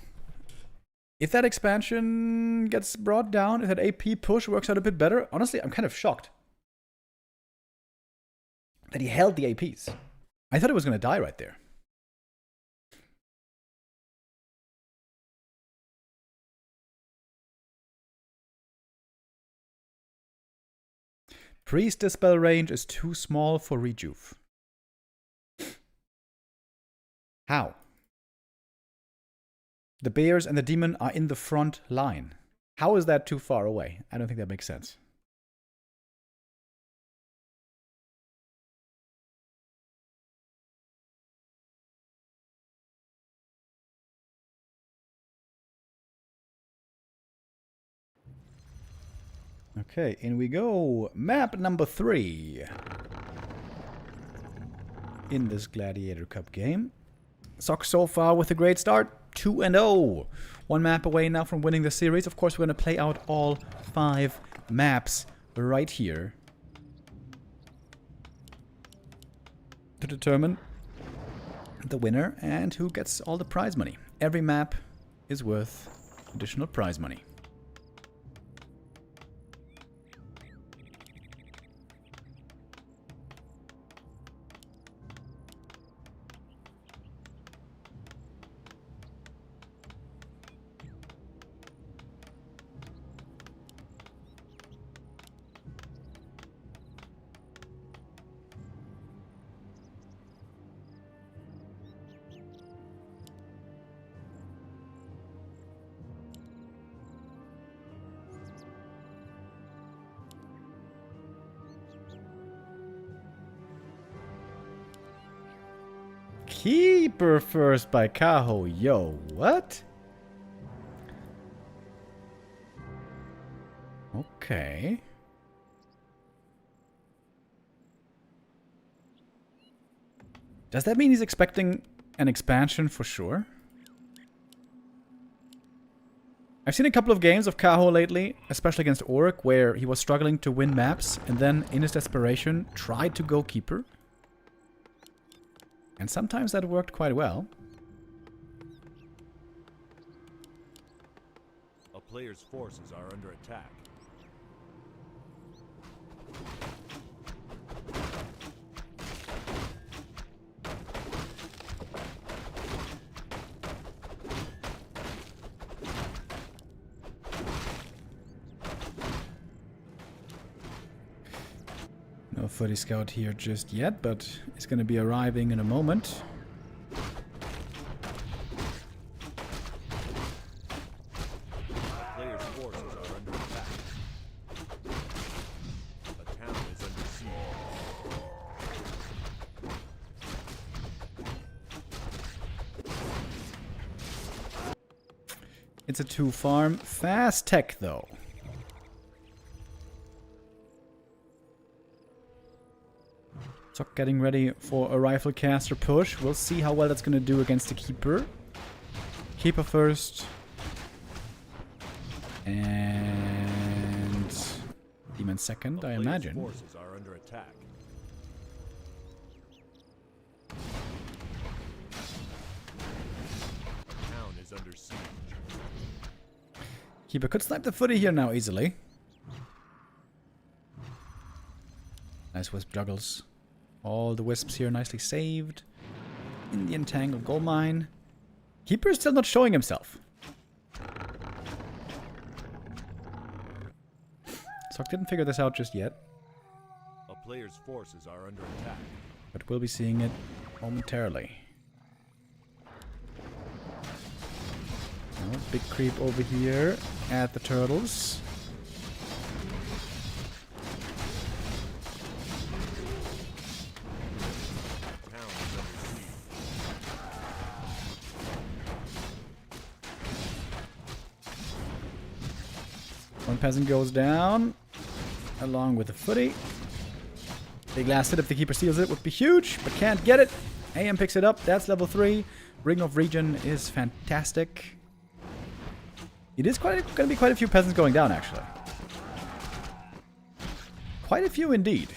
[SPEAKER 4] If that expansion gets brought down, if that AP push works out a bit better, honestly, I'm kind of shocked that he held the APs. I thought he was going to die right there. Priest Dispel range is too small for Rejuve. How? The bears and the demon are in the front line. How is that too far away? I don't think that makes sense. Okay, in we go. Map number 3 in this Gladiator Cup game. Sock so far with a great start. 2-0. 1 map away now from winning the series. Of course, we're going to play out all 5 maps right here to determine the winner and who gets all the prize money. Every map is worth additional prize money. Keeper first by Kaho. Yo, what? Okay. Does that mean he's expecting an expansion for sure. I've seen a couple of games of Kaho lately, especially against Auric, where he was struggling to win maps and then, in his desperation, tried to go Keeper. And sometimes that worked quite well.
[SPEAKER 3] A player's forces are under attack.
[SPEAKER 4] No footy scout here just yet, but it's going to be arriving in a moment.
[SPEAKER 3] Players' forces are under attack. A town is under siege.
[SPEAKER 4] It's a 2-farm. Fast tech, though. So getting ready for a rifle caster push. We'll see how well that's going to do against the Keeper. Keeper first. And Demon second, I imagine.
[SPEAKER 3] Forces are under attack. The town is under siege.
[SPEAKER 4] Keeper could snipe the footy here now easily. Nice wisp juggles. All the wisps here nicely saved. In the entangled gold mine. Keeper is still not showing himself. Sock didn't figure this out just yet.
[SPEAKER 3] A player's forces are under attack.
[SPEAKER 4] But we'll be seeing it momentarily. Oh, big creep over here at the turtles. One peasant goes down, along with the footy. Big last hit if the Keeper steals it would be huge, but can't get it. AM picks it up, that's level 3. Ring of Regen is fantastic. It is going to be quite a few peasants going down, actually. Quite a few indeed.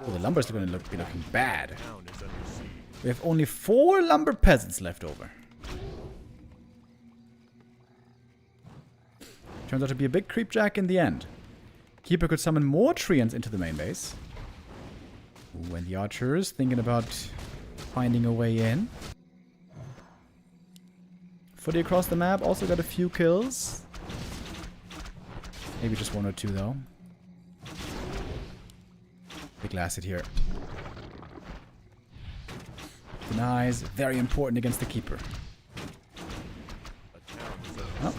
[SPEAKER 4] Oh, the lumber's going to be looking bad. We have only 4 lumber peasants left over. Turns out to be a big creepjack in the end. Keeper could summon more treants into the main base. Ooh, and the archers thinking about finding a way in. Footy across the map also got a few kills. Maybe just 1 or 2 though. Big last hit here. Denies, very important against the Keeper. Oh,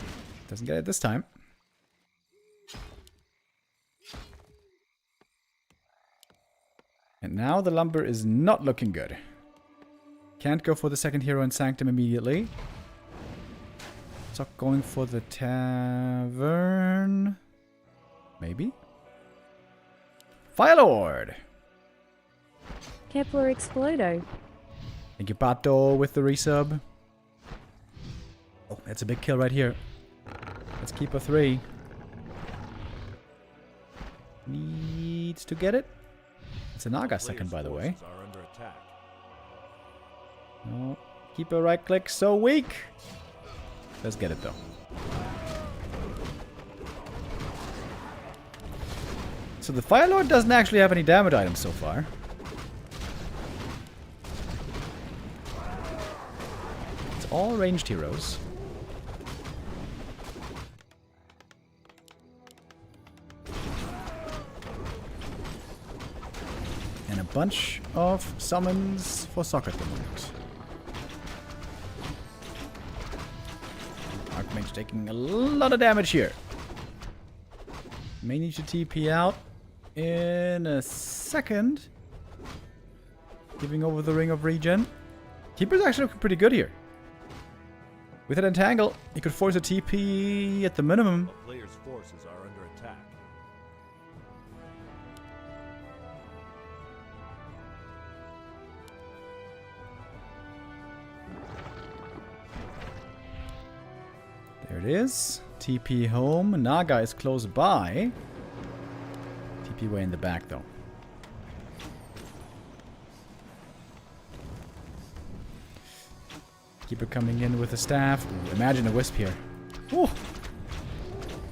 [SPEAKER 4] doesn't get it this time. And now the lumber is not looking good. Can't go for the second hero in Sanctum immediately. So going for the tavern. Maybe? Firelord!
[SPEAKER 5] Kepler Explodo.
[SPEAKER 4] Thank you, Pato, with the resub. Oh, that's a big kill right here. Let's keep a 3. Needs to get it. It's a Naga second, by the way. Oh, keep a right click, so weak. Let's get it though. So the Firelord doesn't actually have any damage items so far. It's all ranged heroes. And a bunch of summons for Sock at the moment. Archmage taking a lot of damage here. May need to TP out in a second. Giving over the Ring of Regen. Keeper's actually looking pretty good here. With an entangle, he could force a TP at the minimum.
[SPEAKER 3] The player's forces are under attack.
[SPEAKER 4] it is. TP home. Naga is close by. TP way in the back, though. Keeper coming in with a staff. Ooh, imagine a wisp here. Ooh.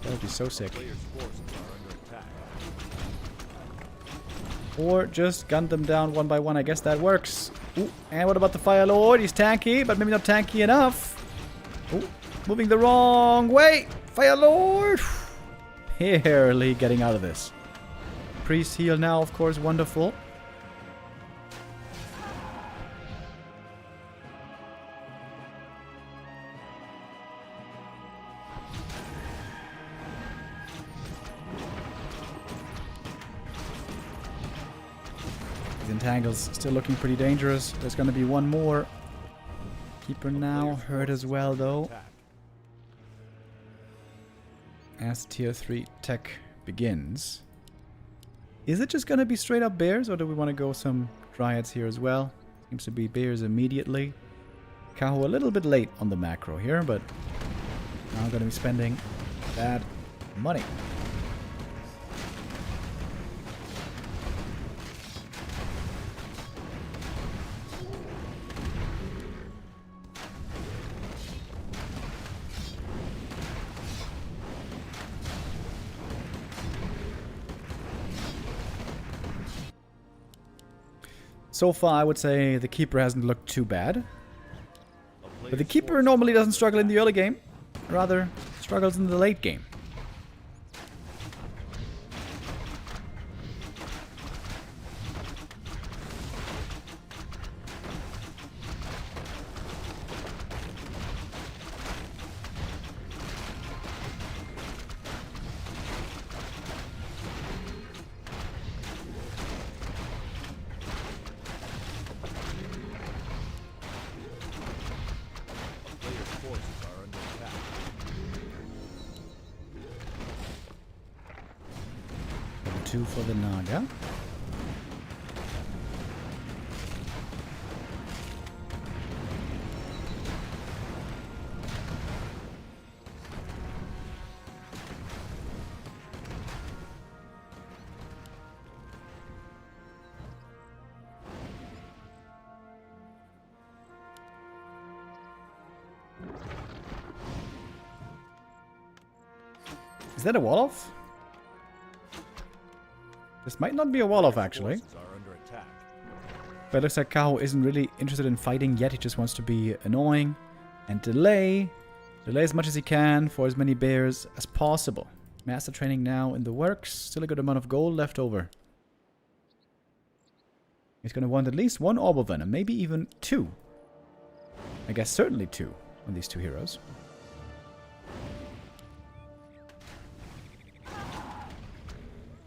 [SPEAKER 4] That would be so sick. Or just gun them down one by one. I guess that works. Ooh, and what about the Fire Lord? He's tanky, but maybe not tanky enough. Ooh, moving the wrong way. Fire Lord. Barely getting out of this. Priest heal now, of course. Wonderful. Entangle's still looking pretty dangerous. There's going to be one more. Keeper now hurt as well, though. As tier 3 tech begins. Is it just going to be straight up bears, or do we want to go some dryads here as well? Seems to be bears immediately. Kaho a little bit late on the macro here, but now I'm going to be spending that money. So far, I would say the Keeper hasn't looked too bad. But the Keeper normally doesn't struggle in the early game. Rather, struggles in the late game. Two for the Naga. Is that a wall-off? This might not be a wall-off, actually. But it looks like Kaho isn't really interested in fighting yet. He just wants to be annoying and delay. Delay as much as he can for as many bears as possible. Master training now in the works. Still a good amount of gold left over. He's going to want at least one Orb of Venom. Maybe even two. I guess certainly two on these two heroes.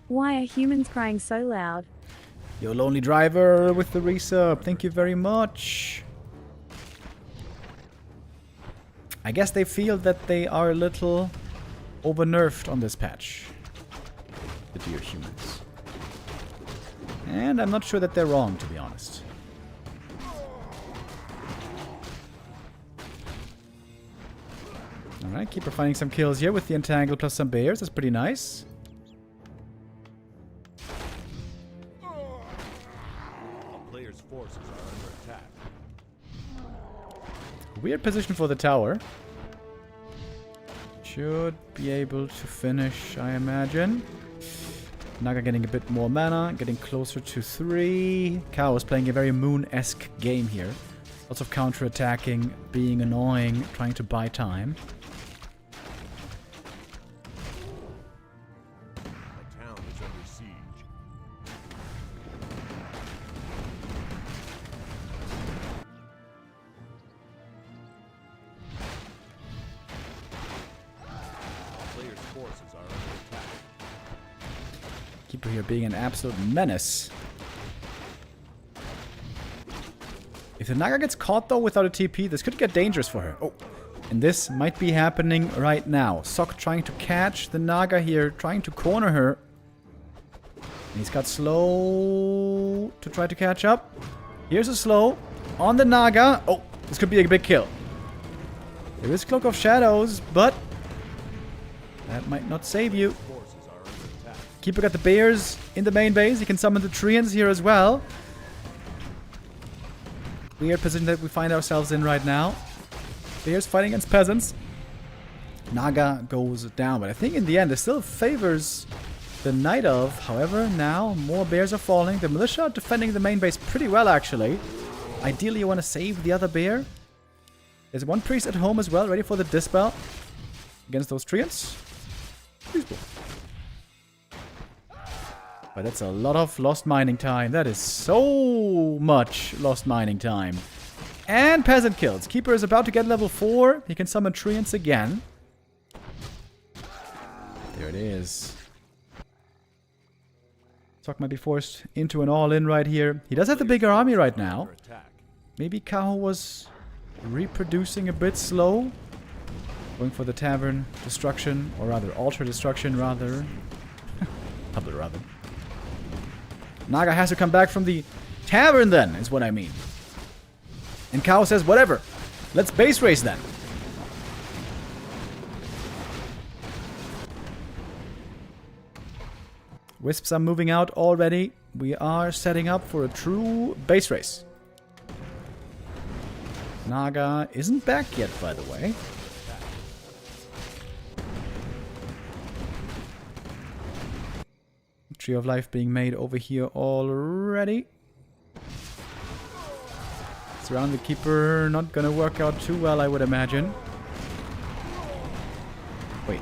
[SPEAKER 5] Why are humans crying so loud?
[SPEAKER 4] Yo, Lonely Driver with the resub. Thank you very much. I guess they feel that they are a little over-nerfed on this patch. The dear humans. And I'm not sure that they're wrong, to be honest. Alright, Keeper finding some kills here with the Entangle plus some bears. That's pretty nice.
[SPEAKER 3] Forces are under attack.
[SPEAKER 4] Weird position for the tower. Should be able to finish, I imagine. Naga getting a bit more mana, getting closer to 3. Kao is playing a very Moon-esque game here. Lots of counter-attacking, being annoying, trying to buy time. Keeper here being an absolute menace. If the Naga gets caught though without a TP, this could get dangerous for her. Oh, and this might be happening right now. Sok trying to catch the Naga here, trying to corner her. And he's got slow to try to catch up. Here's a slow on the Naga. Oh, this could be a big kill. There is Cloak of Shadows, but That might not save you.
[SPEAKER 3] Forces are under attack.
[SPEAKER 4] Keeper got the bears in the main base. He can summon the treants here as well. Weird position that we find ourselves in right now. Bears fighting against peasants. Naga goes down, but I think in the end it still favors the Night Elf. However, now more bears are falling. The militia are defending the main base pretty well, actually. Ideally, you want to save the other bear. There's one priest at home as well, ready for the dispel against those treants. But that's a lot of lost mining time. That is so much lost mining time. And peasant kills. Keeper is about to get level 4. He can summon treants again. There it is. Sok might be forced into an all-in right here. He does have the bigger army right now.
[SPEAKER 3] Under attack.
[SPEAKER 4] Maybe Kaho was reproducing a bit slow. Going for the tavern destruction, or rather altar destruction, rather. Double rather. Naga has to come back from the tavern then, is what I mean. And Kaho says, whatever. Let's base race then. Wisps are moving out already. We are setting up for a true base race. Naga isn't back yet, by the way. Tree of Life being made over here already. Surround the Keeper, not gonna work out too well, I would imagine. Wait.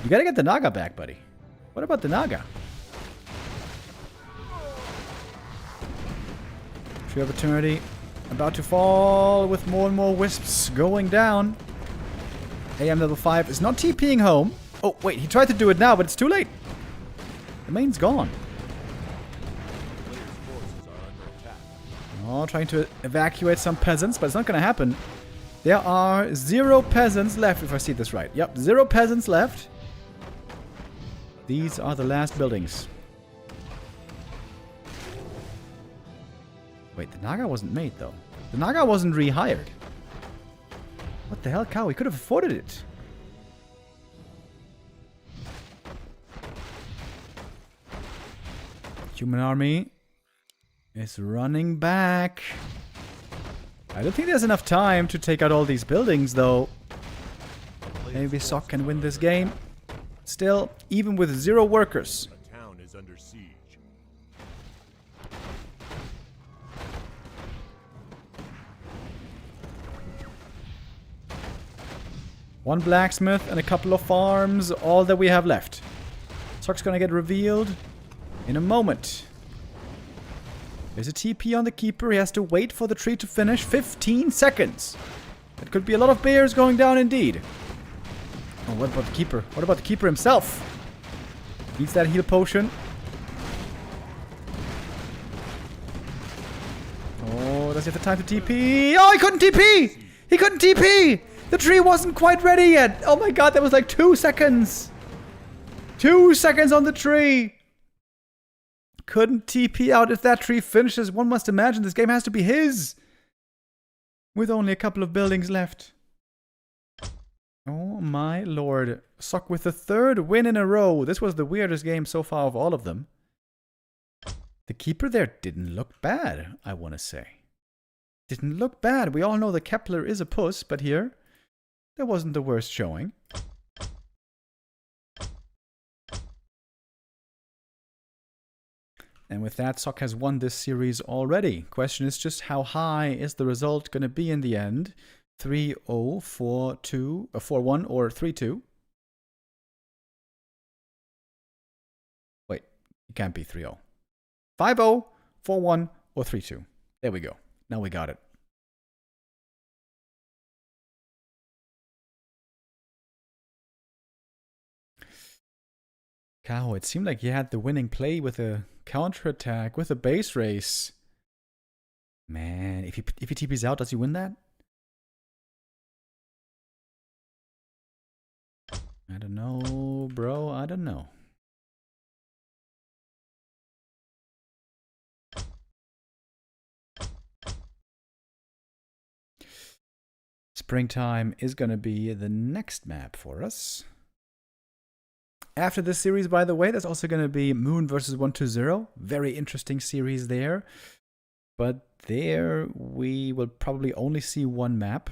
[SPEAKER 4] You gotta get the Naga back, buddy. What about the Naga? Tree of Eternity about to fall with more and more wisps going down. AM level 5 is not TPing home. Oh, wait, he tried to do it now, but it's too late. The main's gone.
[SPEAKER 3] Players' forces are under attack.
[SPEAKER 4] Oh, trying to evacuate some peasants, but it's not going to happen. There are 0 peasants left, if I see this right. Yep, 0 peasants left. These are the last buildings. Wait, the Naga wasn't made, though. The Naga wasn't rehired. What the hell, cow? We could have afforded it. Human army is running back. I don't think there's enough time to take out all these buildings, though. Maybe Sok can win this game. Still, even with 0 workers.
[SPEAKER 3] A town is under siege.
[SPEAKER 4] One blacksmith and a couple of farms, all that we have left. Sok's gonna get revealed in a moment. There's a TP on the Keeper. He has to wait for the tree to finish. 15 seconds. That could be a lot of bears going down indeed. Oh, what about the Keeper? What about the Keeper himself? Needs that heal potion. Oh, does he have the time to TP? Oh, he couldn't TP! He couldn't TP! The tree wasn't quite ready yet. Oh my god, that was like 2 seconds. 2 seconds on the tree. Couldn't TP out. If that tree finishes, one must imagine this game has to be his. With only a couple of buildings left. Oh my lord. Sok with the 3rd win in a row. This was the weirdest game so far of all of them. The Keeper there didn't look bad, I want to say. Didn't look bad. We all know the Kepler is a puss, but here, that wasn't the worst showing. And with that, Sok has won this series already. Question is just how high is the result going to be in the end? 3-0, 4-2, 4-1, or 3-2? Wait, it can't be 3-0. 5-0, 4-1, or 3-2. There we go. Now we got it. Cow, it seemed like he had the winning play with a counterattack, with a base race. Man, if he TP's out, does he win that? I don't know, bro. I don't know. Springtime is going to be the next map for us. After this series, by the way, there's also going to be Moon versus 120. Very interesting series there. But there we will probably only see one map.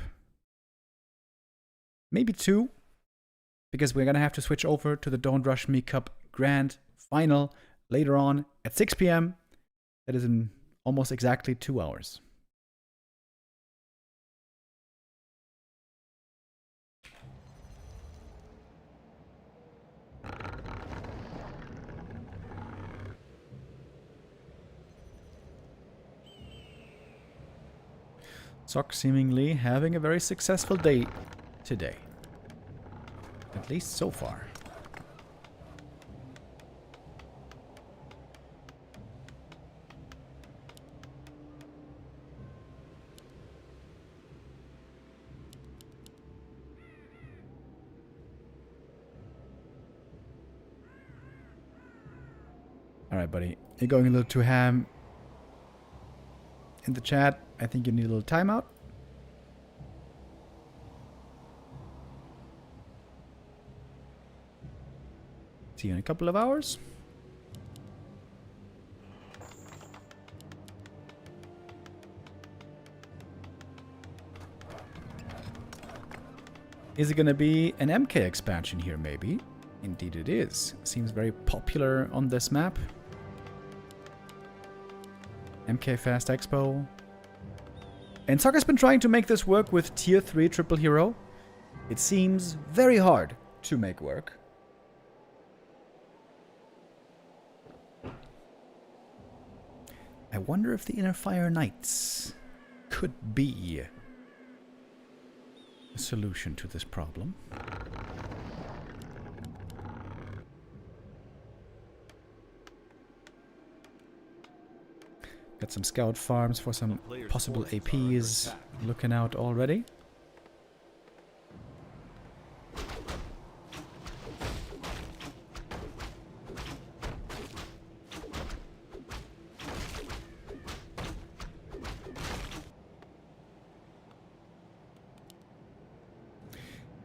[SPEAKER 4] Maybe two. Because we're going to have to switch over to the Don't Rush Me Cup Grand Final later on at 6 p.m. That is in almost exactly 2 hours. Sock seemingly having a very successful day today. At least so far. Alright, buddy. You're going a little too ham in the chat. I think you need a little timeout. See you in a couple of hours. Is it going to be an MK expansion here, maybe? Indeed it is. Seems very popular on this map. MK Fast Expo. And Soccer's been trying to make this work with Tier 3 Triple Hero. It seems very hard to make work. I wonder if the Inner Fire Knights could be a solution to this problem. Got some scout farms for some possible APs looking out already.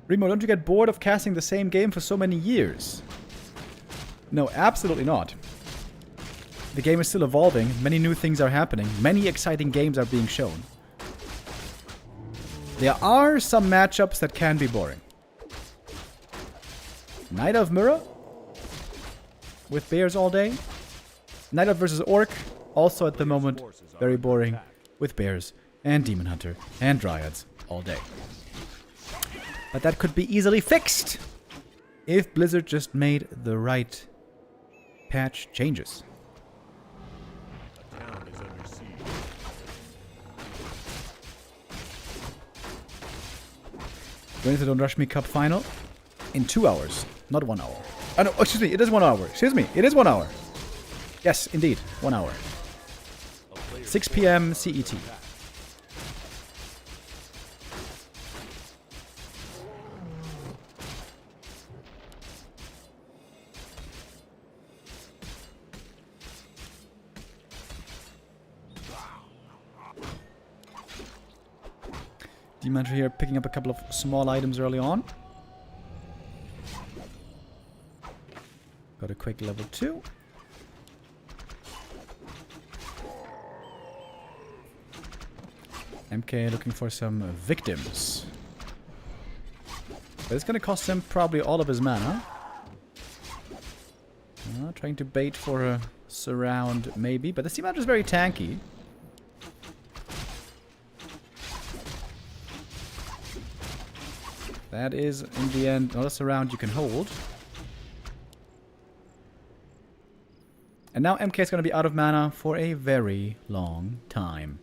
[SPEAKER 4] Remo, don't you get bored of casting the same game for so many years? No, absolutely not. The game is still evolving, many new things are happening, many exciting games are being shown. There are some matchups that can be boring. Knight of Mirror with bears all day. Knight of versus Orc, also at the moment very boring with bears and Demon Hunter and Dryads all day. But that could be easily fixed if Blizzard just made the right patch changes. Going to the Don't Rush Me Cup final in 2 hours, not 1 hour. Oh no, excuse me, it is 1 hour. Excuse me, it is 1 hour. Yes, indeed, 1 hour. 6 p.m. CET. Demon Hunter here picking up a couple of small items early on. Got a quick level 2. MK looking for some victims. But it's gonna cost him probably all of his mana. Trying to bait for a surround maybe, but the Demon Hunter is very tanky. That is, in the end, not a surround you can hold. And now MK is going to be out of mana for a very long time.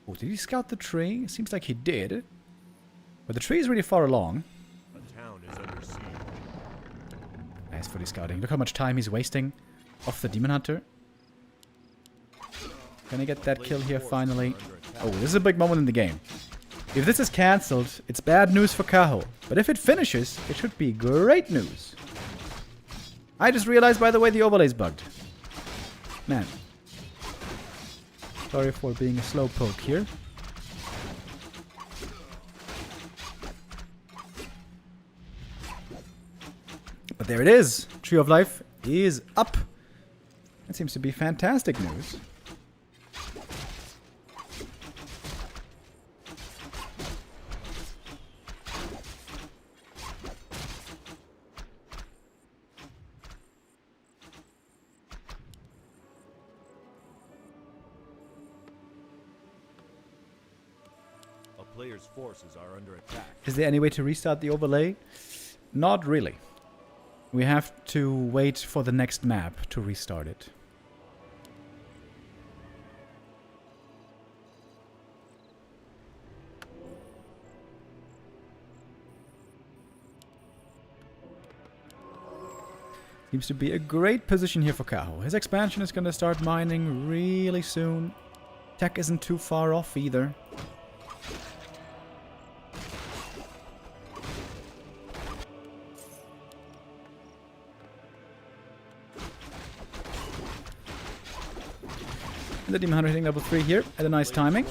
[SPEAKER 4] Oh, did he scout the tree? Seems like he did. But the tree is really far along.
[SPEAKER 3] A town is under siege.
[SPEAKER 4] Nice for the scouting. Look how much time he's wasting off the Demon Hunter. Gonna get that kill here finally. Oh, this is a big moment in the game. If this is cancelled, it's bad news for Kaho. But if it finishes, it should be great news. I just realized, by the way, the overlay's bugged. Man. Sorry for being a slowpoke here. there it is. Tree of Life is up. That seems to be fantastic news.
[SPEAKER 3] A player's forces are under attack.
[SPEAKER 4] Is there any way to restart the overlay? Not really. We have to wait for the next map to restart it. Seems to be a great position here for Kaho. His expansion is going to start mining really soon. Tech isn't too far off either. And the Demon Hunter hitting level 3 here at a nice timing.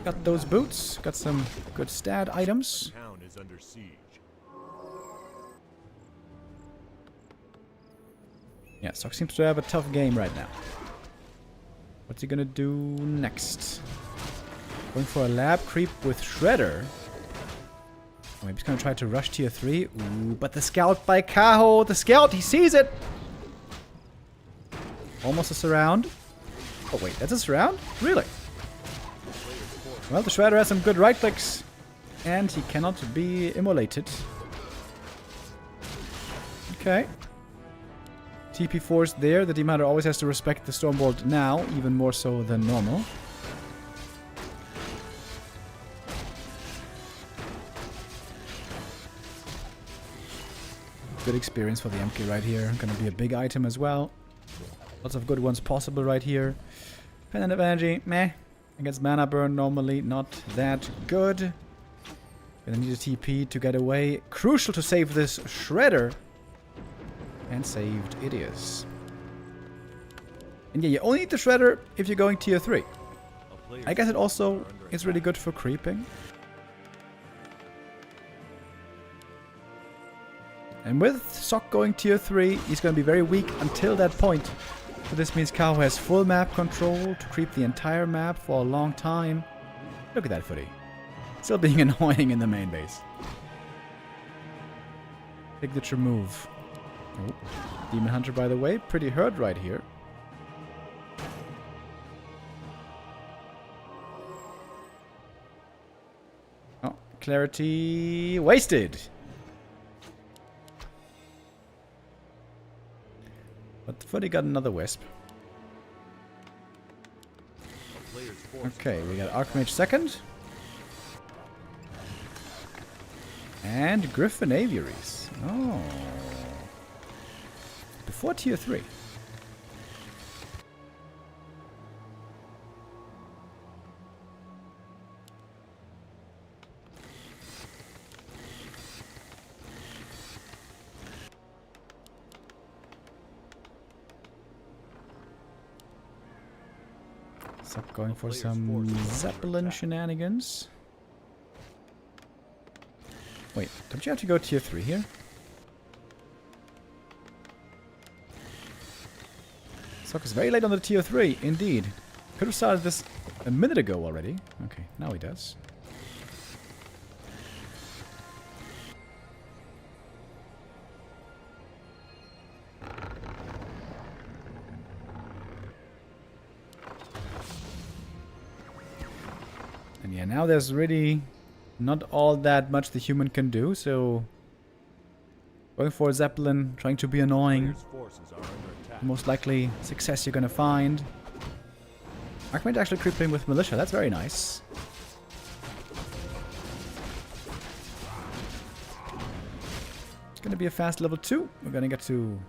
[SPEAKER 4] Got those boots. Got some good stat items.
[SPEAKER 3] The town is under siege.
[SPEAKER 4] Yeah, Sock seems to have a tough game right now. What's he gonna do next? Going for a lab creep with Shredder. Oh, maybe he's gonna try to rush tier 3. Ooh, but the scout by Kaho. The scout, he sees it! Almost a surround. Oh wait, that's a surround? Really? Well, the Shredder has some good right clicks. And he cannot be immolated. Okay. TP force there. The Demon Hunter always has to respect the Stormbolt now, even more so than normal. Good experience for the MK right here. Gonna be a big item as well. Lots of good ones possible right here. Pendant of Energy, meh. Against mana burn, normally not that good. Gonna need a TP to get away. Crucial to save this Shredder. And saved it is. And yeah, you only need the Shredder if you're going tier 3. I guess it also is really good for creeping. And with Sock going tier 3, he's going to be very weak until that point. So this means Kaho has full map control to creep the entire map for a long time. Look at that footy. Still being annoying in the main base. Signature move. Oh, Demon Hunter, by the way, pretty hurt right here. Oh, clarity wasted. But the footy got another wisp. Okay, we got Archmage second. And Griffin Aviaries. Oh. Before tier 3. Stop going for some Zeppelin shenanigans. Wait, don't you have to go tier 3 here? Sock is very late on the tier 3, indeed. Could have started this a minute ago already. Okay, now he does. And yeah, now there's really not all that much the human can do, so going for a Zeppelin, trying to be annoying. Most likely success you're gonna find. Archmage actually creeping with Militia, that's very nice. It's gonna be a fast level 2. We're gonna get to...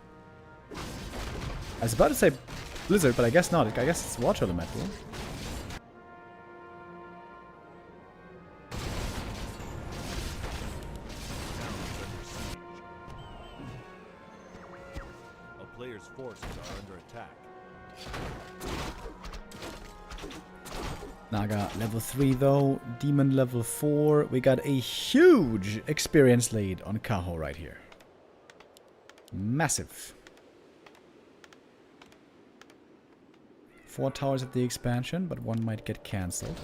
[SPEAKER 4] I was about to say Blizzard, but I guess not. I guess it's Water Elemental.
[SPEAKER 3] Forces are under attack.
[SPEAKER 4] Naga level 3 though, Demon level 4. We got a huge experience lead on Kaho right here. Massive. 4 towers at the expansion, but one might get cancelled.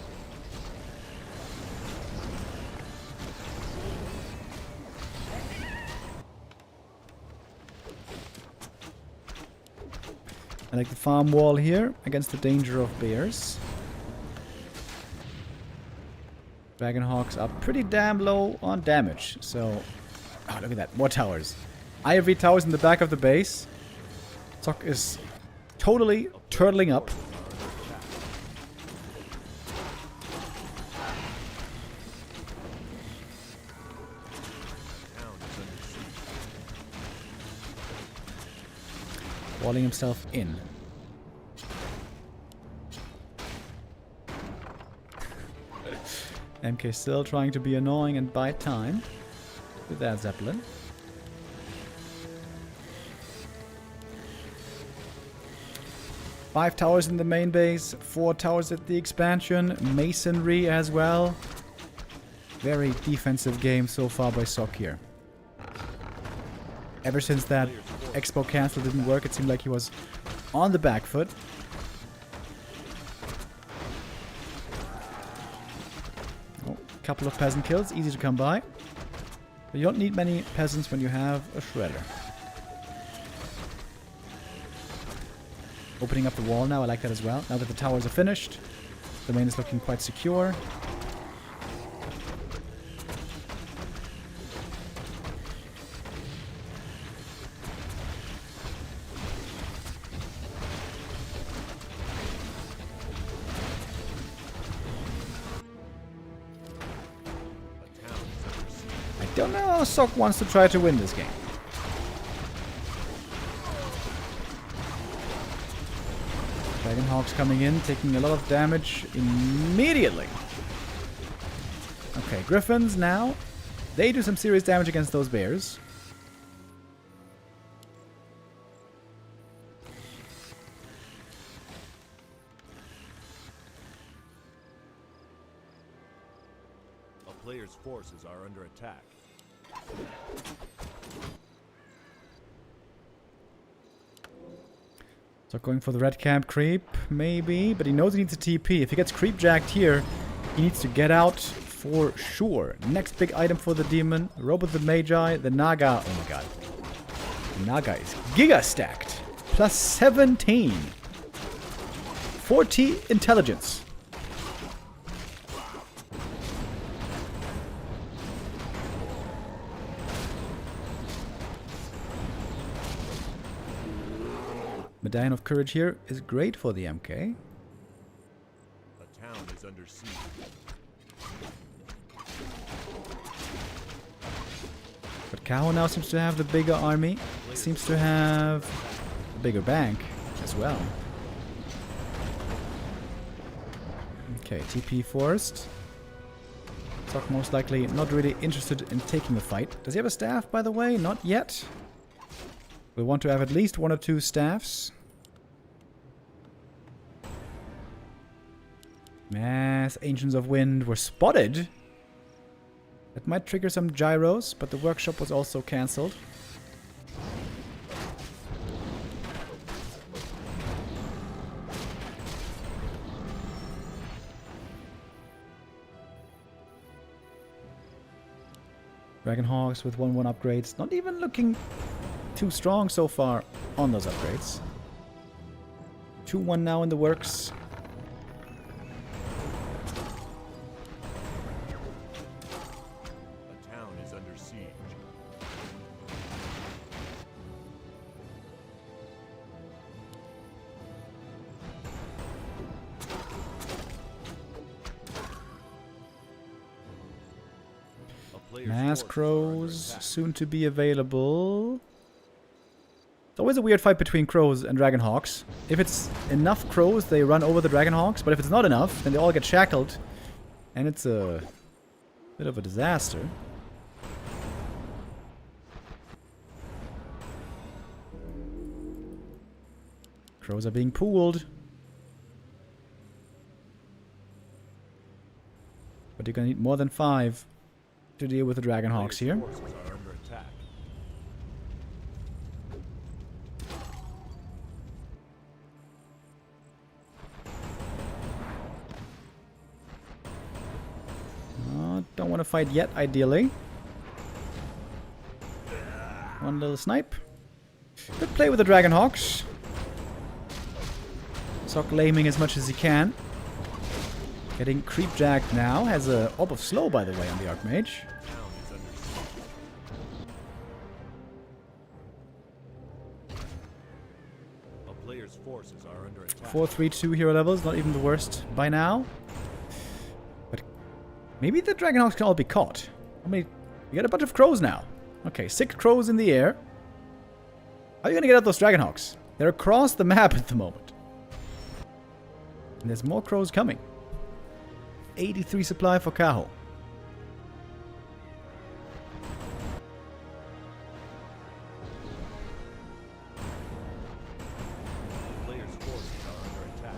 [SPEAKER 4] I like the farm wall here against the danger of bears. Dragonhawks are pretty damn low on damage, so... Oh, look at that. More towers. Ivory towers in the back of the base. Sok is totally turtling up. Walling himself in. MK still trying to be annoying and buy time with that Zeppelin. Five towers in the main base, 4 towers at the expansion, masonry as well. Very defensive game so far by Sok here. Ever since that Expo cancel didn't work, it seemed like he was on the back foot. Oh, couple of peasant kills, easy to come by. But you don't need many peasants when you have a shredder. Opening up the wall now, I like that as well. Now that the towers are finished, the main is looking quite secure. I don't know how Sok wants to try to win this game. Dragonhawks coming in, taking a lot of damage immediately. Okay, Griffins now. They do some serious damage against those bears.
[SPEAKER 3] A player's forces are under attack.
[SPEAKER 4] So going for the red camp creep, maybe, but he knows he needs a TP. If he gets creep jacked here, he needs to get out for sure. Next big item for the demon, Robot the Magi, the Naga. Oh my god. The Naga is giga stacked. Plus 17. 40 intelligence. Medallion of Courage here is great for the MK.
[SPEAKER 3] A town is under siege.
[SPEAKER 4] But Kaho now seems to have the bigger army. Seems to have a bigger bank as well. Okay, TP forced. Sok most likely not really interested in taking the fight. Does he have a staff, by the way? Not yet. We want to have at least 1 or 2 staffs. Mass Ancients of Wind were spotted. That might trigger some gyros, but the workshop was also cancelled. Dragonhawks with 1-1 upgrades. Not even looking too strong so far on those upgrades. 2-1 now in the works.
[SPEAKER 3] A town is under siege.
[SPEAKER 4] Mass crows soon to be available. It's always a weird fight between crows and dragonhawks. If it's enough crows, they run over the dragonhawks, but if it's not enough, then they all get shackled. And it's a bit of a disaster. Crows are being pooled. But you're gonna need more than 5 to deal with the dragonhawks here.
[SPEAKER 3] Forces are under attack.
[SPEAKER 4] want to fight yet, ideally. One little snipe. Good play with the Dragonhawks. Sock laming as much as he can. Getting creep jacked now. Has a orb of slow, by the way, on the Archmage.
[SPEAKER 3] A player's forces are under attack.
[SPEAKER 4] 4-3-2 hero levels, not even the worst by now. But maybe the Dragonhawks can all be caught. I mean, we got a bunch of crows now. Okay, 6 crows in the air. How are you gonna get out those Dragonhawks? They're across the map at the moment. And there's more crows coming. 83 supply for Kaho.
[SPEAKER 3] Player's forces are under attack.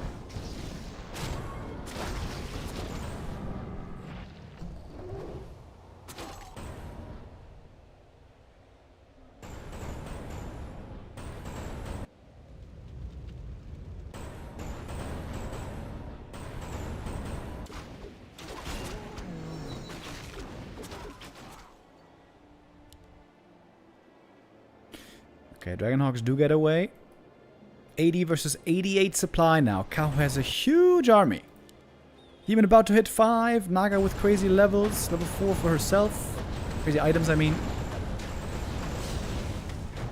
[SPEAKER 4] Okay, Dragonhawks do get away. 80 versus 88 supply now. Kaho has a huge army. Even about to hit 5. Naga with crazy levels. Level 4 for herself. Crazy items, I mean.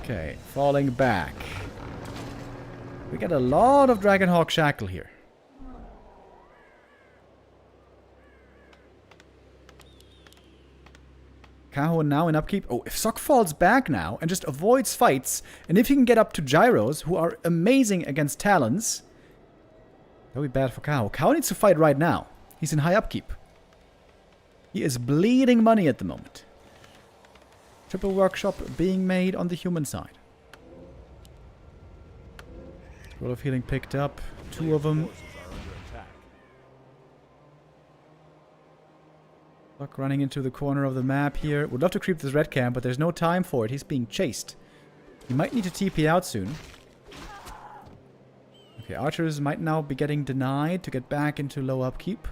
[SPEAKER 4] Okay, falling back. We got a lot of Dragonhawk Shackle here. Kaho now in upkeep. Oh, if Sok falls back now and just avoids fights, and if he can get up to Gyros, who are amazing against Talons, that would be bad for Kaho. Kaho needs to fight right now. He's in high upkeep. He is bleeding money at the moment. Triple workshop being made on the human side. Roll of healing picked up. 2 of them.
[SPEAKER 3] Forces are under attack.
[SPEAKER 4] Sok running into the corner of the map here. Would love to creep this red camp, but there's no time for it. He's being chased. He might need to TP out soon. Okay, archers might now be getting denied to get back into low upkeep.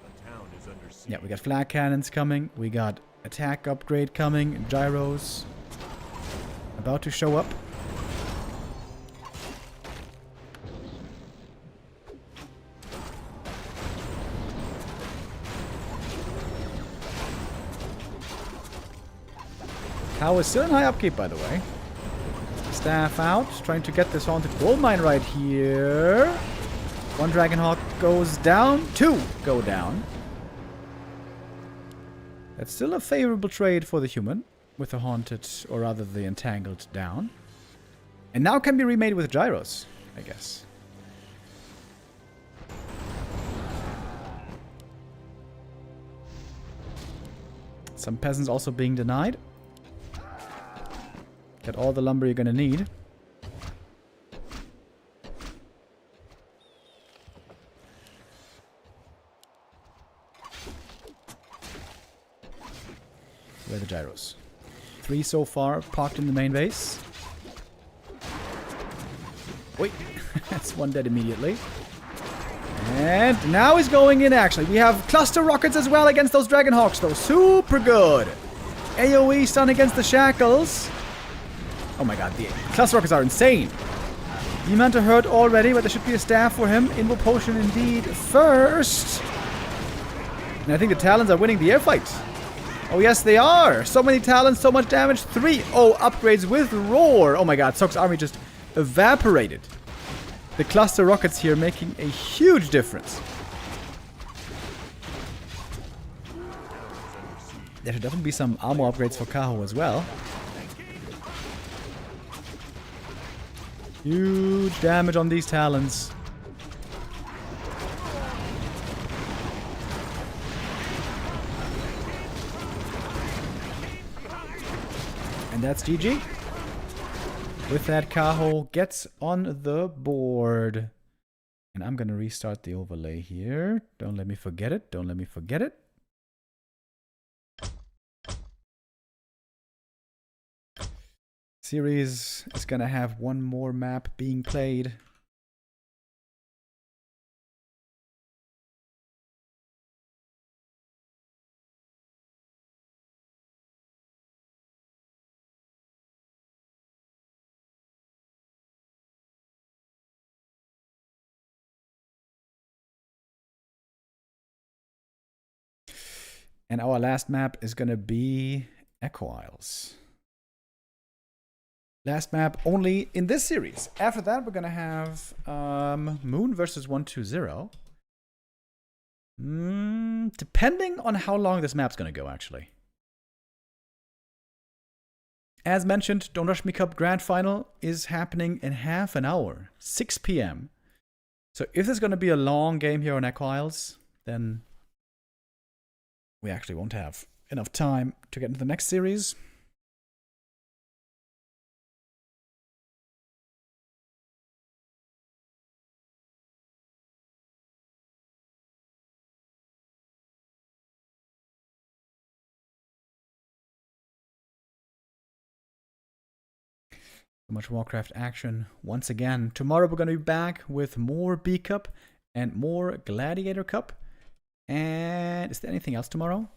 [SPEAKER 3] The town is under siege.
[SPEAKER 4] Yeah, we got flag cannons coming. We got attack upgrade coming. Gyros about to show up. Kaho is still in high upkeep, by the way. Staff out, trying to get this haunted gold mine right here. 1 Dragonhawk goes down. 2 go down. That's still a favorable trade for the human, with the haunted, or rather the entangled, down. And now can be remade with Gyros, I guess. Some peasants also being denied. Get all the lumber you're gonna need. Where are the Gyros? 3 so far, parked in the main base. Wait, that's 1 dead immediately. And now he's going in, actually. We have cluster rockets as well against those Dragonhawks, though. Super good. AoE stun against the Shackles. Oh my god, the cluster rockets are insane. Demanta hurt already, but there should be a staff for him. Invo potion indeed first. And I think the Talons are winning the air fight. Oh yes, they are. So many Talons, so much damage. 3-0 upgrades with Roar. Oh my god, Sok's army just evaporated. The cluster rockets here making a huge difference. There should definitely be some armor upgrades for Kaho as well. Huge damage on these Talons. And that's GG. With that, Kaho gets on the board. And I'm going to restart the overlay here. Don't let me forget it. Don't let me forget it. Series is going to have 1 more map being played. And our last map is going to be Echo Isles. Last map only in this series. After that, we're going to have Moon versus 120. Depending on how long this map's going to go, actually. As mentioned, Don't Rush Me Cup Grand Final is happening in half an hour, 6 p.m. So if there's going to be a long game here on Echo Isles, then we actually won't have enough time to get into the next series. So much Warcraft action once again. Tomorrow we're going to be back with more B Cup and more Gladiator Cup. And is there anything else tomorrow?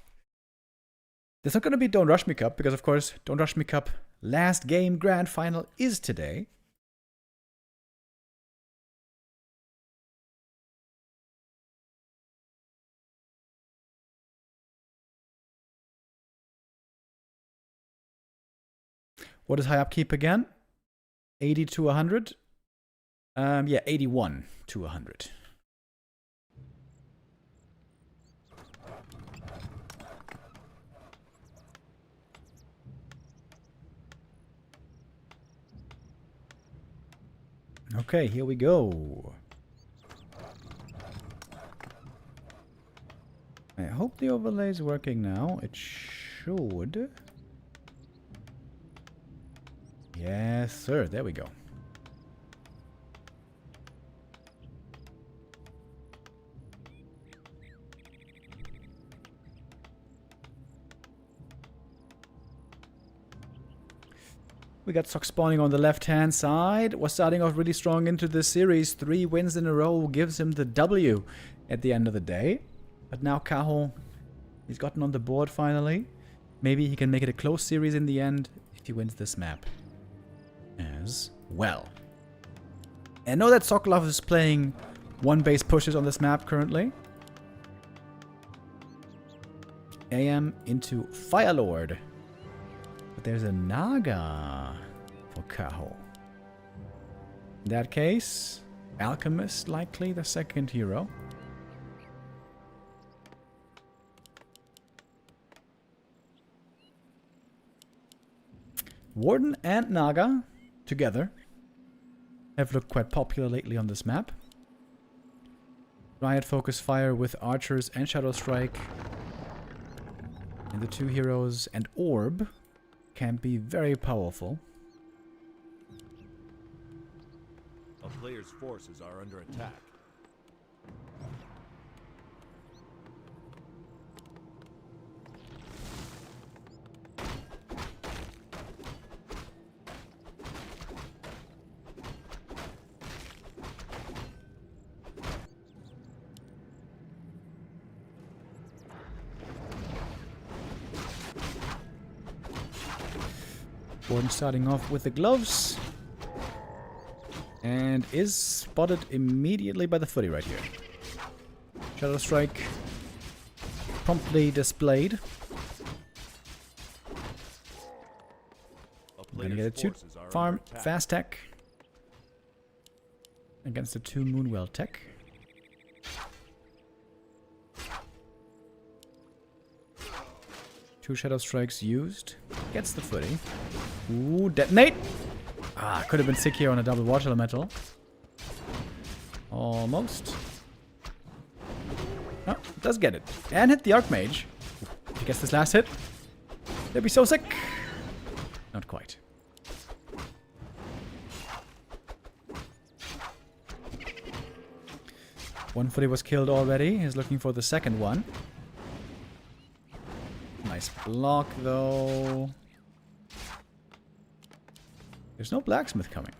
[SPEAKER 4] There's not going to be Don't Rush Me Cup because, of course, Don't Rush Me Cup last game grand final is today. What is high upkeep again? 80 to 100? Yeah, 81 to 100. Okay, here we go. I hope the overlay is working now. It should. Yes, sir. There we go. We got Sock spawning on the left-hand side. Was starting off really strong into this series. 3 wins in a row gives him the W at the end of the day. But now Cajo, he's gotten on the board finally. Maybe he can make it a close series in the end if he wins this map as well. And know that Sokolov is playing 1 base pushes on this map currently. AM into Firelord. But there's a Naga for Cajo. In that case, Alchemist likely the second hero. Warden and Naga together have looked quite popular lately on this map. Riot focus fire with archers and Shadow Strike. And the 2 heroes and Orb can be very powerful.
[SPEAKER 3] A player's forces are under attack.
[SPEAKER 4] Warden starting off with the gloves. And is spotted immediately by the footy right here. Shadow Strike promptly displayed. I'm gonna get a 2 farm fast tech against the 2 Moonwell tech. Two Shadow Strikes used. Gets the footy. Ooh, detonate! Ah, could have been sick here on a double Watch Elemental. Almost. Oh, does get it. And hit the Archmage. If he gets this last hit, they'd be so sick. Not quite. One footy was killed already. He's looking for the second one. Nice block, though. There's no blacksmith coming.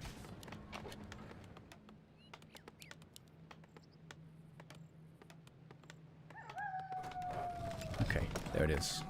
[SPEAKER 4] Okay, there it is.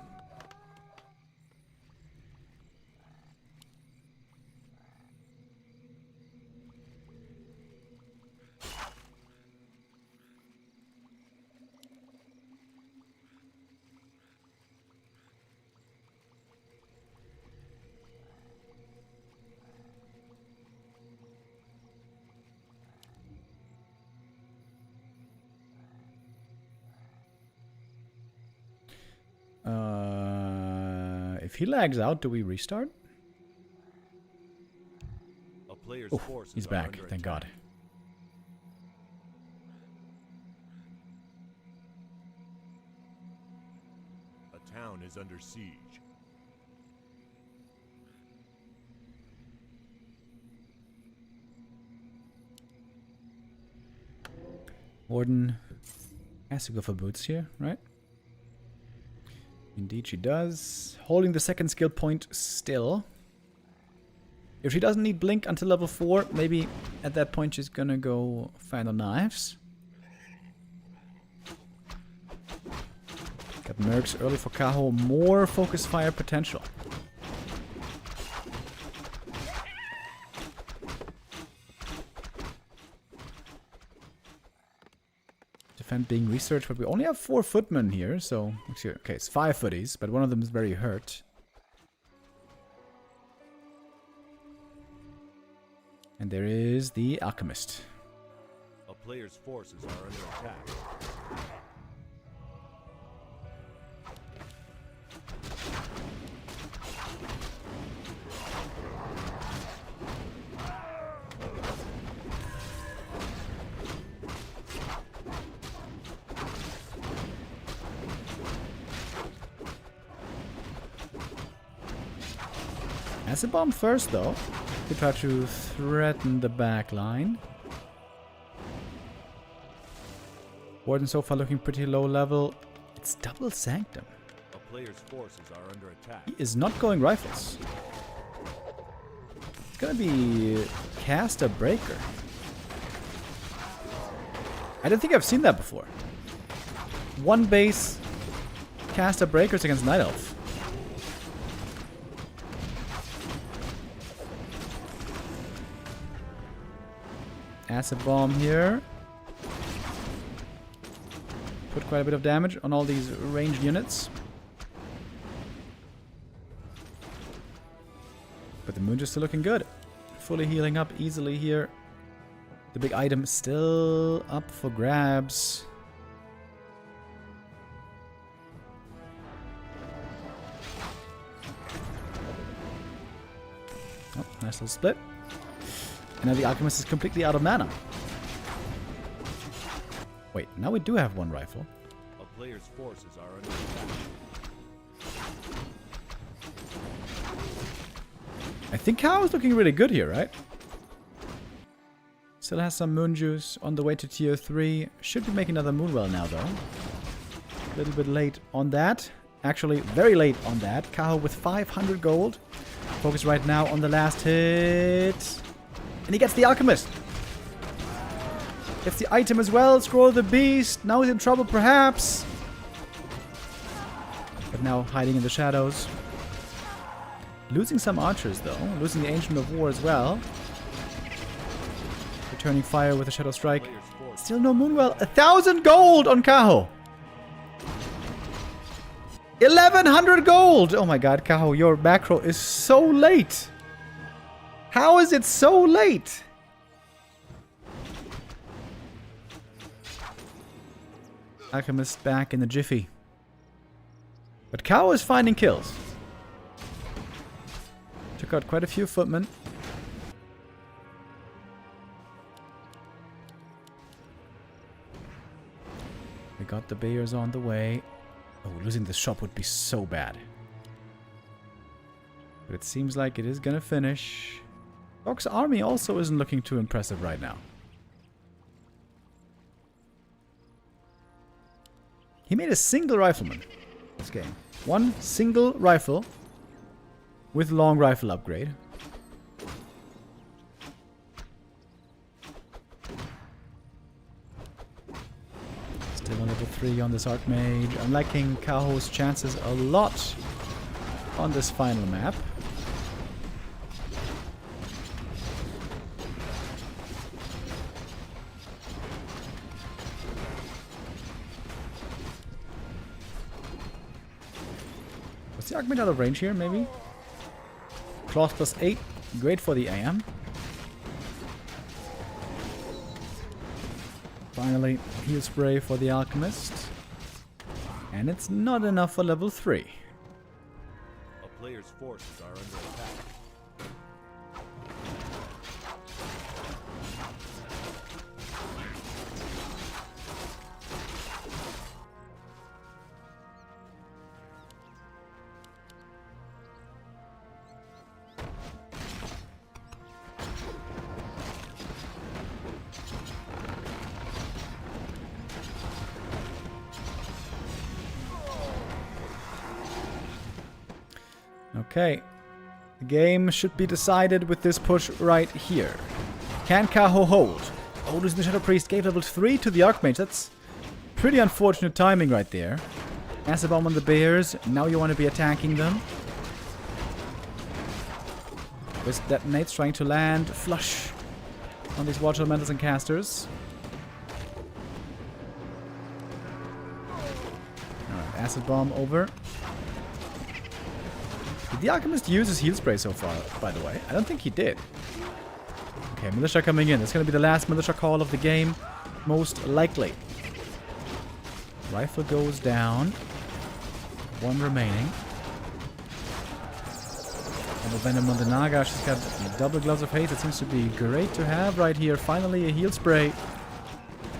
[SPEAKER 4] If he lags out, do we restart?
[SPEAKER 3] A player's
[SPEAKER 4] Oh,
[SPEAKER 3] forces
[SPEAKER 4] he's
[SPEAKER 3] are
[SPEAKER 4] back.
[SPEAKER 3] under
[SPEAKER 4] Thank
[SPEAKER 3] attack.
[SPEAKER 4] God.
[SPEAKER 3] A town is under siege.
[SPEAKER 4] Warden has to go for boots here, right? Indeed she does. Holding the second skill point still. If she doesn't need blink until level 4, maybe at that point she's gonna go final knives. Got mercs early for Kaho. More focus fire potential. Defend being researched, but we only have 4 footmen here, so... Okay, it's 5 footies, but one of them is very hurt. And there is the Alchemist.
[SPEAKER 3] A player's forces are under attack.
[SPEAKER 4] Acid bomb first, though. To try to threaten the back line. Warden so far looking pretty low level. It's double Sanctum.
[SPEAKER 3] A player's forces are under attack.
[SPEAKER 4] He is not going rifles. It's gonna be Caster Breaker. I don't think I've seen that before. One base Caster Breakers against Night Elf. Acid bomb here. Put quite a bit of damage on all these ranged units. But the moon is still looking good. Fully healing up easily here. The big item still up for grabs. Oh, nice little split. And now the Alchemist is completely out of mana. Wait, now we do have one rifle.
[SPEAKER 3] A player's forces are under attack.
[SPEAKER 4] I think Kao is looking really good here, right? Still has some moon juice on the way to tier 3. Should be making another Moonwell now, though. A little bit late on that. Actually, very late on that. Kao with 500 gold. Focus right now on the last hit. And he gets the Alchemist. Gets the item as well. Scroll the Beast. Now he's in trouble, perhaps. But now hiding in the shadows. Losing some archers, though. Losing the Ancient of War as well. Returning fire with a Shadow Strike. Still no Moonwell. 1,000 gold on Kaho. 1,100 gold. Oh my god, Kaho, your macro is so late. How is it so late? Alchemist back in the jiffy. But Kaho is finding kills. Took out quite a few footmen. We got the Bayers on the way. Oh, losing the shop would be so bad. But it seems like it is gonna finish. Dog's army also isn't looking too impressive right now. He made a single rifleman this game. One single rifle with long rifle upgrade. Still on level 3 on this Archmage. I'm liking Kaho's chances a lot on this final map. Was the Archmage out of range here, maybe? Claws plus 8. Great for the AM. Finally, heal spray for the Alchemist. And it's not enough for level 3.
[SPEAKER 3] A player's forces are under attack.
[SPEAKER 4] Okay. The game should be decided with this push right here. Can Kaho hold? Oh, losing the Shadow Priest gave level 3 to the Archmage. That's pretty unfortunate timing right there. Acid Bomb on the Bears. Now you want to be attacking them. With Detonates trying to land flush on these Watch Elementals and Casters. Alright, Acid Bomb over. Did the Alchemist use his heal spray so far, by the way? I don't think he did. Okay, Militia coming in. That's going to be the last Militia call of the game, most likely. Rifle goes down. One remaining. Double Venom on the Naga. She's got double Gloves of Haste. It seems to be great to have right here. Finally, a heal spray.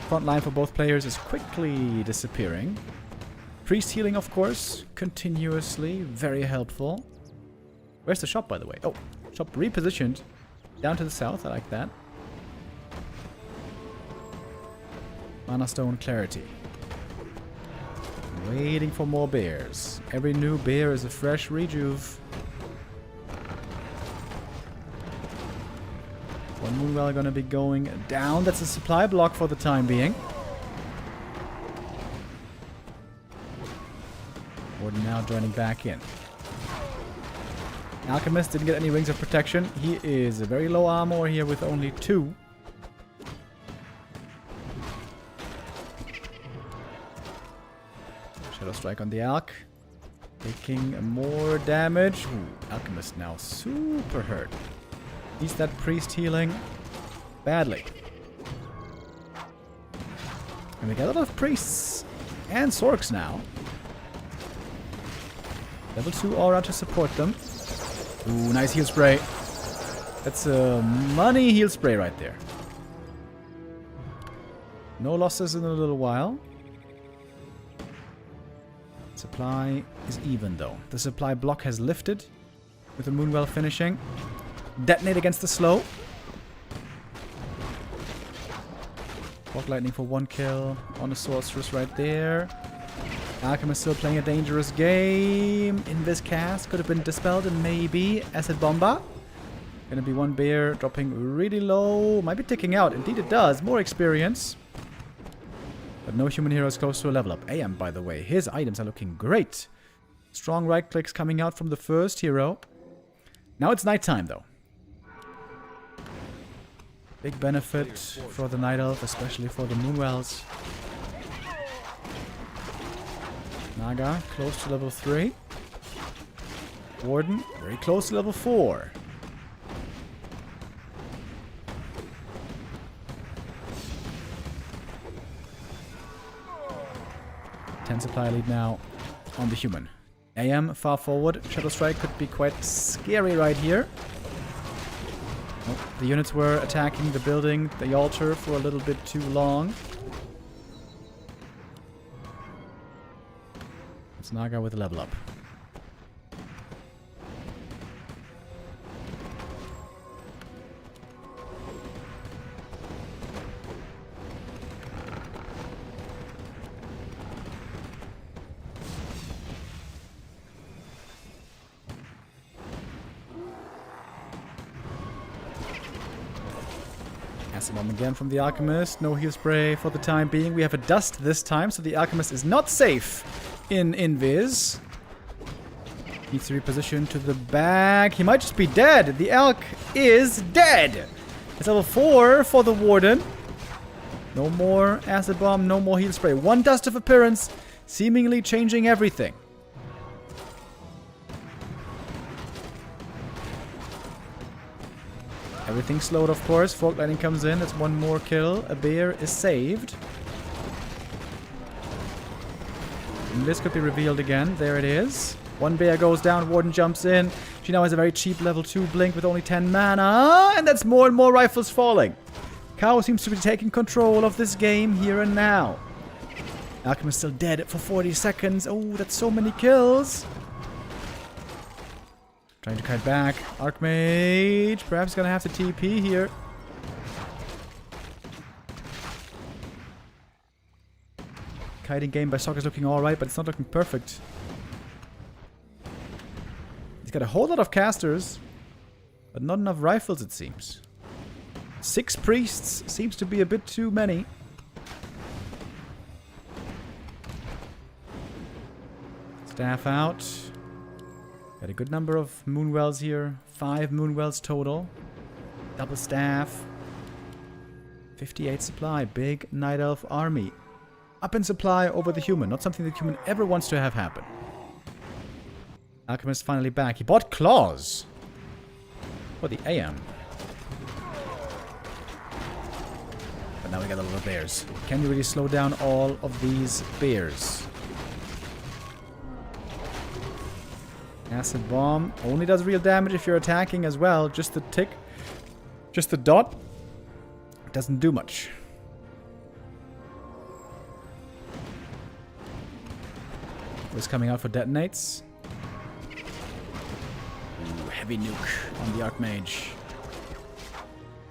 [SPEAKER 4] Front line for both players is quickly disappearing. Priest healing, of course, continuously. Very helpful. Where's the shop, by the way? Oh, shop repositioned. Down to the south. I like that. Mana Stone Clarity. Waiting for more bears. Every new bear is a fresh rejuve. One Moonwell gonna be going down. That's a supply block for the time being. Warden now joining back in. Alchemist didn't get any Rings of Protection. He is very low armor here with only 2. Shadow Strike on the Alch. Taking more damage. Ooh, Alchemist now super hurt. Needs that Priest healing badly. And we got a lot of Priests and Sorks now. Level 2 aura to support them. Ooh, nice heal spray. That's a money heal spray right there. No losses in a little while. Supply is even though. The supply block has lifted with the Moonwell finishing. Detonate against the slow. Fog Lightning for 1 kill on the Sorceress right there. Alchemist still playing a dangerous game. Invis cast could have been dispelled and maybe Acid Bomba. Gonna be 1 bear dropping really low. Might be ticking out. Indeed it does. More experience. But no human heroes close to a level up. AM, by the way. His items are looking great. Strong right clicks coming out from the first hero. Now it's nighttime though. Big benefit for the Night Elf, especially for the Moonwells. Naga, close to level 3. Warden, very close to level 4. Ten supply lead now on the human. AM, far forward. Shadow Strike could be quite scary right here. Oh, the units were attacking the building, the altar, for a little bit too long. It's Naga with a level up. Acid Bomb again from the Alchemist. No heal spray for the time being. We have a dust this time, so the Alchemist is not safe in Invis. Needs to reposition to the back. He might just be dead. The Alch is dead. It's level 4 for the Warden. No more Acid Bomb, no more heal spray. 1 dust of appearance, seemingly changing everything. Everything slowed, of course. Fog Lightning comes in. That's 1 more kill. A bear is saved. And this could be revealed again. There it is. One bear goes down, Warden jumps in. She now has a very cheap level 2 blink with only 10 mana. And that's more and more rifles falling. Cow seems to be taking control of this game here and now. Alchemist still dead for 40 seconds. Oh, that's so many kills. Trying to kite back. Archmage perhaps gonna have to TP here. Kiting game by Sock is looking alright, but it's not looking perfect. He's got a whole lot of casters, but not enough rifles, it seems. 6 priests seems to be a bit too many. Staff out. Got a good number of moonwells here. 5 moonwells total. Double staff. 58 supply. Big Night Elf army. Up in supply over the human. Not something the human ever wants to have happen. Alchemist finally back. He bought claws. For the AM. But now we got a lot of bears. Can you really slow down all of these bears? Acid bomb only does real damage if you're attacking as well. Just the tick. Just the dot. Doesn't do much. Was coming out for detonates. Ooh, heavy nuke on the Archmage.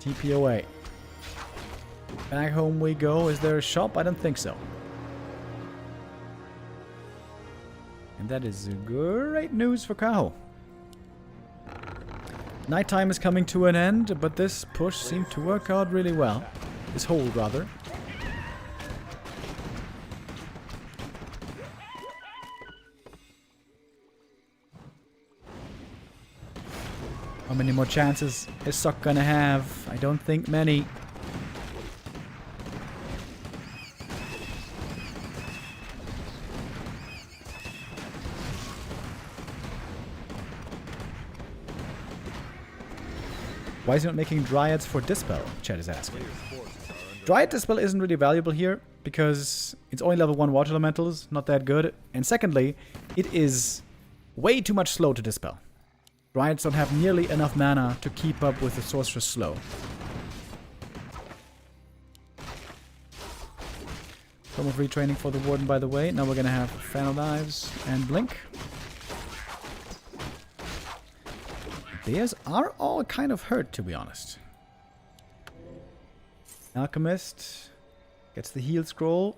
[SPEAKER 4] TP away. Back home we go. Is there a shop? I don't think so. And that is great news for Kao. Nighttime is coming to an end, but this push seemed to work out really well. This hold, rather. How many more chances is Sock gonna have? I don't think many. Why is he not making Dryads for Dispel? Chat is asking. Dryad Dispel isn't really valuable here because it's only level 1 water elementals, not that good. And secondly, it is way too much slow to Dispel. Dryads don't have nearly enough mana to keep up with the Sorcerer's slow. Form of retraining for the Warden, by the way. Now we're gonna have Final Knives and Blink. Bears are all kind of hurt, to be honest. Alchemist gets the heal scroll.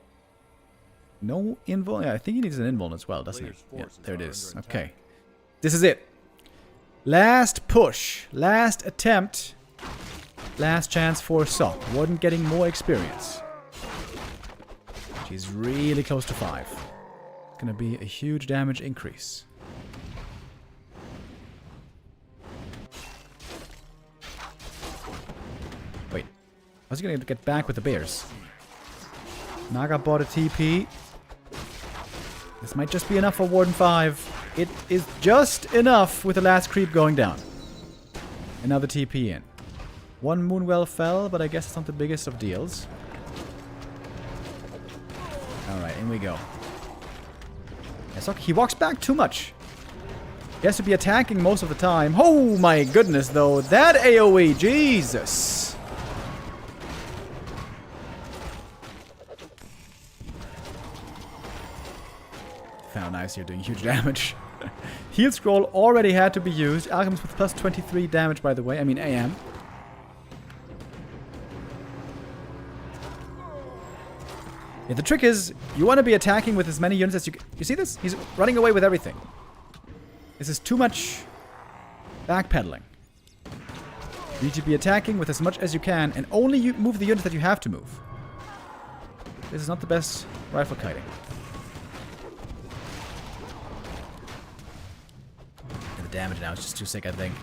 [SPEAKER 4] No invul. Yeah, I think he needs an invul as well, doesn't he? Yeah, there it is. Okay. This is it. Last push. Last attempt. Last chance for Sock. Warden getting more experience. She's really close to 5. It's gonna be a huge damage increase. Wait. How's he gonna get back with the bears? Naga bought a TP. This might just be enough for Warden 5. It is just enough with the last creep going down. Another TP in. One Moonwell fell, but I guess it's not the biggest of deals. Alright, in we go. He walks back too much. He has to be attacking most of the time. Oh my goodness, though. That AoE, Jesus. Found nice here, doing huge damage. Heal scroll already had to be used. Alchemist with plus 23 damage, by the way. I mean AM. Yeah, the trick is, you want to be attacking with as many units as you can. You see this? He's running away with everything. This is too much backpedaling. You need to be attacking with as much as you can, and only you move the units that you have to move. This is not the best rifle kiting. The damage now is just too sick, I think.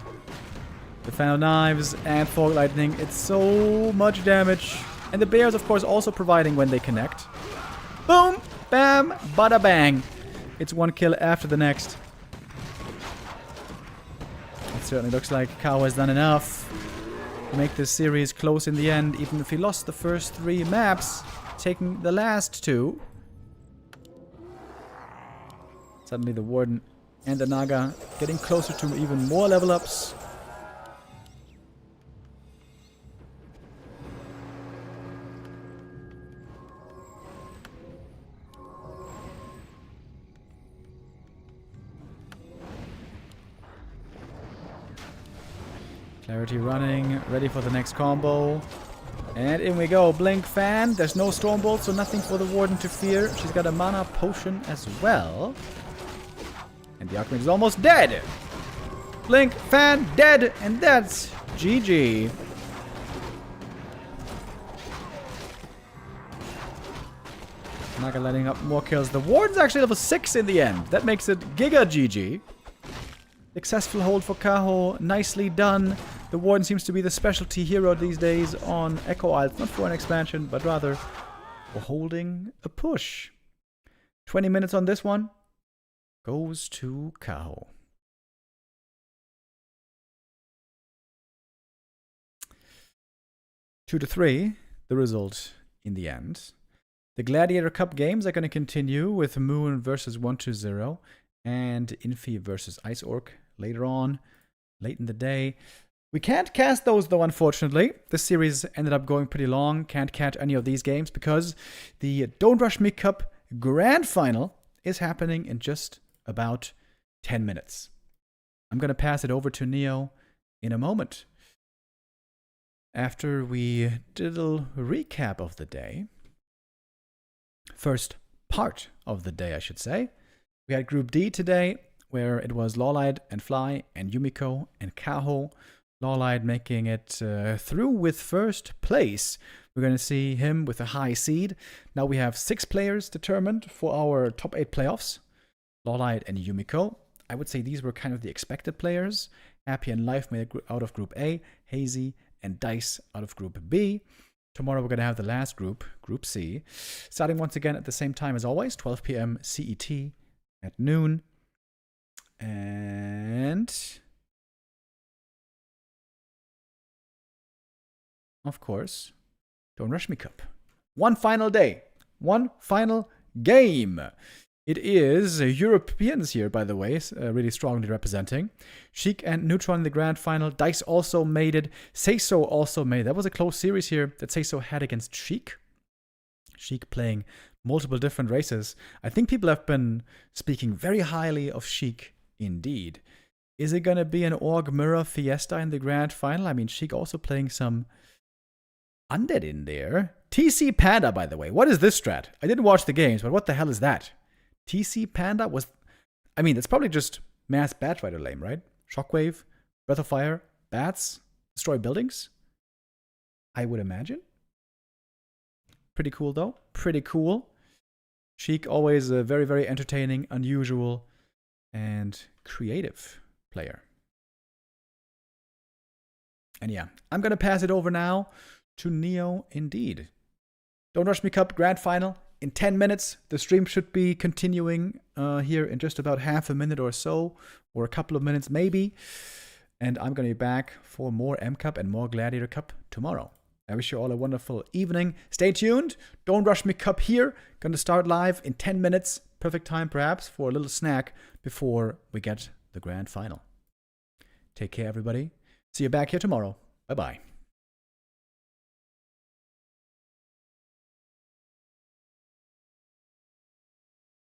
[SPEAKER 4] The Final Knives and Fog Lightning, it's so much damage. And the bears, of course, also providing when they connect. Boom! Bam! Bada bang! It's one kill after the next. It certainly looks like Kao has done enough to make this series close in the end, even if he lost the first 3 maps, taking the last 2. Suddenly the Warden And the Naga getting closer to even more level ups. Clarity running, ready for the next combo. And in we go, Blink Fan. There's no Stormbolt, so nothing for the Warden to fear. She's got a mana potion as well. And the Archmage is almost dead. Blink Fan dead, and that's GG. Naga letting up more kills. The Warden's actually level 6 in the end. That makes it Giga GG. Successful hold for Kaho. Nicely done. The Warden seems to be the specialty hero these days on Echo Isles. Not for an expansion, but rather for holding a push. 20 minutes on this one. Goes to Kaho. Two to 3, the result in the end. The Gladiator Cup games are going to continue with Moon versus 120 and Infi versus Ice Orc later on, late in the day. We can't cast those though, unfortunately. This series ended up going pretty long. Can't catch any of these games because the Don't Rush Me Cup Grand Final is happening in just about 10 minutes. I'm going to pass it over to Neo in a moment. After we did a little recap of the day, first part of the day, I should say. We had Group D today, where it was Lawliet and Fly and Yumiko and Kaho. Lawliet making it through with first place. We're going to see him with a high seed. Now we have 6 players determined for our top 8 playoffs. Lawliet and Yumiko. I would say these were kind of the expected players. Happy and Life made it out of Group A. Hazy and Dice out of Group B. Tomorrow we're going to have the last group, Group C, starting once again at the same time as always, 12 p.m. CET at noon. And of course, Don't Rush Me Cup. One final day, one final game. It is Europeans here, by the way, really strongly representing. Sheik and Neutron in the grand final. Dice also made it. Seiso also made it. That was a close series here that Seiso had against Sheik. Sheik playing multiple different races. I think people have been speaking very highly of Sheik indeed. Is it going to be an Org Mirror Fiesta in the grand final? I mean, Sheik also playing some Undead in there. TC Panda, by the way. What is this strat? I didn't watch the games, but what the hell is that? TC Panda was... I mean, it's probably just mass Bat Rider lame, right? Shockwave, Breath of Fire, Bats, destroy buildings? I would imagine. Pretty cool, though. Pretty cool. Sheik, always a very, very entertaining, unusual, and creative player. And yeah, I'm going to pass it over now to Neo indeed. Don't Rush Me Cup Grand Final. In 10 minutes, the stream should be continuing here in just about half a minute or so, or a couple of minutes maybe. And I'm going to be back for more M Cup and more Gladiator Cup tomorrow. I wish you all a wonderful evening. Stay tuned. Don't Rush Me Cup here. Going to start live in 10 minutes. Perfect time perhaps for a little snack before we get the grand final. Take care, everybody. See you back here tomorrow. Bye-bye.